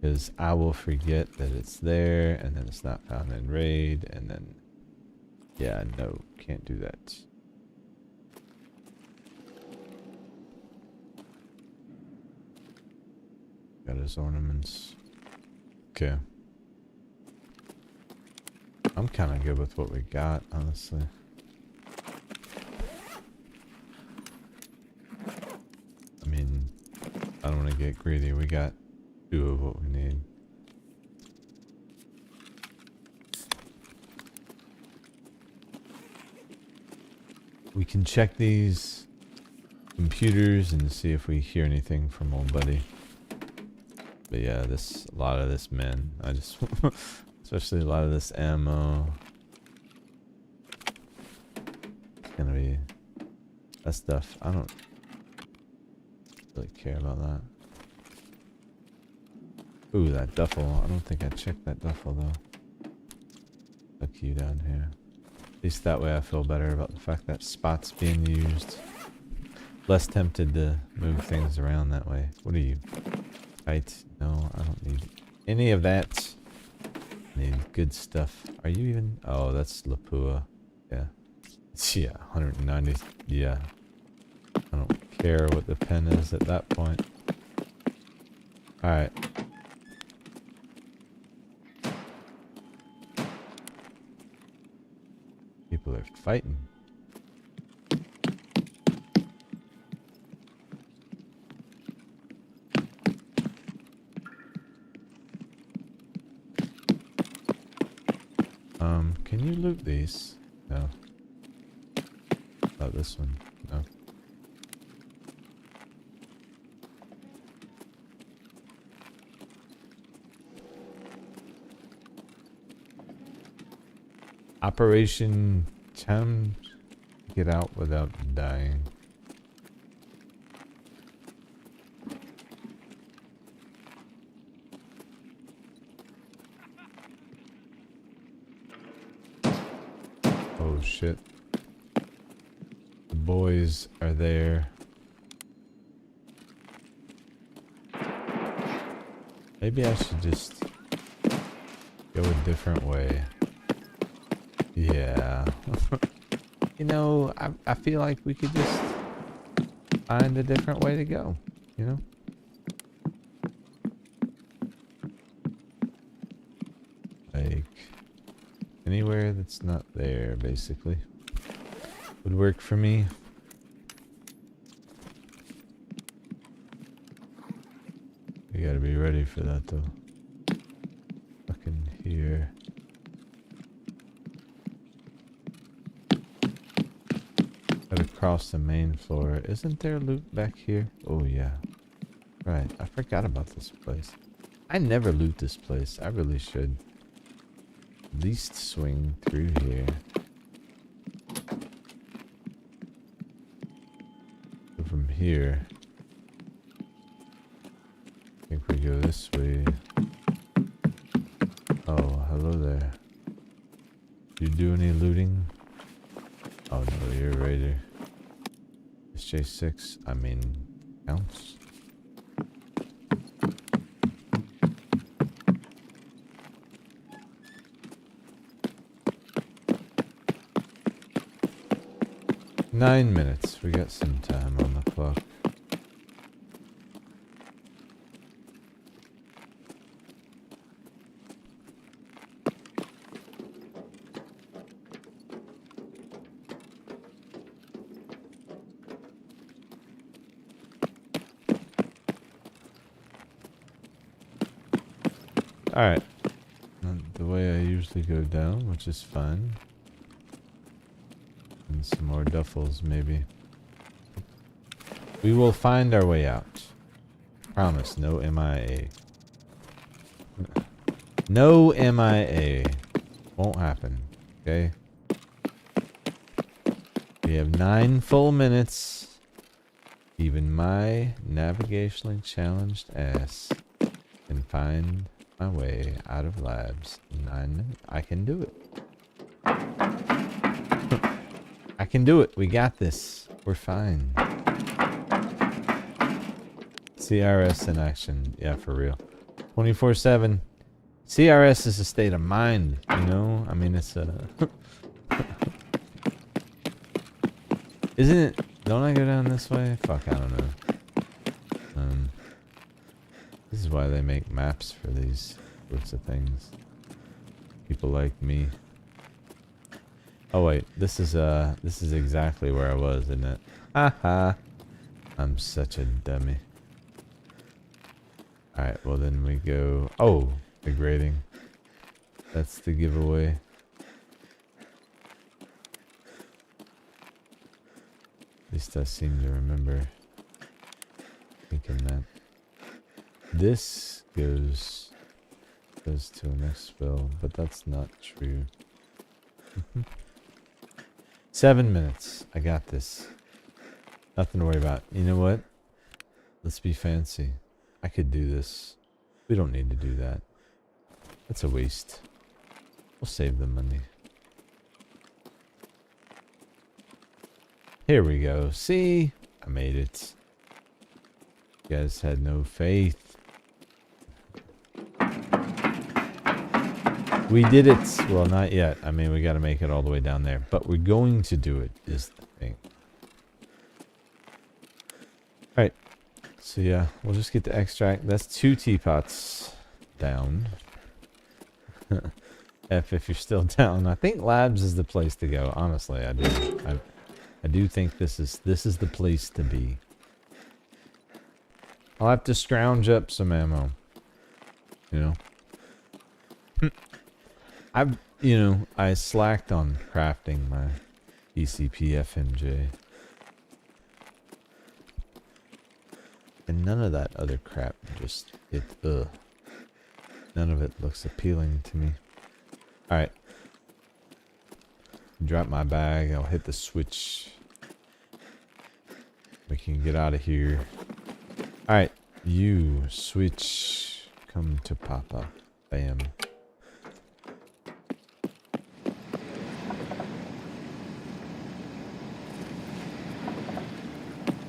A: Because I will forget that it's there, and then it's not found in raid, and then yeah, no, can't do that. Got his ornaments. Okay. I'm kind of good with what we got, honestly. I mean, I don't want to get greedy. We got 2 of what we need. We can check these computers and see if we hear anything from old buddy. But yeah, a lot of this, man. Especially a lot of this ammo. It's gonna be that stuff. I don't really care about that. Ooh, that duffel. I don't think I checked that duffel though. Fuck you down here. At least that way I feel better about the fact that spot's being used. Less tempted to move things around that way. What are you? Right? No, I don't need any of that. I need good stuff. Are you even? Oh, that's Lapua. Yeah. Yeah, 190. Yeah. I don't care what the pen is at that point. Alright. People are fighting. Can you loot these? No. About this one? No. Operation Time Get Out Without Dying. Oh shit. The boys are there. Maybe I should just go a different way. Yeah. You know, I feel like we could just find a different way to go, you know? Like, anywhere that's not there, basically, would work for me. We gotta be ready for that, though. Fucking here. Across the main floor. Isn't there loot back here? Oh yeah. Right. I forgot about this place. I never loot this place. I really should. At least swing through here. So from here, I think we go this way. Oh, hello there. You do any looting? Oh no, you're a raider. SJ6, I mean, counts. Nine minutes. We got some time on the clock. Alright. Not the way I usually go down, which is fine. And some more duffels, maybe. We will find our way out. Promise, no MIA. No MIA. Won't happen. Okay? We have 9 full minutes. Even my navigationally challenged ass can find my way out of labs in 9 minutes. I can do it. I can do it. We got this. We're fine. CRS in action. Yeah, for real. 24/7. CRS is a state of mind, you know? I mean, it's a... Isn't it... Don't I go down this way? Fuck, I don't know. This is why they make maps for these sorts of things. People like me. Oh wait, this is exactly where I was, isn't it? Haha. I'm such a dummy. Alright, well then we go... Oh, the grading. That's the giveaway. At least I seem to remember thinking that. This goes to an exfil, but that's not true. 7 minutes. I got this. Nothing to worry about. You know what? Let's be fancy. I could do this. We don't need to do that. That's a waste. We'll save the money. Here we go. See? I made it. You guys had no faith. We did it. Well, not yet. I mean, we got to make it all the way down there. But we're going to do it, is the thing. Alright. So, yeah. We'll just get the extract. That's 2 teapots down. If you're still down. I think labs is the place to go. Honestly, I do. I do think this is the place to be. I'll have to scrounge up some ammo. You know? I slacked on crafting my ECP FMJ. And none of that other crap none of it looks appealing to me. Alright. Drop my bag, I'll hit the switch. We can get out of here. Alright, you switch. Come to Papa. Bam.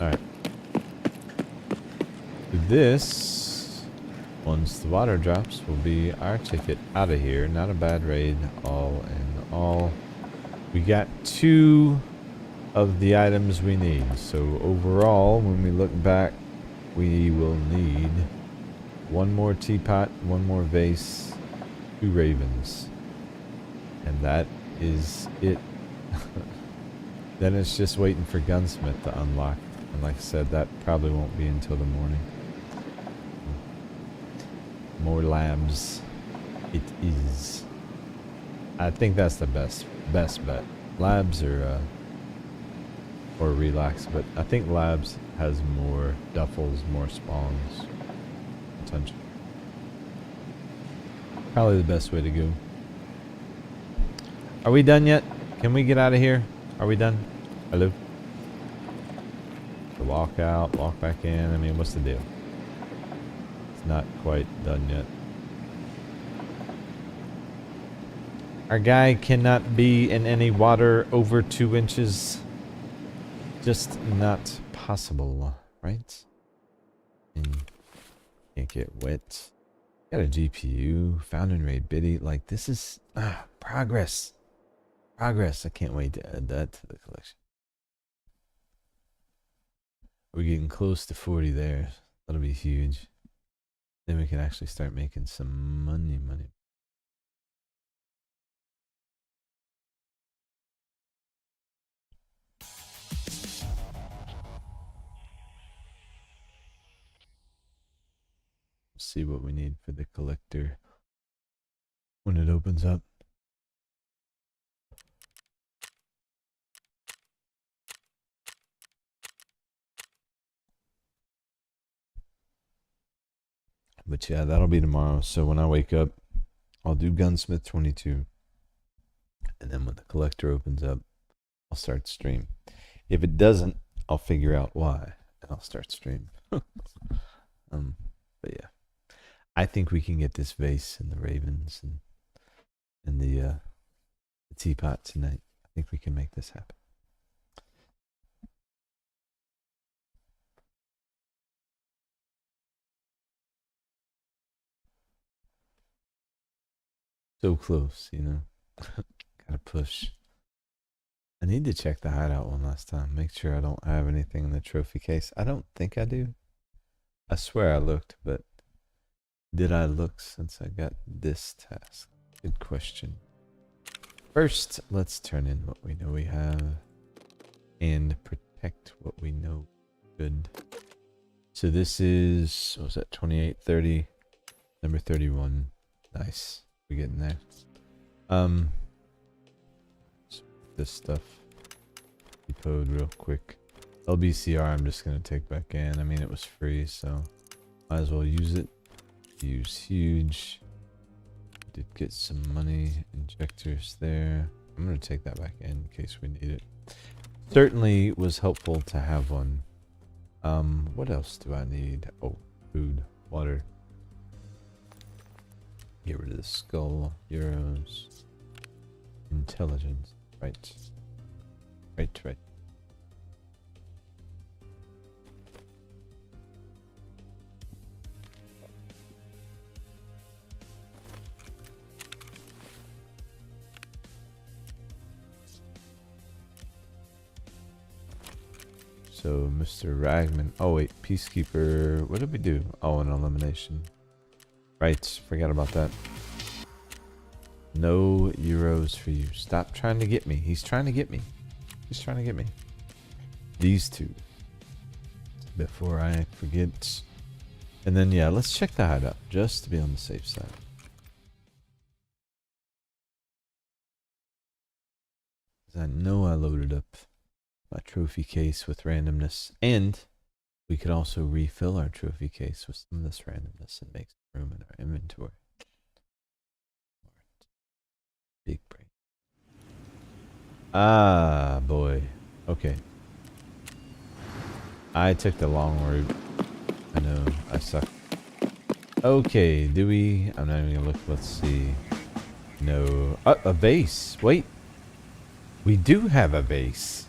A: Alright. This, once the water drops, will be our ticket out of here. Not a bad raid, all in all. We got 2 of the items we need. So overall, when we look back, we will need 1 more teapot, 1 more vase, 2 ravens. And that is it. Then it's just waiting for Gunsmith to unlock. And like I said, that probably won't be until the morning. More labs. It is. I think that's the best bet. Labs or relax, but I think labs has more duffels, more spawns potential. Probably the best way to go. Are we done yet? Can we get out of here? Are we done? Hello? To walk out, walk back in. I mean, what's the deal? It's not quite done yet. Our guy cannot be in any water over 2 inches. Just not possible, right? And can't get wet. Got a GPU, found in raid biddy. Like, this is progress. Progress. I can't wait to add that to the collection. We're getting close to 40 there. That'll be huge. Then we can actually start making some money. See what we need for the collector when it opens up. But yeah, that'll be tomorrow. So when I wake up, I'll do Gunsmith 22. And then when the collector opens up, I'll start stream. If it doesn't, I'll figure out why and I'll start stream. But yeah, I think we can get this vase and the ravens and the teapot tonight. I think we can make this happen. So close, you know. Gotta push. I need to check the hideout one last time. Make sure I don't have anything in the trophy case. I don't think I do. I swear I looked, but did I look since I got this task? Good question. First, let's turn in what we know we have and protect what we know good. So this is, what was that, 28, 30, number 31. Nice. We're getting there. This stuff depoted real quick. LBCR I'm just gonna take back in. I mean, it was free, so might as well use it. Use huge. Did get some money. Injectors there. I'm gonna take that back in case we need it. Certainly was helpful to have one. What else do I need? Oh, food, water. Get rid of the skull, euros, intelligence. Right. Right. So, Mr. Ragman. Oh, wait. Peacekeeper. What did we do? Oh, an elimination. Right. Forgot about that. No euros for you. Stop trying to get me. He's trying to get me. He's trying to get me. These two. Before I forget. And then, yeah, let's check the hideout. Just to be on the safe side. I know I loaded up my trophy case with randomness. And we could also refill our trophy case with some of this randomness and make some room in our inventory. Big brain. Ah, boy. Okay. I took the long route. I know. I suck. Okay, do we... I'm not even gonna look. Let's see. No. A vase. Wait. We do have a vase.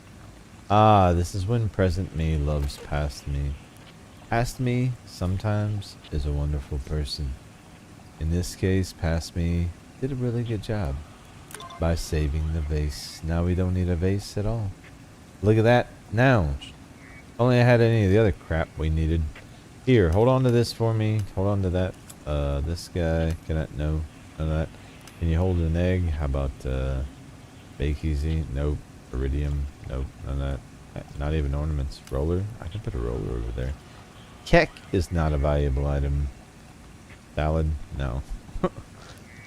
A: Ah, this is when present me loves past me. Past me, sometimes, is a wonderful person. In this case, past me did a really good job by saving the vase. Now we don't need a vase at all. Look at that. Now. Only I had any of the other crap we needed. Here, hold on to this for me. Hold on to that. This guy. Can I? No. None of that. Can you hold an egg? How about, bake easy? Nope. Iridium? Nope. None of that. Not even ornaments. Roller? I can put a roller over there. Keck is not a valuable item. Salad? No.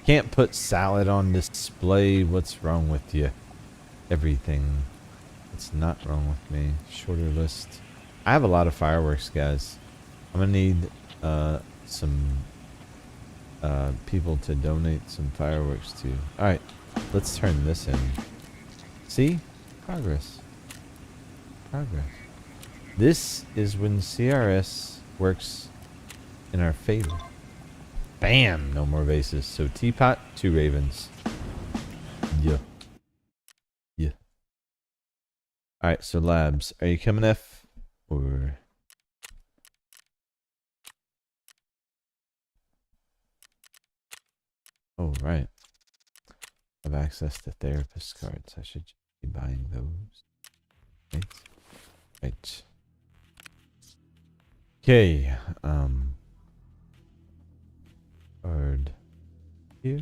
A: Can't put salad on display. What's wrong with you? Everything. What's not wrong with me? Shorter list. I have a lot of fireworks, guys. I'm gonna need some people to donate some fireworks to. Alright, let's turn this in. See? Progress. Progress. This is when CRS works in our favor. Bam! No more vases. So teapot, 2 ravens. Yeah. Yeah. Alright, so labs. Are you coming, F? Or... Oh, right. I have access to therapist cards. I should be buying those. Right. Right. Okay. Card here.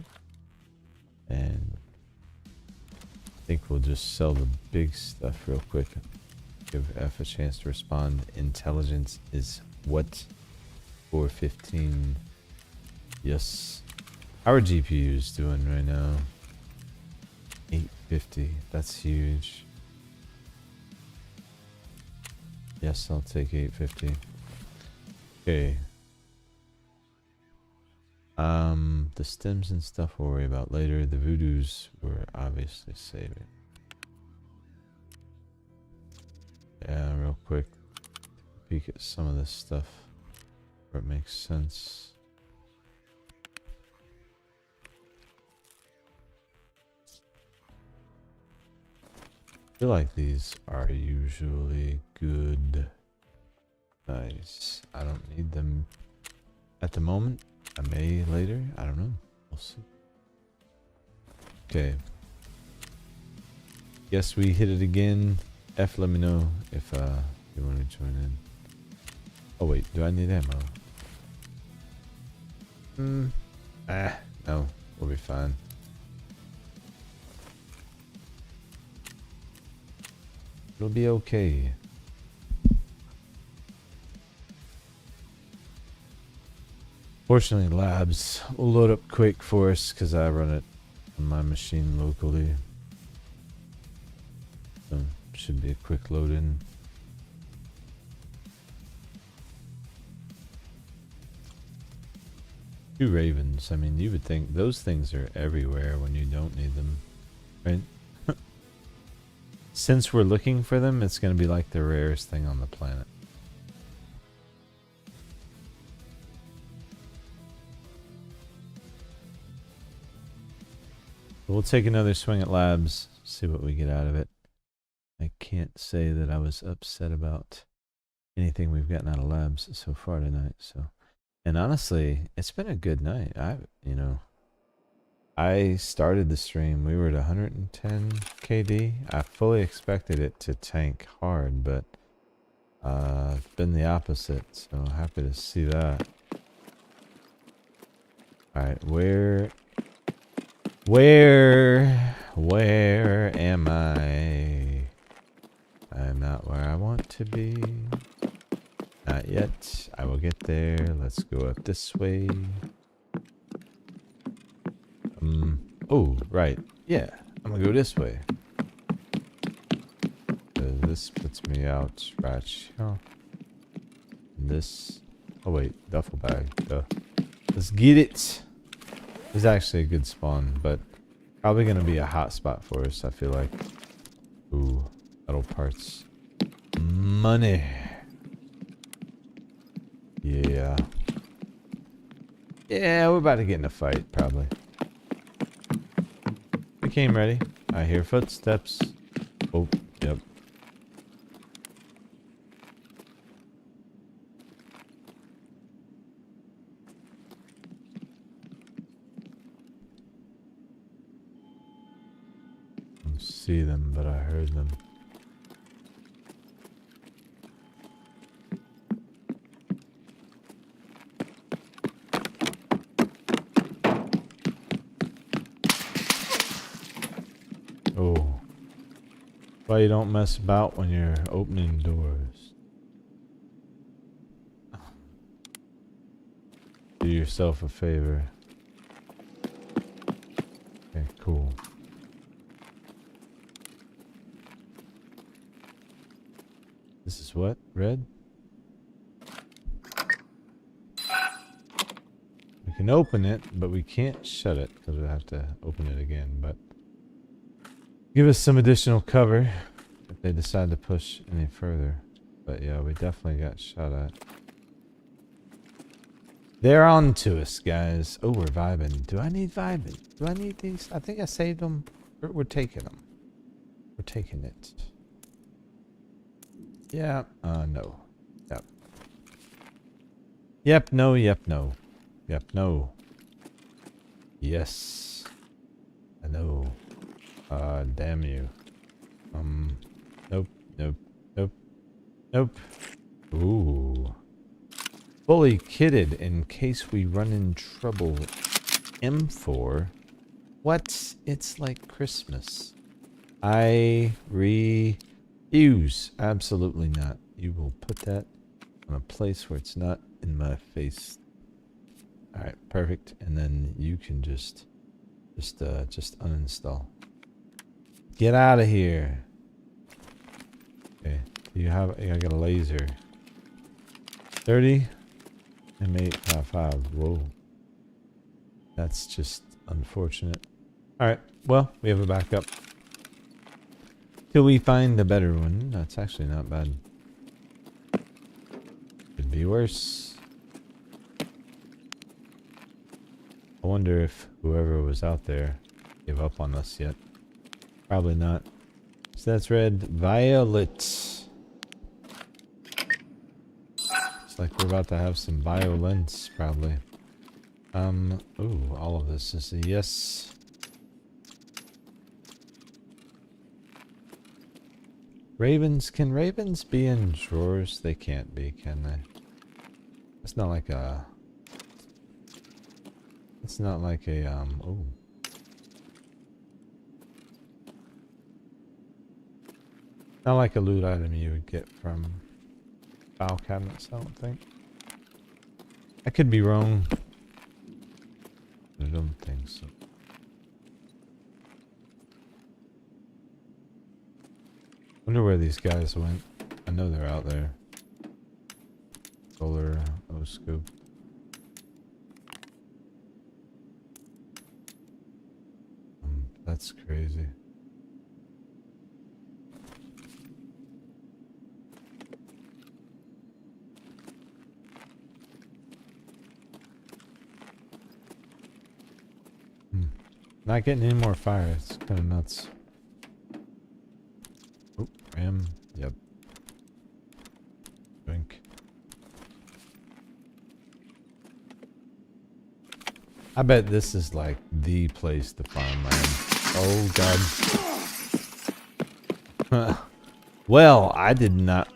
A: And I think we'll just sell the big stuff real quick. Give F a chance to respond. Intelligence is what? 415. Yes. How are GPUs doing right now? 850. That's huge. Yes, I'll take 850. Okay. The stems and stuff we'll worry about later. The voodoos we're obviously saving. Yeah, real quick. Peek at some of this stuff where it makes sense. I feel like these are usually good. Nice. I don't need them at the moment. I may later. I don't know. We'll see. Okay. Guess we hit it again. F, let me know if you want to join in. Oh wait, do I need ammo? No. We'll be fine. It'll be okay. Fortunately, labs will load up quick for us because I run it on my machine locally. So, should be a quick load in. Two ravens. I mean, you would think those things are everywhere when you don't need them, right? Since we're looking for them, it's going to be like the rarest thing on the planet. We'll take another swing at labs, see what we get out of it. I can't say that I was upset about anything we've gotten out of labs so far tonight. So, and honestly, it's been a good night. I started the stream. We were at 110 KD. I fully expected it to tank hard, but it's been the opposite. So happy to see that. All right, where am I? I'm not where I want to be. Not yet. I will get there. Let's go up this way. Oh, right. Yeah, I'm gonna go this way. This puts me out right here. This. Oh wait, duffel bag. Duh. Let's get it. This is actually a good spawn, but probably gonna be a hot spot for us. I feel like. Ooh, metal parts. Money. Yeah. Yeah, we're about to get in a fight, probably. We came ready. I hear footsteps. Oh, yep. I don't see them, but I heard them. Oh. Why you don't mess about when you're opening doors. Do yourself a favor. Okay, cool. This is what? Red? We can open it, but we can't shut it because we have to open it again, but give us some additional cover if they decide to push any further. But yeah, we definitely got shot at. They're on to us, guys. Oh, we're vibing. Do I need vibing? Do I need these? I think I saved them. We're taking them. We're taking it. Yeah. No. Yep. Yep, no, yep, no. Yep, no. Yes. I know. Damn you. Nope, nope, nope, nope. Ooh. Fully kitted in case we run in trouble. M4. What? It's like Christmas. I refuse. Absolutely not. You will put that on a place where it's not in my face. Alright, perfect. And then you can just uninstall. Get out of here. Okay. I got a laser. 30 M855. Whoa. That's just unfortunate. Alright, well, we have a backup. Till we find a better one. That's actually not bad. Could be worse. I wonder if whoever was out there gave up on us yet. Probably not. So that's red. Violet. It's like we're about to have some violence, probably. Ooh, all of this is a yes. Ravens, can ravens be in drawers? They can't be, can they? It's not like a... It's not like a, oh. Not like a loot item you would get from file cabinets, I don't think. I could be wrong. I don't think so. Wonder where these guys went. I know they're out there. Solar O-scope. That's crazy. Not getting any more fire. It's kind of nuts. Oh, ram. Yep. Drink. I bet this is like the place to farm land. Oh god. Well, I did not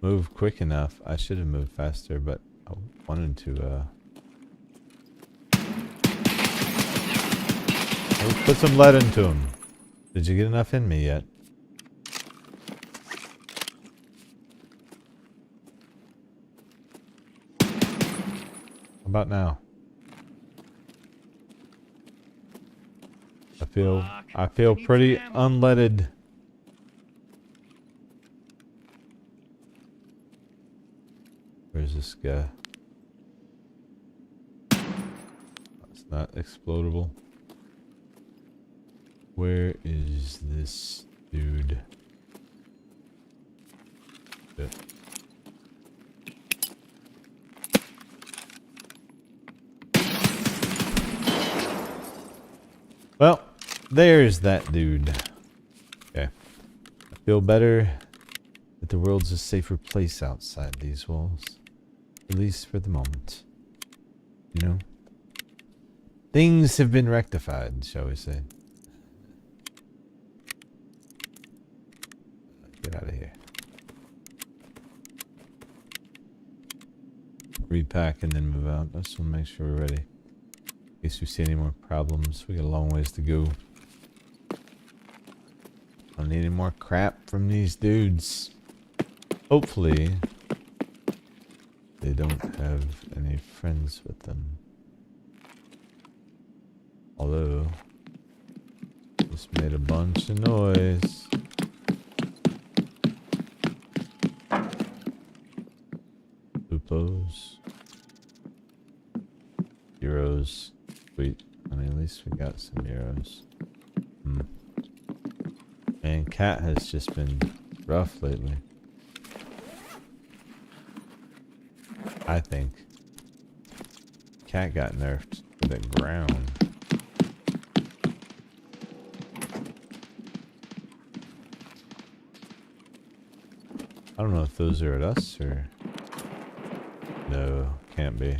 A: move quick enough. I should have moved faster, but I wanted to let's put some lead into him. Did you get enough in me yet? How about now? I feel pretty unleaded. Where's this guy? It's not explodable. Where is this dude? Shit. Well, there's that dude. Okay. I feel better that the world's a safer place outside these walls. At least for the moment. You know? Things have been rectified, shall we say. Get out of here. Repack and then move out. I just want to make sure we're ready. In case we see any more problems. We got a long ways to go. Don't need any more crap from these dudes. Hopefully, they don't have any friends with them. Although, just made a bunch of noise. Lupos. Euros. Sweet. I mean, at least we got some euros. And cat has just been rough lately. I think. Cat got nerfed to the ground. I don't know if those are at us or... No, can't be.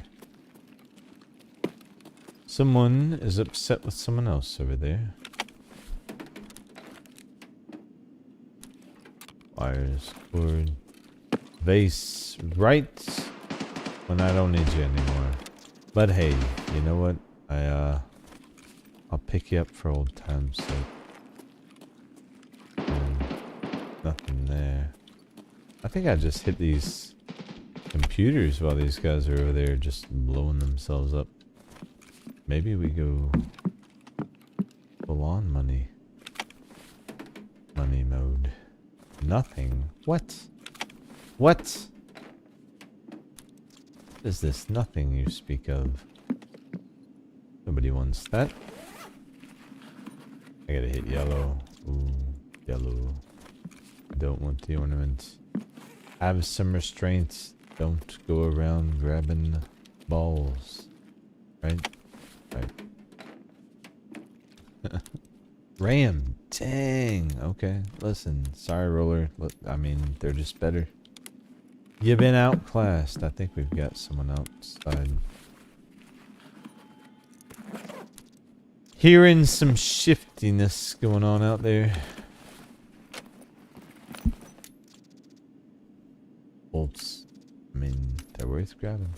A: Someone is upset with someone else over there. Wires, cord, vase, right when I don't need you anymore. But hey, you know what? I'll pick you up for old time's sake. Nothing there. I think I just hit these computers while these guys are over there just blowing themselves up. Maybe we go full on money mode. Nothing. What? What? Is this nothing you speak of? Nobody wants that. I gotta hit yellow. Ooh, yellow. Don't want the ornament. Have some restraints. Don't go around grabbing balls. Right? Right. Ram. Dang. Okay. Listen. Sorry, roller. Look, I mean, they're just better. You've been outclassed. I think we've got someone outside. Hearing some shiftiness going on out there. Bolts. I mean, they're worth grabbing.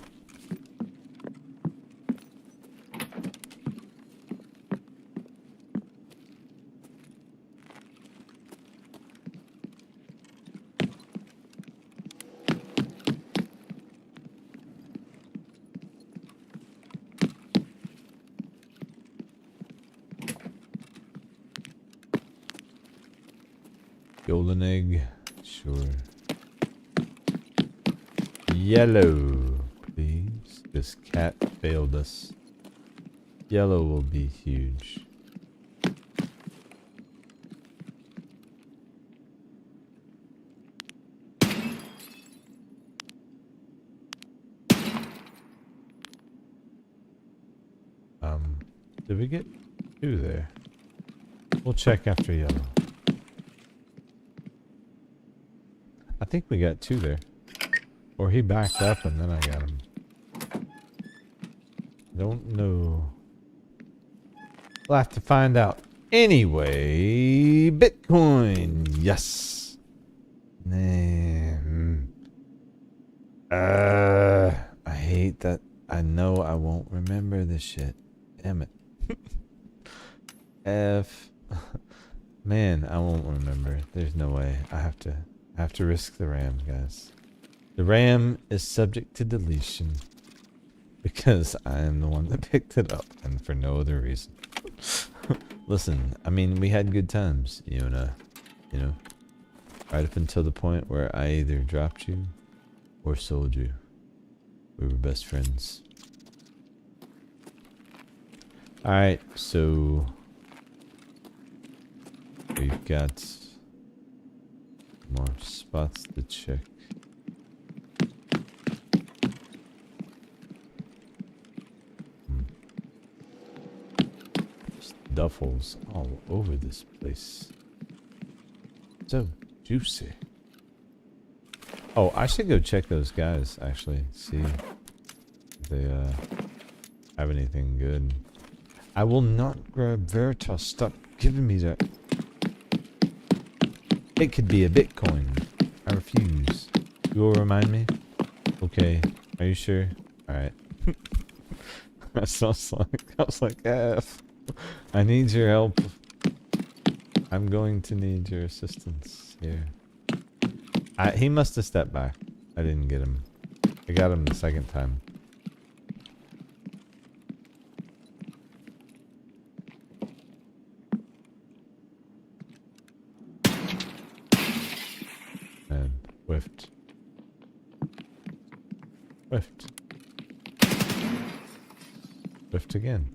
A: Golden egg. Sure. Yellow, please. This cat failed us. Yellow will be huge. Did we get 2 there? We'll check after yellow. I think we got 2 there. Or he backed up and then I got him. Don't know. We'll have to find out. Anyway, Bitcoin. Yes. I hate that. I know I won't remember this shit. Damn it. F. Man, I won't remember. There's no way. I have to risk the RAM, guys. The RAM is subject to deletion because I am the one that picked it up and for no other reason. Listen, I mean, we had good times, you and I, you know, right up until the point where I either dropped you or sold you. We were best friends. Alright, so we've got more spots to check. Duffels all over this place. So juicy. Oh, I should go check those guys, actually. See if they have anything good. I will not grab Veritas. Stop giving me that. It could be a Bitcoin. I refuse. You will remind me? Okay. Are you sure? Alright. I was like, F. I need your help. I'm going to need your assistance here. He must have stepped back. I didn't get him. I got him the second time. And whiffed. Whiffed. Whiffed again.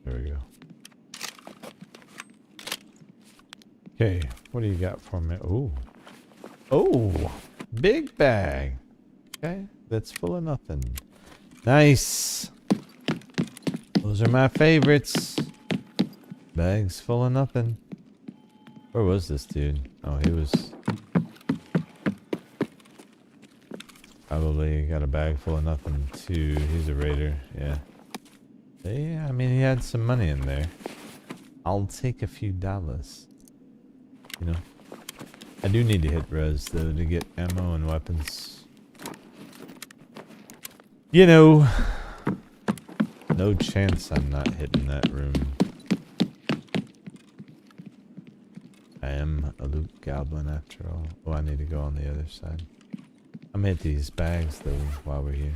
A: There we go. Okay, what do you got for me? Oh. Oh, big bag. Okay, that's full of nothing. Nice. Those are my favorites. Bags full of nothing. Where was this dude? Oh, he was probably got a bag full of nothing too. He's a raider, yeah. Yeah, I mean, he had some money in there. I'll take a few dollars. You know, I do need to hit res though to get ammo and weapons. You know, no chance I'm not hitting that room. I am a loot goblin after all. Oh, I need to go on the other side. I'm gonna hit these bags though while we're here.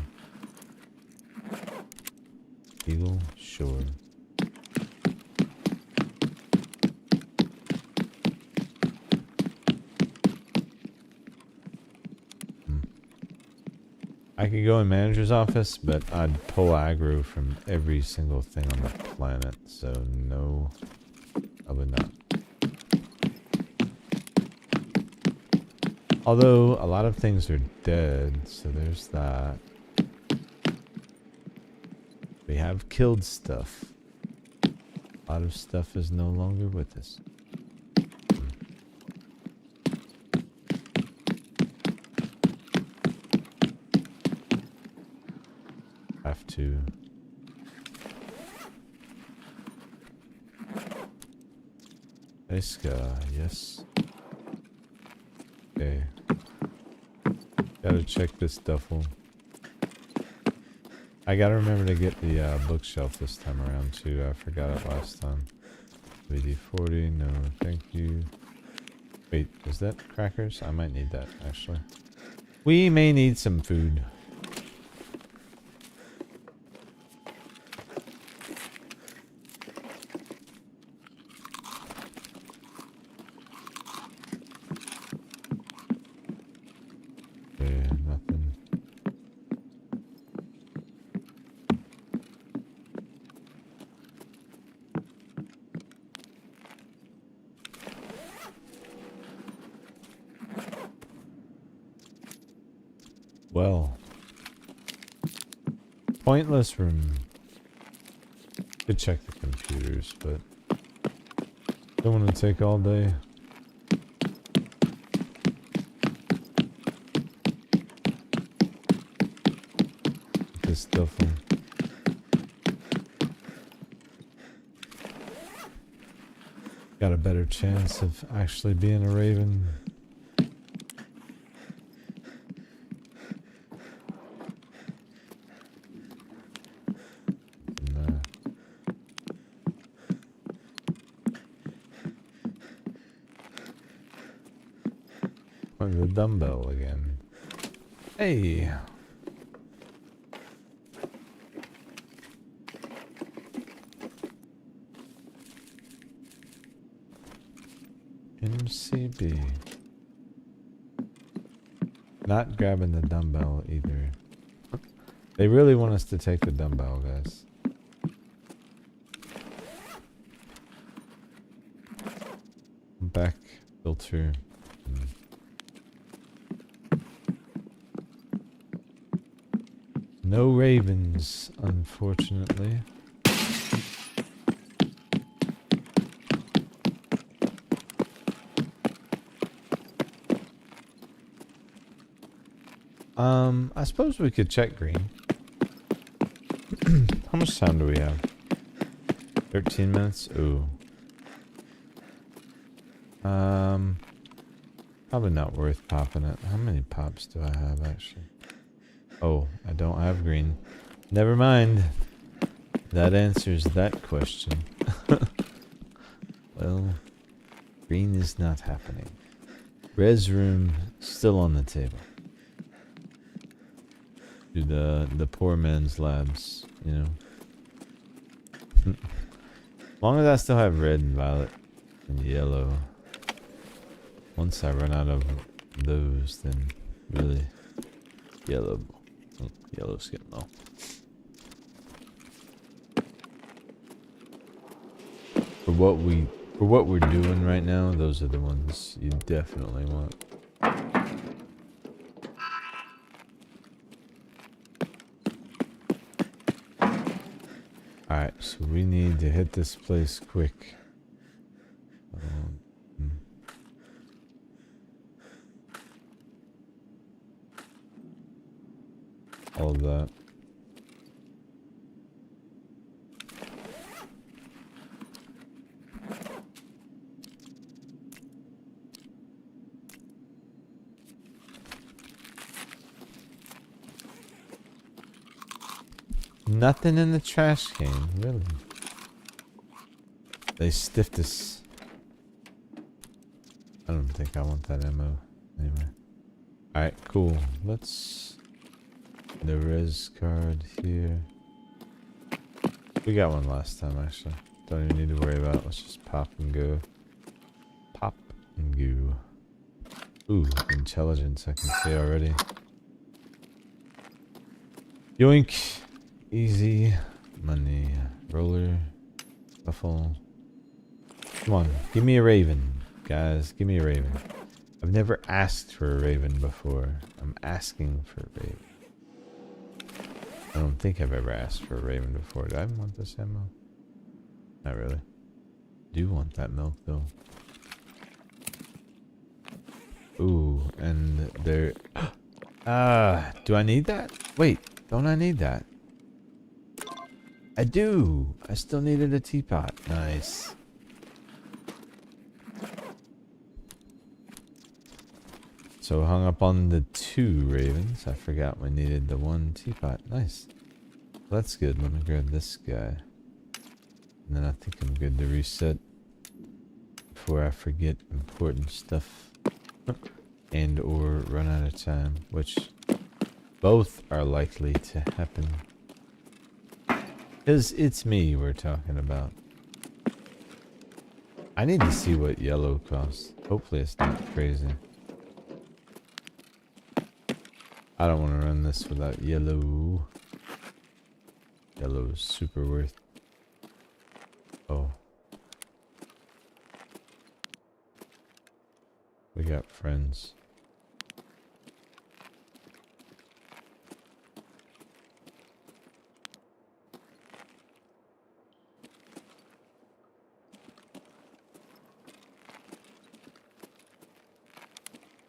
A: Eagle, sure. I could go in manager's office, but I'd pull aggro from every single thing on the planet, so no, I would not. Although a lot of things are dead, so there's that. We have killed stuff. A lot of stuff is no longer with us. Have to. Iska, yes. Okay. Gotta check this duffel. I gotta remember to get the bookshelf this time around too. I forgot it last time. WD-40, no thank you. Wait, is that crackers? I might need that actually. We may need some food. Well, pointless room. Could check the computers, but don't want to take all day. This stuff. Got a better chance of actually being a raven. The dumbbell again. Hey. MCB. Not grabbing the dumbbell either. They really want us to take the dumbbell, guys. Back filter. No ravens, unfortunately. I suppose we could check green. How much time do we have? 13 minutes? Ooh. Probably not worth popping it. How many pops do I have actually? Oh, I don't have green. Never mind. That answers that question. Well, green is not happening. Res room still on the table. Do the poor man's labs, you know. As long as I still have red and violet and yellow. Once I run out of those, then really yellow. Oh, yellow's getting low. For what we're doing right now, those are the ones you definitely want. Alright, so we need to hit this place quick. All of that. Nothing in the trash can, really. They stiffed us. I don't think I want that ammo. Anyway. Alright, cool. Let's... The res card here. We got one last time, actually. Don't even need to worry about it. Let's just pop and go. Pop and go. Ooh, intelligence I can see already. Yoink. Easy money. Roller. Shuffle. Come on. Give me a raven. Guys, give me a raven. I've never asked for a raven before. I'm asking for a raven. I don't think I've ever asked for a raven before. Do I want this ammo? Not really. Do want that milk though. Ooh, and there. Do I need that? Wait, don't I need that? I do. I still needed a teapot. Nice. So hung up on the 2 ravens. I forgot we needed the 1 teapot. Nice. That's good. Let me grab this guy. And then I think I'm good to reset before I forget important stuff. And or run out of time. Which both are likely to happen. Because it's me we're talking about. I need to see what yellow costs. Hopefully it's not crazy. I don't want to run this without yellow. Yellow is super worth. Oh. We got friends.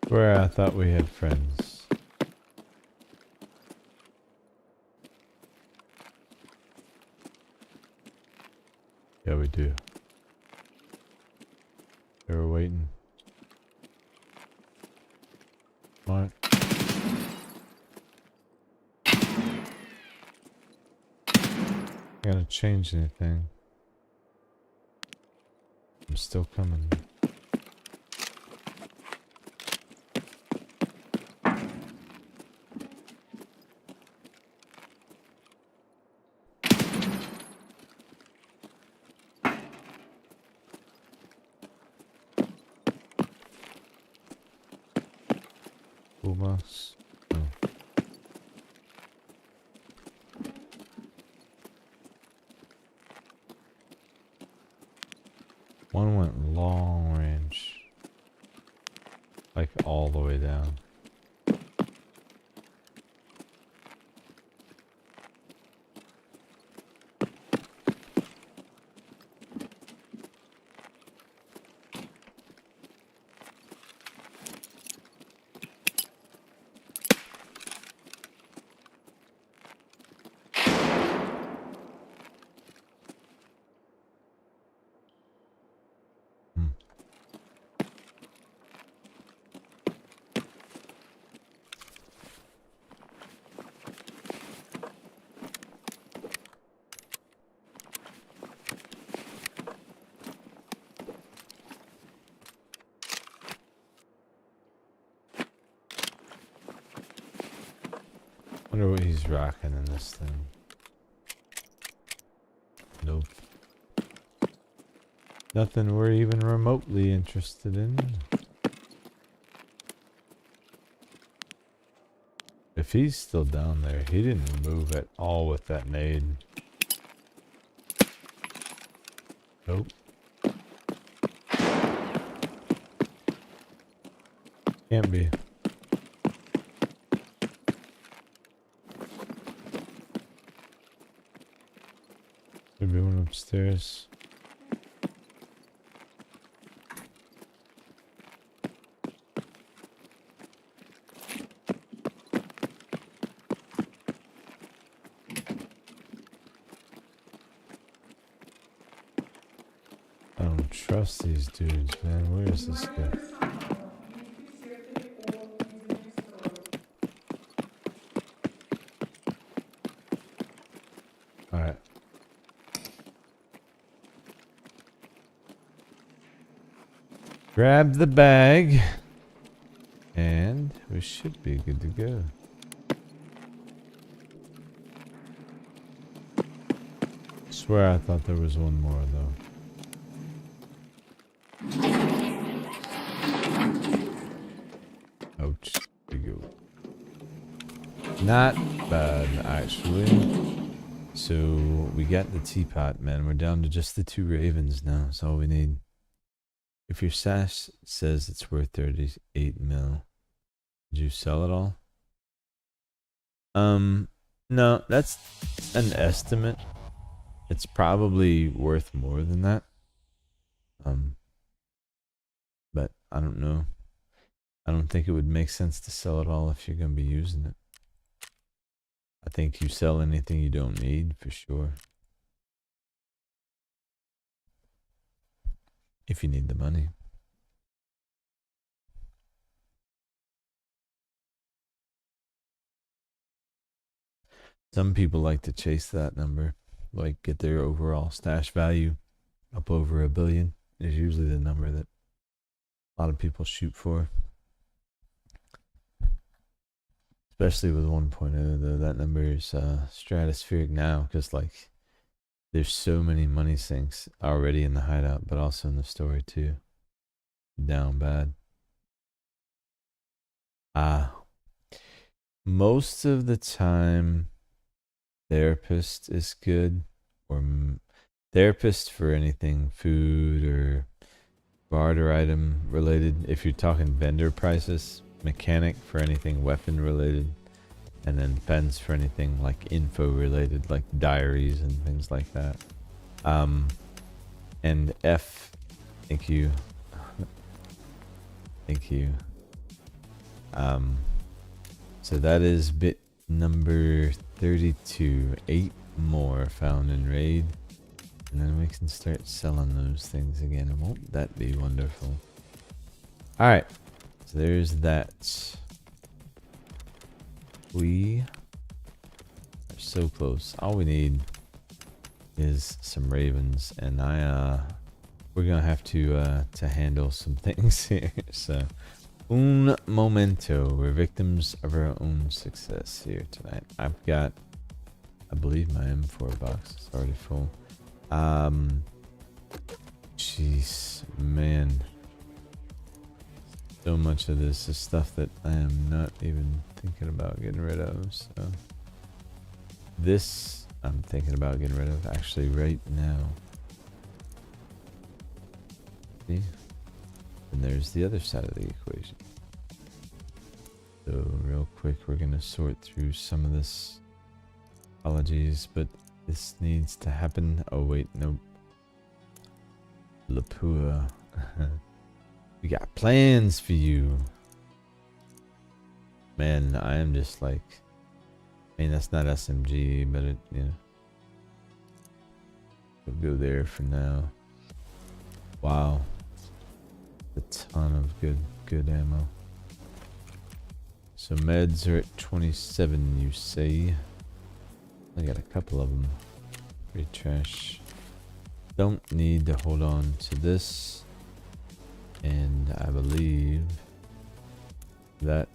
A: Where I thought we had friends. Yeah, we do. They were waiting. Smart. Not gonna change anything. I'm still coming. Almost. Oh. One went long range. Like all the way down. Wonder what he's rocking in this thing. Nope. Nothing we're even remotely interested in. If he's still down there, he didn't move at all with that nade. Nope. Can't be. Maybe one upstairs. I don't trust these dudes, man. Where is this guy? Alright. Grab the bag. And we should be good to go. I swear I thought there was one more though. Ouch. There you go. Not bad, actually. So we got the teapot, man. We're down to just the 2 ravens now. That's all we need. If your sash says it's worth 38 mil, did you sell it all? No, that's an estimate. It's probably worth more than that. But I don't know. I don't think it would make sense to sell it all if you're going to be using it. I think you sell anything you don't need for sure. If you need the money. Some people like to chase that number, like get their overall stash value up over $1 billion is usually the number that a lot of people shoot for. Especially with 1.0 though, that number is stratospheric now because like there's so many money sinks already in the hideout, but also in the story too. Down bad. Most of the time, therapist is good, or therapist for anything food or barter item related. If you're talking vendor prices, mechanic for anything weapon related, and then fence for anything like info related, like diaries and things like that. And F, thank you. Thank you. So that is bit number 32. 8 more found in raid. And then we can start selling those things again. And won't that be wonderful? Alright. So there's that. We are so close. All we need is some ravens. And we're gonna have to handle some things here. So un momento. We're victims of our own success here tonight. I've got, I believe my M4 box is already full. Jeez, man. So much of this is stuff that I am not even thinking about getting rid of. So this I'm thinking about getting rid of actually right now. See? And there's the other side of the equation. So real quick, we're gonna sort through some of this. Apologies, but this needs to happen. Oh wait, nope. Lapua. We got plans for you. Man, I am just like, I mean, that's not SMG, but it, you know. We'll go there for now. Wow. A ton of good ammo. So meds are at 27, you say. I got a couple of them. Pretty trash. Don't need to hold on to this. And I believe that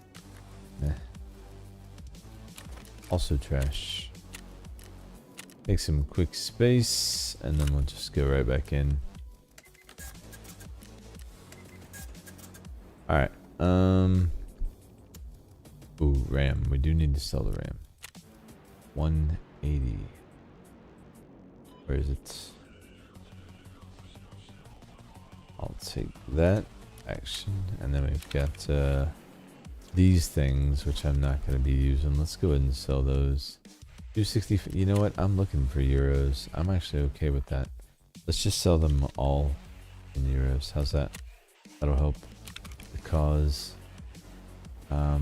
A: also trash. Make some quick space and then we'll just go right back in. Alright. Ooh, RAM. We do need to sell the RAM. 180. Where is it? I'll take that action, and then we've got these things, which I'm not going to be using. Let's go ahead and sell those. 260. You know what? I'm looking for euros. I'm actually okay with that. Let's just sell them all in euros. How's that? That'll help the cause. Our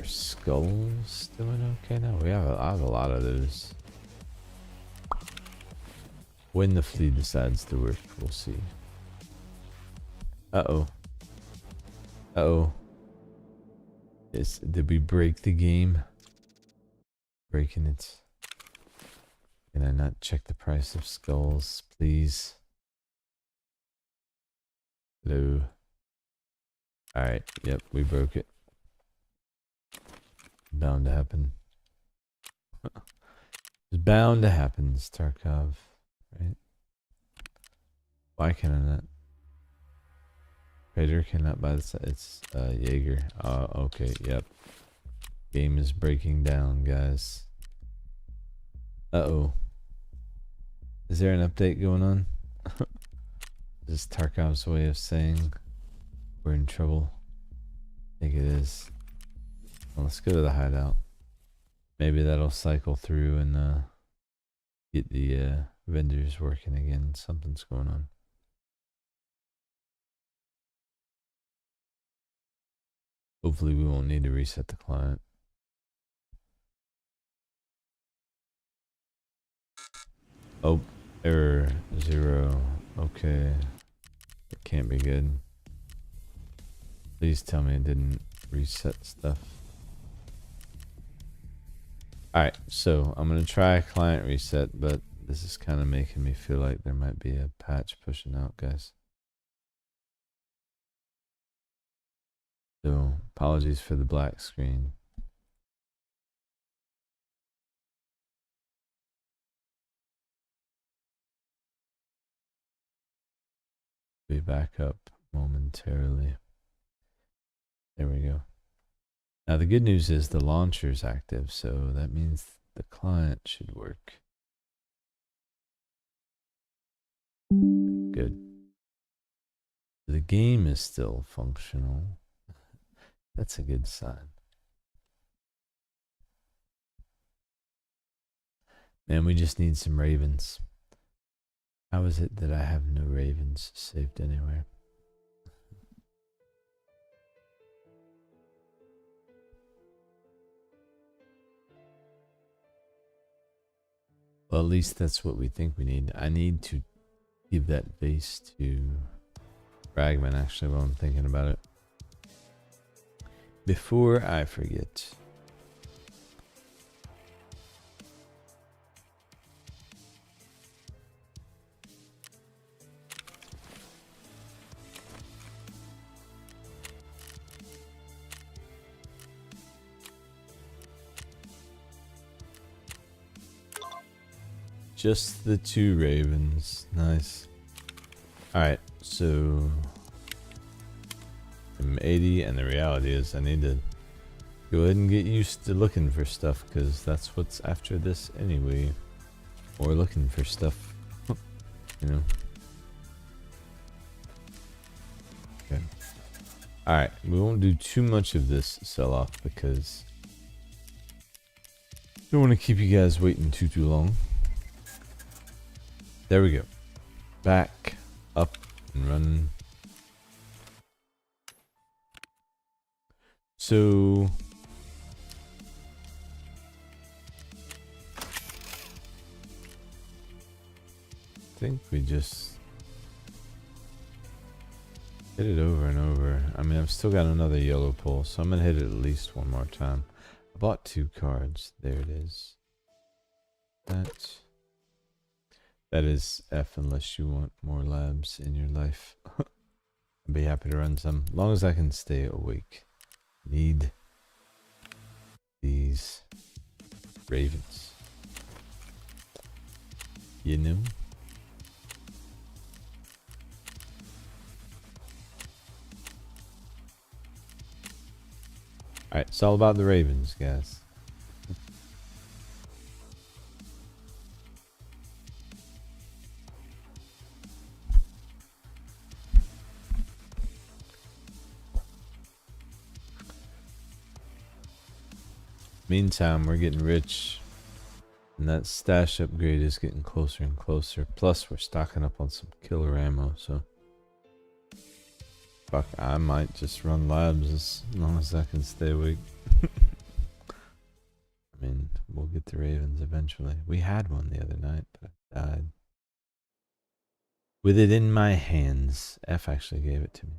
A: skulls doing okay now. I have a lot of those. When the flea decides to work, we'll see. Uh-oh. Uh-oh. Did we break the game? Breaking it. Can I not check the price of skulls, please? Hello. Alright, yep, we broke it. Bound to happen. It's bound to happen, Tarkov. Right? Why can I not? Trader cannot buy this. It's Jaeger. Okay, yep. Game is breaking down, guys. Uh-oh. Is there an update going on? This is Tarkov's way of saying we're in trouble. I think it is. Well, let's go to the hideout. Maybe that'll cycle through and get the vendors working again. Something's going on. Hopefully we won't need to reset the client. Oh, error 0. Okay. It can't be good. Please tell me it didn't reset stuff. Alright, so I'm going to try a client reset, but this is kind of making me feel like there might be a patch pushing out, guys. So, apologies for the black screen. Be back up momentarily. There we go. Now the good news is the launcher's active, so that means the client should work. Good. The game is still functional. That's a good sign. Man, we just need some ravens. How is it that I have no ravens saved anywhere? Well, at least that's what we think we need. I need to give that base to Ragman, actually, while I'm thinking about it. Before I forget. Just the 2 ravens. Nice. Alright, so I'm 80, and the reality is I need to go ahead and get used to looking for stuff, because that's what's after this anyway. Or looking for stuff, you know. Okay. Alright, we won't do too much of this sell-off because I don't want to keep you guys waiting too long. There we go. Back up and running. So I think we just hit it over and over. I mean, I've still got another yellow pull, so I'm gonna hit it at least one more time. I bought 2 cards. There it is. That is F unless you want more labs in your life. I'd be happy to run some. As long as I can stay awake. Need these ravens. You know? Alright, it's all about the ravens, guys. Meantime, we're getting rich, and that stash upgrade is getting closer and closer. Plus, we're stocking up on some killer ammo, so fuck, I might just run labs as long as I can stay awake. I mean, we'll get the ravens eventually. We had one the other night, but I died. With it in my hands. F actually gave it to me.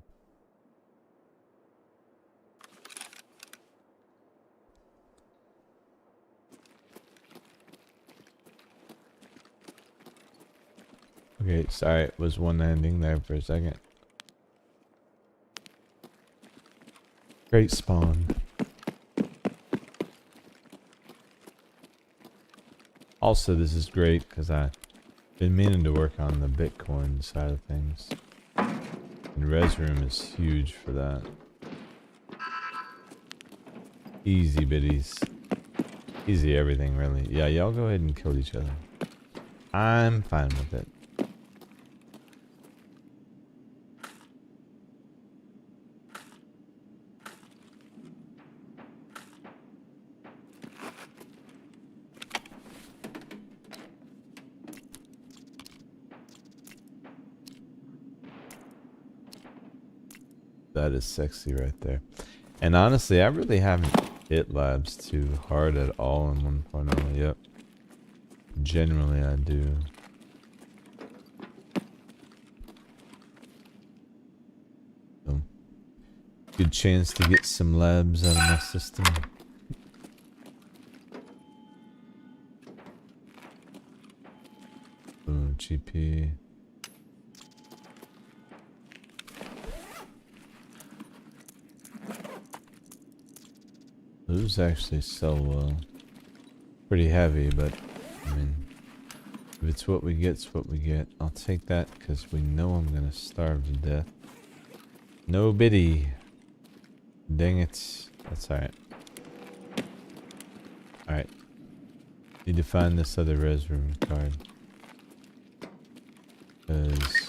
A: Okay, sorry, it was one ending there for a second. Great spawn. Also, this is great because I've been meaning to work on the Bitcoin side of things. And Res Room is huge for that. Easy biddies. Easy everything, really. Yeah, y'all go ahead and kill each other. I'm fine with it. That is sexy right there. And honestly, I really haven't hit labs too hard at all in 1.0. Yep. Generally, I do. So, good chance to get some labs out of my system. Ooh, GP. Those actually sell well. Pretty heavy, but I mean, if it's what we get, it's what we get. I'll take that because we know I'm gonna starve to death. No biddy. Dang it. That's alright. Alright. Need to find this other res room card. Because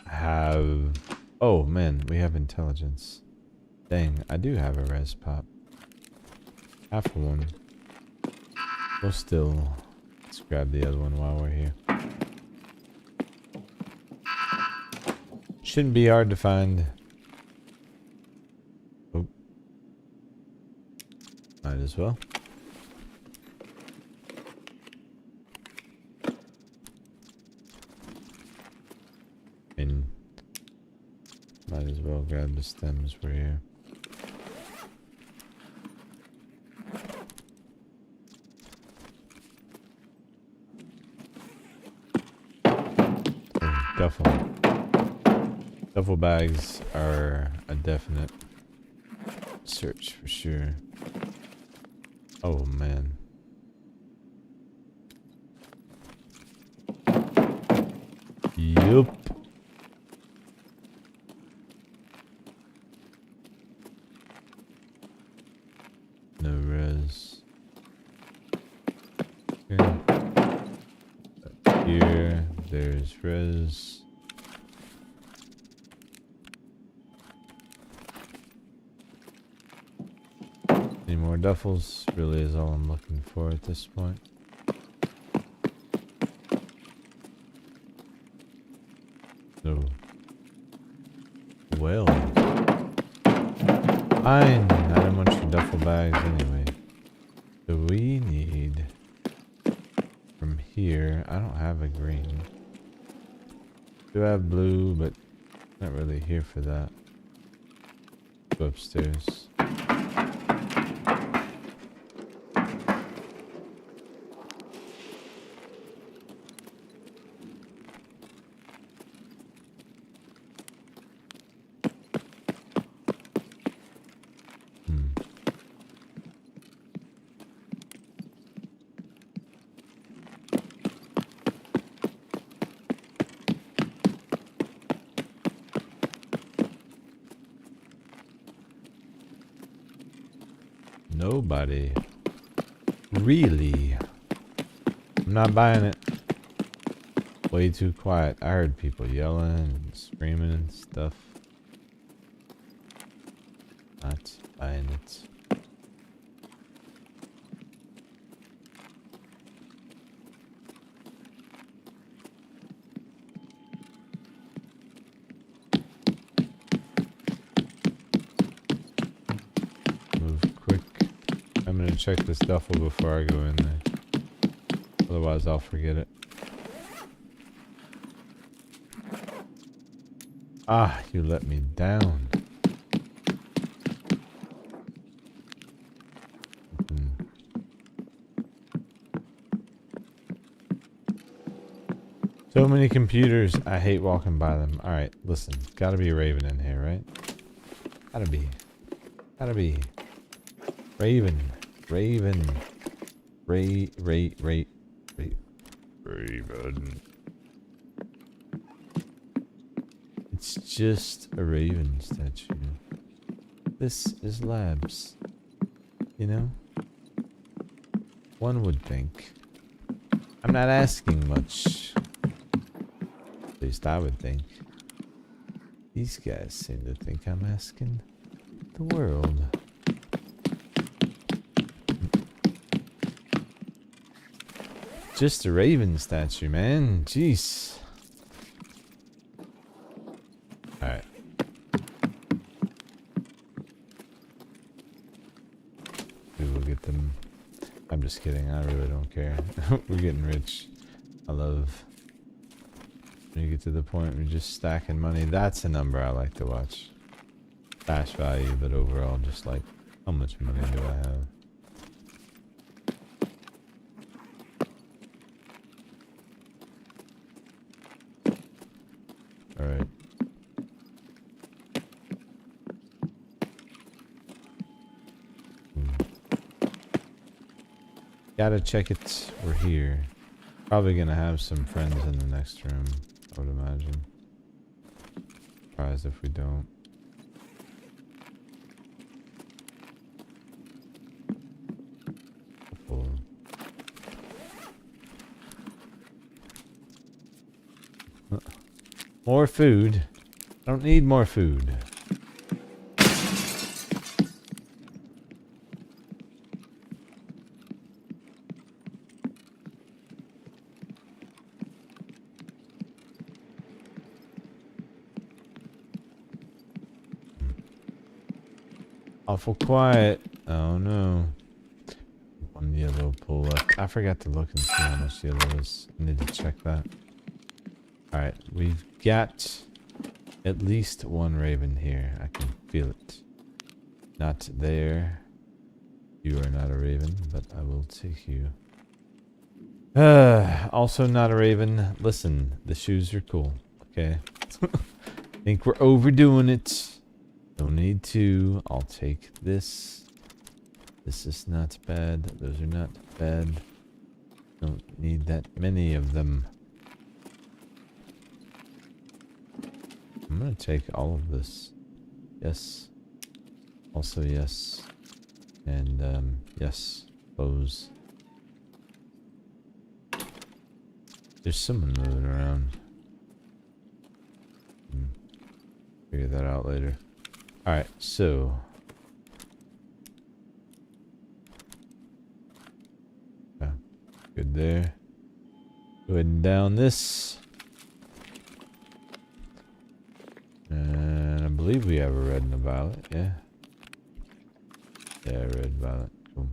A: I have... Oh man, we have intelligence. Dang, I do have a res pop. Half of one. Well, still, let's grab the other one while we're here. Shouldn't be hard to find. Oh. Might as well. And might as well grab the stems we're here. Duffel bags are a definite search for sure. Oh man. Yup. No res. Okay. Up here, there's res. Any more duffels? Really is all I'm looking for at this point. So, well, fine. I don't want your duffel bags anyway. So we need from here. I don't have a green. Do have blue, but not really here for that. Go upstairs. Nobody. Really? I'm not buying it. Way too quiet. I heard people yelling and screaming and stuff. Not buying it. I'm gonna check this duffel before I go in there. Otherwise I'll forget it. Ah, you let me down. So many computers. I hate walking by them. Alright, listen. Gotta be a Raven in here, right? Gotta be. Gotta be. Raven. Raven. Raven. It's just a Raven statue. This is labs. You know? One would think. I'm not asking much. At least I would think. These guys seem to think I'm asking the world. Just a raven statue, man. Jeez. Alright. We will get them. I'm just kidding. I really don't care. We're getting rich. I love when you get to the point where you're just stacking money. That's a number I like to watch. Cash value, but overall, just like, how much money do I have? Alright. Gotta check it. We're here. Probably gonna have some friends in the next room, I would imagine. Surprised if we don't. More food. I don't need more food. Awful quiet. Oh no. One yellow pull left. I forgot to look and see how much yellow is. I need to check that. Alright, we've got at least one raven here. I can feel it. Not there. You are not a raven, but I will take you. Also not a raven. Listen, the shoes are cool. Okay. Think we're overdoing it. No need to. I'll take this. This is not bad. Those are not bad. Don't need that many of them. I'm gonna take all of this. Yes. Also yes. And yes. Bows. There's someone moving around. Figure that out later. Alright, so yeah, good there. Go ahead and down this. And I believe we have a red and a violet, yeah. Yeah, red, violet. Cool.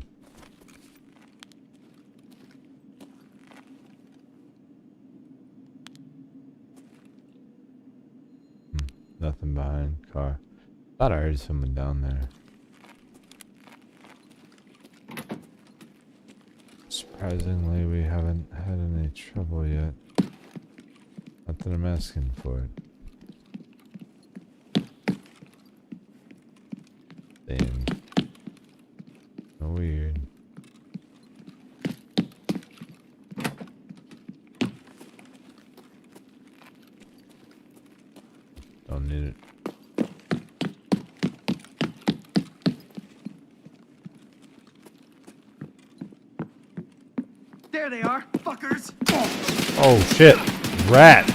A: Nothing behind car. Thought I heard someone down there. Surprisingly, we haven't had any trouble yet. Not that I'm asking for it. Damn. So weird. Don't need it.
B: There they are, fuckers!
A: Oh shit! Rat!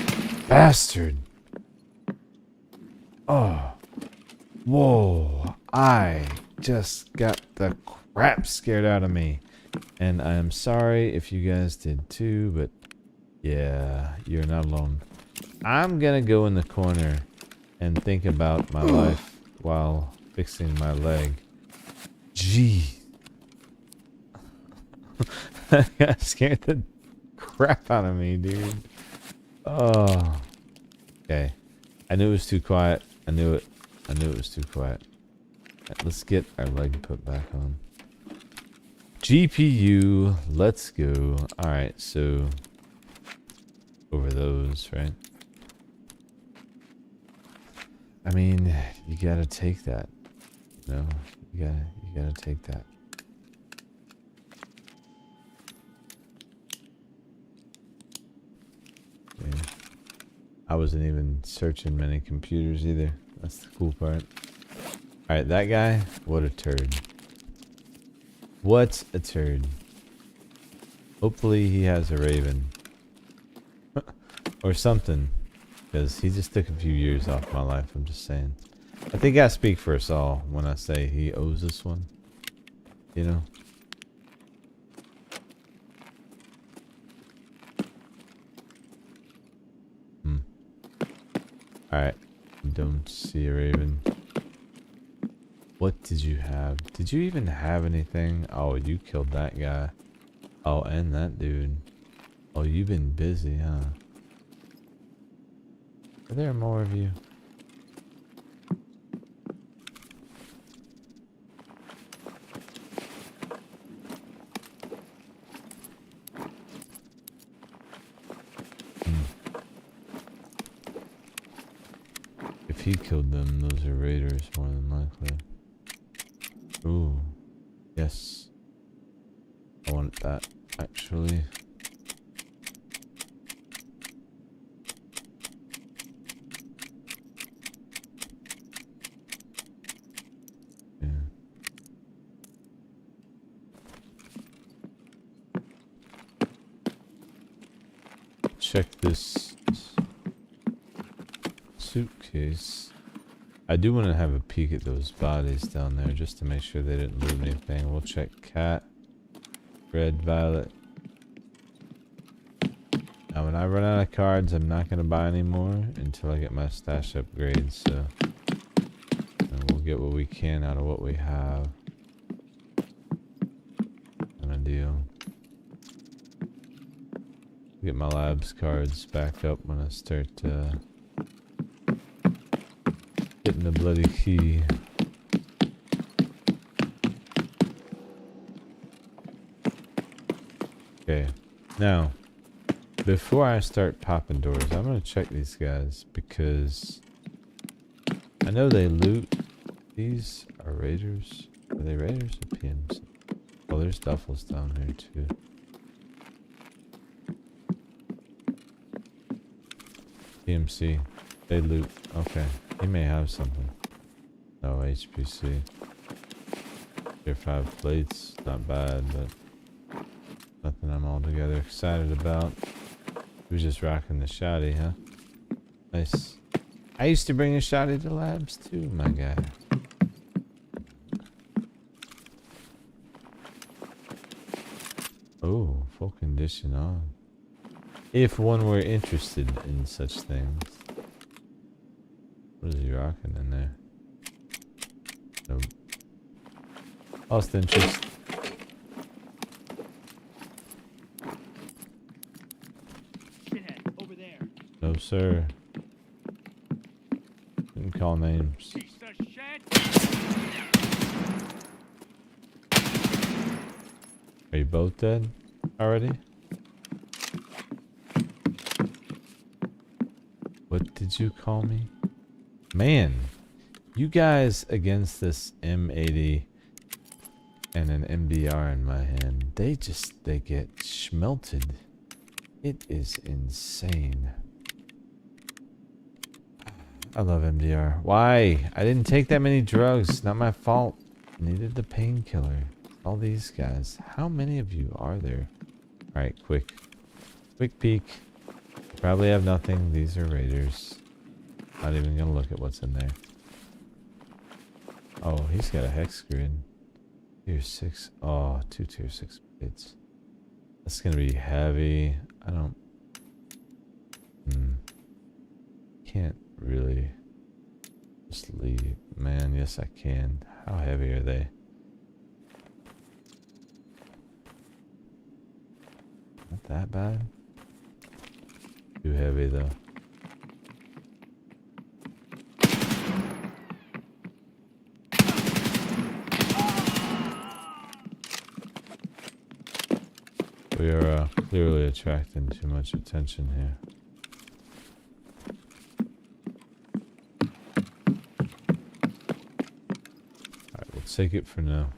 A: Bastard! Oh. Whoa. I just got the crap scared out of me. And I'm sorry if you guys did too, but yeah, you're not alone. I'm gonna go in the corner and think about my life while fixing my leg. Gee. That guy scared the crap out of me, dude. Oh. Okay. I knew it was too quiet. I knew it. I knew it was too quiet. Right, let's get our leg put back on. GPU. Let's go. Alright, so over those, right? I mean, you gotta take that. No, you gotta take that. Yeah. I wasn't even searching many computers either. That's the cool part. Alright, that guy, what a turd. What a turd. Hopefully he has a raven. Or something. Because he just took a few years off my life, I'm just saying. I think I speak for us all when I say he owes us one. You know? Alright. Don't see a raven. What did you have? Did you even have anything? Oh, you killed that guy. Oh, and that dude. Oh, you've been busy, huh? Are there more of you? If he killed them, those are raiders more than likely. Ooh. Yes. I want that, actually. Yeah. Check this suitcase. I do want to have a peek at those bodies down there just to make sure they didn't loot anything. We'll check cat, red, violet. Now when I run out of cards, I'm not going to buy any more until I get my stash upgrades. So we'll get what we can out of what we have. Kind of deal. Get my labs cards back up when I start getting the bloody key. Okay, now before I start popping doors, I'm gonna check these guys because I know they loot. These are raiders. Are they raiders or PMs? Oh, there's duffels down here too. PMC. They loot. Okay. He may have something. No, HPC. Tier 5 plates. Not bad, but nothing I'm altogether excited about. He was just rocking the shotty, huh? Nice. I used to bring a shotty to labs too, my guy. Oh, full condition on. If one were interested in such things. What is he rocking in there? Nope. Lost interest.
B: Shithead, over there.
A: No, sir. Didn't call names.
B: Piece of shit.
A: Are you both dead already? What did you call me? Man, you guys against this M80 and an MDR in my hand, they get schmelted. It is insane. I love MDR. Why? I didn't take that many drugs. Not my fault. Needed the painkiller. All these guys. How many of you are there? Alright, quick peek. Probably have nothing. These are raiders. Not even gonna look at what's in there. Oh, he's got a hex grid. Tier 6. Oh, 2 tier 6 plates. That's gonna be heavy. I don't... Can't really just leave. Man, yes I can. How heavy are they? Not that bad. Too heavy though. We are clearly attracting too much attention here. Alright, we'll take it for now.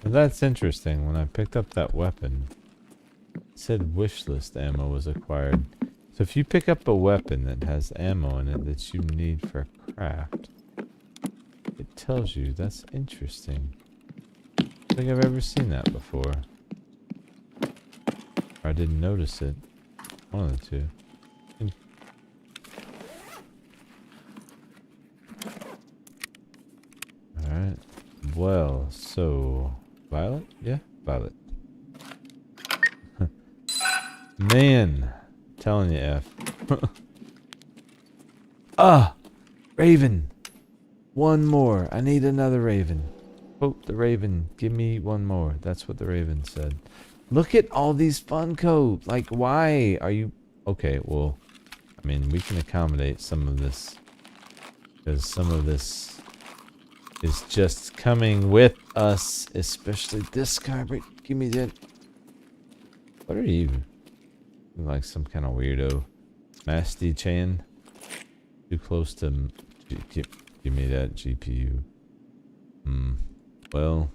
A: But that's interesting. When I picked up that weapon, it said wish list ammo was acquired. So if you pick up a weapon that has ammo in it that you need for a craft, it tells you. That's interesting. I don't think I've ever seen that before. Or I didn't notice it. One of the two. Alright. Well, so... Violet? Yeah, Violet. Man! I'm telling you, F. Ah! Raven! One more. I need another raven. Quote the raven. Give me one more. That's what the raven said. Look at all these Funko. Like, why are you... Okay, well... I mean, we can accommodate some of this. Because some of this is just coming with us. Especially this guy. Give me that. What are you? Like some kind of weirdo. Masty Chan. Too close to... Give me that GPU. Well...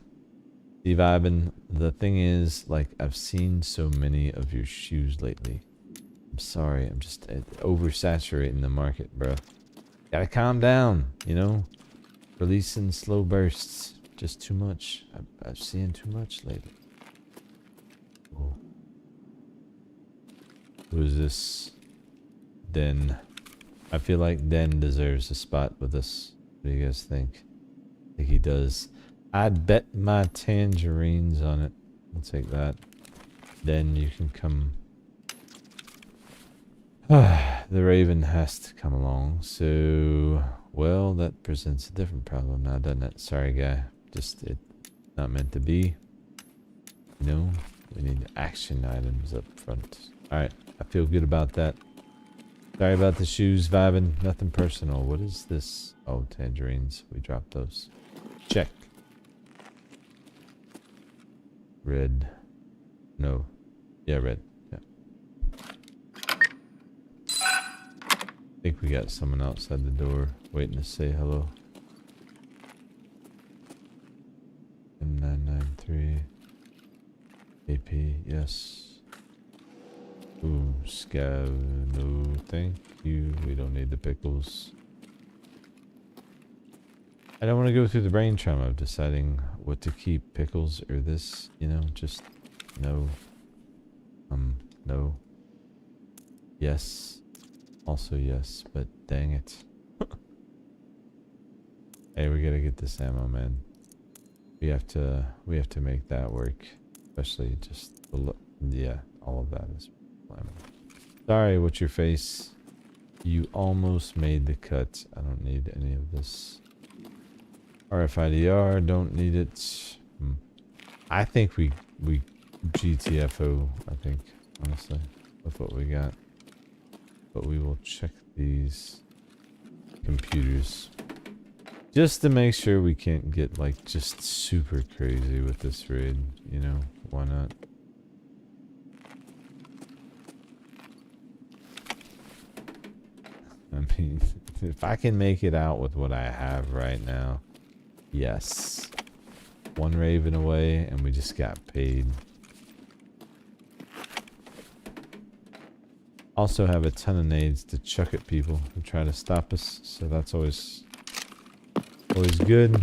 A: vibing. The thing is, like, I've seen so many of your shoes lately. I'm sorry, I'm just oversaturating the market, bro. Gotta calm down, you know? Releasing slow bursts. Just too much. I've seen too much lately. Oh. Who is this? Den. I feel like Den deserves a spot with us. What do you guys think? I think he does. I'd bet my tangerines on it. I'll take that. Then you can come. The raven has to come along. So, well, that presents a different problem now, doesn't it? Sorry, guy. Just it not meant to be. You know, we need action items up front. All right, I feel good about that. Sorry about the shoes, vibing. Nothing personal. What is this? Oh, tangerines. We dropped those. Check. Red. No. Yeah, red. Yeah. I think we got someone outside the door waiting to say hello. M993. AP, yes. Ooh, scav. No, thank you. We don't need the pickles. I don't want to go through the brain trauma of deciding what to keep, pickles or this, you know, just no. No. Yes. Also yes, but dang it. Hey, we gotta get this ammo, man. We have to make that work. Especially just the yeah, all of that is ammo. Sorry, what's your face? You almost made the cut. I don't need any of this. RFIDR, don't need it. I think we GTFO, I think, honestly, with what we got. But we will check these computers. Just to make sure we can't get, like, just super crazy with this raid, you know? Why not? I mean, if I can make it out with what I have right now, yes. One raven away, and we just got paid. Also have a ton of nades to chuck at people who try to stop us, so that's always good.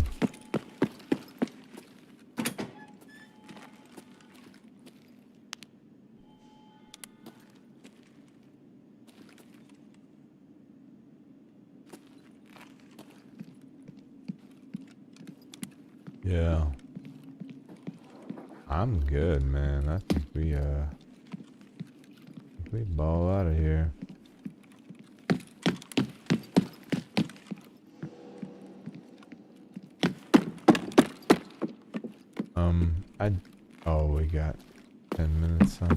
A: Yeah. I'm good, man. I think we ball out of here. Oh, we got 10 minutes, huh?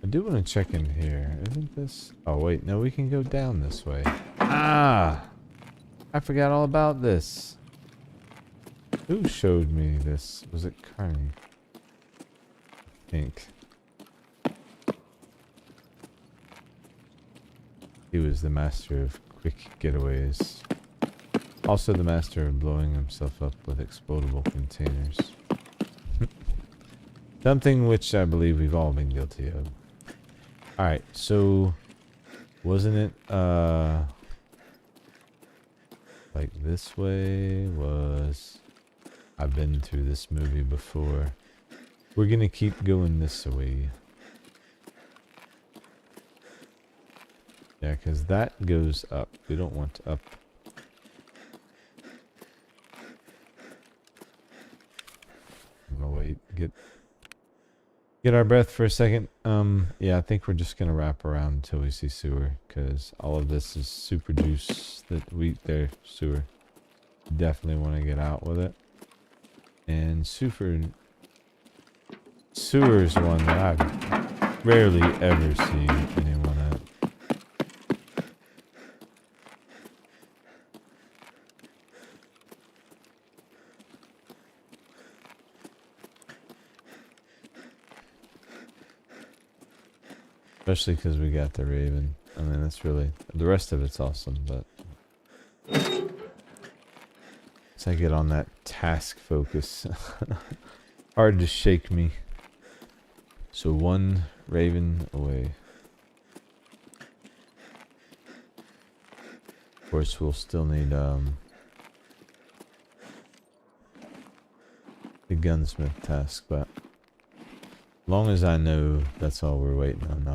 A: I do want to check in here. Isn't this? Oh, wait. No, we can go down this way. Ah! I forgot all about this. Who showed me this? Was it Carney? I think. He was the master of quick getaways. Also the master of blowing himself up with explodable containers. Something which I believe we've all been guilty of. Alright, so wasn't it like this way was... I've been through this movie before. We're gonna keep going this way. Yeah, because that goes up. We don't want up. I'm gonna wait. Get our breath for a second. Yeah, I think we're just gonna wrap around until we see sewer, because all of this is super juice that there, sewer. Definitely want to get out with it. And sewer is one that I've rarely ever seen anyone at. Especially because we got the Raven. I mean, that's really... The rest of it's awesome, but... Once I get on that task focus, hard to shake me. So one Raven away. Of course, we'll still need the gunsmith task, but long as I know that's all we're waiting on,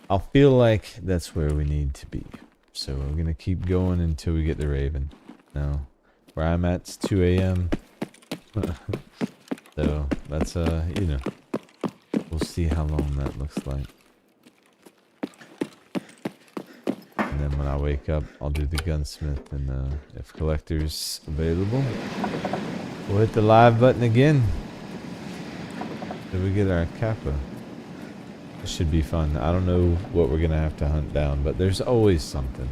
A: I'll feel like that's where we need to be. So we're gonna keep going until we get the Raven. Now, where I'm at's 2 a.m. So that's you know, we'll see how long that looks like. And then when I wake up, I'll do the gunsmith, and if collector's available, we'll hit the live button again. Did we get our Kappa? This should be fun. I don't know what we're gonna have to hunt down, but there's always something.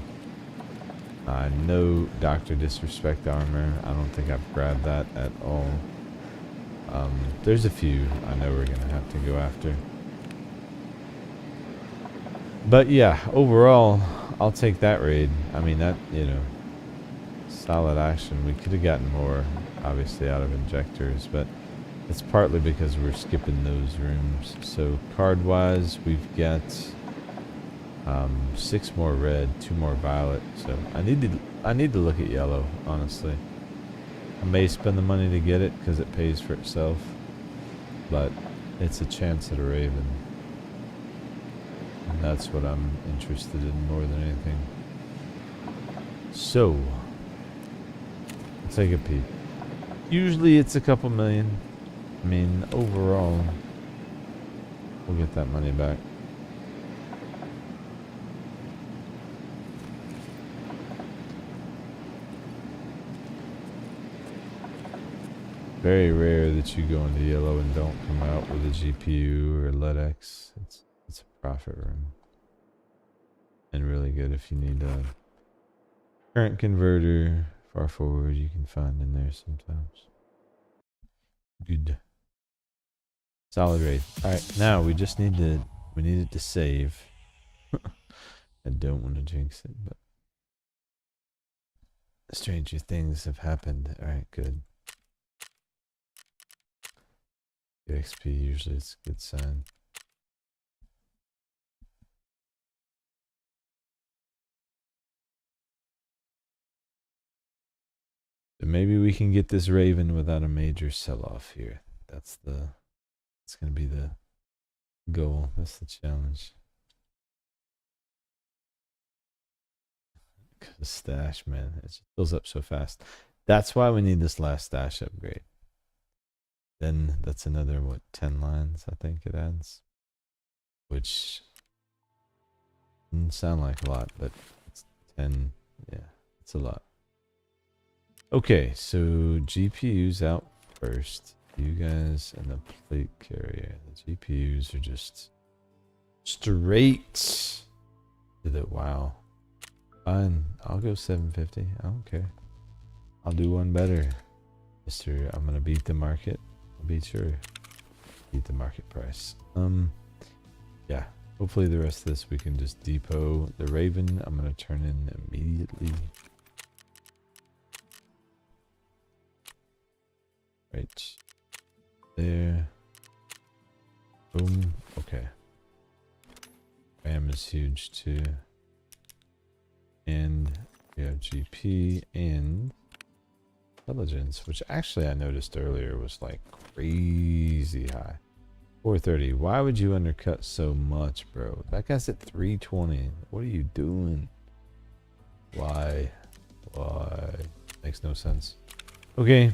A: No Dr. Disrespect armor. I don't think I've grabbed that at all. There's a few I know we're gonna have to go after. But yeah, overall, I'll take that raid. I mean, that, you know, solid action. We could have gotten more, obviously, out of injectors, but it's partly because we're skipping those rooms. So card-wise, we've got 6 more red, 2 more violet. So I need to look at yellow, honestly. I may spend the money to get it because it pays for itself, but it's a chance at a Raven. And that's what I'm interested in more than anything. So let's take a peek. Usually it's a couple million. I mean, overall, we'll get that money back. Very rare that you go into yellow and don't come out with a GPU or LEDX. It's a profit room. And really good if you need a current converter far forward, you can find in there sometimes. Good. Solid raid. Alright, now we just need it to save. I don't want to jinx it, but stranger things have happened. Alright, good. XP usually it's a good sign. So maybe we can get this Raven without a major sell-off here. It's gonna be the goal. That's the challenge. The stash, man, it just fills up so fast. That's why we need this last stash upgrade. Then that's another, what, 10 lines I think it adds, which doesn't sound like a lot, but it's 10. Yeah, it's a lot. Okay, so GPU's out first. You guys and the plate carrier. The GPUs are just straight to the... Wow. Fine, I'll go 750. I don't care. I'll do one better. Mister, I'm gonna beat the market. I'll beat the market price. Yeah. Hopefully the rest of this we can just depot the Raven. I'm gonna turn in immediately. Right there. Boom. Okay. RAM is huge too. And we have GP and intelligence, which actually I noticed earlier was like crazy high. 430. Why would you undercut so much, bro? That guy's at 320. What are you doing? Why? Makes no sense. Okay.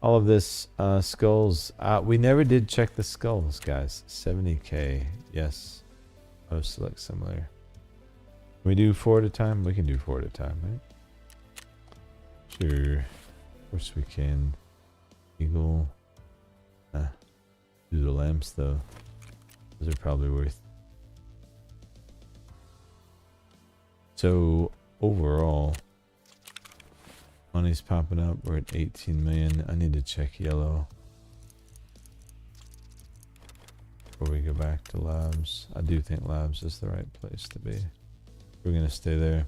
A: All of this skulls. We never did check the skulls, guys. 70k. Yes. Oh, select similar. Can we do 4 at a time? We can do 4 at a time, right? Sure. Of course we can. Eagle. Do the lamps though. Those are probably worth. So overall, money's popping up. We're at 18 million. I need to check yellow before we go back to labs. I do think labs is the right place to be. We're gonna stay there.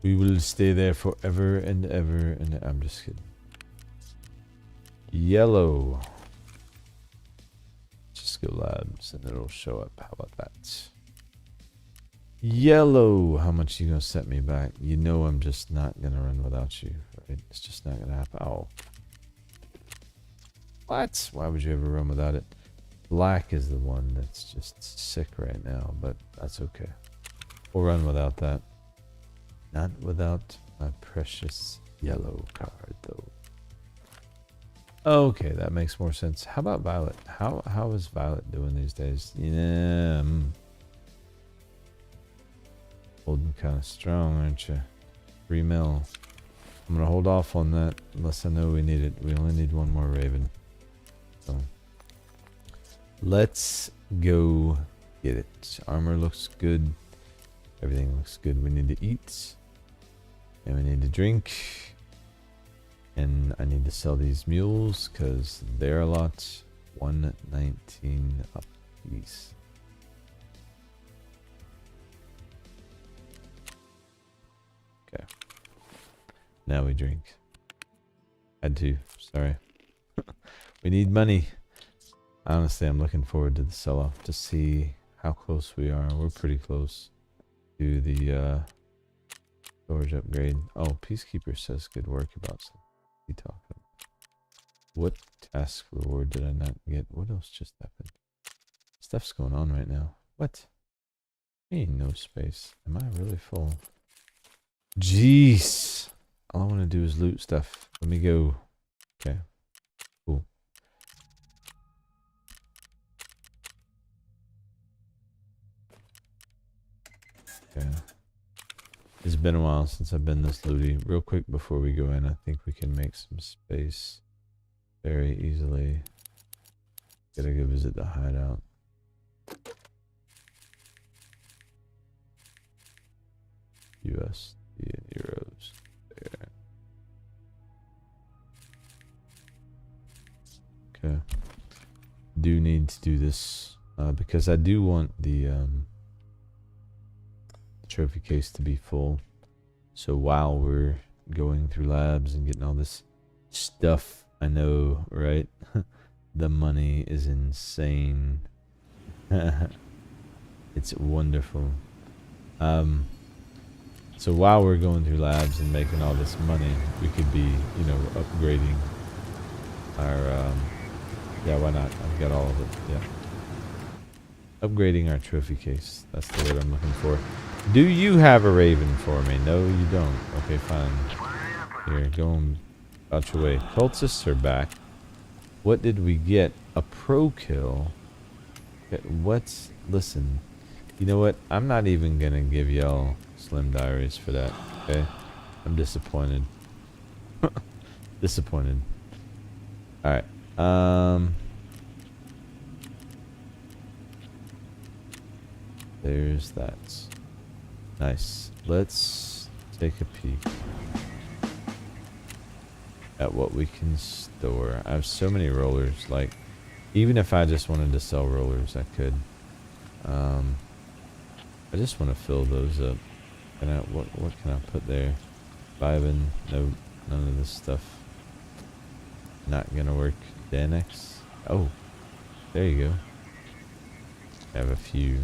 A: We will stay there forever and ever. And I'm just kidding. Yellow. Just go labs and it'll show up. How about that? Yellow. How much you gonna set me back? You know I'm just not gonna run without you, right? It's just not gonna happen. Oh. What? Why would you ever run without it? Black is the one that's just sick right now, but that's okay. We'll run without that. Not without my precious yellow card, though. Okay, that makes more sense. How about Violet? How is Violet doing these days? Yeah, holding kind of strong, aren't you? 3 mil. I'm gonna hold off on that unless I know we need it. We only need one more Raven. So let's go get it. Armor looks good. Everything looks good. We need to eat. And we need to drink. And I need to sell these mules because they're a lot. 119 a piece. Okay. Now we drink. Had to. Sorry. We need money. Honestly, I'm looking forward to the sell-off to see how close we are. We're pretty close to the storage upgrade. Oh, Peacekeeper says good work about something. He talking. What task reward did I not get? What else just happened? Stuff's going on right now. What? Ain't no space. Am I really full? Jeez. All I want to do is loot stuff. Let me go. Okay. Cool. Okay. It's been a while since I've been this looty. Real quick before we go in, I think we can make some space very easily. Gotta go visit the hideout. USD and euros. There. Okay. Do need to do this because I do want the trophy case to be full. So while we're going through labs and getting all this stuff, I know, right? The money is insane. It's wonderful. So while we're going through labs and making all this money, we could be, you know, upgrading our yeah, why not? I've got all of it. Yeah. Upgrading our trophy case. That's the word I'm looking for. Do you have a Raven for me? No, you don't. Okay, fine. Here, go out your way. Cultists are back. What did we get? A pro kill. Okay, what's... Listen. You know what? I'm not even gonna give y'all Slim Diaries for that. Okay? I'm disappointed. Disappointed. Alright. There's that. Nice. Let's take a peek at what we can store. I have so many rollers. Like, even if I just wanted to sell rollers, I could. I just want to fill those up. Can I? What can I put there? Vibin. No, none of this stuff. Not gonna work. Danex. Oh, there you go. I have a few.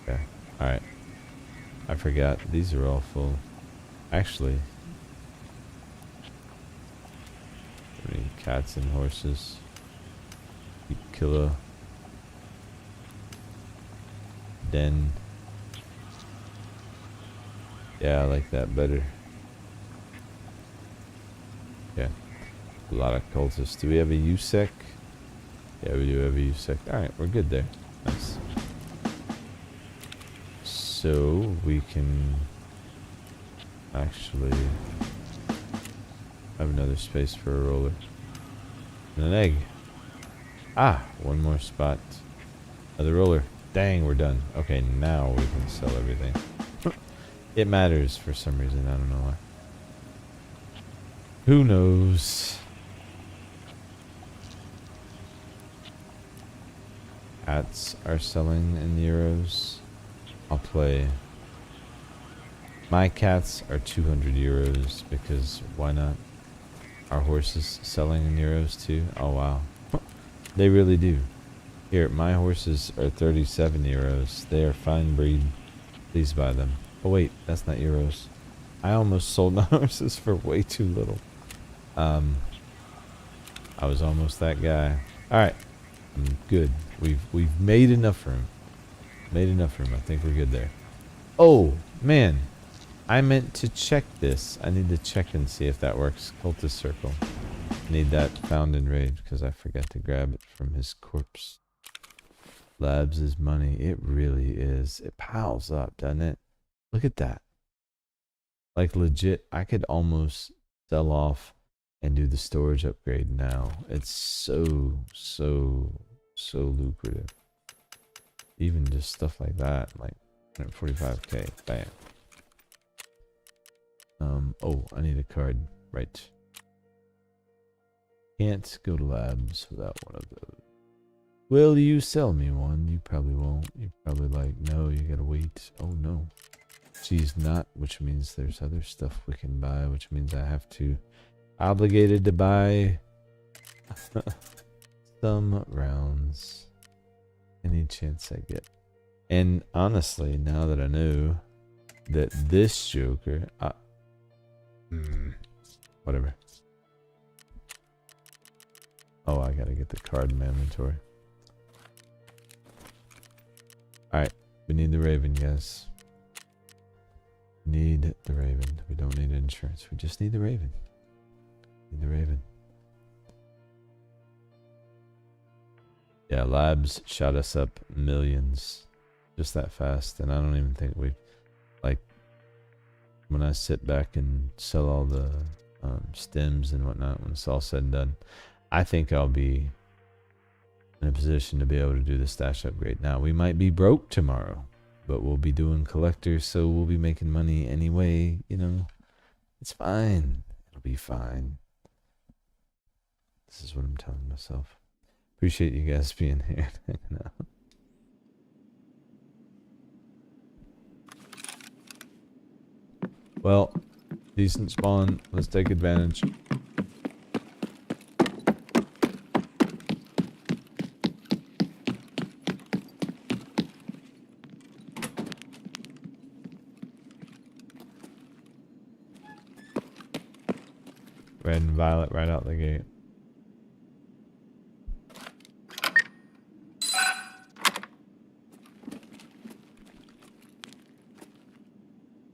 A: Okay. Alright. I forgot. These are all full. Actually, I mean, cats and horses. Killer. Den. Yeah, I like that better. Yeah. A lot of cultists. Do we have a USEC? Yeah, we do have a USEC. Alright, we're good there. Nice. So, we can actually have another space for a roller. And an egg. Ah, one more spot. Another roller. Dang, we're done. Okay, now we can sell everything. It matters for some reason. I don't know why. Who knows? Cats are selling in euros. I'll play. My cats are 200 euros because why not? Our horses selling in euros too. Oh wow. They really do. Here, my horses are 37 euros. They are fine breed. Please buy them. Oh wait, that's not euros. I almost sold my horses for way too little. I was almost that guy. Alright. I'm good. We've made enough room. Made enough room. I think we're good there. Oh, man. I meant to check this. I need to check and see if that works. Cultist circle. Need that found in raid because I forgot to grab it from his corpse. Labs is money. It really is. It piles up, doesn't it? Look at that. Like legit, I could almost sell off and do the storage upgrade now. It's so lucrative. Even just stuff like that, like 145k. Bam. Oh, I need a card. Right. Can't go to labs without one of those. Will you sell me one? You probably won't. You're probably like, no, you gotta wait. Oh no. She's not, which means there's other stuff we can buy, which means I have to obligated to buy some rounds. Any chance I get. And honestly, now that I know that this Joker, whatever. Oh, I gotta get the card in my inventory. Alright, we need the Raven, guys. Need the Raven. We don't need insurance. We just need the Raven. Need the Raven. Yeah, labs shot us up millions just that fast, and I don't even think we, like, when I sit back and sell all the stems and whatnot, when it's all said and done, I think I'll be in a position to be able to do the stash upgrade. Now, we might be broke tomorrow, but we'll be doing collectors, so we'll be making money anyway, you know. It's fine. It'll be fine. This is what I'm telling myself. Appreciate you guys being here. Well, decent spawn. Let's take advantage. Red and violet right out the gate.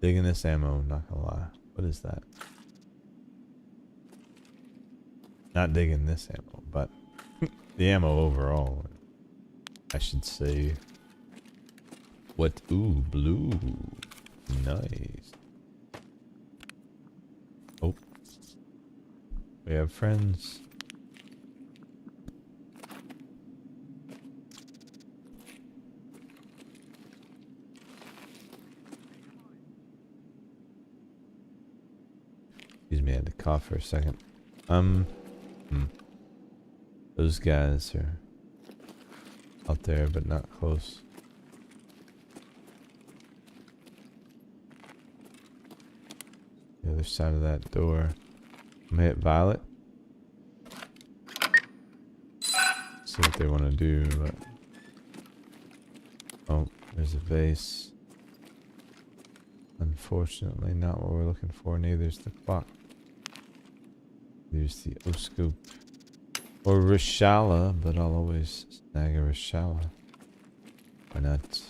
A: Digging this ammo, not gonna lie. What is that? Not digging this ammo, but the ammo overall. I should say. What? Ooh, blue. Nice. Oh. We have friends. Excuse me, I had to cough for a second. Those guys are out there, but not close. The other side of that door. I'm gonna hit Violet. See what they want to do, but... Oh, there's a vase. Unfortunately, not what we're looking for. Neither's the clock. There's the oscope. Or Rishala, but I'll always snag a Rishala. Why not?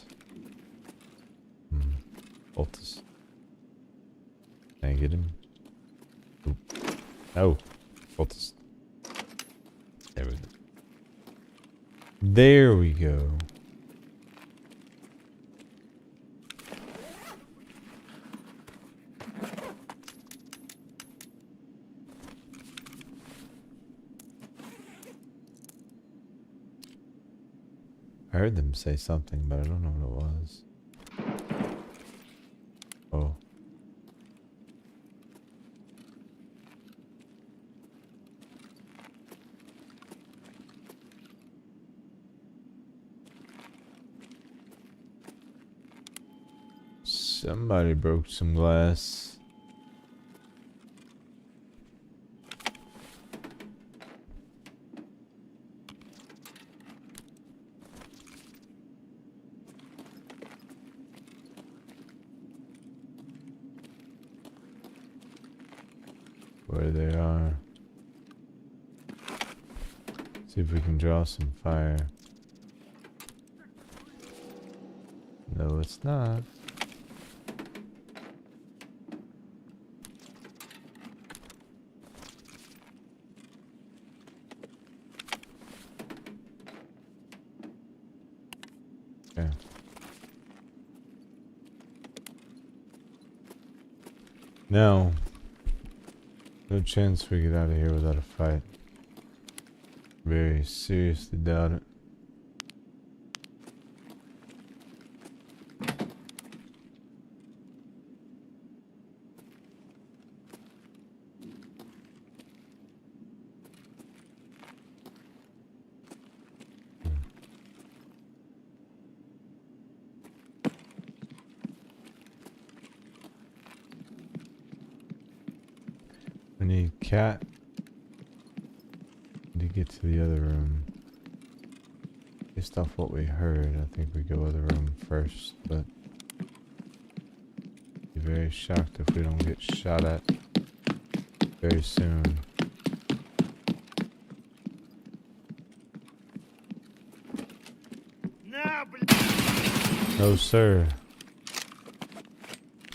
A: Ultis. Can I get him? Oop. No. Ultis. There we go. There we go. I heard them say something, but I don't know what it was. Oh. Somebody broke some glass. Where they are. See if we can draw some fire. No, it's not. Okay. No. No chance we get out of here without a fight. Very seriously doubt it. We need cat. To get to the other room. Based off what we heard, I think we go other room first, but be very shocked if we don't get shot at very soon. No, sir.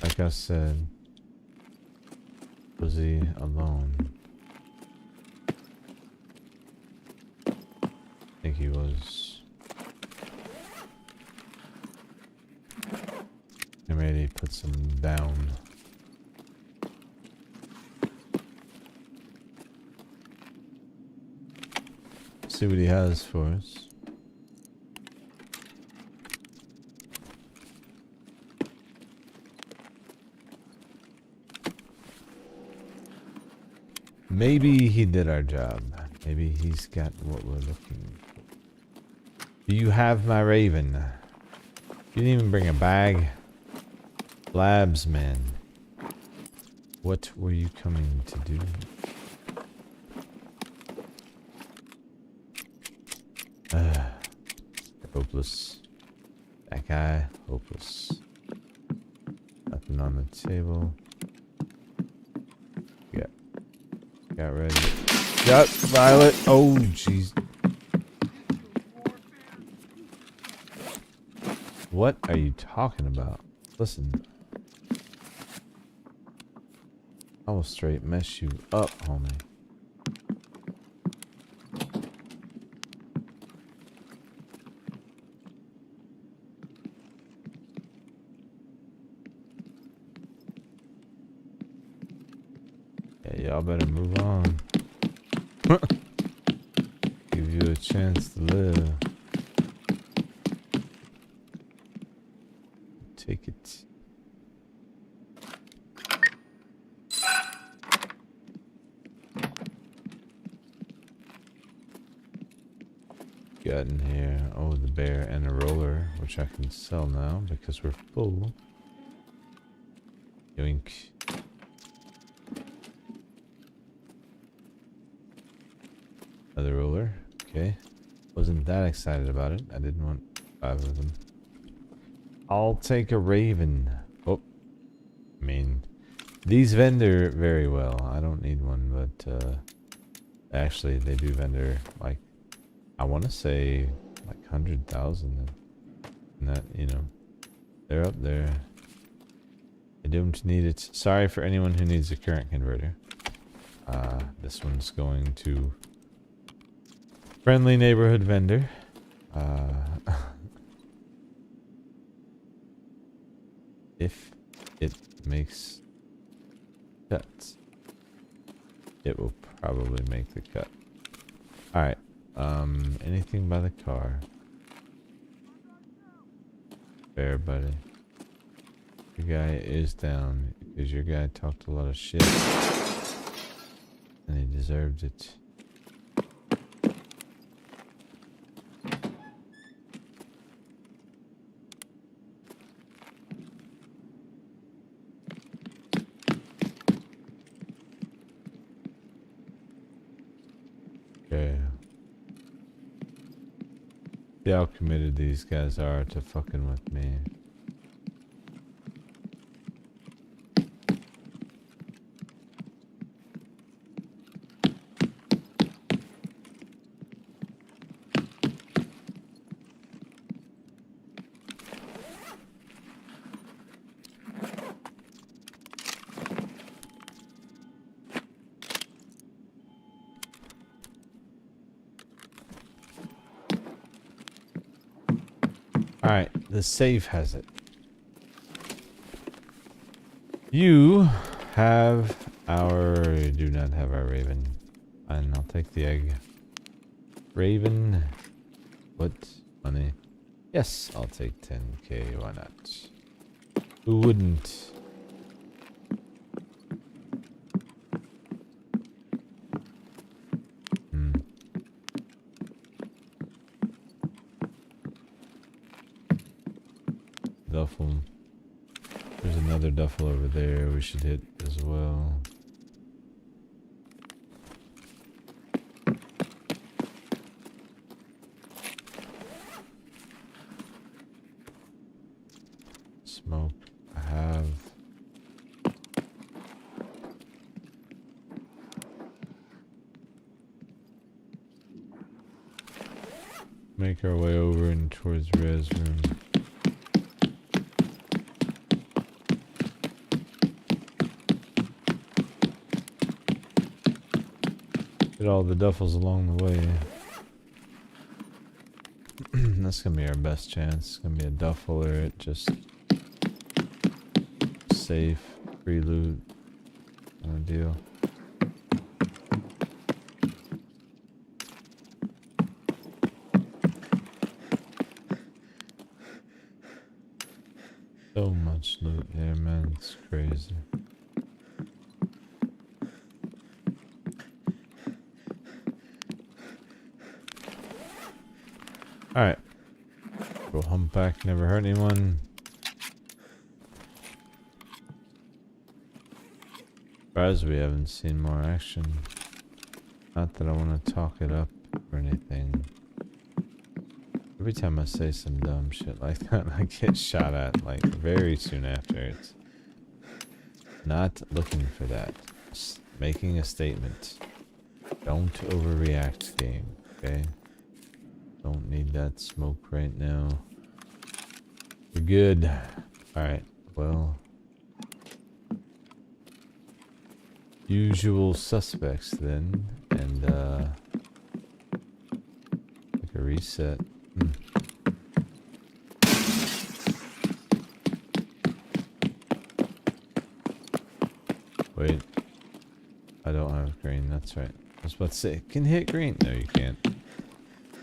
A: Like I said, was he alone? I think he was. I'm ready to put some down. See what he has for us. Maybe he did our job. Maybe he's got what we're looking for. Do you have my raven? You didn't even bring a bag. Blabs, man. What were you coming to do? Hopeless. That guy, hopeless. Nothing on the table. Yeah. Got ready. Got Violet. Oh, jeez. What are you talking about? Listen. I will straight mess you up, homie. Yeah, y'all better move on. Give you a chance to live. Take it. Got in here. Oh, the bear and a roller, which I can sell now because we're full. Yoink. Another ruler. Okay. Wasn't that excited about it. I didn't want 5 of them. I'll take a raven. Oh. I mean, these vendor very well. I don't need one, but actually they do vendor like, I want to say like 100,000. And that, you know, they're up there. I don't need it. Sorry for anyone who needs a current converter. This one's going to friendly neighborhood vendor. If it makes cuts, it will probably make the cut. Alright, anything by the car? Fair, buddy. Your guy is down because your guy talked a lot of shit and he deserved it. Okay. See how committed these guys are to fucking with me. Alright, the safe has it. You have our... do not have our raven. And I'll take the egg. Raven. What? Money? Yes, I'll take 10k. Why not? Who wouldn't? Duffel. There's another duffel over there we should hit as well. Smoke. I have. Make our way over and towards res room. Get all the duffels along the way. That's gonna be our best chance. It's gonna be a duffel or it just safe, free loot kind of deal. So much loot there, man. It's crazy. Alright. Go humpback, never hurt anyone. Surprised we haven't seen more action. Not that I want to talk it up or anything. Every time I say some dumb shit like that, I get shot at like very soon after. It's not looking for that. Just making a statement. Don't overreact, game, okay? Don't need that smoke right now. We're good. Alright, well. Usual suspects then. And, like a reset. Wait. I don't have green, that's right. I was about to say, it can hit green. No, you can't.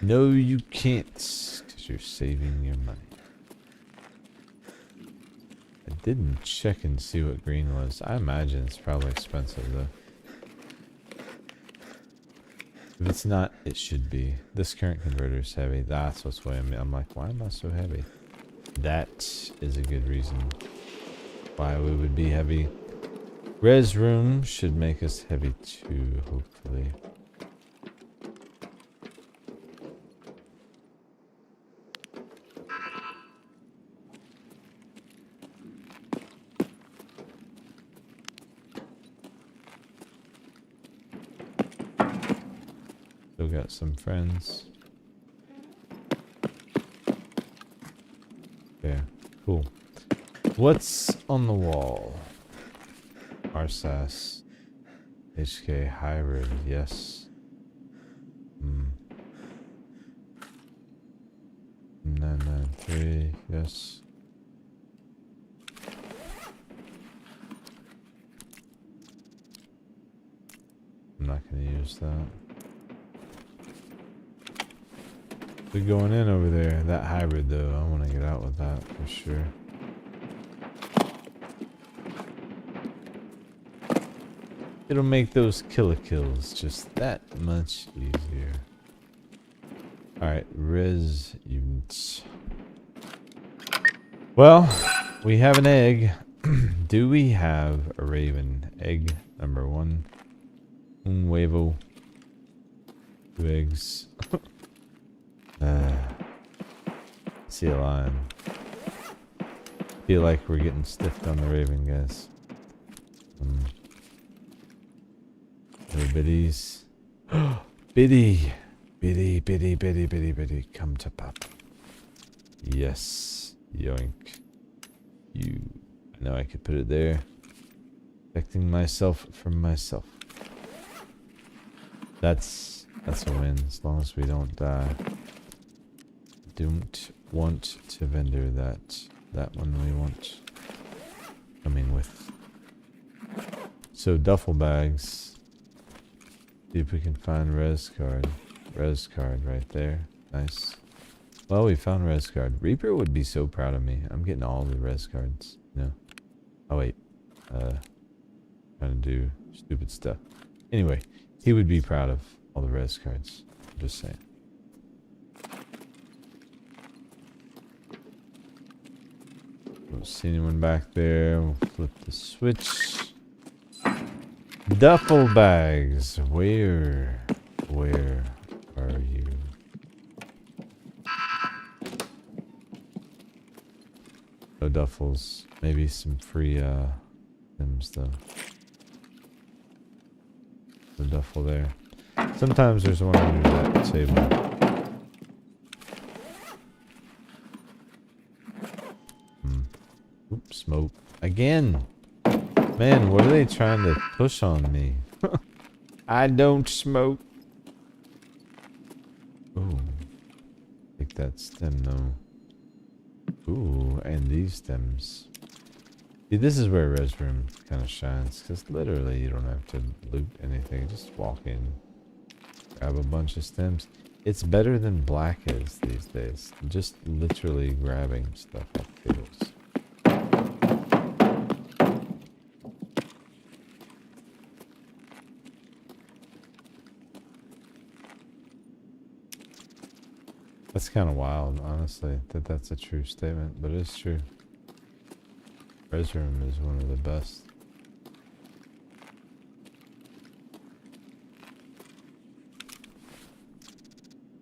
A: No, you can't, because you're saving your money. I didn't check and see what green was. I imagine it's probably expensive, though. If it's not, it should be. This current converter is heavy. That's what's weighing me. I'm like, why am I so heavy? That is a good reason why we would be heavy. Res room should make us heavy, too, hopefully. got some friends. Yeah, cool. What's on the wall? RSAS. HK hybrid, yes. 993, yes. I'm not gonna use that. We're going in over there. That hybrid though, I want to get out with that for sure. It'll make those killer kills just that much easier. Alright, res units. Well, we have an egg. Do we have a raven? Egg number 1. Un huevo. 2 eggs. See a lion. Feel like we're getting stiffed on the raven, guys. Little biddies. Biddy. Biddy, biddy, biddy, biddy, biddy. Come to Papa. Yes. Yoink. You. I know I could put it there. Protecting myself from myself. That's a win, as long as we don't die. Don't want to vendor that. That one we want coming with. So duffel bags. See if we can find res card. Res card right there. Nice. Well, we found res card. Reaper would be so proud of me. I'm getting all the res cards. You know. Oh wait. Trying to do stupid stuff. Anyway, he would be proud of all the res cards. I'm just saying. Don't see anyone back there. We'll flip the switch. Duffel bags. Where are you? No duffels. Maybe some free items though. The duffel there. Sometimes there's one under that table. Oops, smoke. Again! Man, what are they trying to push on me? I don't smoke. Ooh. Take that stem though. Ooh, and these stems. See, this is where Res Room kind of shines, because literally you don't have to loot anything. Just walk in, grab a bunch of stems. It's better than black is these days. Just literally grabbing stuff off tables. That's kind of wild, honestly, that that's a true statement, but it's true. Res Room is one of the best.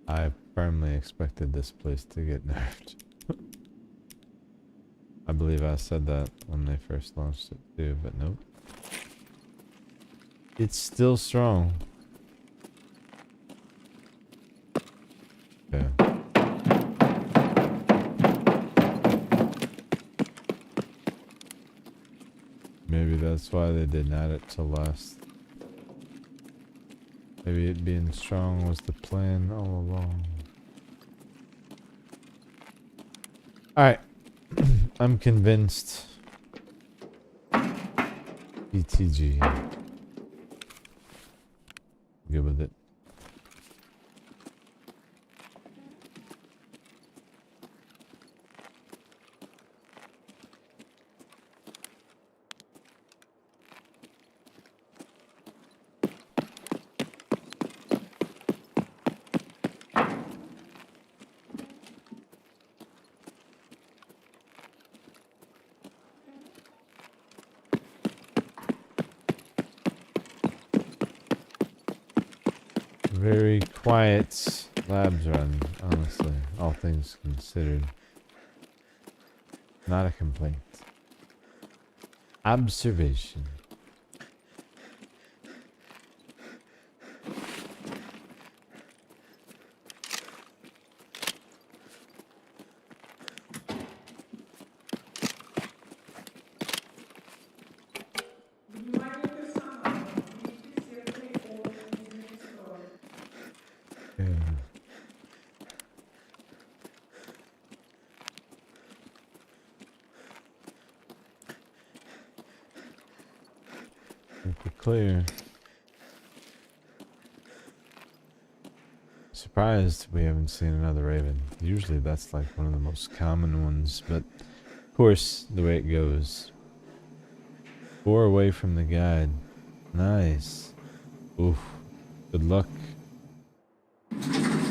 A: I firmly expected this place to get nerfed. I believe I said that when they first launched it too, but nope. It's still strong. Yeah. Maybe that's why they didn't add it till last. Maybe it being strong was the plan all along. Alright. I'm convinced. ETG. Good with it. Very quiet labs run, honestly, all things considered. Not a complaint. Observation. think we're clear. Surprised we haven't seen another raven. Usually that's like one of the most common ones, but of course, the way it goes. 4 away from the guide. Nice. Oof. Good luck. Nice.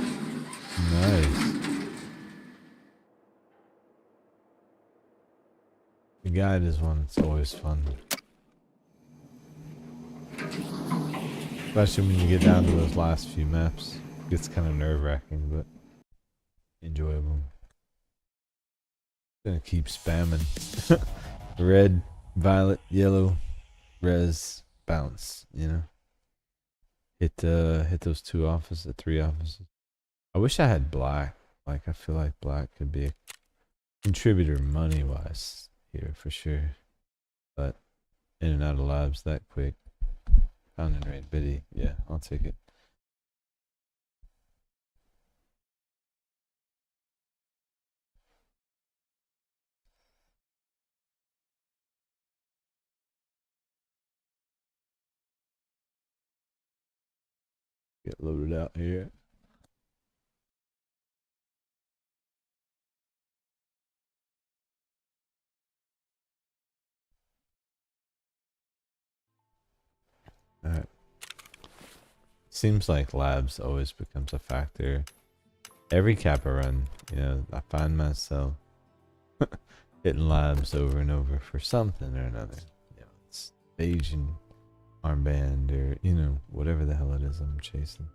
A: The guide is one that's always fun. Especially when you get down to those last few maps. It gets kind of nerve-wracking, but enjoyable. Gonna keep spamming. Red, violet, yellow, res, bounce, you know? Hit those 2 offices, 3 offices. I wish I had black. Like, I feel like black could be a contributor money-wise here for sure. But in and out of labs that quick. Found and raid biddy. Yeah, I'll take it. Get loaded out here. Alright. Seems like labs always becomes a factor. Every Kappa run, you know, I find myself hitting labs over and over for something or another. You know, it's Asian armband or, you know, whatever the hell it is I'm chasing.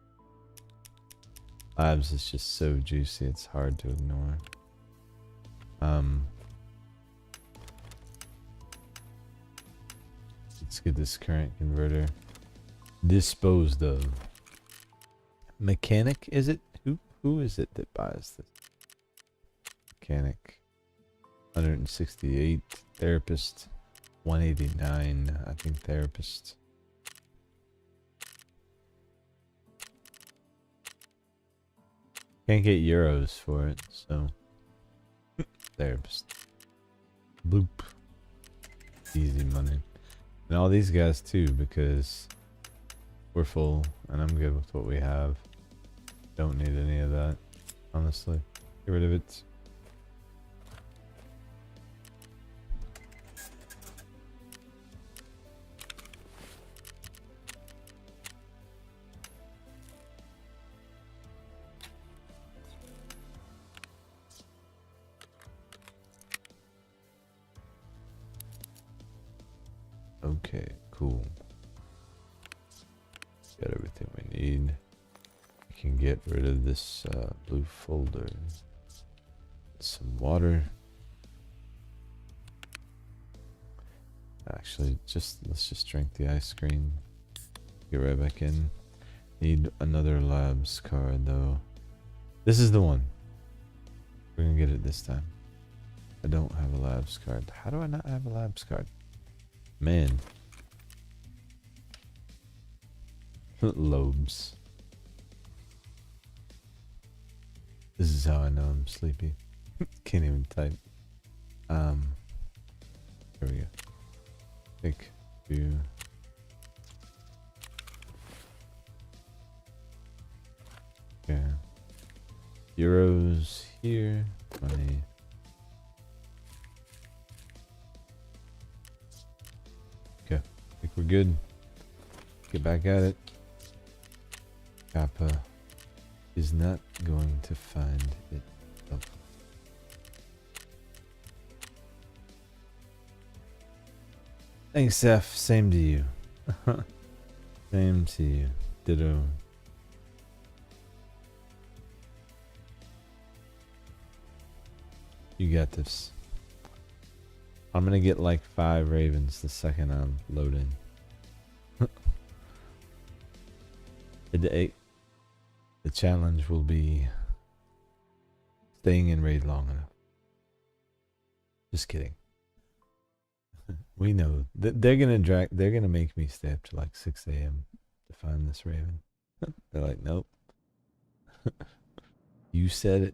A: Labs is just so juicy, it's hard to ignore. Let's get this current converter disposed of. Mechanic, is it? Who is it that buys this? Mechanic. 168. Therapist. 189. I think therapist. Can't get euros for it, so therapist. Bloop. Easy money. And all these guys too, because we're full and I'm good with what we have. Don't need any of that, honestly. Get rid of it. Okay, cool. Got everything we need. We can get rid of this blue folder. Some water. Actually, let's just drink the ice cream. Get right back in. Need another labs card though. This is the one. We're gonna get it this time. I don't have a labs card. How do I not have a labs card? Man. Lobes. This is how I know I'm sleepy. Can't even type. There we go. Pick 2. Okay. Euros here. Money. Okay. I think we're good. Get back at it. Kappa is not going to find it. Oh. Thanks, Seth. Same to you. Same to you. Ditto. You got this. I'm gonna get like 5 ravens the second I'm loading. The challenge will be staying in raid long enough. Just kidding. We know that they're gonna make me stay up to like 6 a.m. to find this raven. They're like, nope. You said it.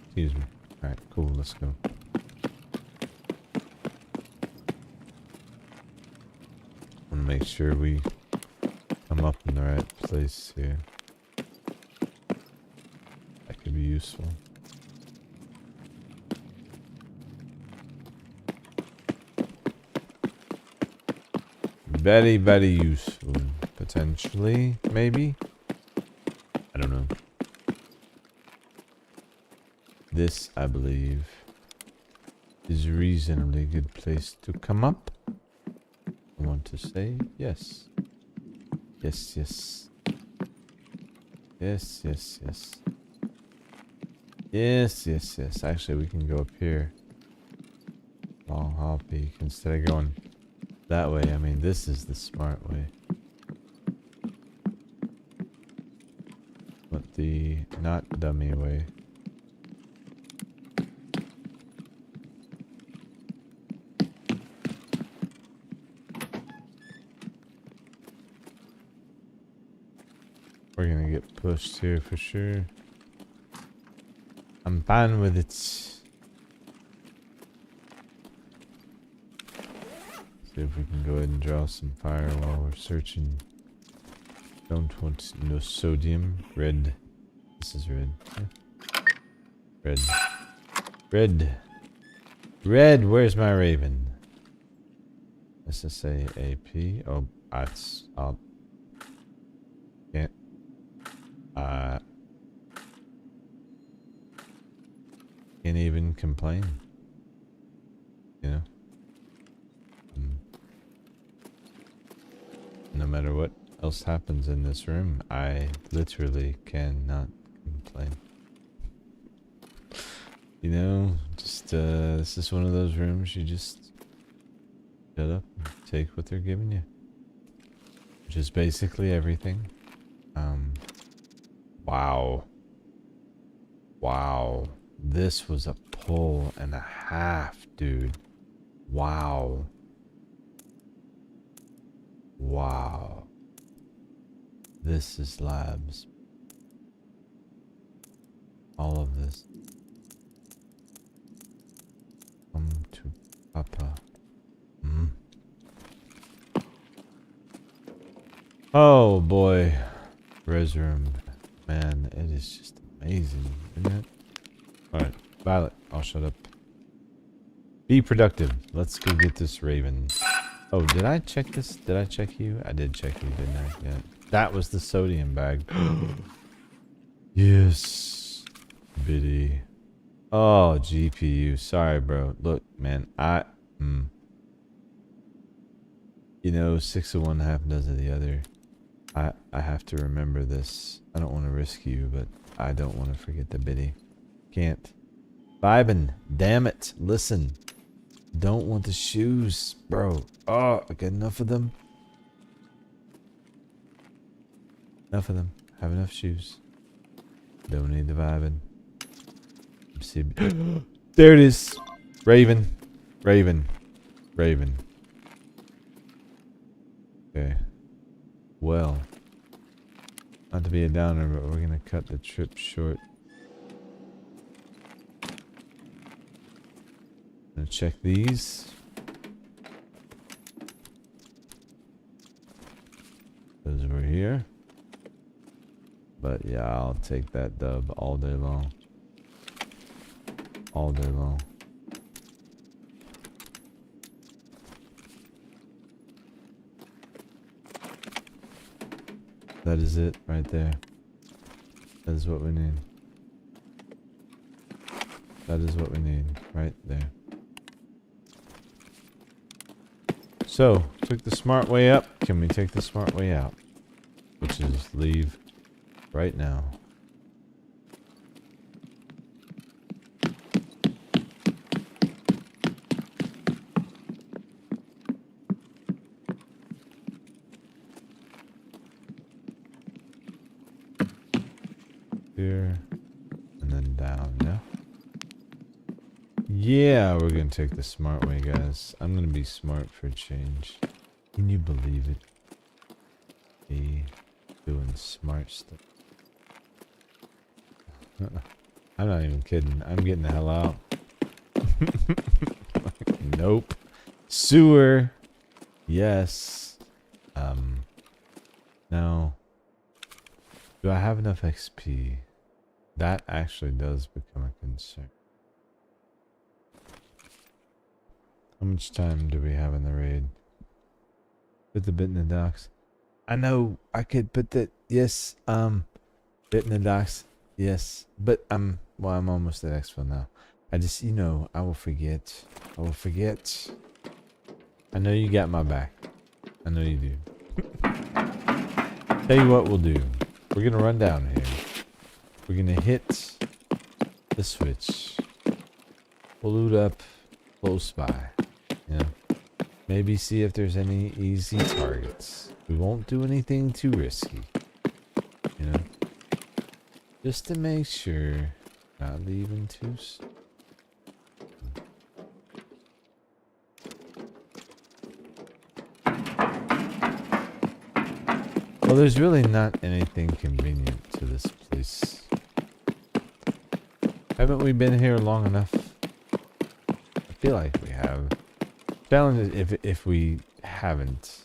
A: Excuse me. Alright, cool, let's go. make sure we come up in the right place here. That could be useful. Very, very useful. Potentially, maybe? I don't know. This, I believe, is a reasonably good place to come up. I want to say yes. Yes, yes. Yes, yes, yes. Yes, yes, yes. Actually, we can go up here. Long haul peak instead of going that way. I mean, this is the smart way. But the not dummy way. We're gonna get pushed here for sure. I'm fine with it. See if we can go ahead and draw some fire while we're searching. Don't want no sodium. Red. This is red. Yeah. Red. Red. Red. Where's my raven? SSA AP. Oh, that's. Can't. Can't even complain. You know? No matter what else happens in this room, I literally cannot complain. You know, just, this is one of those rooms you just shut up and take what they're giving you. Which is basically everything. Wow. Wow. This was a pull and a half, dude. Wow. Wow. This is labs. All of this. Come to Kappa. Oh boy. Res room. Man, it is just amazing, isn't it? Alright, Violet, I'll shut up. Be productive. Let's go get this raven. Oh, did I check this? Did I check you? I did check you, didn't I? Yeah. That was the sodium bag. Yes. Biddy. Oh, GPU. Sorry, bro. Look, man, you know, 6 of one, half dozen of the other. I have to remember this. I don't want to risk you, but I don't want to forget the biddy. Can't. Vibin'. Damn it. Listen. Don't want the shoes, bro. Oh, I got enough of them. Enough of them. Have enough shoes. Don't need the vibin'. See. There it is. Raven. Raven. Raven. Okay. Well. Not to be a downer, but we're gonna cut the trip short. Gonna check these. Those over here. But yeah, I'll take that dub all day long. All day long. That is it right there. That is what we need. That is what we need right there. So, took the smart way up. Can we take the smart way out? Which is leave right now. Here and then down, yeah. Yeah, we're gonna take the smart way, guys. I'm gonna be smart for a change. Can you believe it? Me doing smart stuff. I'm not even kidding. I'm getting the hell out. Nope. Sewer. Yes. Now, do I have enough XP? That actually does become a concern. How much time do we have in the raid? Put the bit in the docks. I know I could put that. Yes, bit in the docks. Yes, but well, I'm almost at Expo now. I just, I will forget. I will forget. I know you got my back. I know you do. Tell you what we'll do. We're gonna run down here. We're gonna hit the switch. We'll loot up close by. Maybe see if there's any easy targets. We won't do anything too risky. Just to make sure not leaving too soon. Well, there's really not anything convenient to this place. Haven't we been here long enough? I feel like we have. Challenge is if we haven't.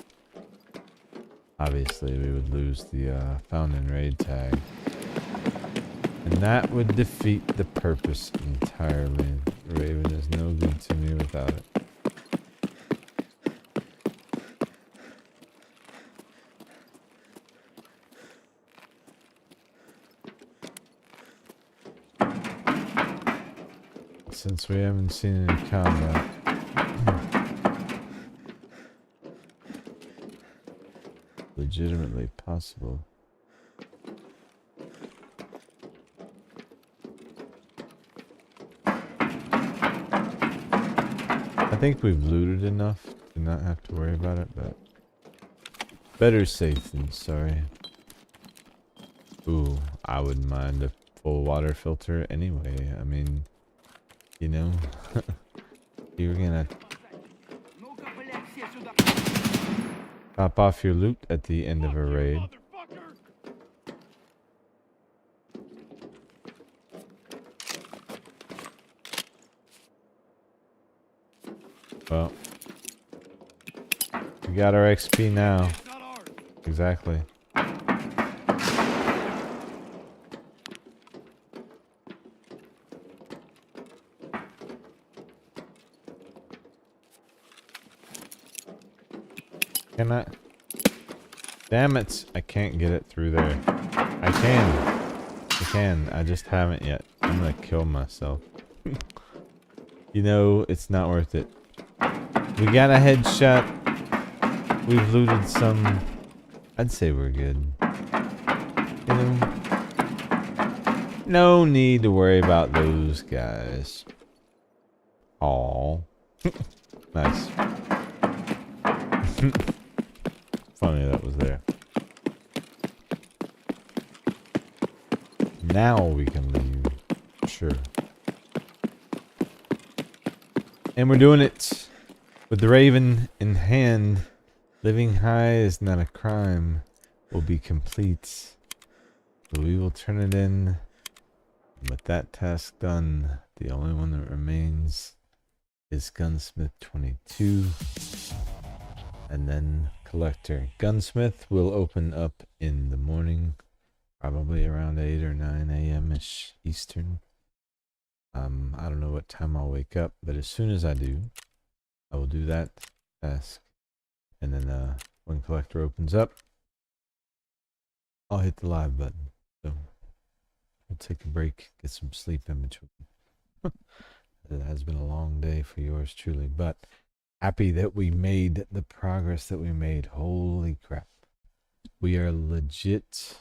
A: Obviously, we would lose the found in raid tag. And that would defeat the purpose entirely. Raven is no good to me without it. Since we haven't seen any combat. Legitimately possible. I think we've looted enough to not have to worry about it, but better safe than sorry. Ooh, I wouldn't mind a full water filter anyway. I mean, you're gonna top off your loot at the end of a raid. Well, we got our XP now. Exactly. Can I? Damn it! I can't get it through there. I can. I just haven't yet. I'm gonna kill myself. It's not worth it. We got a headshot. We've looted some. I'd say we're good. No need to worry about those guys. Aw. Nice. Funny that was there. Now we can leave. Sure. And we're doing it with the Raven in hand. Living high is not a crime. Will be complete. So we will turn it in. With that task done, the only one that remains is Gunsmith 22. And then Collector. Gunsmith will open up in the morning. Probably around 8 or 9 a.m.-ish Eastern. I don't know what time I'll wake up, but as soon as I do, I will do that task. And then when Collector opens up, I'll hit the live button. So we'll take a break, get some sleep in between. It has been a long day for yours truly, but happy that we made the progress that we made. Holy crap. We are legit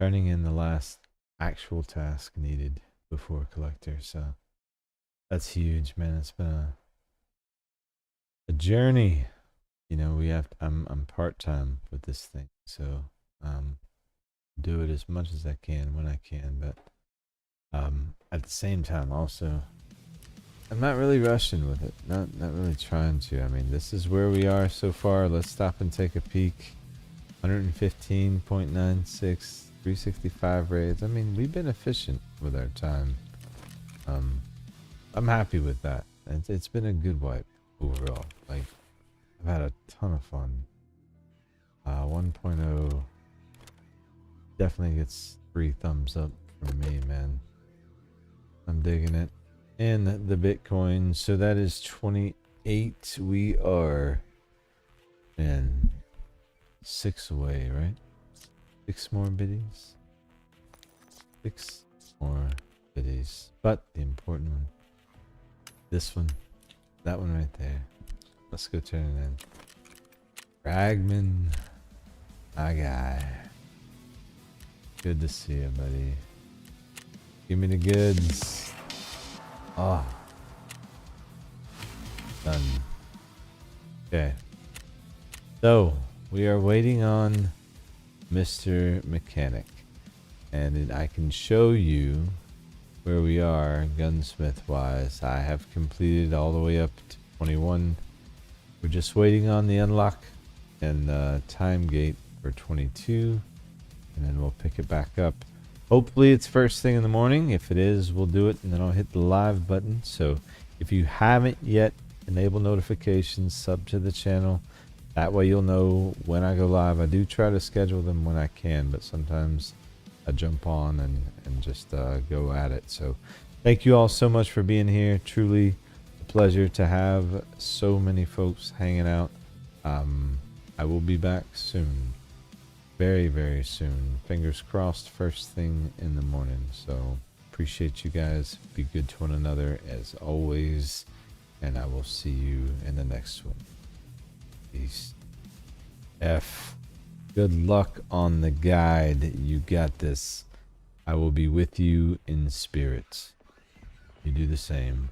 A: turning in the last actual task needed before Collector, so that's huge, man. It's been a journey. I'm part-time with this thing, so do it as much as I can when I can, but at the same time also I'm not really rushing with it, not really trying to. I mean, this is where we are so far. Let's stop and take a peek. 115.96, 365 raids. I mean, we've been efficient with our time. I'm happy with that. It's been a good wipe overall. Like, I've had a ton of fun. 1.0 definitely gets 3 thumbs up from me, man. I'm digging it. And the Bitcoin, so that is 28. We are in 6 away, right? 6 more biddies. 6 more biddies. But the important one, this one, that one right there. Let's go turn it in. Ragman, my guy. Good to see you, buddy. Give me the goods. Oh. Done. Okay. So, we are waiting on Mr. Mechanic. And I can show you where we are gunsmith wise. I have completed all the way up to 21. We're just waiting on the unlock and time gate for 22. And then we'll pick it back up. Hopefully it's first thing in the morning. If it is, we'll do it and then I'll hit the live button. So if you haven't yet, enable notifications, sub to the channel. That way you'll know when I go live. I do try to schedule them when I can, but sometimes I jump on and just go at it. So thank you all so much for being here. Truly a pleasure to have so many folks hanging out. I will be back soon. Very, very soon. Fingers crossed, first thing in the morning. So appreciate you guys. Be good to one another as always. And I will see you in the next one. Peace. F. Good luck on the guide. You got this. I will be with you in spirit. You do the same.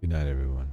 A: Good night, everyone.